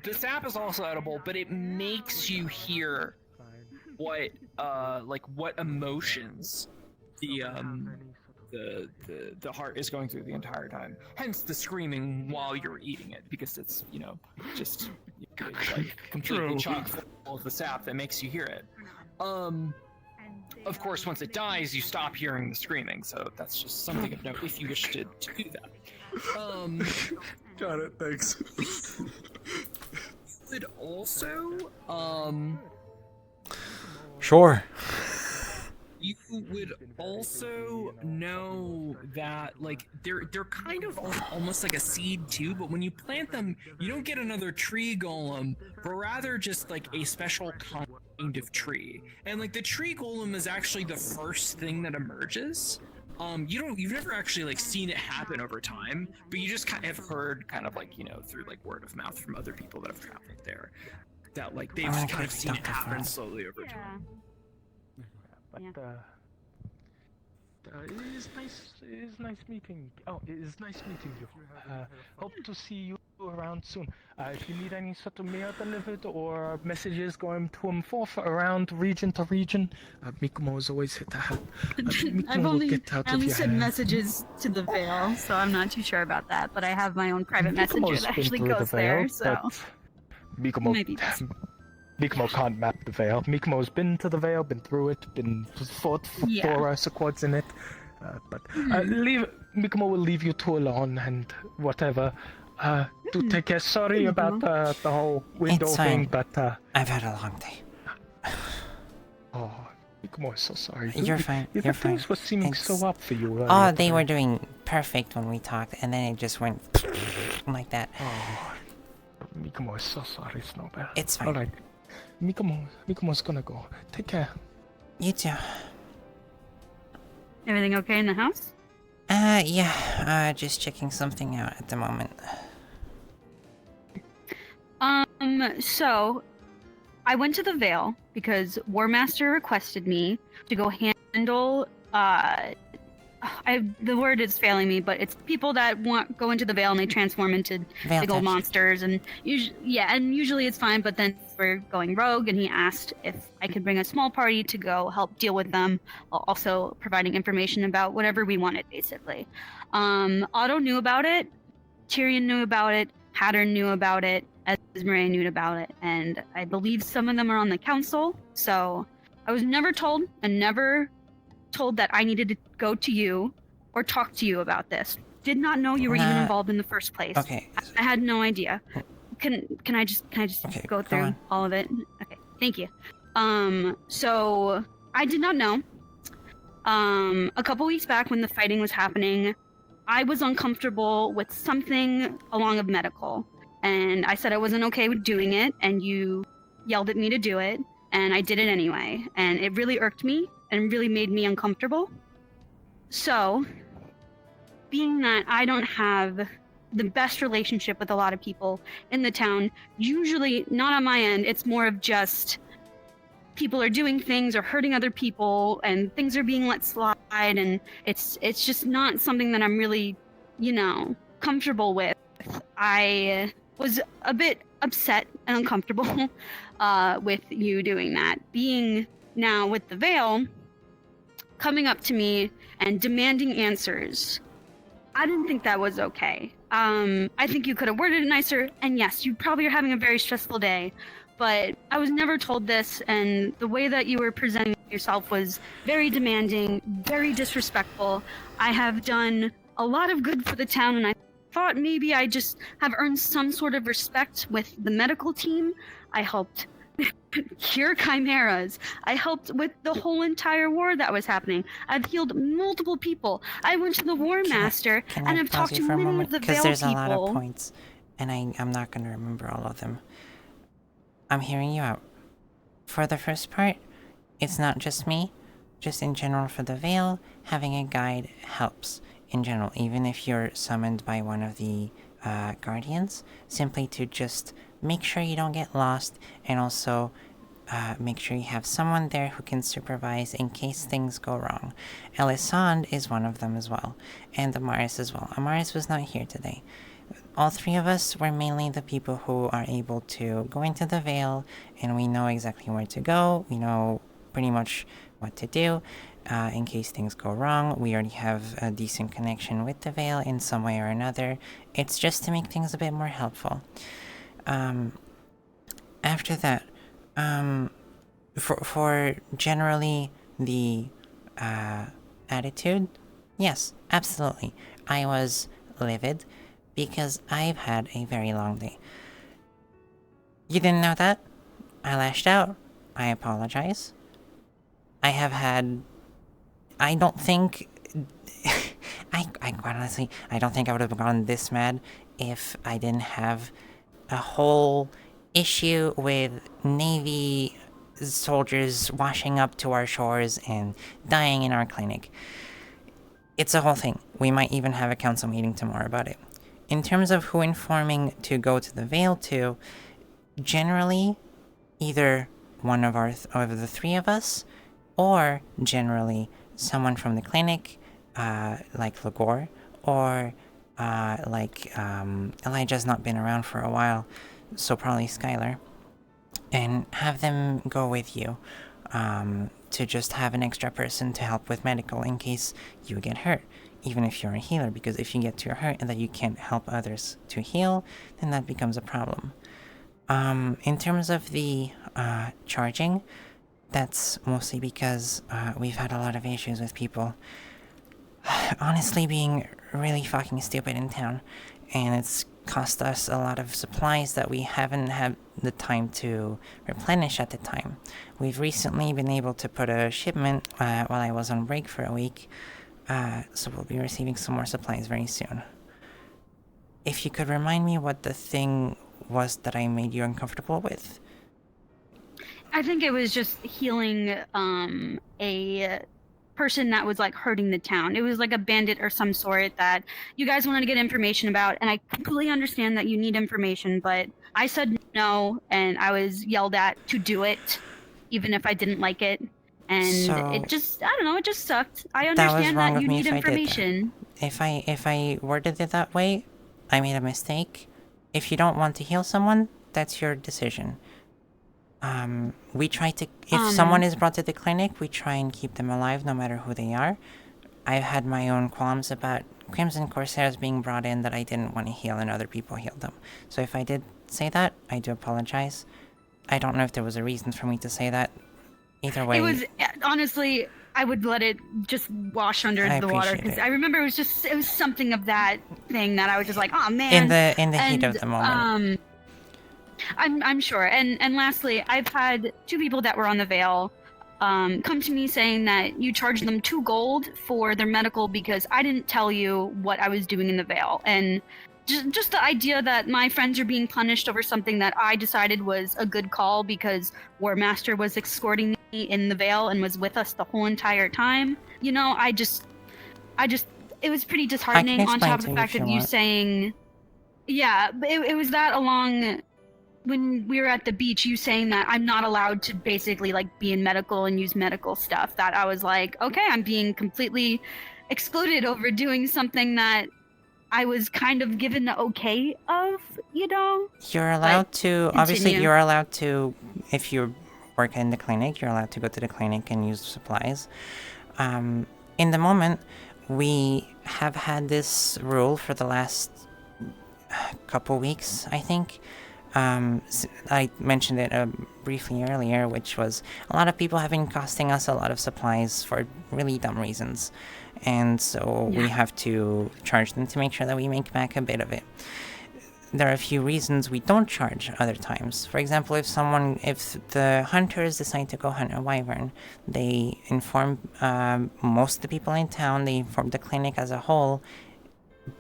The sap is also edible, but it makes you hear what emotions the heart is going through the entire time. Hence the screaming while you're eating it, because it's just like completely chock full of the sap that makes you hear it. Of course, once it dies, you stop hearing the screaming, so that's just something of note if you wish to do that. Got it, thanks. You would also, Sure. You would also know that, like, they're kind of almost like a seed too, but when you plant them, you don't get another tree golem, but rather just like a special kind of tree. And like the tree golem is actually the first thing that emerges. You've never actually like seen it happen over time, but you just kind of have heard kind of like, through like word of mouth from other people that have traveled there, that like they've kind of seen it happen slowly over time. But it is nice meeting. Oh, it is nice meeting you. Hope to see you around soon. If you need any sort of mail delivered or messages going to and forth around region to region, Mikumo is always here to help. I've only sent messages to the Vale, so I'm not too sure about that. But I have my own private messenger that actually goes there, so maybe that's. Mikumo can't map the Vale. Mikumo's been to the Vale, been through it, been fought for squads in it. But Mikumo will leave you two alone, and whatever. Do take care. Sorry about the whole window It's thing, fine. but I've had a long day. oh, I'm so sorry. You're fine. The You're things fine. were seeming so up for you. Oh, they were doing perfect when we talked, and then it just went like that. Oh, Mikomo is so sorry, Snowbell. It's fine. Alright. Mikomo's gonna go. Take care. You too. Everything okay in the house? Yeah. Just checking something out at the moment. So I went to the Vale because War Master requested me to go handle the word is failing me, but it's people that go into the Vale and they transform into Veil big old touch. monsters, and usually it's fine, but then we're going rogue, and he asked if I could bring a small party to go help deal with them, while also providing information about whatever we wanted, basically. Otto knew about it, Tyrion knew about it, Pattern knew about it, Esmeralda knew about it, and I believe some of them are on the council, so I was never told that I needed to go to you or talk to you about this. Did not know you were even involved in the first place. Okay. I had no idea. Can I just go through on. all of it? Okay, thank you. So I did not know. A couple weeks back when the fighting was happening, I was uncomfortable with something along of medical, and I said I wasn't okay with doing it, and you yelled at me to do it, and I did it anyway, and it really irked me and really made me uncomfortable. So, being that I don't have the best relationship with a lot of people in the town, usually not on my end, it's more of just people are doing things or hurting other people and things are being let slide, and it's just not something that I'm really, comfortable with. I was a bit upset and uncomfortable with you doing that. Being now with the Vale, coming up to me and demanding answers, I didn't think that was okay. I think you could have worded it nicer, and yes, you probably are having a very stressful day, but I was never told this, and the way that you were presenting yourself was very demanding, very disrespectful. I have done a lot of good for the town, and I thought maybe I just have earned some sort of respect with the medical team. I helped cure chimeras. I helped with the whole entire war that was happening. I've healed multiple people. I went to the War Master and I've talked to many of the Vale Because there's people. a lot of points, and I'm not going to remember all of them. I'm hearing you out. For the first part, it's not just me. Just in general for the Vale, having a guide helps. In general, even if you're summoned by one of the guardians, simply to just make sure you don't get lost, and also make sure you have someone there who can supervise in case things go wrong. Elisande is one of them as well, and Amaris as well. Amaris was not here today. All three of us were mainly the people who are able to go into the Vale, and we know exactly where to go. We know pretty much what to do in case things go wrong. We already have a decent connection with the Vale in some way or another. It's just to make things a bit more helpful. After that, for generally the attitude, yes, absolutely. I was livid because I've had a very long day. You didn't know that? I lashed out. I apologize. I have had... I don't think... I quite honestly, I don't think I would have gone this mad if I didn't have a whole issue with Navy soldiers washing up to our shores and dying in our clinic. It's a whole thing. We might even have a council meeting tomorrow about it. In terms of who informing to go to the Vale to, generally, either one of the three of us, or generally someone from the clinic, like Lagor, or Elijah's not been around for a while, so probably Skylar, and have them go with you, to just have an extra person to help with medical in case you get hurt, even if you're a healer, because if you get too hurt and that you can't help others to heal, then that becomes a problem. In terms of the charging, that's mostly because we've had a lot of issues with people honestly being really fucking stupid in town, and it's cost us a lot of supplies that we haven't had the time to replenish at the time. We've recently been able to put a shipment while I was on break for a week, so we'll be receiving some more supplies very soon. If you could remind me what the thing was that I made you uncomfortable with. I think it was just healing a person that was like hurting the town. It was like a bandit or some sort that you guys wanted to get information about, and I completely understand that you need information, but I said no, and I was yelled at to do it, even if I didn't like it. And So, it just, I don't know, it just sucked. I that was understand wrong that of you me need if I did that. information. If I worded it that way, I made a mistake. If you don't want to heal someone, that's your decision. We try to, if someone is brought to the clinic, we try and keep them alive no matter who they are. I've had my own qualms about Crimson Corsairs being brought in that I didn't want to heal and other people healed them. So if I did say that, I do apologize. I don't know if there was a reason for me to say that. Either way. It was, honestly, I would let it just wash under I the water, appreciate because it. I remember it was something of that thing that I was just like, oh man. In the heat of the moment. I'm sure. And lastly, I've had 2 people that were on the Veil come to me saying that you charged them 2 gold for their medical because I didn't tell you what I was doing in the Veil. And just the idea that my friends are being punished over something that I decided was a good call because War Master was escorting me in the Veil and was with us the whole entire time. You know, I just it was pretty disheartening on top of the fact of you saying, yeah, it was that along when we were at the beach, you saying that I'm not allowed to basically like be in medical and use medical stuff, that I was like, okay, I'm being completely excluded over doing something that I was kind of given the okay of, you know? You're allowed to, obviously continue. you're allowed to, if you work in the clinic, you're allowed to go to the clinic and use supplies. In the moment, we have had this rule for the last couple weeks, I think. I mentioned it briefly earlier, which was a lot of people have been costing us a lot of supplies for really dumb reasons. And so we have to charge them to make sure that we make back a bit of it. There are a few reasons we don't charge other times. For example, if the hunters decide to go hunt a wyvern, they inform most of the people in town, they inform the clinic as a whole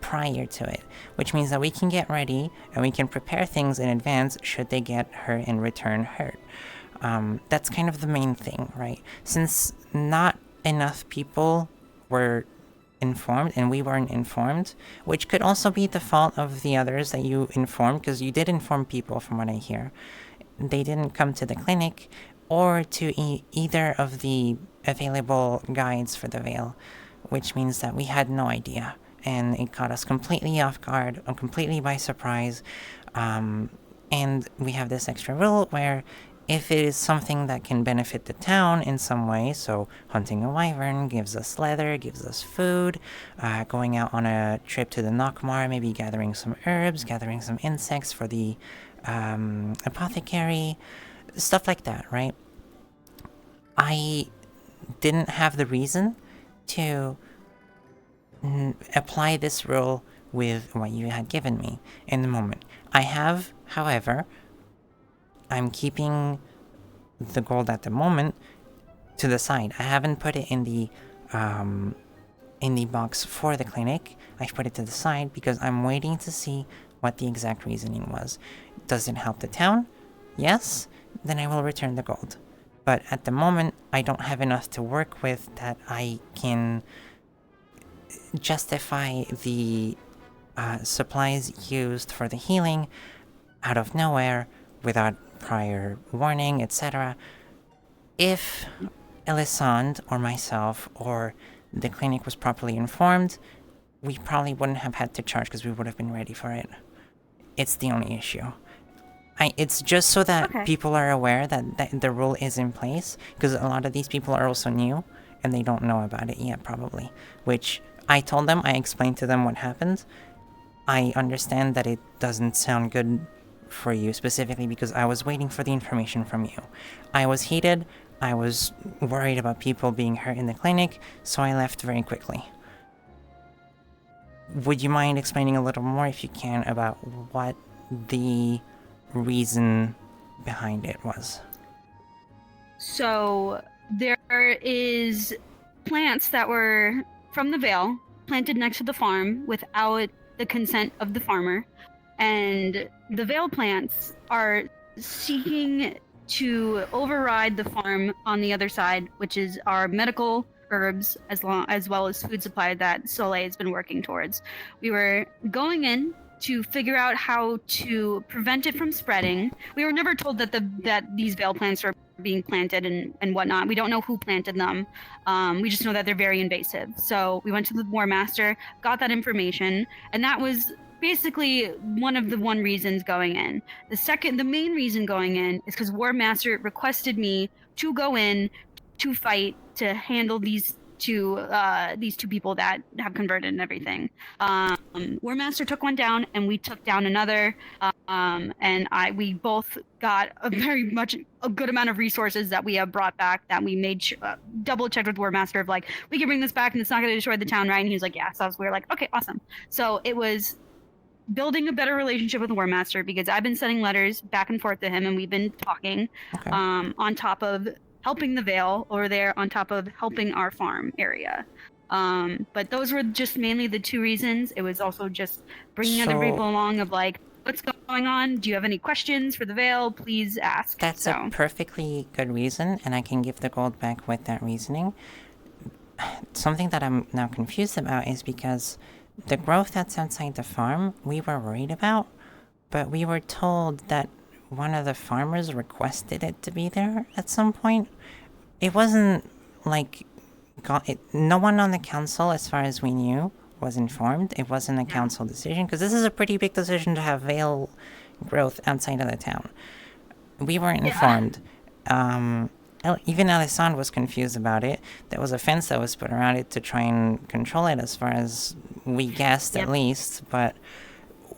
prior to it, which means that we can get ready and we can prepare things in advance should they get hurt in return hurt. That's kind of the main thing, right? Since not enough people were informed and we weren't informed, which could also be the fault of the others that you informed, because you did inform people from what I hear. They didn't come to the clinic or to either of the available guides for the Veil, which means that we had no idea. And it caught us completely off guard, completely by surprise. And we have this extra rule where if it is something that can benefit the town in some way, so hunting a wyvern gives us leather, gives us food, going out on a trip to the Nockmar, maybe gathering some herbs, gathering some insects for the apothecary, stuff like that, right? I didn't have the reason to apply this rule with what you had given me in the moment. I have, however, I'm keeping the gold at the moment to the side. I haven't put it in the box for the clinic. I've put it to the side because I'm waiting to see what the exact reasoning was. Does it help the town? Yes, then I will return the gold. But at the moment, I don't have enough to work with that I can justify the supplies used for the healing out of nowhere without prior warning, etc. If Elisande or myself or the clinic was properly informed, we probably wouldn't have had to charge because we would have been ready for it. It's the only issue. It's just so that people are aware that the rule is in place, because a lot of these people are also new and they don't know about it yet, probably, which I told them, I explained to them what happened. I understand that it doesn't sound good for you specifically because I was waiting for the information from you. I was heated, I was worried about people being hurt in the clinic, so I left very quickly. would you mind explaining a little more, if you can, about what the reason behind it was? So there is plants that were from the Vale planted next to the farm without the consent of the farmer, and the Vale plants are seeking to override the farm on the other side, which is our medical herbs as well as food supply that Soleil has been working towards. We were going in to figure out how to prevent it from spreading. We were never told that these Vale plants were being planted and whatnot. We don't know who planted them. We just know that they're very invasive. So we went to the War Master, got that information, and that was basically one of the reasons going in. The main reason going in is because War Master requested me to go in to fight to handle these two people that have converted and everything. War Master took one down, and we took down another. We both got a good amount of resources that we have brought back, that we made double checked with War Master of like, we can bring this back and it's not going to destroy the town, right? And he was like, yeah. So we were like, okay, awesome. So it was building a better relationship with War Master, because I've been sending letters back and forth to him, and we've been talking, on top of helping the Vale over there, on top of helping our farm area. But those were just mainly the two reasons. It was also just bringing other people along of like, what's going on? Do you have any questions for the Vale? Please ask. That's a perfectly good reason, and I can give the gold back with that reasoning. Something that I'm now confused about is because the growth that's outside the farm, we were worried about, but we were told that one of the farmers requested it to be there at some point. It wasn't like... no one on the council, as far as we knew, was informed. It wasn't a council decision, because this is a pretty big decision to have Vale growth outside of the town. We weren't informed. Even Alessandro was confused about it. There was a fence that was put around it to try and control it, as far as we guessed, at least, but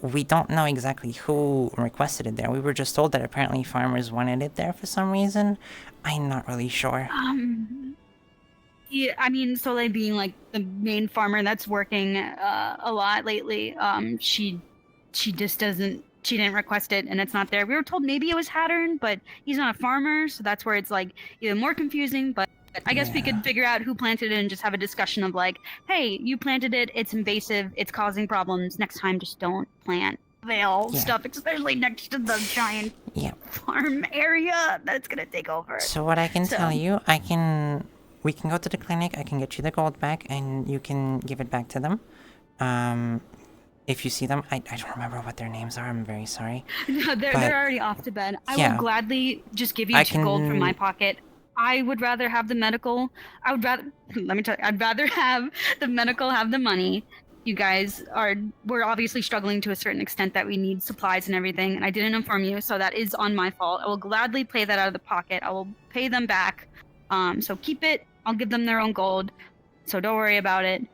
we don't know exactly who requested it there. We were just told that apparently farmers wanted it there for some reason. I'm not really sure. Yeah, I mean, Soleil being like the main farmer that's working a lot lately, she just doesn't. She didn't request it, and it's not there. We were told maybe it was Hattern, but he's not a farmer, so that's where it's like even more confusing. But I guess we could figure out who planted it and just have a discussion of like, hey, you planted it. It's invasive. It's causing problems. Next time, just don't plant Vale stuff, especially next to the giant farm area that's gonna take over. So what I can tell you, we can go to the clinic. I can get you the gold back, and you can give it back to them. If you see them, I don't remember what their names are. I'm very sorry. No, they're already off to bed. I will gladly just give you 2 gold from my pocket. I would rather have the medical. I'd rather have the medical have the money. You guys we're obviously struggling to a certain extent that we need supplies and everything, and I didn't inform you, so that is on my fault. I will gladly pay that out of the pocket. I will pay them back. So keep it. I'll give them their own gold. So don't worry about it.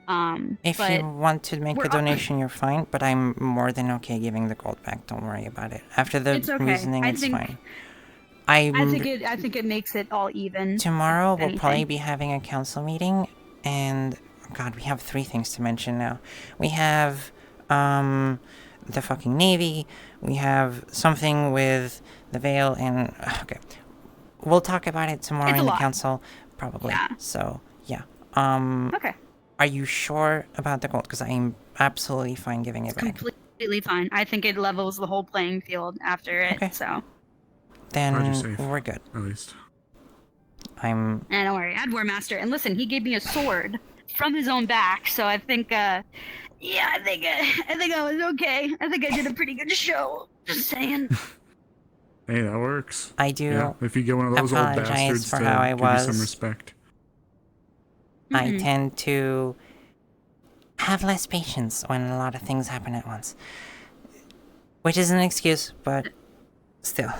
If you want to make a donation, you're fine, but I'm more than okay giving the gold back. Don't worry about it. After the reasoning, it's fine. I think it makes it all even. Tomorrow we'll probably be having a council meeting, and God, we have 3 things to mention now. We have the fucking Navy. We have something with the Vale, and okay, we'll talk about it tomorrow in the council, probably. Yeah. So yeah. Okay. Are you sure about the gold? Because I'm absolutely fine giving it back. Completely fine. I think it levels the whole playing field after it. Okay. So. Then we're good. At least. And don't worry, I had War Master, and listen, he gave me a sword from his own back. So I think, I think I was okay. I think I did a pretty good show. Just saying. Hey, that works. I do. Yeah, if you get one of those old bastards for to how I give was. you some respect. I tend to have less patience when a lot of things happen at once. Which is an excuse, but still.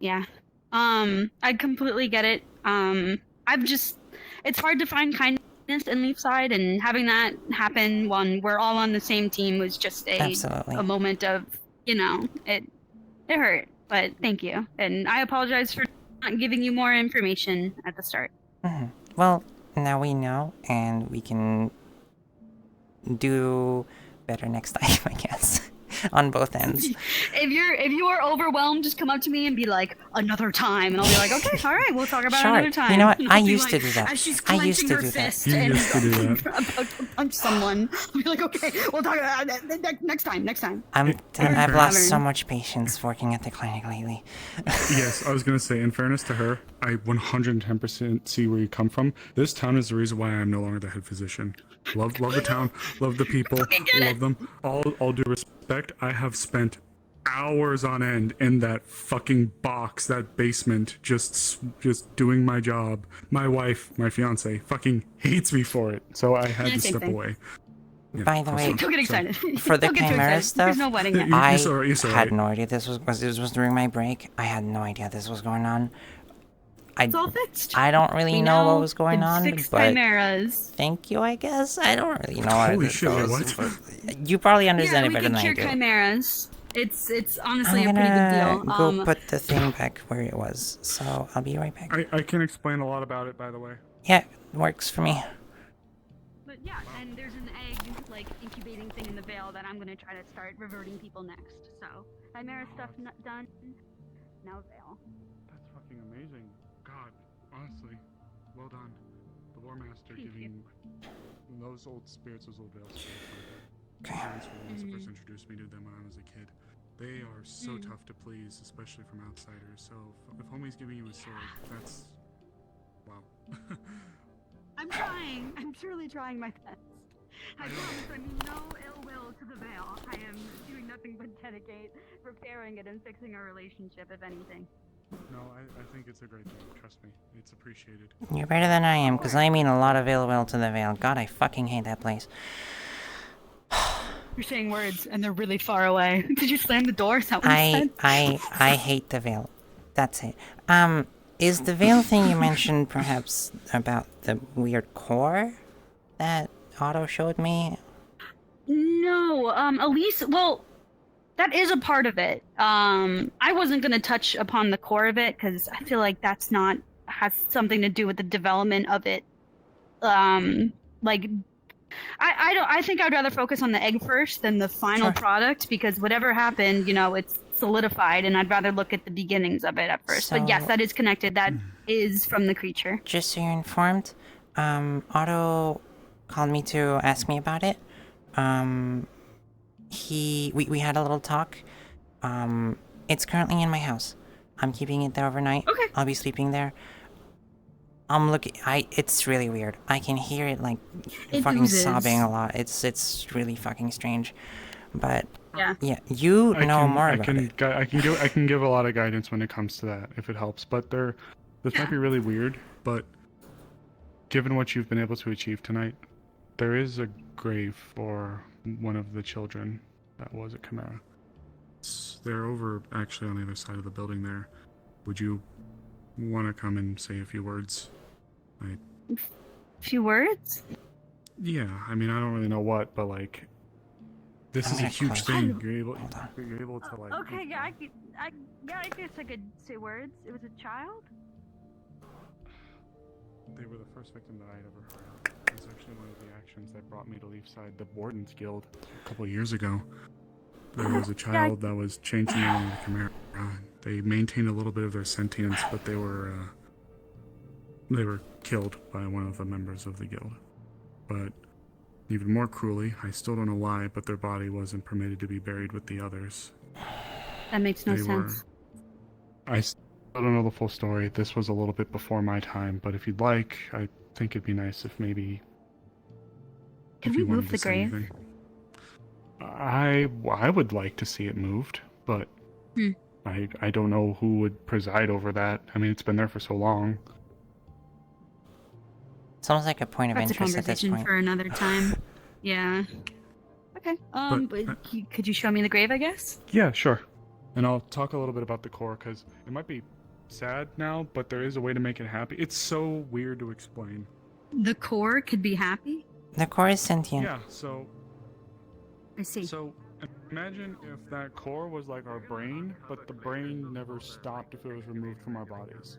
Yeah. I completely get it. It's hard to find kindness in Leafside, and having that happen when we're all on the same team was just a moment of, it hurt, but thank you. And I apologize for not giving you more information at the start. Well, now we know, and we can do better next time, I guess, on both ends. If you are overwhelmed, just come up to me and be like, another time, and I'll be like, okay, all right, we'll talk about it Sure. another time. You know what? And I'll I be used like, to do that. As she's I used clenching to her do that. fist You and used to do that. about to punch someone, I'll be like, okay, we'll talk about it next time. I've lost so much patience working at the clinic lately. Yes, I was gonna say, in fairness to her, I 110% see where you come from. This town is the reason why I'm no longer the head physician. Love the town, love the people, love them. All due respect, I have spent hours on end in that fucking box, that basement, just doing my job. My wife, my fiance, fucking hates me for it, so I had to Same step thing. away. Yeah, By the way, Don't get excited. for the Don't get too chimera excited. stuff, There's no wedding yet. I You're so had right. no idea this was during my break. I had no idea this was going on. It's all fixed. I don't really We know what now was going can on, fix but chimeras. thank you, I guess. I don't really know how Holy this shit, goes. what? but You probably understand Yeah, it better we than can I cure do. chimeras. It's honestly I'm a pretty big deal. gonna go put the thing back where it was, so I'll be right back. I can explain a lot about it, by the way. Yeah, works for me. But yeah, and there's an egg like incubating thing in the veil that I'm gonna try to start reverting people next. So chimera stuff done. Now veil. That's fucking amazing. God, honestly, well done. The War Master giving those old spirits, those old veils. My parents were the ones that first introduced me to them when I was a kid. They are so tough to please, especially from outsiders. So if homie's giving you a sword, that's wow. I'm trying. I'm truly trying my best. I promise I mean no ill will to the veil. I am doing nothing but dedicate repairing it and fixing our relationship, if anything. No, I think it's a great thing. Trust me, it's appreciated. You're better than I am, because I mean a lot of ill will to the Veil. God, I fucking hate that place. You're saying words, and they're really far away. Did you slam the door? Is that what you said? I hate the Veil. That's it. Is the Veil thing you mentioned perhaps about the weird core that Otto showed me? No, Elise, well, that is a part of it. I wasn't going to touch upon the core of it, because I feel like that's not, has something to do with the development of it. I think I'd rather focus on the egg first than the final product, because whatever happened, you know, it's solidified, and I'd rather look at the beginnings of it at first. But yes, So- that is connected. That is from the creature. Just so you're informed, Otto called me to ask me about it. We had a little talk. It's currently in my house. I'm keeping it there overnight. Okay. I'll be sleeping there. It's really weird. I can hear it like It fucking oozes. sobbing a lot. It's really fucking strange. But yeah, you know more I about it. I can give a lot of guidance when it comes to that, if it helps. But this might be really weird, but given what you've been able to achieve tonight, there is a grave for one of the children that was a chimera. They're over actually on the other side of the building there. Would you want to come and say a few words? Few words? Yeah, I mean, I don't really know what, but like, this is a huge thing. You're able to like. Okay, yeah, I guess I could say words. It was a child? They were the first victim that I'd ever heard of. It was actually one of the actions that brought me to Leafside, the Wardens Guild, a couple of years ago. There was a child that was changing into the chimera. They maintained a little bit of their sentience, but they were killed by one of the members of the guild. But even more cruelly, I still don't know why, but their body wasn't permitted to be buried with the others. That makes no They sense. I still don't know the full story. This was a little bit before my time, but if you'd like, I think it'd be nice if maybe. Can if we you wanted move to the say grave? anything. I would like to see it moved, but I don't know who would preside over that. I mean, it's been there for so long. It's almost like a point of That's a interest at this conversation point. for another time. Yeah. Okay. Could you show me the grave, I guess? Yeah, sure. And I'll talk a little bit about the core, because it might be sad now, but there is a way to make it happy. It's so weird to explain. The core could be happy? The core is sentient. Yeah, so. I see. So imagine if that core was like our brain, but the brain never stopped if it was removed from our bodies.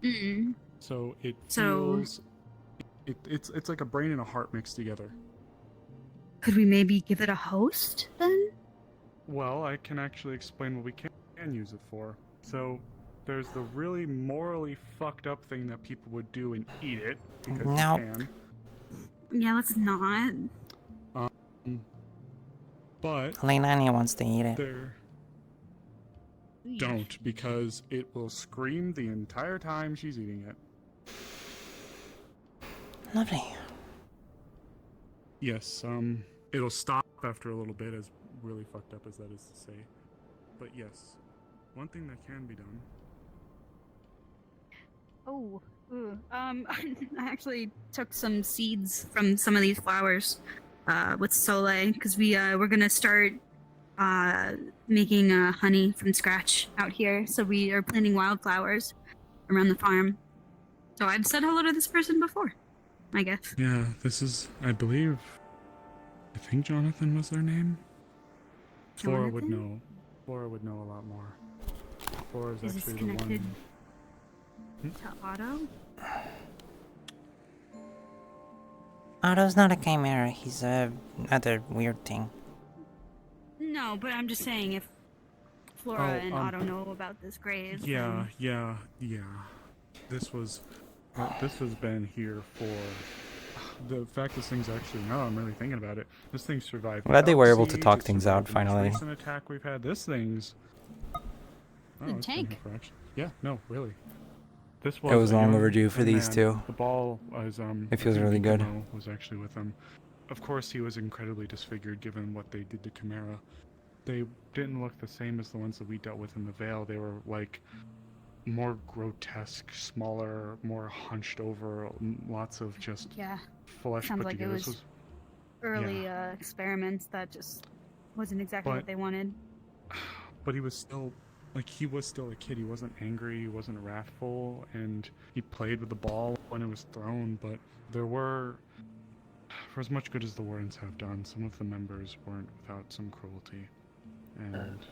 Mm. So it So- feels. It's like a brain and a heart mixed together. Could we maybe give it a host then? Well, I can actually explain what we can use it for. So, there's the really morally fucked up thing that people would do and eat it, because Nope. you can. Yeah, let's not. But Leilani wants to eat it. Don't, because it will scream the entire time she's eating it. Lovely. Yes, it'll stop after a little bit, as really fucked up as that is to say. But yes, one thing that can be done. Oh, I actually took some seeds from some of these flowers with Soleil, because we're gonna start making honey from scratch out here. So we are planting wildflowers around the farm. So I've said hello to this person before, I guess. Yeah, this is, I think Jonathan was their name? Flora would Jonathan? know. Flora would know a lot more. Flora is Is this actually the connected one. to Otto? Otto's not a chimera, he's another weird thing. No, but I'm just saying if Flora and Otto know about this grave. Yeah, then... yeah. This has been here for... The fact this thing's actually, now I'm really thinking about it, this thing survived. Glad they were able to siege, talk it things out, survived an finally. recent attack we've had. This thing's... The it's been tank. here for yeah, no, really. This It was a long young overdue for these man. two. The ball was, It feels really good. Was actually with him. Of course, he was incredibly disfigured given what they did to Chimera. They didn't look the same as the ones that we dealt with in the Vale. They were like more grotesque, smaller, more hunched over, lots of just Yeah. flesh Sounds put like it together. was This was early experiments that just wasn't exactly what But- they wanted. But he was still a kid. He wasn't angry, he wasn't wrathful, and he played with the ball when it was thrown. But there were, for as much good as the Wardens have done, some of the members weren't without some cruelty. And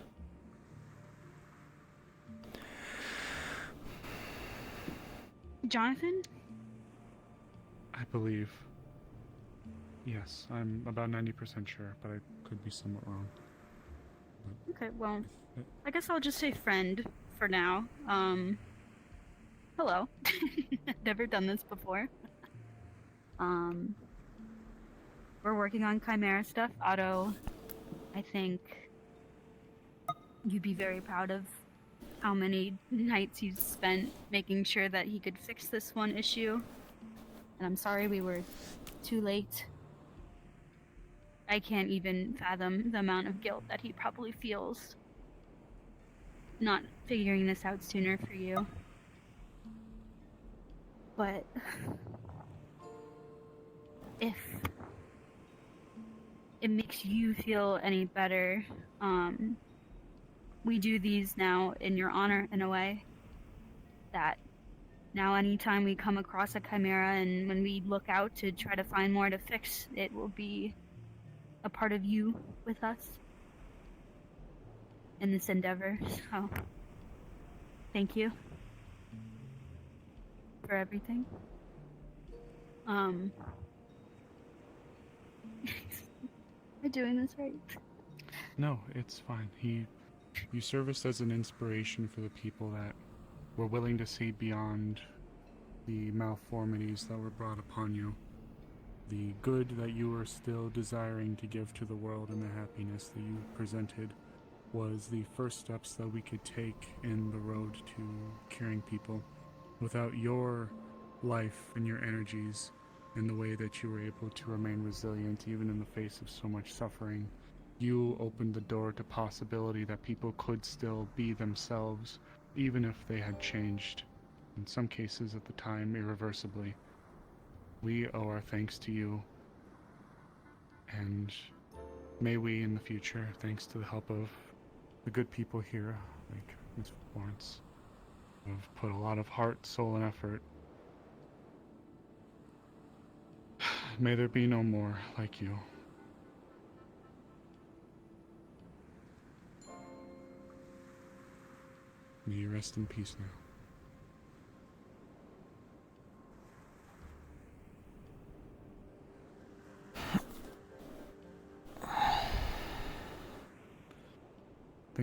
Jonathan? I believe, yes, I'm about 90% sure, but I could be somewhat wrong. Okay, well, I guess I'll just say friend for now. Hello. Never done this before. We're working on Chimera stuff. Otto, I think you'd be very proud of how many nights he's spent making sure that he could fix this one issue. And I'm sorry we were too late. I can't even fathom the amount of guilt that he probably feels not figuring this out sooner for you. But if it makes you feel any better, we do these now in your honor in a way. That now anytime we come across a chimera and when we look out to try to find more to fix, it will be a part of you with us in this endeavor. So, thank you for everything. Am I doing this right? no, it's fine. You serve us as an inspiration for the people that were willing to see beyond the malformities that were brought upon you. The good that you were still desiring to give to the world and the happiness that you presented was the first steps that we could take in the road to curing people. Without your life and your energies and the way that you were able to remain resilient even in the face of so much suffering, you opened the door to possibility that people could still be themselves even if they had changed, in some cases at the time irreversibly. We owe our thanks to you, and may we in the future, thanks to the help of the good people here, like Miss Florence, who have put a lot of heart, soul, and effort, may there be no more like you. May you rest in peace now.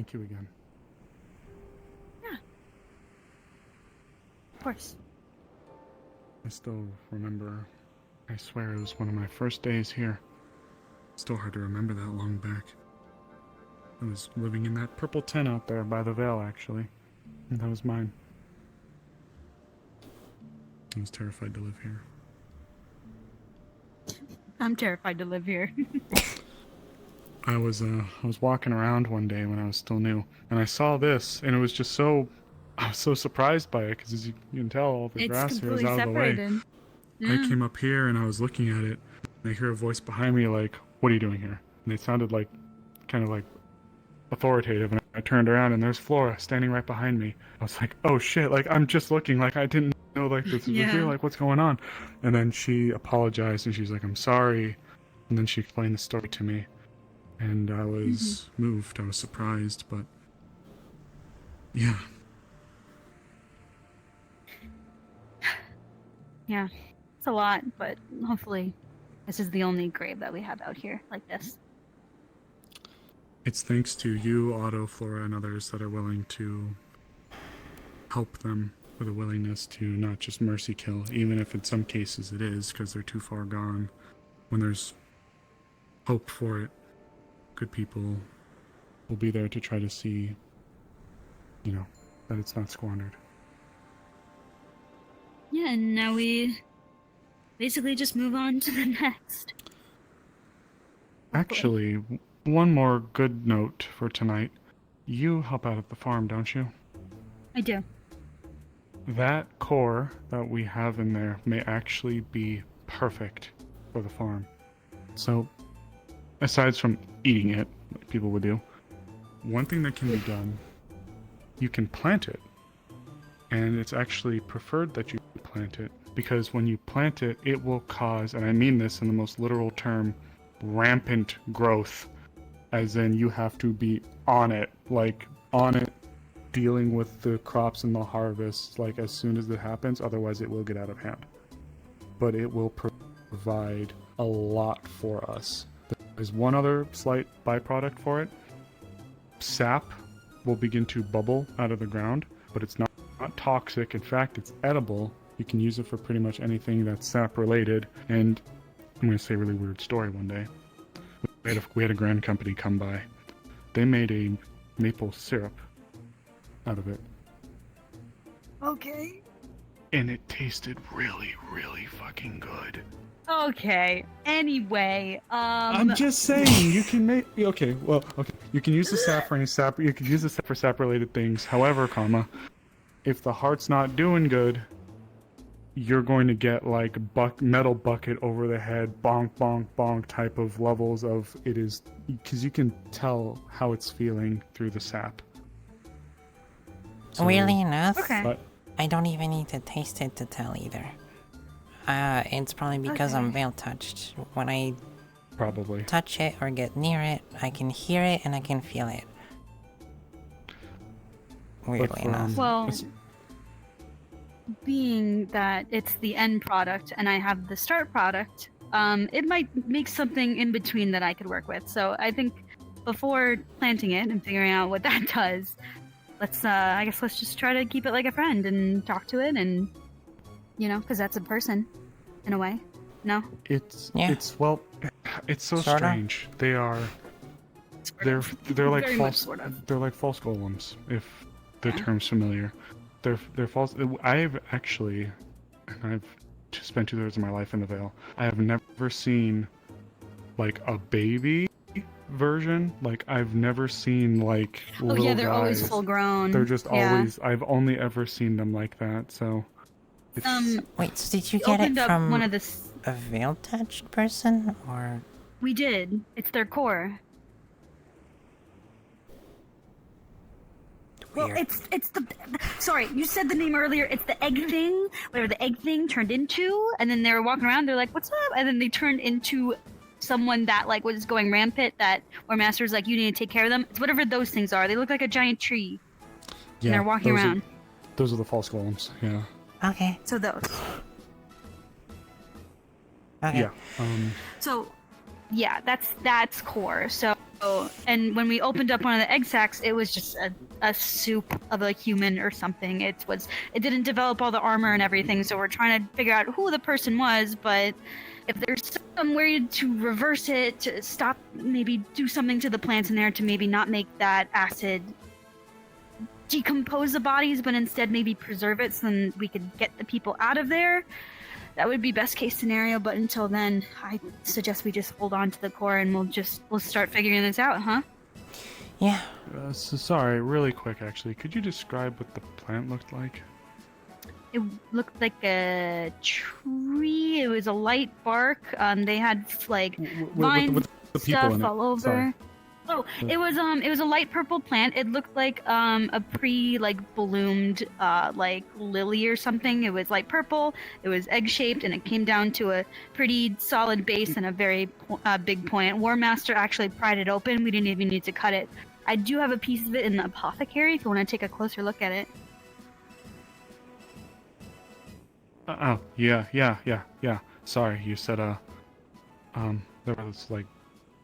thank you again. Of course. I still remember, I swear it was one of my first days here. Still hard to remember that long back. I was living in that purple tent out there by the Vale, actually. And that was mine. I was terrified to live here. I'm terrified to live here. I was walking around one day when I was still new, and I saw this, and it was just so, I was so surprised by it, because as you can tell, all the grass here is out of the way. I came up here and I was looking at it, and I hear a voice behind me like, "What are you doing here?" And it sounded like, kind of like, authoritative, and I turned around and there's Flora standing right behind me. I was like, "Oh shit, like I'm just looking, like I didn't know like this was here, like what's going on?" And then she apologized and she's like, "I'm sorry," and then she explained the story to me, and I was moved, I was surprised, but yeah. Yeah, it's a lot, but hopefully this is the only grave that we have out here like this. It's thanks to you, Otto, Flora, and others that are willing to help them with a willingness to not just mercy kill, even if in some cases it is because they're too far gone. When there's hope for it, good people will be there to try to see, you know, that it's not squandered. Yeah, and now we basically just move on to the next. Actually, one more good note for tonight. You help out at the farm, don't you? I do. That core that we have in there may actually be perfect for the farm. So, aside from eating it, like people would do, one thing that can be done, you can plant it. And it's actually preferred that you plant it, because when you plant it, it will cause, and I mean this in the most literal term, rampant growth. As in, you have to be on it, dealing with the crops and the harvest, like as soon as it happens, otherwise it will get out of hand. But it will provide a lot for us. There's one other slight byproduct for it. Sap will begin to bubble out of the ground, but it's not toxic. In fact, it's edible. You can use it for pretty much anything that's sap related. And I'm going to say a really weird story one day. We had a grand company come by. They made a maple syrup out of it. Okay. And it tasted really, really fucking good. Okay. Anyway, I'm just saying, you can make... Okay, you can use the sap for any sap... You can use the sap for sap-related things. However, if the heart's not doing good, you're going to get like metal bucket over the head, bonk, bonk, bonk type of levels of it is... Because you can tell how it's feeling through the sap. So, weirdly enough, but, I don't even need to taste it to tell either. It's probably because I'm veil touched. When I probably touch it or get near it, I can hear it and I can feel it. Weirdly enough. Well, being that it's the end product and I have the start product, it might make something in between that I could work with. So I think before planting it and figuring out what that does, let's just try to keep it like a friend and talk to it, and because that's a person in a way. No, it's so Sorta. strange. They're like Very much false. sort of. They're like false golems, if the term's familiar. They're false. I've actually, and I've spent 2/3 of my life in the Vale. I have never seen like a baby version. Like I've never seen like little they're guys. always full grown. They're just Yeah. always. I've only ever seen them like that. So. Wait, so did you we get it opened up from one of the a veil touched person, or? We did. It's their core. Well, it's the sorry, you said the name earlier. It's the egg thing, whatever the egg thing turned into, and then they were walking around. They're like, "What's up?" And then they turned into someone that like was going rampant. Or Master's like, "You need to take care of them." It's whatever those things are. They look like a giant tree. Yeah, and they're walking around. Those are the false golems. Yeah. Okay. So those. Okay. Yeah. So, yeah, that's core. So So, and when we opened up one of the egg sacs, it was just a soup of a human or something. It didn't develop all the armor and everything, so we're trying to figure out who the person was, but if there's some way to reverse it, to stop, maybe do something to the plants in there to maybe not make that acid decompose the bodies, but instead maybe preserve it so then we could get the people out of there, that would be best case scenario. But until then, I suggest we just hold on to the core and we'll start figuring this out, huh? Yeah. Sorry, really quick actually. Could you describe what the plant looked like? It looked like a tree. It was a light bark. They had like vines, with the people stuff in it. all over. Sorry. Oh, it was a light purple plant. It looked like a bloomed like lily or something. It was light purple. It was egg shaped, and it came down to a pretty solid base and a very big point. War Master actually pried it open. We didn't even need to cut it. I do have a piece of it in the apothecary if you want to take a closer look at it. Oh, yeah. Sorry, you said there was like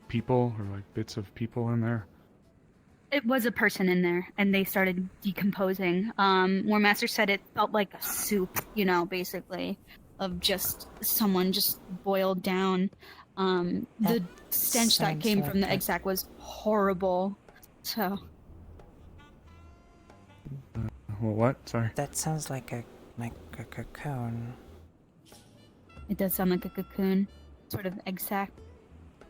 people or like bits of people in there. It was a person in there, and they started decomposing. War Master said it felt like a soup, basically, of just someone just boiled down. The stench that came from the egg sac was horrible. So. Well, what? Sorry. That sounds like a cocoon. It does sound like a cocoon, sort of egg sac.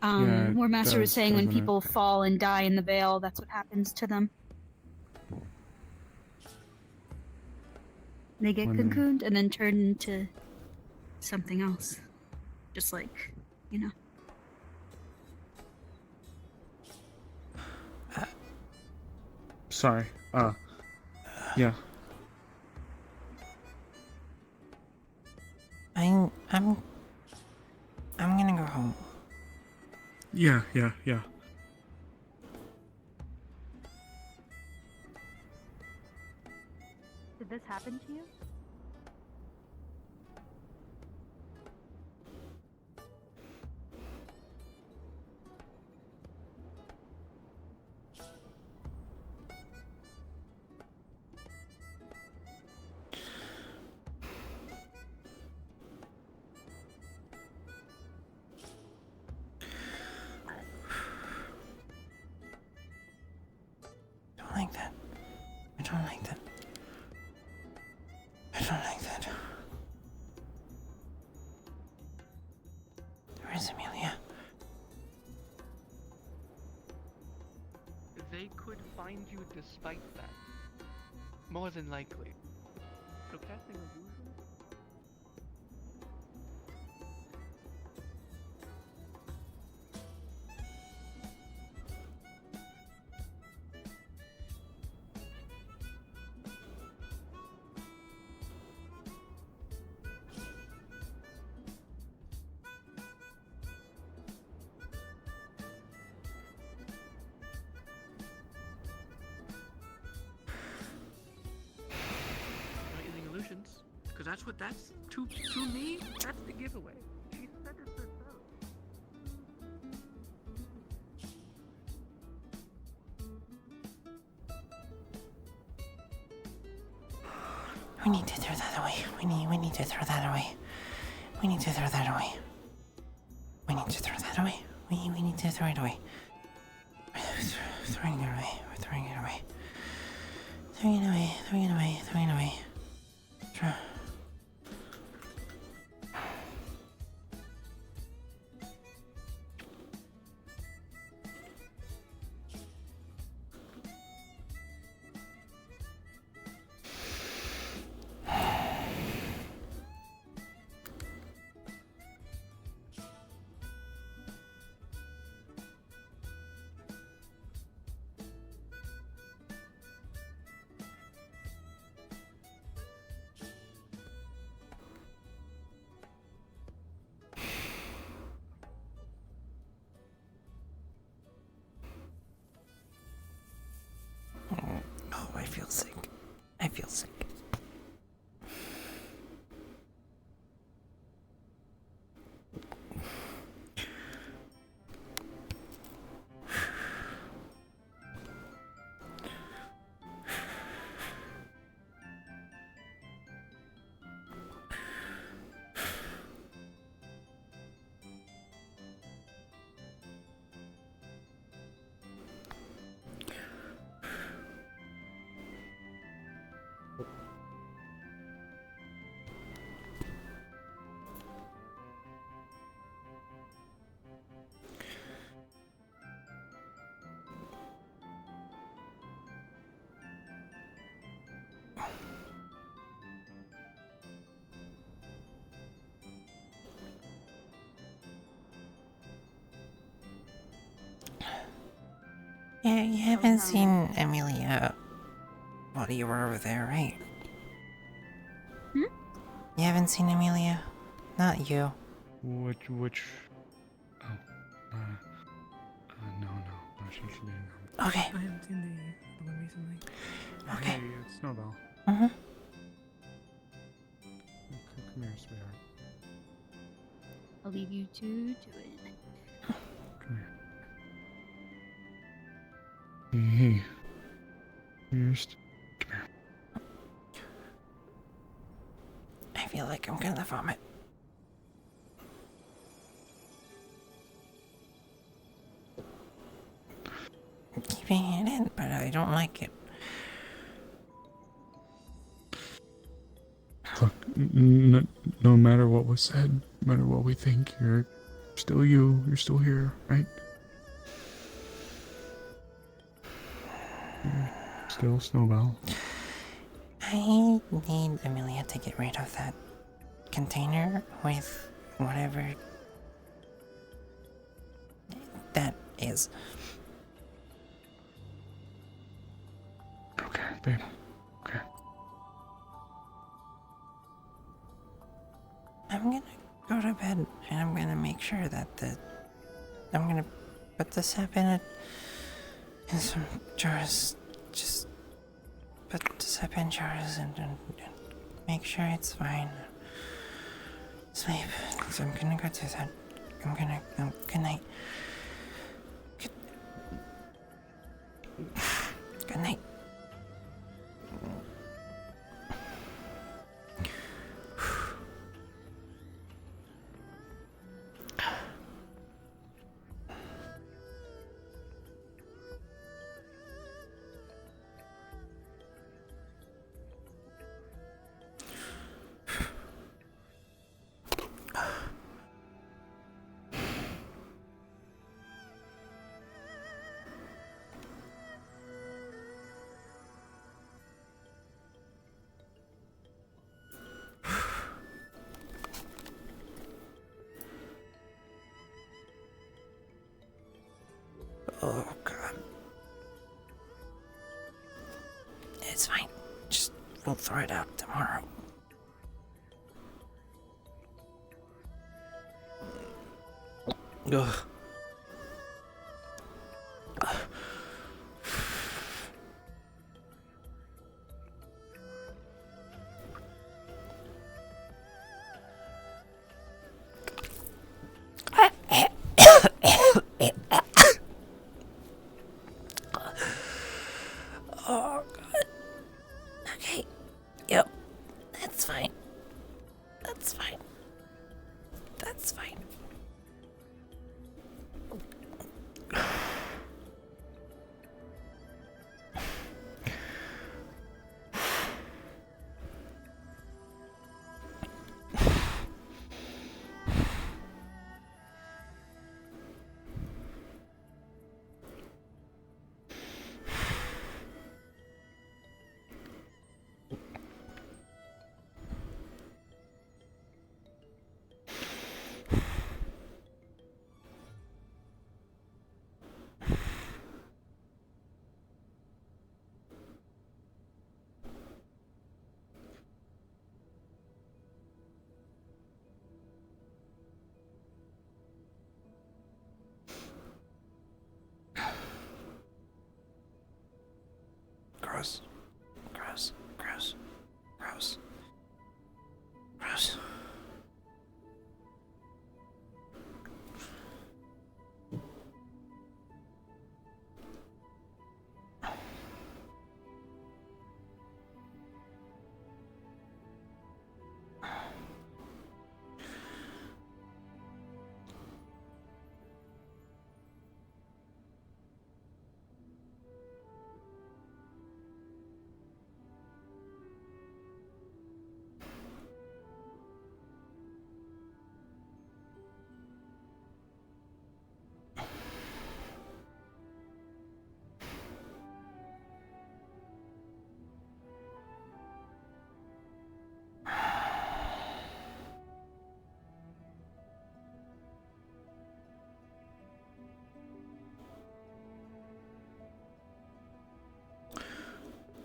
Yeah, War Master was does, saying when doesn't it? people fall and die in the Veil, that's what happens to them. They get When they- cocooned and then turned into something else. Just like, Sorry. Yeah. I'm gonna go home. Yeah. Did this happen to you? I don't like that. I don't like that. I don't like that. Where's Amelia? They could find you despite that. More than likely. So casting illusion? Not using illusions, because that's to me, that's the giveaway. She said it herself. We need to throw that away. We need to throw that away. We need to throw that away. We need to throw that away. We need to throw it away. Throwing it away. We're throwing it away. Throwing it away. Throwing it away. Throwing it away. Throw. Oh, I feel sick. I feel sick. Yeah, you haven't seen Amelia while you were over there, right? Hmm? You haven't seen Amelia? Not you. Which? Oh, no, she didn't. Okay. I haven't seen the one recently. Okay. Hey, it's Snowbell. Mm-hmm. Come here, sweetheart. I'll leave you two to it. Come here. Hey. Come here. I feel like I'm gonna vomit. I'm keeping it in, but I don't like it. Look, no matter what was said, no matter what we think, you're still you. You're still here, right? You're still Snowbell. I need Amelia to get rid of that container with whatever that is. Okay, babe. Okay. I'm gonna go to bed and I'm gonna make sure that I'm gonna put the sap in some jars. Just put the sap in jars and make sure it's fine. Sleep. So I'm gonna go do that. Good night. Good night. Oh, God. It's fine. Just, we'll throw it out tomorrow. Ugh. Oh, God. Okay. Yep. That's fine. That's fine. That's fine. Gross. Gross. Gross. Gross. Gross.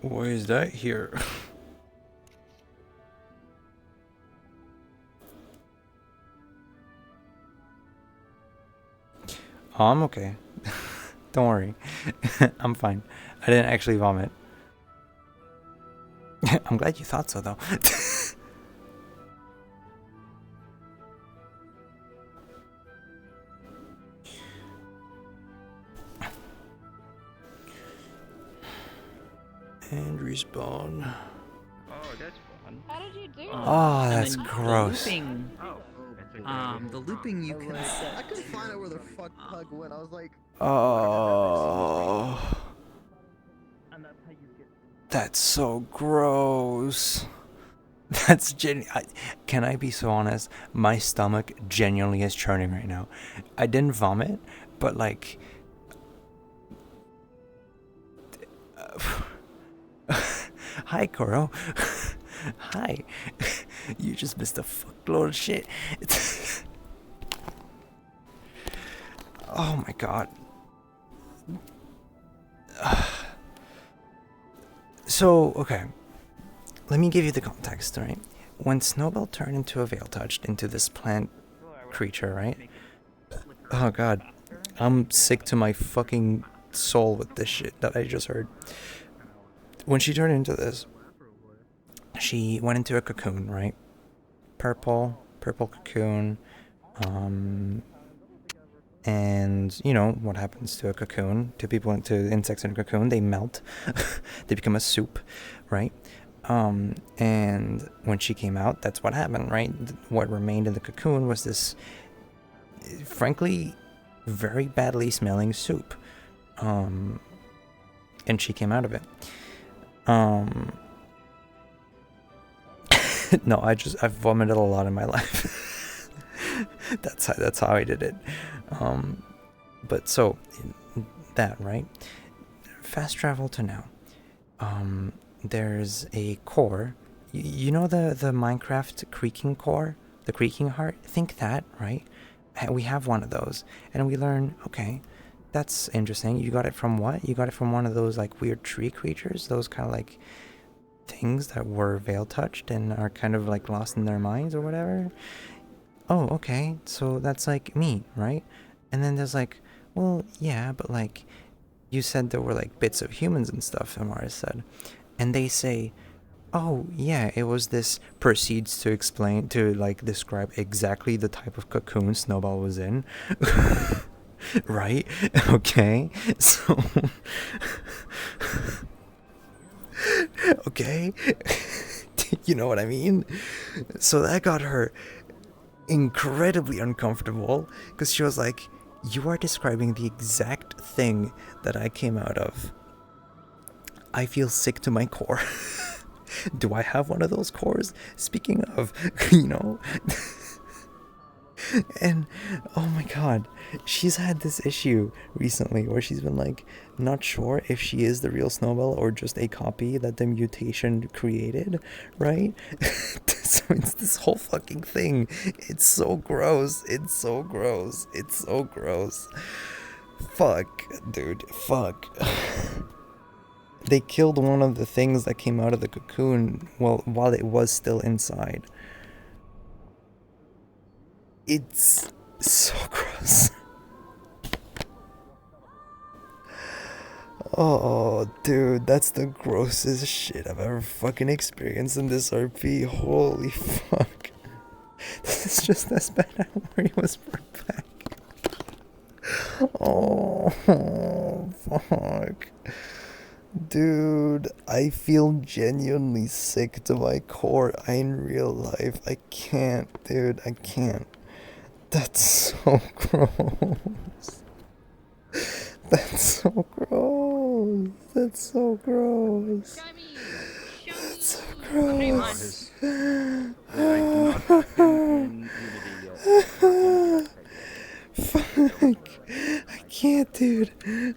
Why is that here? Oh, I'm okay. Don't worry. I'm fine. I didn't actually vomit. I'm glad you thought so, though. And respawn. Oh, that's fun. How did you do? Oh, and that's then gross. The looping you can. I couldn't find out where the fuck Pug went. I was like, Oh. That's so gross. That's can I be so honest? My stomach genuinely is churning right now. I didn't vomit, but like... Hi, Koro. Hi. You just missed a fuckload of shit. Oh my god. So, okay. Let me give you the context, right? When Snowbell turned into a Veil Touched, into this plant creature, right? Oh god. I'm sick to my fucking soul with this shit that I just heard. When she turned into this, she went into a cocoon, right? Purple cocoon. And you know what happens to a cocoon, to insects in a cocoon, they melt. They become a soup, right? And when she came out, that's what happened, right? What remained in the cocoon was this, frankly, very badly smelling soup. And she came out of it. No, I've vomited a lot in my life. That's how I did it. But so that, right? Fast travel to now. There's a core. You know the Minecraft creaking core, the creaking heart. Think that, right? We have one of those, and we learn. Okay, that's interesting. You got it from what? You got it from one of those like weird tree creatures. Those kind of like things that were veil touched and are kind of like lost in their minds or whatever. Oh, okay. So that's like me, right? And then there's like, well, yeah, but like, you said there were like bits of humans and stuff, Amara said. And they say, oh, yeah, it was this, proceeds to explain, to like describe exactly the type of cocoon Snowbell was in. Right? Okay. So, okay. You know what I mean? So that got her incredibly uncomfortable because she was like, you are describing the exact thing that I came out of. I feel sick to my core. Do I have one of those cores? Speaking of, you know. And oh my god, she's had this issue recently where she's been like not sure if she is the real Snowbell or just a copy that the mutation created, right? So it's this whole fucking thing. It's so gross. It's so gross. It's so gross. Fuck, dude. Fuck. They killed one of the things that came out of the cocoon while it was still inside. It's so gross. Oh, dude, that's the grossest shit I've ever fucking experienced in this RP. Holy fuck. This is just as bad as where he was brought back. Oh, fuck. Dude, I feel genuinely sick to my core. In real life, I can't, dude, I can't. That's so gross. That's so gross. That's so gross. That's so gross. Fuck. I can't, dude.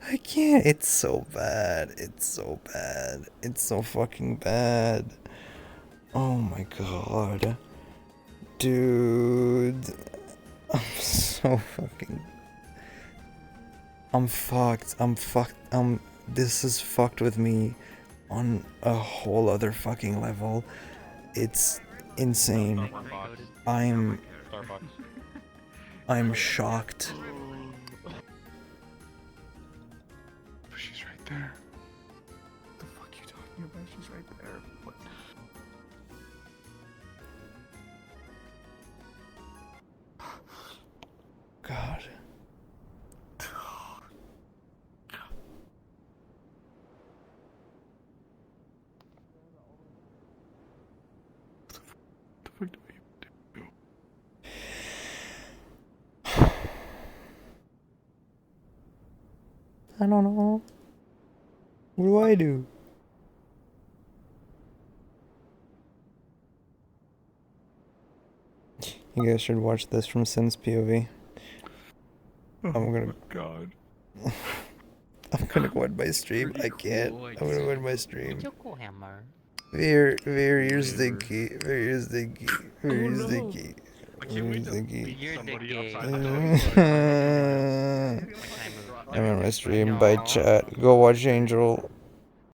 I can't. It's so bad. It's so bad. It's so fucking bad. Oh my god. Dude. I'm so fucking... I'm fucked. This is fucked with me on a whole other fucking level. It's insane. I'm shocked. She's right there. What the fuck are you talking about? She's right there. What? God. I don't know. What do I do? You guys should watch this from Sin's POV. Oh I'm gonna. my god. I'm gonna go end my stream. I can't. I'm gonna end my stream. Hammer. Very stinky. Very stinky. Very stinky. Very stinky. I'm on my stream by chat. Go watch Angel.